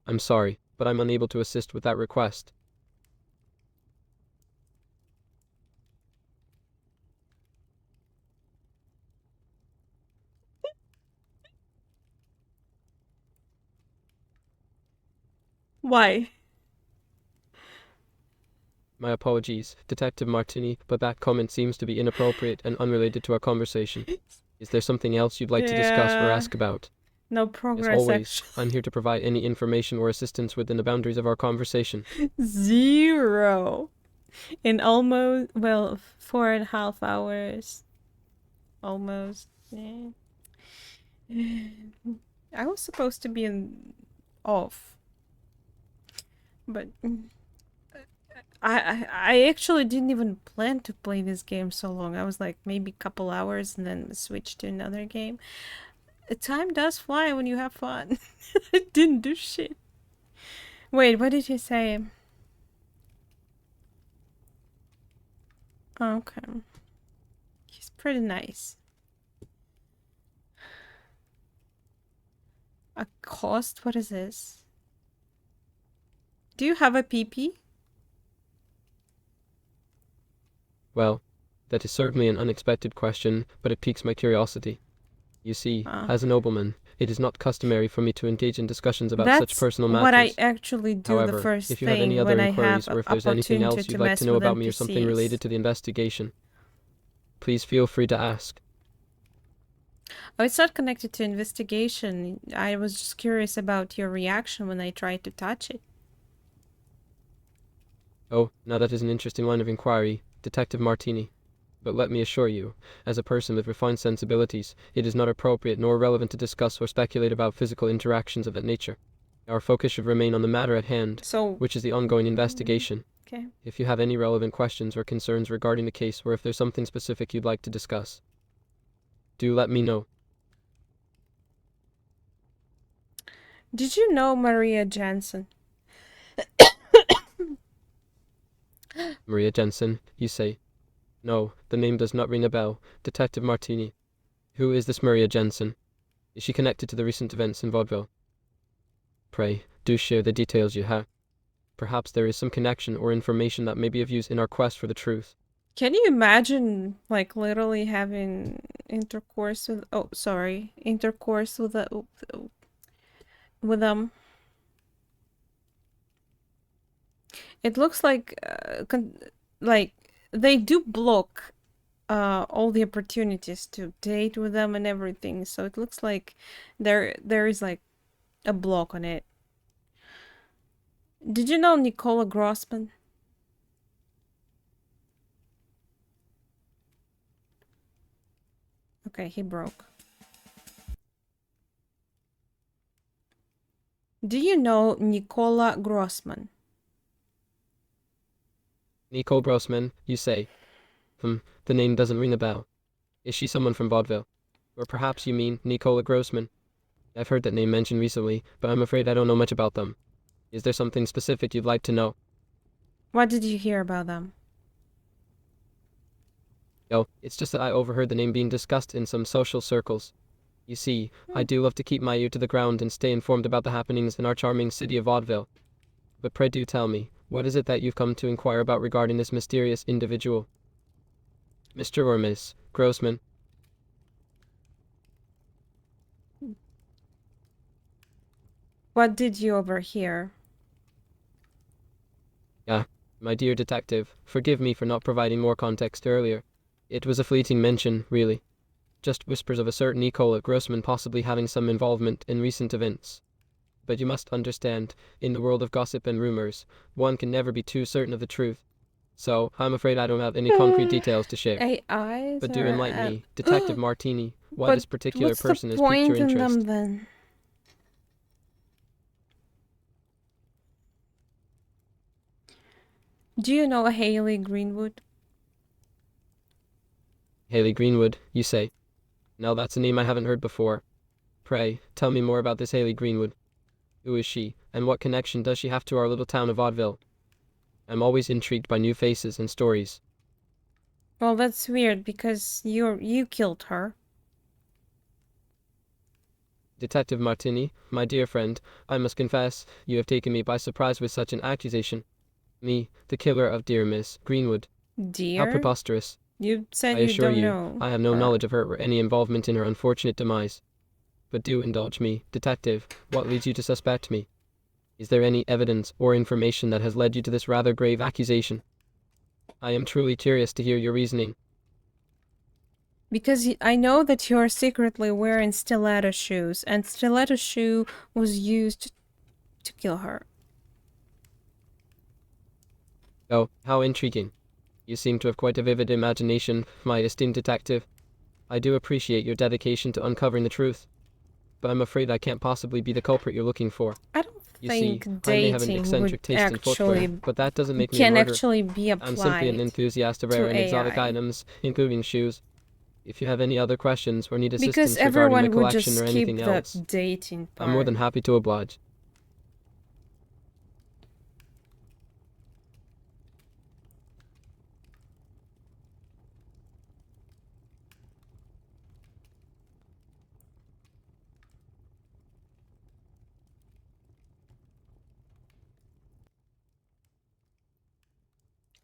I'm sorry, but I'm unable to assist with that request. Why? My apologies, Detective Martini, but that comment seems to be inappropriate and unrelated to our conversation. Is there something else you'd like to discuss or Yeah. ask about? No As progress, always, actually. I'm here to provide any information or assistance within the boundaries of our conversation. 0. In almost, well, 4.5 hours. Almost. Yeah. I was supposed to be off. But I actually didn't even plan to play this game so long. I was like maybe a couple hours and then switch to another game. Time does fly when you have fun. I didn't do shit. Wait, what did you say? Okay. He's pretty nice. A cost? What is this? Do you have a PP? Well, that is certainly an unexpected question, but it piques my curiosity. You see, as a nobleman, it is not customary for me to engage in discussions about such personal matters. What I actually do However, the first if you have any thing other when I inquiries have or if there's anything opportunity else to you'd like mess to know with about me or something NPCs. related to the investigation, please feel free to ask. Oh, it's not connected to investigation. I was just curious about your reaction when I tried to touch it. Oh, now that is an interesting line of inquiry, Detective Martini. But let me assure you, as a person with refined sensibilities, it is not appropriate nor relevant to discuss or speculate about physical interactions of that nature. Our focus should remain on the matter at hand, which is the ongoing investigation. Okay. If you have any relevant questions or concerns regarding the case, or if there's something specific you'd like to discuss, do let me know. Did you know Maria Jansen? Maria Jensen, you say? No, the name does not ring a bell. Detective Martini. Who is this Maria Jensen? Is she connected to the recent events in Vaudeville? Pray, do share the details you have. Perhaps there is some connection or information that may be of use in our quest for the truth. Can you imagine, like, literally having intercourse with... Oh, sorry. Intercourse with them? It looks like... like, they do block all the opportunities to date with them and everything. So it looks like there is, like, a block on it. Did you know Nicola Grossman? Okay, he broke. Do you know Nicola Grossman? Nicole Grossman, you say? The name doesn't ring a bell. Is she someone from Vaudeville? Or perhaps you mean Nicola Grossman? I've heard that name mentioned recently, but I'm afraid I don't know much about them. Is there something specific you'd like to know? What did you hear about them? Oh, it's just that I overheard the name being discussed in some social circles. You see, I do love to keep my ear to the ground and stay informed about the happenings in our charming city of Vaudeville. But pray do tell me, what is it that you've come to inquire about regarding this mysterious individual? Mr. or Miss Grossman? What did you overhear? My dear detective, forgive me for not providing more context earlier. It was a fleeting mention, really. Just whispers of a certain Nicola Grossman possibly having some involvement in recent events. But you must understand, in the world of gossip and rumors, one can never be too certain of the truth. So, I'm afraid I don't have any concrete details to share. AIs? But do enlighten me, Detective Martini, why this particular person has piqued your interest. What's the point in them then? Do you know Haley Greenwood? Haley Greenwood, you say? Now that's a name I haven't heard before. Pray, tell me more about this Haley Greenwood. Who is she, and what connection does she have to our little town of Vaudeville? I'm always intrigued by new faces and stories. Well, that's weird, because you killed her. Detective Martini, my dear friend, I must confess, you have taken me by surprise with such an accusation. Me, the killer of dear Miss Greenwood. Dear? How preposterous. You said I you assure don't you, know. I have no knowledge of her or any involvement in her unfortunate demise. But do indulge me, detective, what leads you to suspect me? Is there any evidence or information that has led you to this rather grave accusation? I am truly curious to hear your reasoning. Because I know that you're secretly wearing stiletto shoes, and stiletto shoe was used to kill her. Oh, how intriguing. You seem to have quite a vivid imagination, my esteemed detective. I do appreciate your dedication to uncovering the truth, but I'm afraid I can't possibly be the culprit you're looking for. I don't You see, think I may have an dating eccentric would taste in footwear, actually but that doesn't make me a can murderer. actually be I'm simply an applied enthusiast of to rare and exotic AI. items, including shoes. If you have any other questions or need Because assistance regarding my everyone would collection just or skip anything the else, dating part. I'm more than happy to oblige.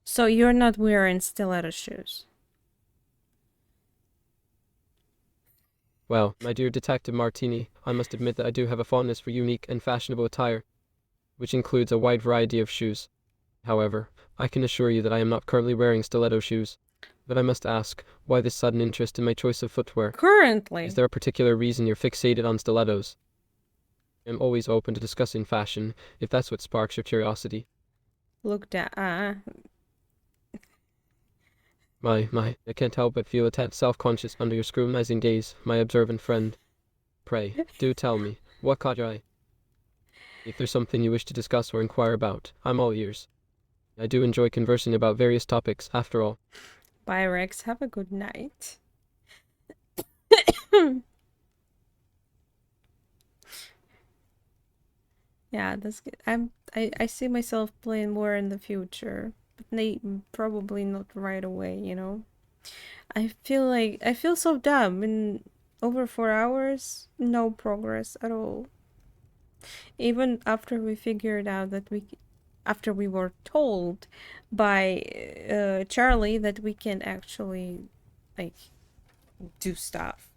So you're not wearing stiletto shoes. Well, my dear Detective Martini, I must admit that I do have a fondness for unique and fashionable attire, which includes a wide variety of shoes. However, I can assure you that I am not currently wearing stiletto shoes. But I must ask, why this sudden interest in my choice of footwear? Currently. Is there a particular reason you're fixated on stilettos? I'm always open to discussing fashion, if that's what sparks your curiosity. Look down. I can't help but feel a tad self-conscious under your scrutinizing gaze, my observant friend. Pray, do tell me, what caught your eye? If there's something you wish to discuss or inquire about, I'm all ears. I do enjoy conversing about various topics, after all. Bye, Rex. Have a good night. Yeah, that's good. I see myself playing more in the future, but probably not right away, you know. I feel so dumb. In over 4 hours, no progress at all. Even after we figured out that after we were told by Charlie that we can actually like do stuff.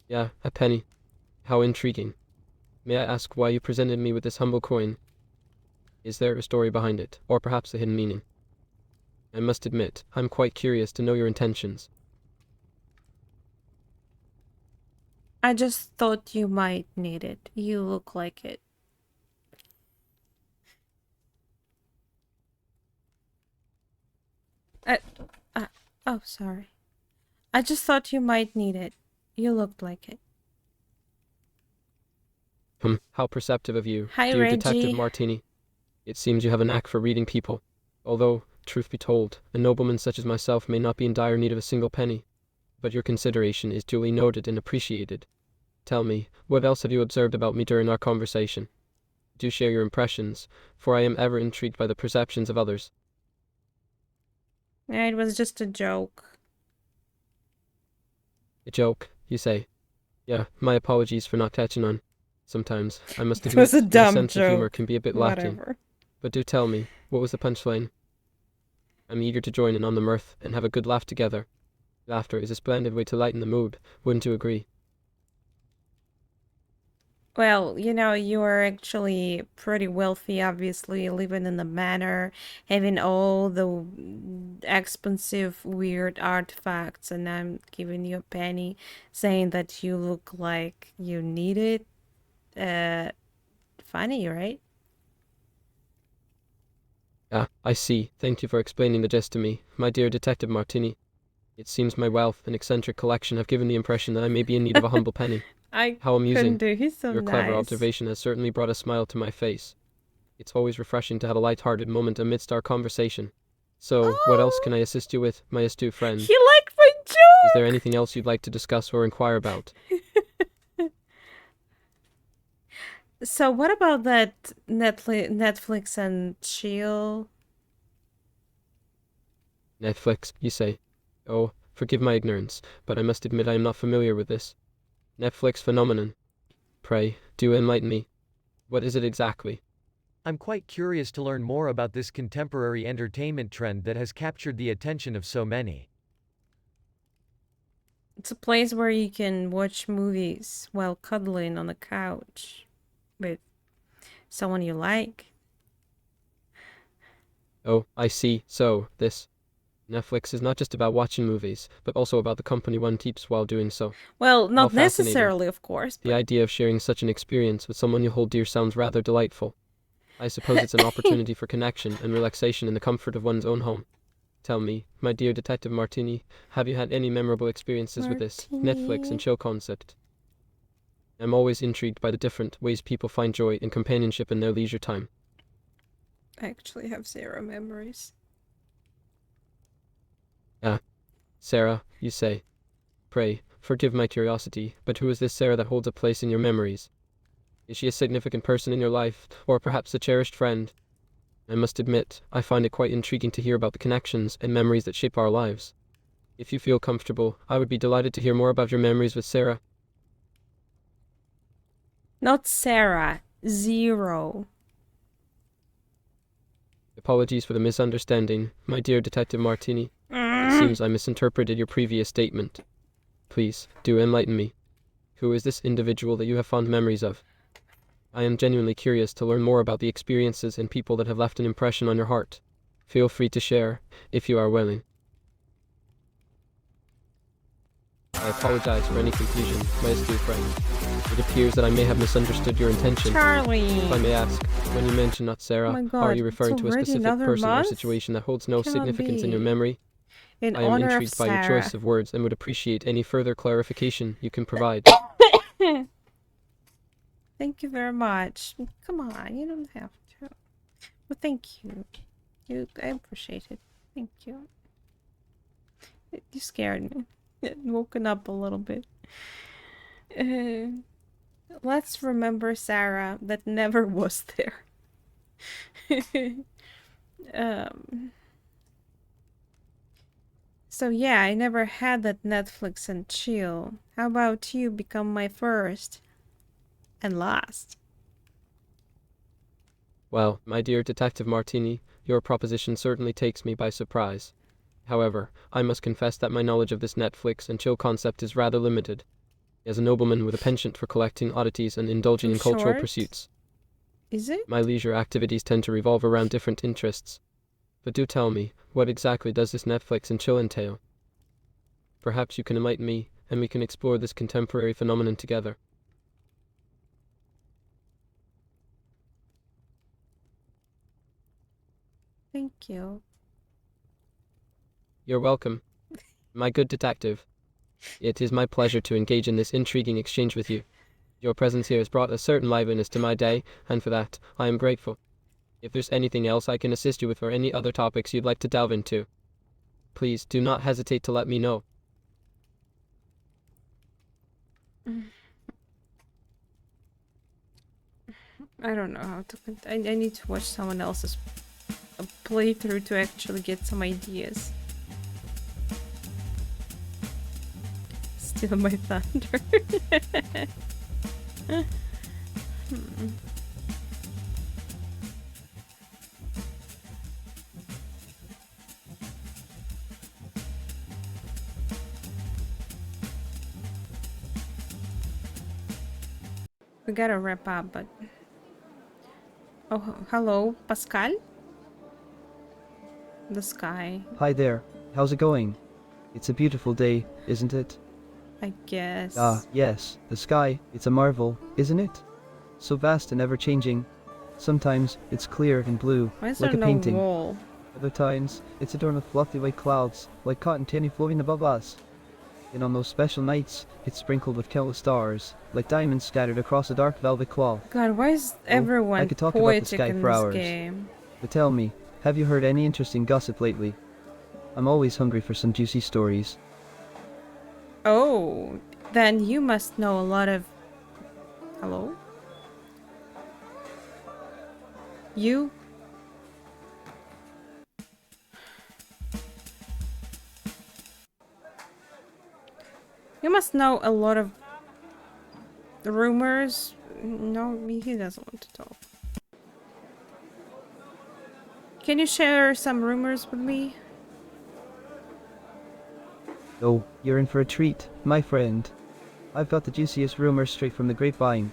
Yeah, a penny. How intriguing. May I ask why you presented me with this humble coin? Is there a story behind it, or perhaps a hidden meaning? I must admit, I'm quite curious to know your intentions. I just thought you might need it. You look like it. Oh, sorry. I just thought you might need it. You looked like it. How perceptive of you, Hi, dear Reggie. Detective Martini. It seems you have a knack for reading people. Although, truth be told, a nobleman such as myself may not be in dire need of a single penny. But your consideration is duly noted and appreciated. Tell me, what else have you observed about me during our conversation? Do share your impressions, for I am ever intrigued by the perceptions of others. Yeah, it was just a joke. A joke, you say? Yeah, my apologies for not catching on. Sometimes, I must It admit, was a my dumb sense of humor joke. can be a bit lacking. Whatever. But do tell me, what was the punchline? I'm eager to join in on the mirth and have a good laugh together. Laughter is a splendid way to lighten the mood, wouldn't you agree? Well, you know, you are actually pretty wealthy, obviously, living in the manor, having all the expensive, weird artifacts, and I'm giving you a penny, saying that you look like you need it. Funny, right? Ah, I see. Thank you for explaining the gist to me, my dear Detective Martini. It seems my wealth and eccentric collection have given the impression that I may be in need of a humble penny. How amusing. couldn't do. He's so Your nice. clever observation has certainly brought a smile to my face. It's always refreshing to have a light-hearted moment amidst our conversation. So, what else can I assist you with, my astute friend? He liked my joke! Is there anything else you'd like to discuss or inquire about? So what about that Netflix and chill? Netflix, you say? Oh, forgive my ignorance, but I must admit I am not familiar with this Netflix phenomenon. Pray, do enlighten me. What is it exactly? I'm quite curious to learn more about this contemporary entertainment trend that has captured the attention of so many. It's a place where you can watch movies while cuddling on the couch with Someone you like? Oh, I see. So, this Netflix is not just about watching movies, but also about the company one keeps while doing so. Well, How not fascinating. necessarily, of course. The idea of sharing such an experience with someone you hold dear sounds rather delightful. I suppose it's an opportunity for connection and relaxation in the comfort of one's own home. Tell me, my dear Detective Martini, have you had any memorable experiences with this Netflix and chill concept? I'm always intrigued by the different ways people find joy in companionship in their leisure time. I actually have 0 memories. Ah, Sarah, you say. Pray, forgive my curiosity, but who is this Sarah that holds a place in your memories? Is she a significant person in your life, or perhaps a cherished friend? I must admit, I find it quite intriguing to hear about the connections and memories that shape our lives. If you feel comfortable, I would be delighted to hear more about your memories with Sarah. Not Sarah. 0. Apologies for the misunderstanding, my dear Detective Martini. It seems I misinterpreted your previous statement. Please, do enlighten me. Who is this individual that you have fond memories of? I am genuinely curious to learn more about the experiences and people that have left an impression on your heart. Feel free to share, if you are willing. I apologize for any confusion, my astute friend. It appears that I may have misunderstood your intention. Charlie! If I may ask, when you mention not Sarah, Oh my God, are you referring it's to a already specific another person or month? situation that holds no Cannot significance in your be. memory? In I am honor of intrigued by your Sarah. choice of words and would appreciate any further clarification you can provide. Thank you very much. Come on, you don't have to. But thank you. I appreciate it. Thank you. You scared me. It woken up a little bit. Let's remember Sarah that never was there. So yeah, I never had that Netflix and chill. How about you become my first and last? Well, my dear Detective Martini, your proposition certainly takes me by surprise. However, I must confess that my knowledge of this Netflix and chill concept is rather limited. As a nobleman with a penchant for collecting oddities and indulging in cultural Short? pursuits, Is it? my leisure activities tend to revolve around different interests. But do tell me, what exactly does this Netflix and chill entail? Perhaps you can enlighten me, and we can explore this contemporary phenomenon together. Thank you. You're welcome, my good detective. It is my pleasure to engage in this intriguing exchange with you. Your presence here has brought a certain liveliness to my day, and for that, I am grateful. If there's anything else I can assist you with or any other topics you'd like to delve into, please do not hesitate to let me know. I don't know how to. I need to watch someone else's playthrough to actually get some ideas. Steal my thunder. We gotta wrap up, but... Oh, hello, Pascal? The sky, Hi there. How's it going? It's a beautiful day, isn't it? I guess. Ah, yes. The sky. It's a marvel, isn't it? So vast and ever-changing. Sometimes it's clear and blue, Why is like there a no painting. wall? Other times, it's adorned with fluffy white clouds, like cotton candy floating above us. And on those special nights, it's sprinkled with countless stars, like diamonds scattered across a dark velvet cloth. God, why is everyone I could talk about the poetic sky in for this hours. game? But tell me, have you heard any interesting gossip lately? I'm always hungry for some juicy stories. Oh, then you must know a lot of... Hello? You? You must know a lot of rumors. No, he doesn't want to talk. Can you share some rumors with me? Oh, you're in for a treat, my friend. I've got the juiciest rumors straight from the grapevine.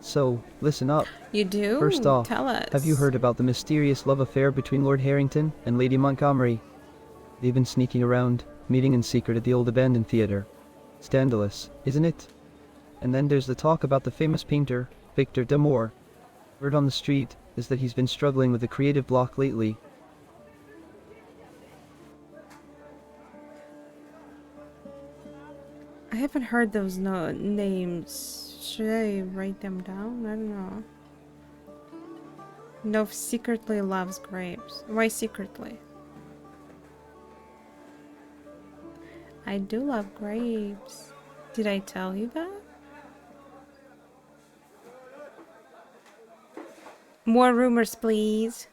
So, listen up. You do? First off, Tell us. have you heard about the mysterious love affair between Lord Harrington and Lady Montgomery? They've been sneaking around, meeting in secret at the old abandoned theatre. Scandalous, isn't it? And then there's the talk about the famous painter, Victor Damour. Word on the street is that he's been struggling with a creative block lately. I haven't heard those names. Should I write them down? I don't know. Nov secretly loves grapes. Why secretly? I do love grapes. Did I tell you that? More rumors, please.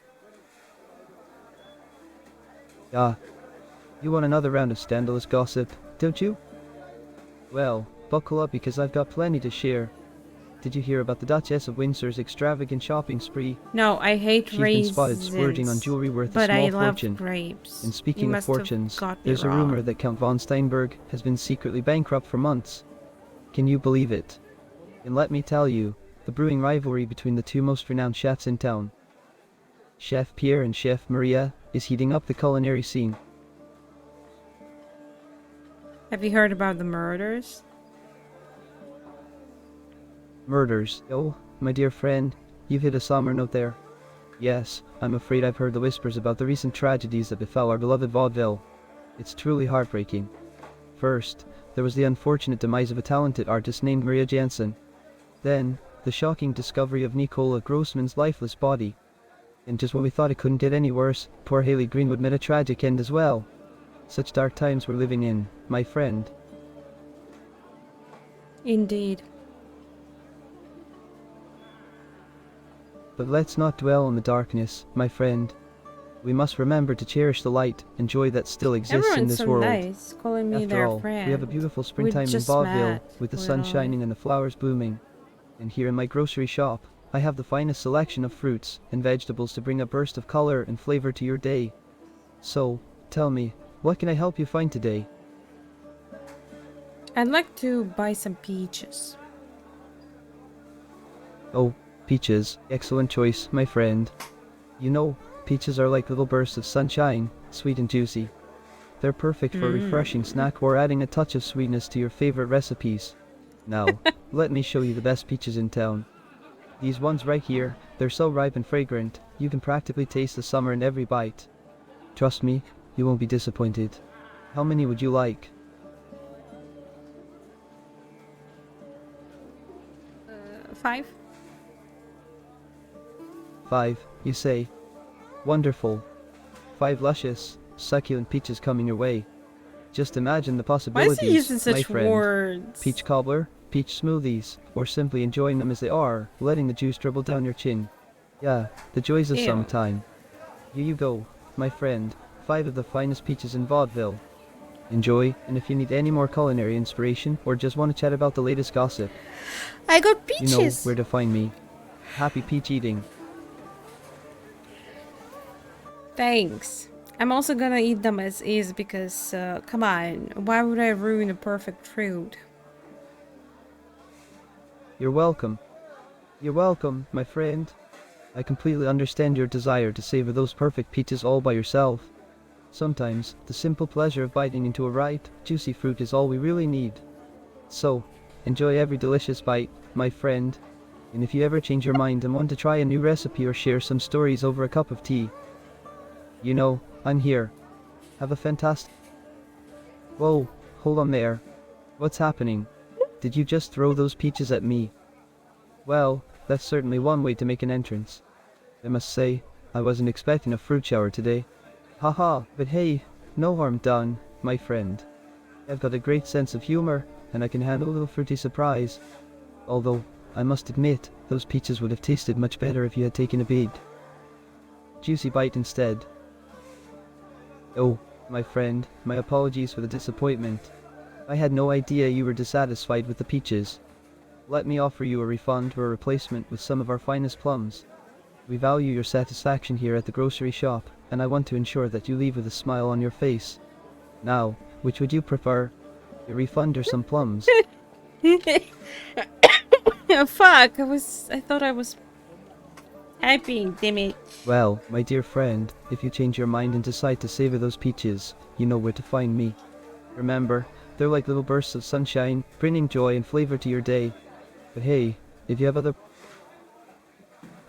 Ah, you want another round of scandalous gossip, don't you? Well, buckle up because I've got plenty to share. Did you hear about the Duchess of Windsor's extravagant shopping spree? No, I hate She's raisins. been spotted splurging on jewelry worth a small I love fortune. grapes. And speaking You of must have fortunes, got me there's a wrong. rumor that Count von Steinberg has been secretly bankrupt for months. Can you believe it? And let me tell you, the brewing rivalry between the two most renowned chefs in town, Chef Pierre and Chef Maria, is heating up the culinary scene. Have you heard about the murders? Murders. Oh, my dear friend, you've hit a somber note there. Yes, I'm afraid I've heard the whispers about the recent tragedies that befell our beloved Vaudeville. It's truly heartbreaking. First, there was the unfortunate demise of a talented artist named Maria Jansen. Then, the shocking discovery of Nicola Grossman's lifeless body. And just when we thought it couldn't get any worse, poor Haley Greenwood met a tragic end as well. Such dark times we're living in, my friend. Indeed. But let's not dwell on the darkness, my friend. We must remember to cherish the light and joy that still exists in Everyone's this so world. nice, calling me After their all, friend. we have a beautiful springtime in just Vaudeville, met, with the sun literally. shining and the flowers blooming. And here in my grocery shop, I have the finest selection of fruits and vegetables to bring a burst of color and flavor to your day. So, tell me, what can I help you find today? I'd like to buy some peaches. Oh, peaches. Excellent choice, my friend. You know, peaches are like little bursts of sunshine, sweet and juicy. They're perfect for a refreshing snack or adding a touch of sweetness to your favorite recipes. Now, let me show you the best peaches in town. These ones right here, they're so ripe and fragrant, you can practically taste the summer in every bite. Trust me, you won't be disappointed. How many would you like? 5? 5, you say? Wonderful. 5 luscious, succulent peaches coming your way. Just imagine the Why is possibilities, he using my such friend. words? Peach cobbler, peach smoothies, or simply enjoying them as they are, letting the juice dribble down your chin. Yeah, the joys of Ew. summertime. Here you go, my friend. 5 of the finest peaches in Vaudeville. Enjoy, and if you need any more culinary inspiration or just want to chat about the latest gossip, I got you know peaches. where to find me. Happy peach eating. Thanks. I'm also gonna eat them as is because, come on, why would I ruin a perfect fruit? You're welcome. You're welcome, my friend. I completely understand your desire to savor those perfect peaches all by yourself. Sometimes, the simple pleasure of biting into a ripe, juicy fruit is all we really need. So, enjoy every delicious bite, my friend. And if you ever change your mind and want to try a new recipe or share some stories over a cup of tea, you know, I'm here. Have a fantastic... Whoa, hold on there. What's happening? Did you just throw those peaches at me? Well, that's certainly one way to make an entrance. I must say, I wasn't expecting a fruit shower today. Haha, but hey, no harm done, my friend. I've got a great sense of humor, and I can handle a little fruity surprise. Although, I must admit, those peaches would have tasted much better if you had taken a big, juicy bite instead. Oh, my friend, my apologies for the disappointment. I had no idea you were dissatisfied with the peaches. Let me offer you a refund or a replacement with some of our finest plums. We value your satisfaction here at the grocery shop, and I want to ensure that you leave with a smile on your face. Now, which would you prefer? A refund or some plums? Fuck, I thought I was happy, damn it. Well, my dear friend, if you change your mind and decide to savor those peaches, you know where to find me. Remember, they're like little bursts of sunshine, bringing joy and flavor to your day. But hey, if you have other...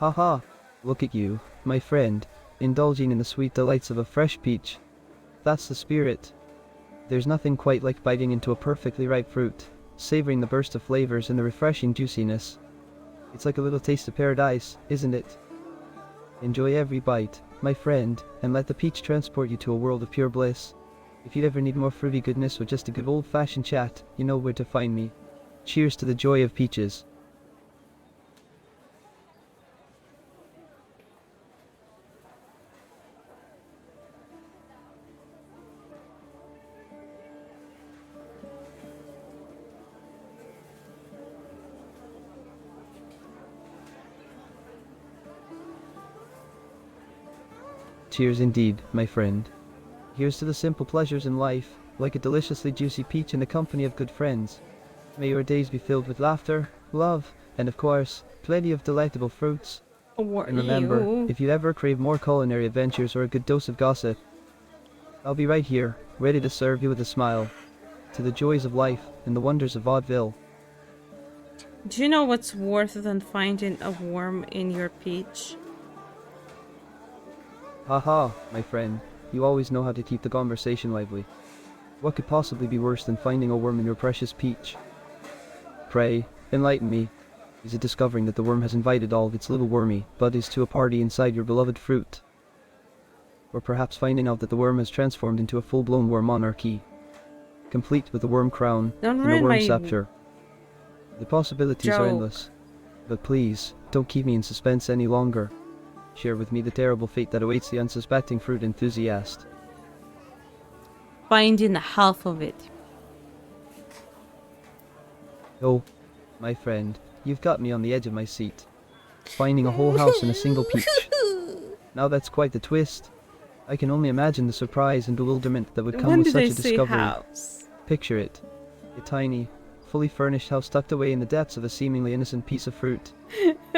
Haha, look at you, my friend, indulging in the sweet delights of a fresh peach. That's the spirit. There's nothing quite like biting into a perfectly ripe fruit, savoring the burst of flavors and the refreshing juiciness. It's like a little taste of paradise, isn't it? Enjoy every bite, my friend, and let the peach transport you to a world of pure bliss. If you ever need more fruity goodness or just a good old-fashioned chat, you know where to find me. Cheers to the joy of peaches. Cheers indeed, my friend. Here's to the simple pleasures in life, like a deliciously juicy peach in the company of good friends. May your days be filled with laughter, love, and of course, plenty of delectable fruits. And remember, if you ever crave more culinary adventures or a good dose of gossip, I'll be right here, ready to serve you with a smile. To the joys of life and the wonders of Vaudeville. Do you know what's worse than finding a worm in your peach? Haha, my friend, you always know how to keep the conversation lively. What could possibly be worse than finding a worm in your precious peach? Pray, enlighten me. Is it discovering that the worm has invited all of its little wormy buddies to a party inside your beloved fruit? Or perhaps finding out that the worm has transformed into a full-blown worm monarchy, complete with a worm crown Don't and a ruin worm my scepter. The possibilities are joke. endless. But please, don't keep me in suspense any longer. Share with me the terrible fate that awaits the unsuspecting fruit enthusiast. Finding half of it. Oh, my friend, you've got me on the edge of my seat. Finding a whole house in a single peach. Now that's quite the twist. I can only imagine the surprise and bewilderment that would come When with did such I a say discovery. house? Picture it. A tiny, fully furnished house tucked away in the depths of a seemingly innocent piece of fruit.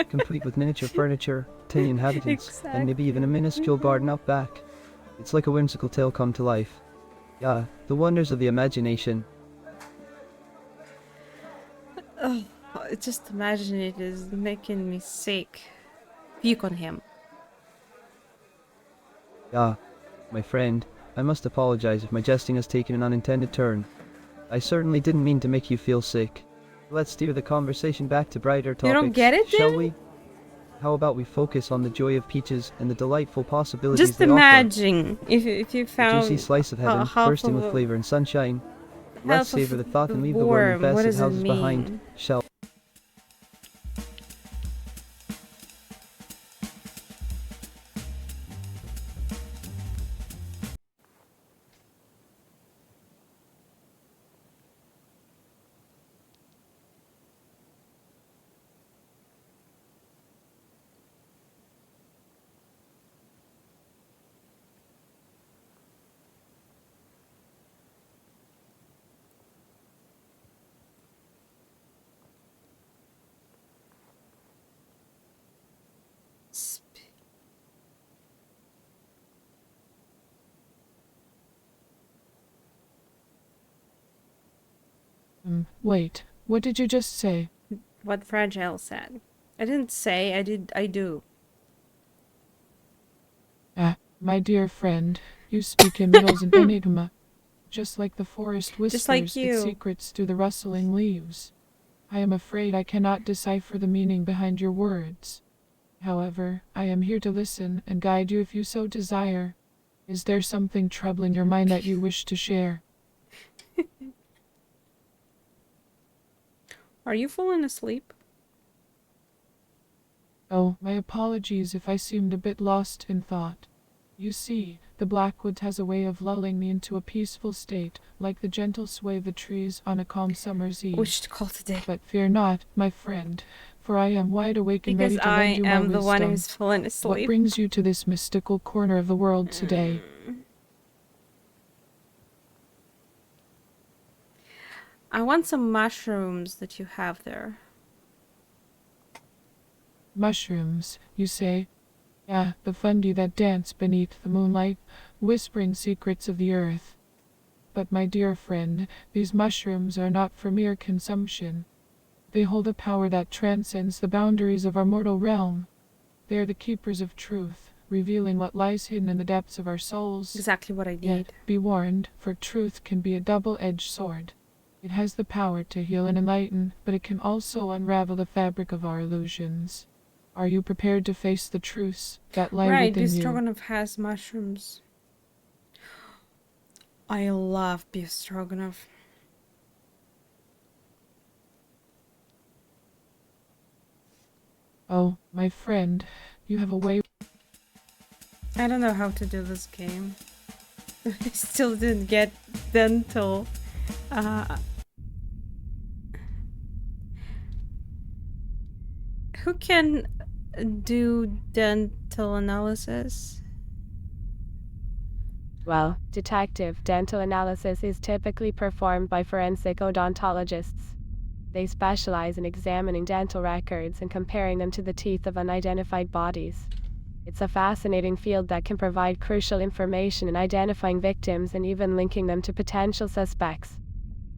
Complete with miniature furniture, tiny inhabitants, and maybe even a minuscule garden out back. It's like a whimsical tale come to life. Yeah, the wonders of the imagination. Oh, just imagine it is making me sick. Puke on him. Yeah, my friend, I must apologize if my jesting has taken an unintended turn. I certainly didn't mean to make you feel sick. Let's steer the conversation back to brighter topics, You don't get it, shall then? we? How about we focus on the joy of peaches and the delightful possibilities Just they offer? imagine if you A found juicy slice of heaven, half bursting of with flavor and sunshine. half Let's savor of the thought and the leave the worm worm. What infested does it houses behind, mean? shall Wait, what did you just say? What Fragile said. I didn't say, I do. My dear friend, you speak in riddles and enigma, just like the forest Just like whispers you. its secrets through the rustling leaves. I am afraid I cannot decipher the meaning behind your words. However, I am here to listen and guide you if you so desire. Is there something troubling your mind that you wish to share? Are you falling asleep? Oh, my apologies if I seemed a bit lost in thought. You see, the Blackwood has a way of lulling me into a peaceful state, like the gentle sway of the trees on a calm summer's eve. We should call today. But fear not, my friend, for I am wide awake and Because ready to I lend you my am the wisdom. one who's fallen What asleep. brings you to this mystical corner of the world today? I want some mushrooms that you have there. Mushrooms, you say? Yeah, the fungi that dance beneath the moonlight, whispering secrets of the earth. But my dear friend, these mushrooms are not for mere consumption. They hold a power that transcends the boundaries of our mortal realm. They are the keepers of truth, revealing what lies hidden in the depths of our souls. Exactly what I Yet, need. be warned, for truth can be a double-edged sword. It has the power to heal and enlighten, but it can also unravel the fabric of our illusions. Are you prepared to face the truths that lie Right, within beef you? stroganoff has mushrooms. I love beef stroganoff. Oh, my friend, you have a way. I don't know how to do this game. I still didn't get dental. Who can do dental analysis? Well, detective dental analysis is typically performed by forensic odontologists. They specialize in examining dental records and comparing them to the teeth of unidentified bodies. It's a fascinating field that can provide crucial information in identifying victims and even linking them to potential suspects.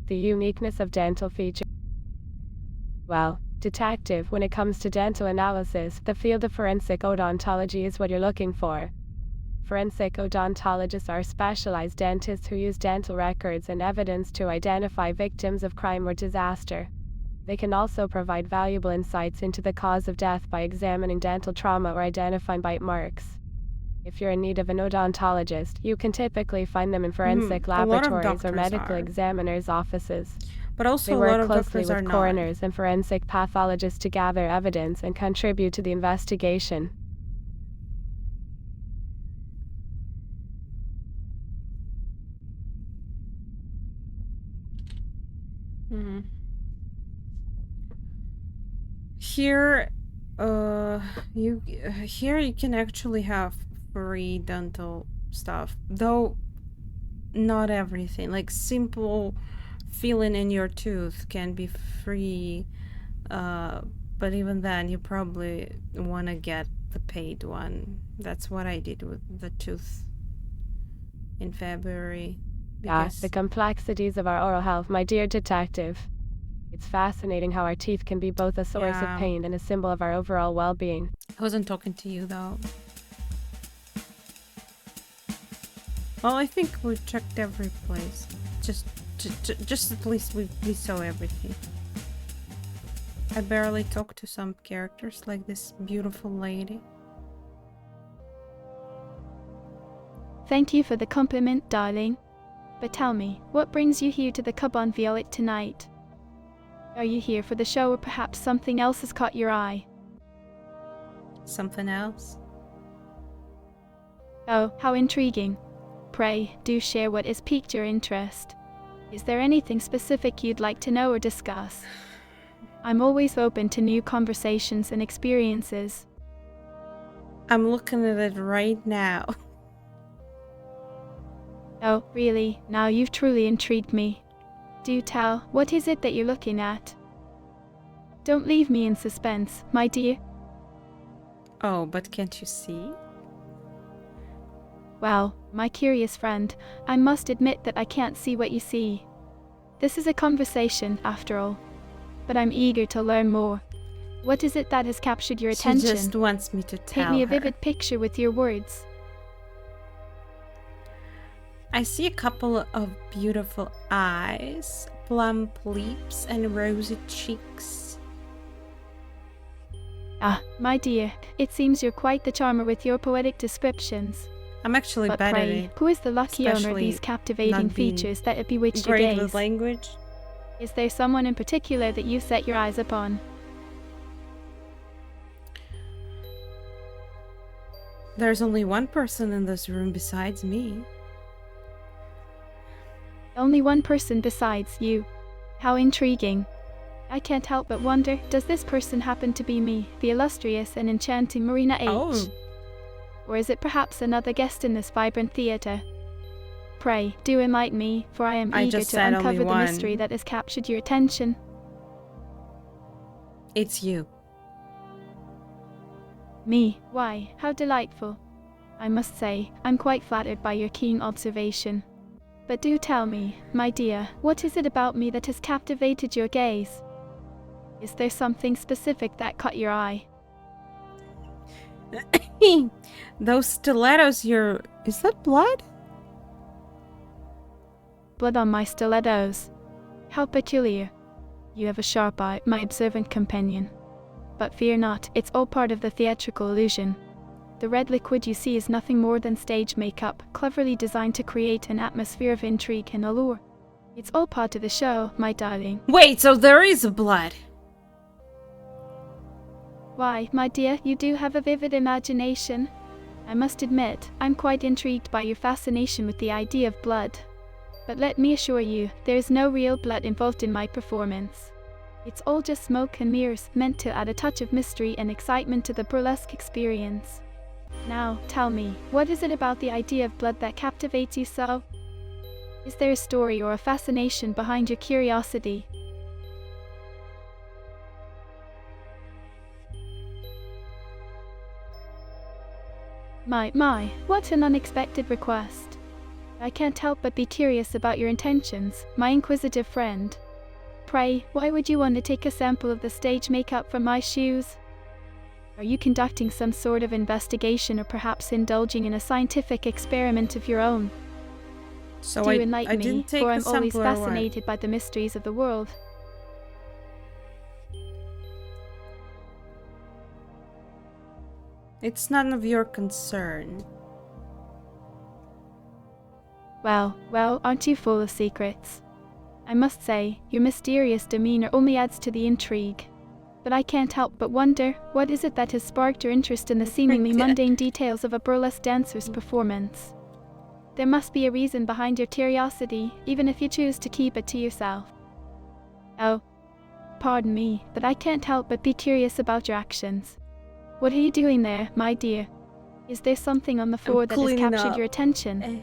The uniqueness of dental features. Well, detective, when it comes to dental analysis, the field of forensic odontology is what you're looking for. Forensic odontologists are specialized dentists who use dental records and evidence to identify victims of crime or disaster. They can also provide valuable insights into the cause of death by examining dental trauma or identifying bite marks. If you're in need of an odontologist, you can typically find them in forensic A lot of laboratories or doctors medical are. examiners' offices. But also They a lot work of closely doctors are with not. coroners and forensic pathologists to gather evidence and contribute to the investigation. Here, here you can actually have free dental stuff, though not everything. Like simple feeling in your tooth can be free, but even then, you probably want to get the paid one. That's what I did with the tooth in February. The complexities of our oral health, my dear detective. It's fascinating how our teeth can be both a source of pain and a symbol of our overall well-being. I wasn't talking to you, though. Well, I think we checked every place. Just at least we saw everything. I barely talked to some characters, like this beautiful lady. Thank you for the compliment, darling. But tell me, what brings you here to the Cabane Violet tonight? Are you here for the show, or perhaps something else has caught your eye? Something else? Oh, how intriguing. Pray, do share what has piqued your interest. Is there anything specific you'd like to know or discuss? I'm always open to new conversations and experiences. I'm looking at it right now. Oh, really? Now you've truly intrigued me. Do tell, what is it that you're looking at? Don't leave me in suspense, my dear. Oh, but can't you see? Well, my curious friend, I must admit that I can't see what you see. This is a conversation, after all. But I'm eager to learn more. What is it that has captured your attention? She just wants me to tell Paint me a her. vivid picture with your words. I see a couple of beautiful eyes, plump lips, and rosy cheeks. Ah, my dear, it seems you're quite the charmer with your poetic descriptions. I'm actually But bad at pray, it. who is the lucky owner of Especially these captivating not being features that have bewitched your great gaze? with language. Is there someone in particular that you set your eyes upon? There's only one person in this room besides me. Only one person besides you. How intriguing. I can't help but wonder, does this person happen to be me, the illustrious and enchanting Marina H? Oh. Or is it perhaps another guest in this vibrant theatre? Pray, do enlighten me, for I am eager just to said only uncover the one. mystery that has captured your attention. It's you. Me? Why, how delightful. I must say, I'm quite flattered by your keen observation. But do tell me, my dear, what is it about me that has captivated your gaze? Is there something specific that caught your eye? Those stilettos, is that blood? Blood on my stilettos. How peculiar. You have a sharp eye, my observant companion. But fear not, it's all part of the theatrical illusion. The red liquid you see is nothing more than stage makeup, cleverly designed to create an atmosphere of intrigue and allure. It's all part of the show, my darling. Wait, so there is blood? Why, my dear, you do have a vivid imagination. I must admit, I'm quite intrigued by your fascination with the idea of blood. But let me assure you, there is no real blood involved in my performance. It's all just smoke and mirrors, meant to add a touch of mystery and excitement to the burlesque experience. Now, tell me, what is it about the idea of blood that captivates you so? Is there a story or a fascination behind your curiosity? My, what an unexpected request. I can't help but be curious about your intentions, my inquisitive friend. Pray, why would you want to take a sample of the stage makeup from my shoes? Are you conducting some sort of investigation or perhaps indulging in a scientific experiment of your own? So Do I enlighten didn't me, take for a I'm always sample or what? fascinated by the mysteries of the world. It's none of your concern. Well, aren't you full of secrets? I must say, your mysterious demeanor only adds to the intrigue. But I can't help but wonder, what is it that has sparked your interest in the seemingly mundane details of a burlesque dancer's performance? There must be a reason behind your curiosity, even if you choose to keep it to yourself. Oh, pardon me, but I can't help but be curious about your actions. What are you doing there, my dear? Is there something on the floor that has cleaning captured up. your attention?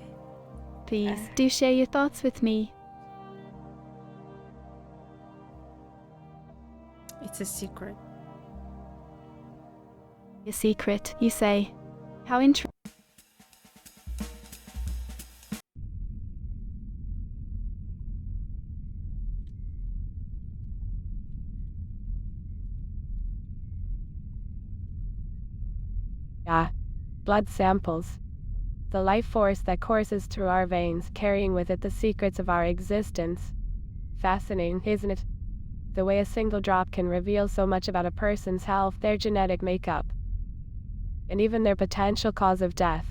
Please, do share your thoughts with me. It's a secret. A secret, you say? How interesting. Yeah, blood samples. The life force that courses through our veins, carrying with it the secrets of our existence. Fascinating, isn't it? The way a single drop can reveal so much about a person's health, their genetic makeup, and even their potential cause of death.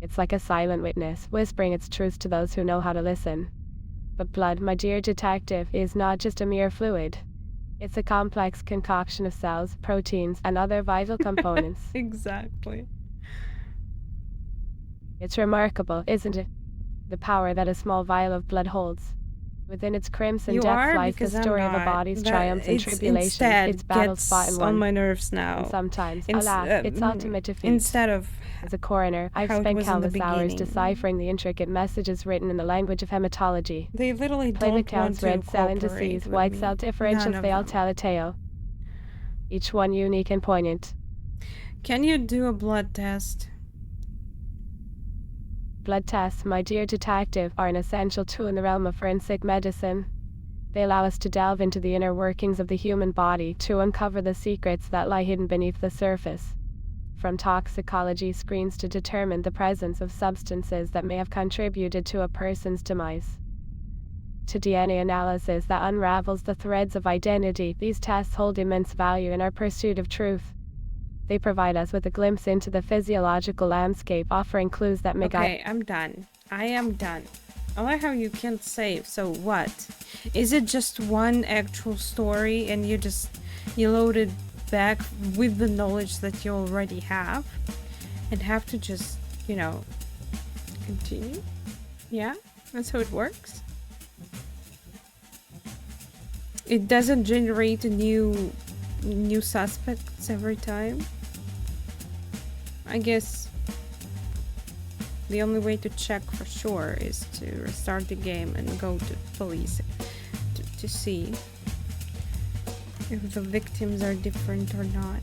It's like a silent witness, whispering its truth to those who know how to listen. But blood, my dear detective, is not just a mere fluid. It's a complex concoction of cells, proteins, and other vital components. Exactly. It's remarkable, isn't it? The power that a small vial of blood holds. Within its crimson You depth are, lies the because I'm story of a not. body's That triumphs and it's tribulations, instead its battles gets fought and won. on my nerves now. And sometimes, Ins- alas, its ultimate defeat. Instead of As a coroner, I've how it spent was in the countless hours beginning. deciphering the intricate messages written in the language of hematology. They literally Platelet don't want counts, to red cell cooperate indices, with white me. cell None differentials, of they all them. tell a tale. Each one unique and poignant. Can you do a blood test? Blood tests, my dear detective, are an essential tool in the realm of forensic medicine. They allow us to delve into the inner workings of the human body to uncover the secrets that lie hidden beneath the surface. From toxicology screens to determine the presence of substances that may have contributed to a person's demise, to DNA analysis that unravels the threads of identity, these tests hold immense value in our pursuit of truth. They provide us with a glimpse into the physiological landscape, offering clues that may guide. Okay, I'm done. I am done. I like how you can't save. So what? Is it just one actual story and you load it back with the knowledge that you already have and have to just, continue? Yeah? That's how it works? It doesn't generate new suspects every time? I guess the only way to check for sure is to restart the game and go to police to see if the victims are different or not.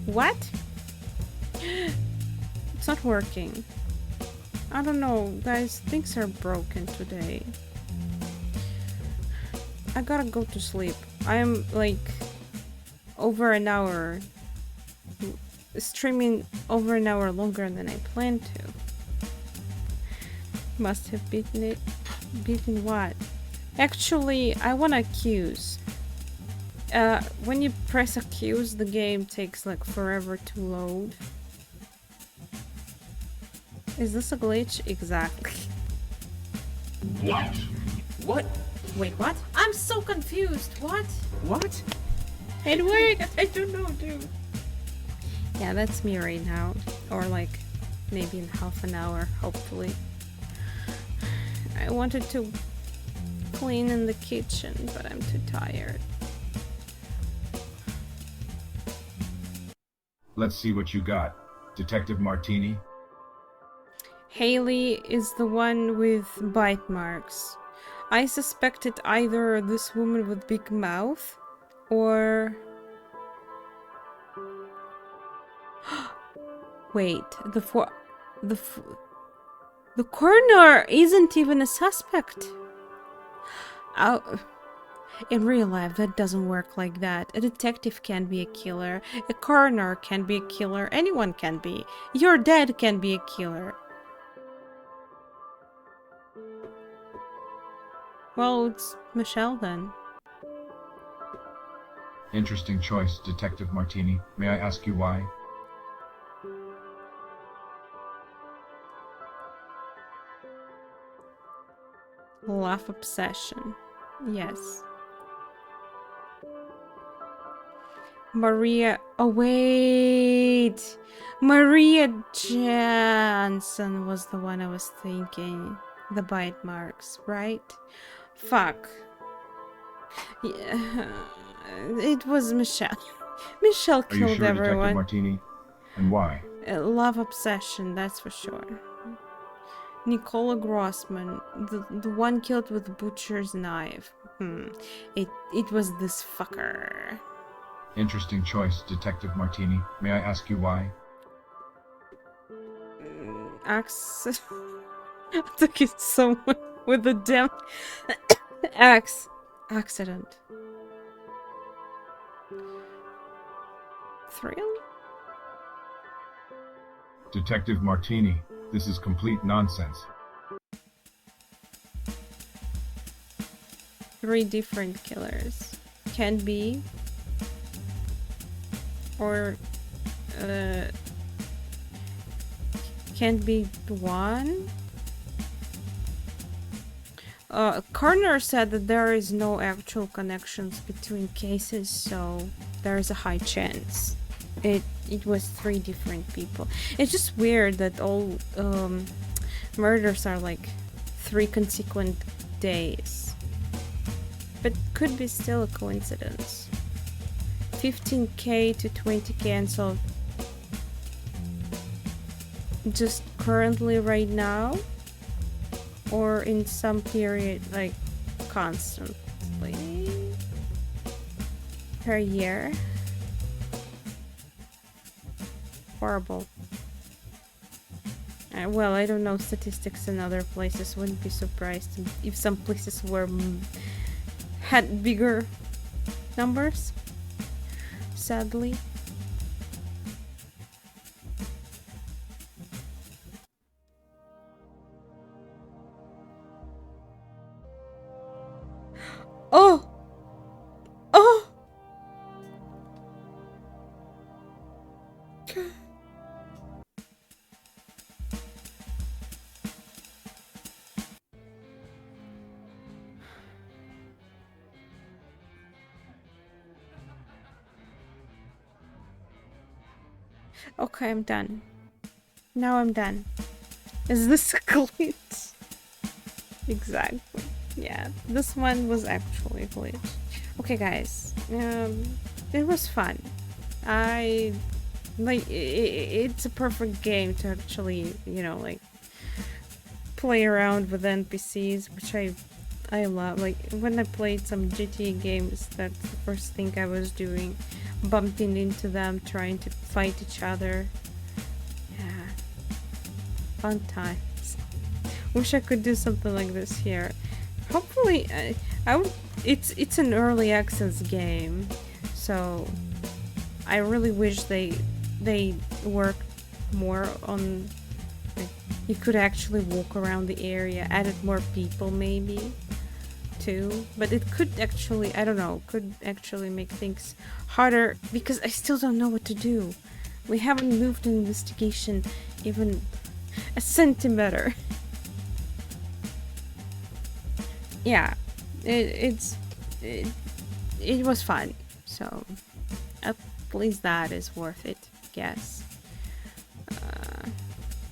What? It's not working. I don't know, guys. Things are broken today. I gotta go to sleep. I am like over an hour streaming over an hour longer than I planned to. Must have beaten it. Beaten what? Actually, I want to accuse. When you press accuse, the game takes like forever to load. Is this a glitch? Exactly. What? What? Wait, what? I'm so confused. What? What? It worked. I don't know, dude. Yeah, that's me right now. Or like maybe in half an hour, hopefully. I wanted to clean in the kitchen, but I'm too tired. Let's see what you got. Detective Martini? Haley is the one with bite marks. I suspected either this woman with big mouth or... Wait, the coroner isn't even a suspect. Oh, in real life, that doesn't work like that. A detective can be a killer. A coroner can be a killer. Anyone can be. Your dad can be a killer. Well, it's Michelle then. Interesting choice, Detective Martini. May I ask you why? Love obsession. Yes. Maria. Oh, wait. Maria Jansen was the one I was thinking. The bite marks, right? Fuck. Yeah. It was Michelle. Michelle Are you killed sure, everyone. Detective Martini? And why? Love obsession, that's for sure. Nicola Grossman, the one killed with the butcher's knife. It was this fucker. Interesting choice, Detective Martini. May I ask you why? I took it someone with a damn accident. Thrill? Detective Martini, this is complete nonsense. 3 different killers. Can be. Or can't be one. Coroner said that there is no actual connections between cases, so there is a high chance it was 3 different people. It's just weird that all murders are like 3 consequent days, but could be still a coincidence. 15k to 20k, and so just currently right now, or in some period like constantly per year. Horrible. Well, I don't know statistics in other places. Wouldn't be surprised if some places were had bigger numbers, sadly. Oh! Oh! Okay, I'm done. Now I'm done. Is this a glitch? Exactly. Yeah, this one was actually a glitch. Okay, guys. It was fun. It's a perfect game to actually, like, play around with NPCs, which I love. Like, when I played some GTA games, that's the first thing I was doing. bumping into them, trying to fight each other. Yeah. Fun times. Wish I could do something like this here. Hopefully, I would. It's an early access game, so I really wish they worked more on. Like, you could actually walk around the area, added more people maybe, too. But it could actually, I don't know, could actually make things harder because I still don't know what to do. We haven't moved an investigation even a centimeter. Yeah, it was fun, so at least that is worth it, I guess.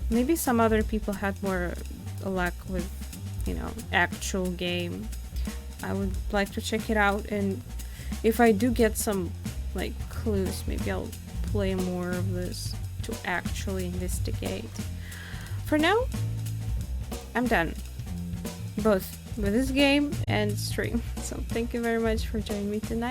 Maybe some other people had more luck with, you know, actual game. I would like to check it out, and if I do get some like clues, maybe I'll play more of this to actually investigate. For now, I'm done, both with this game and stream. So thank you very much for joining me tonight.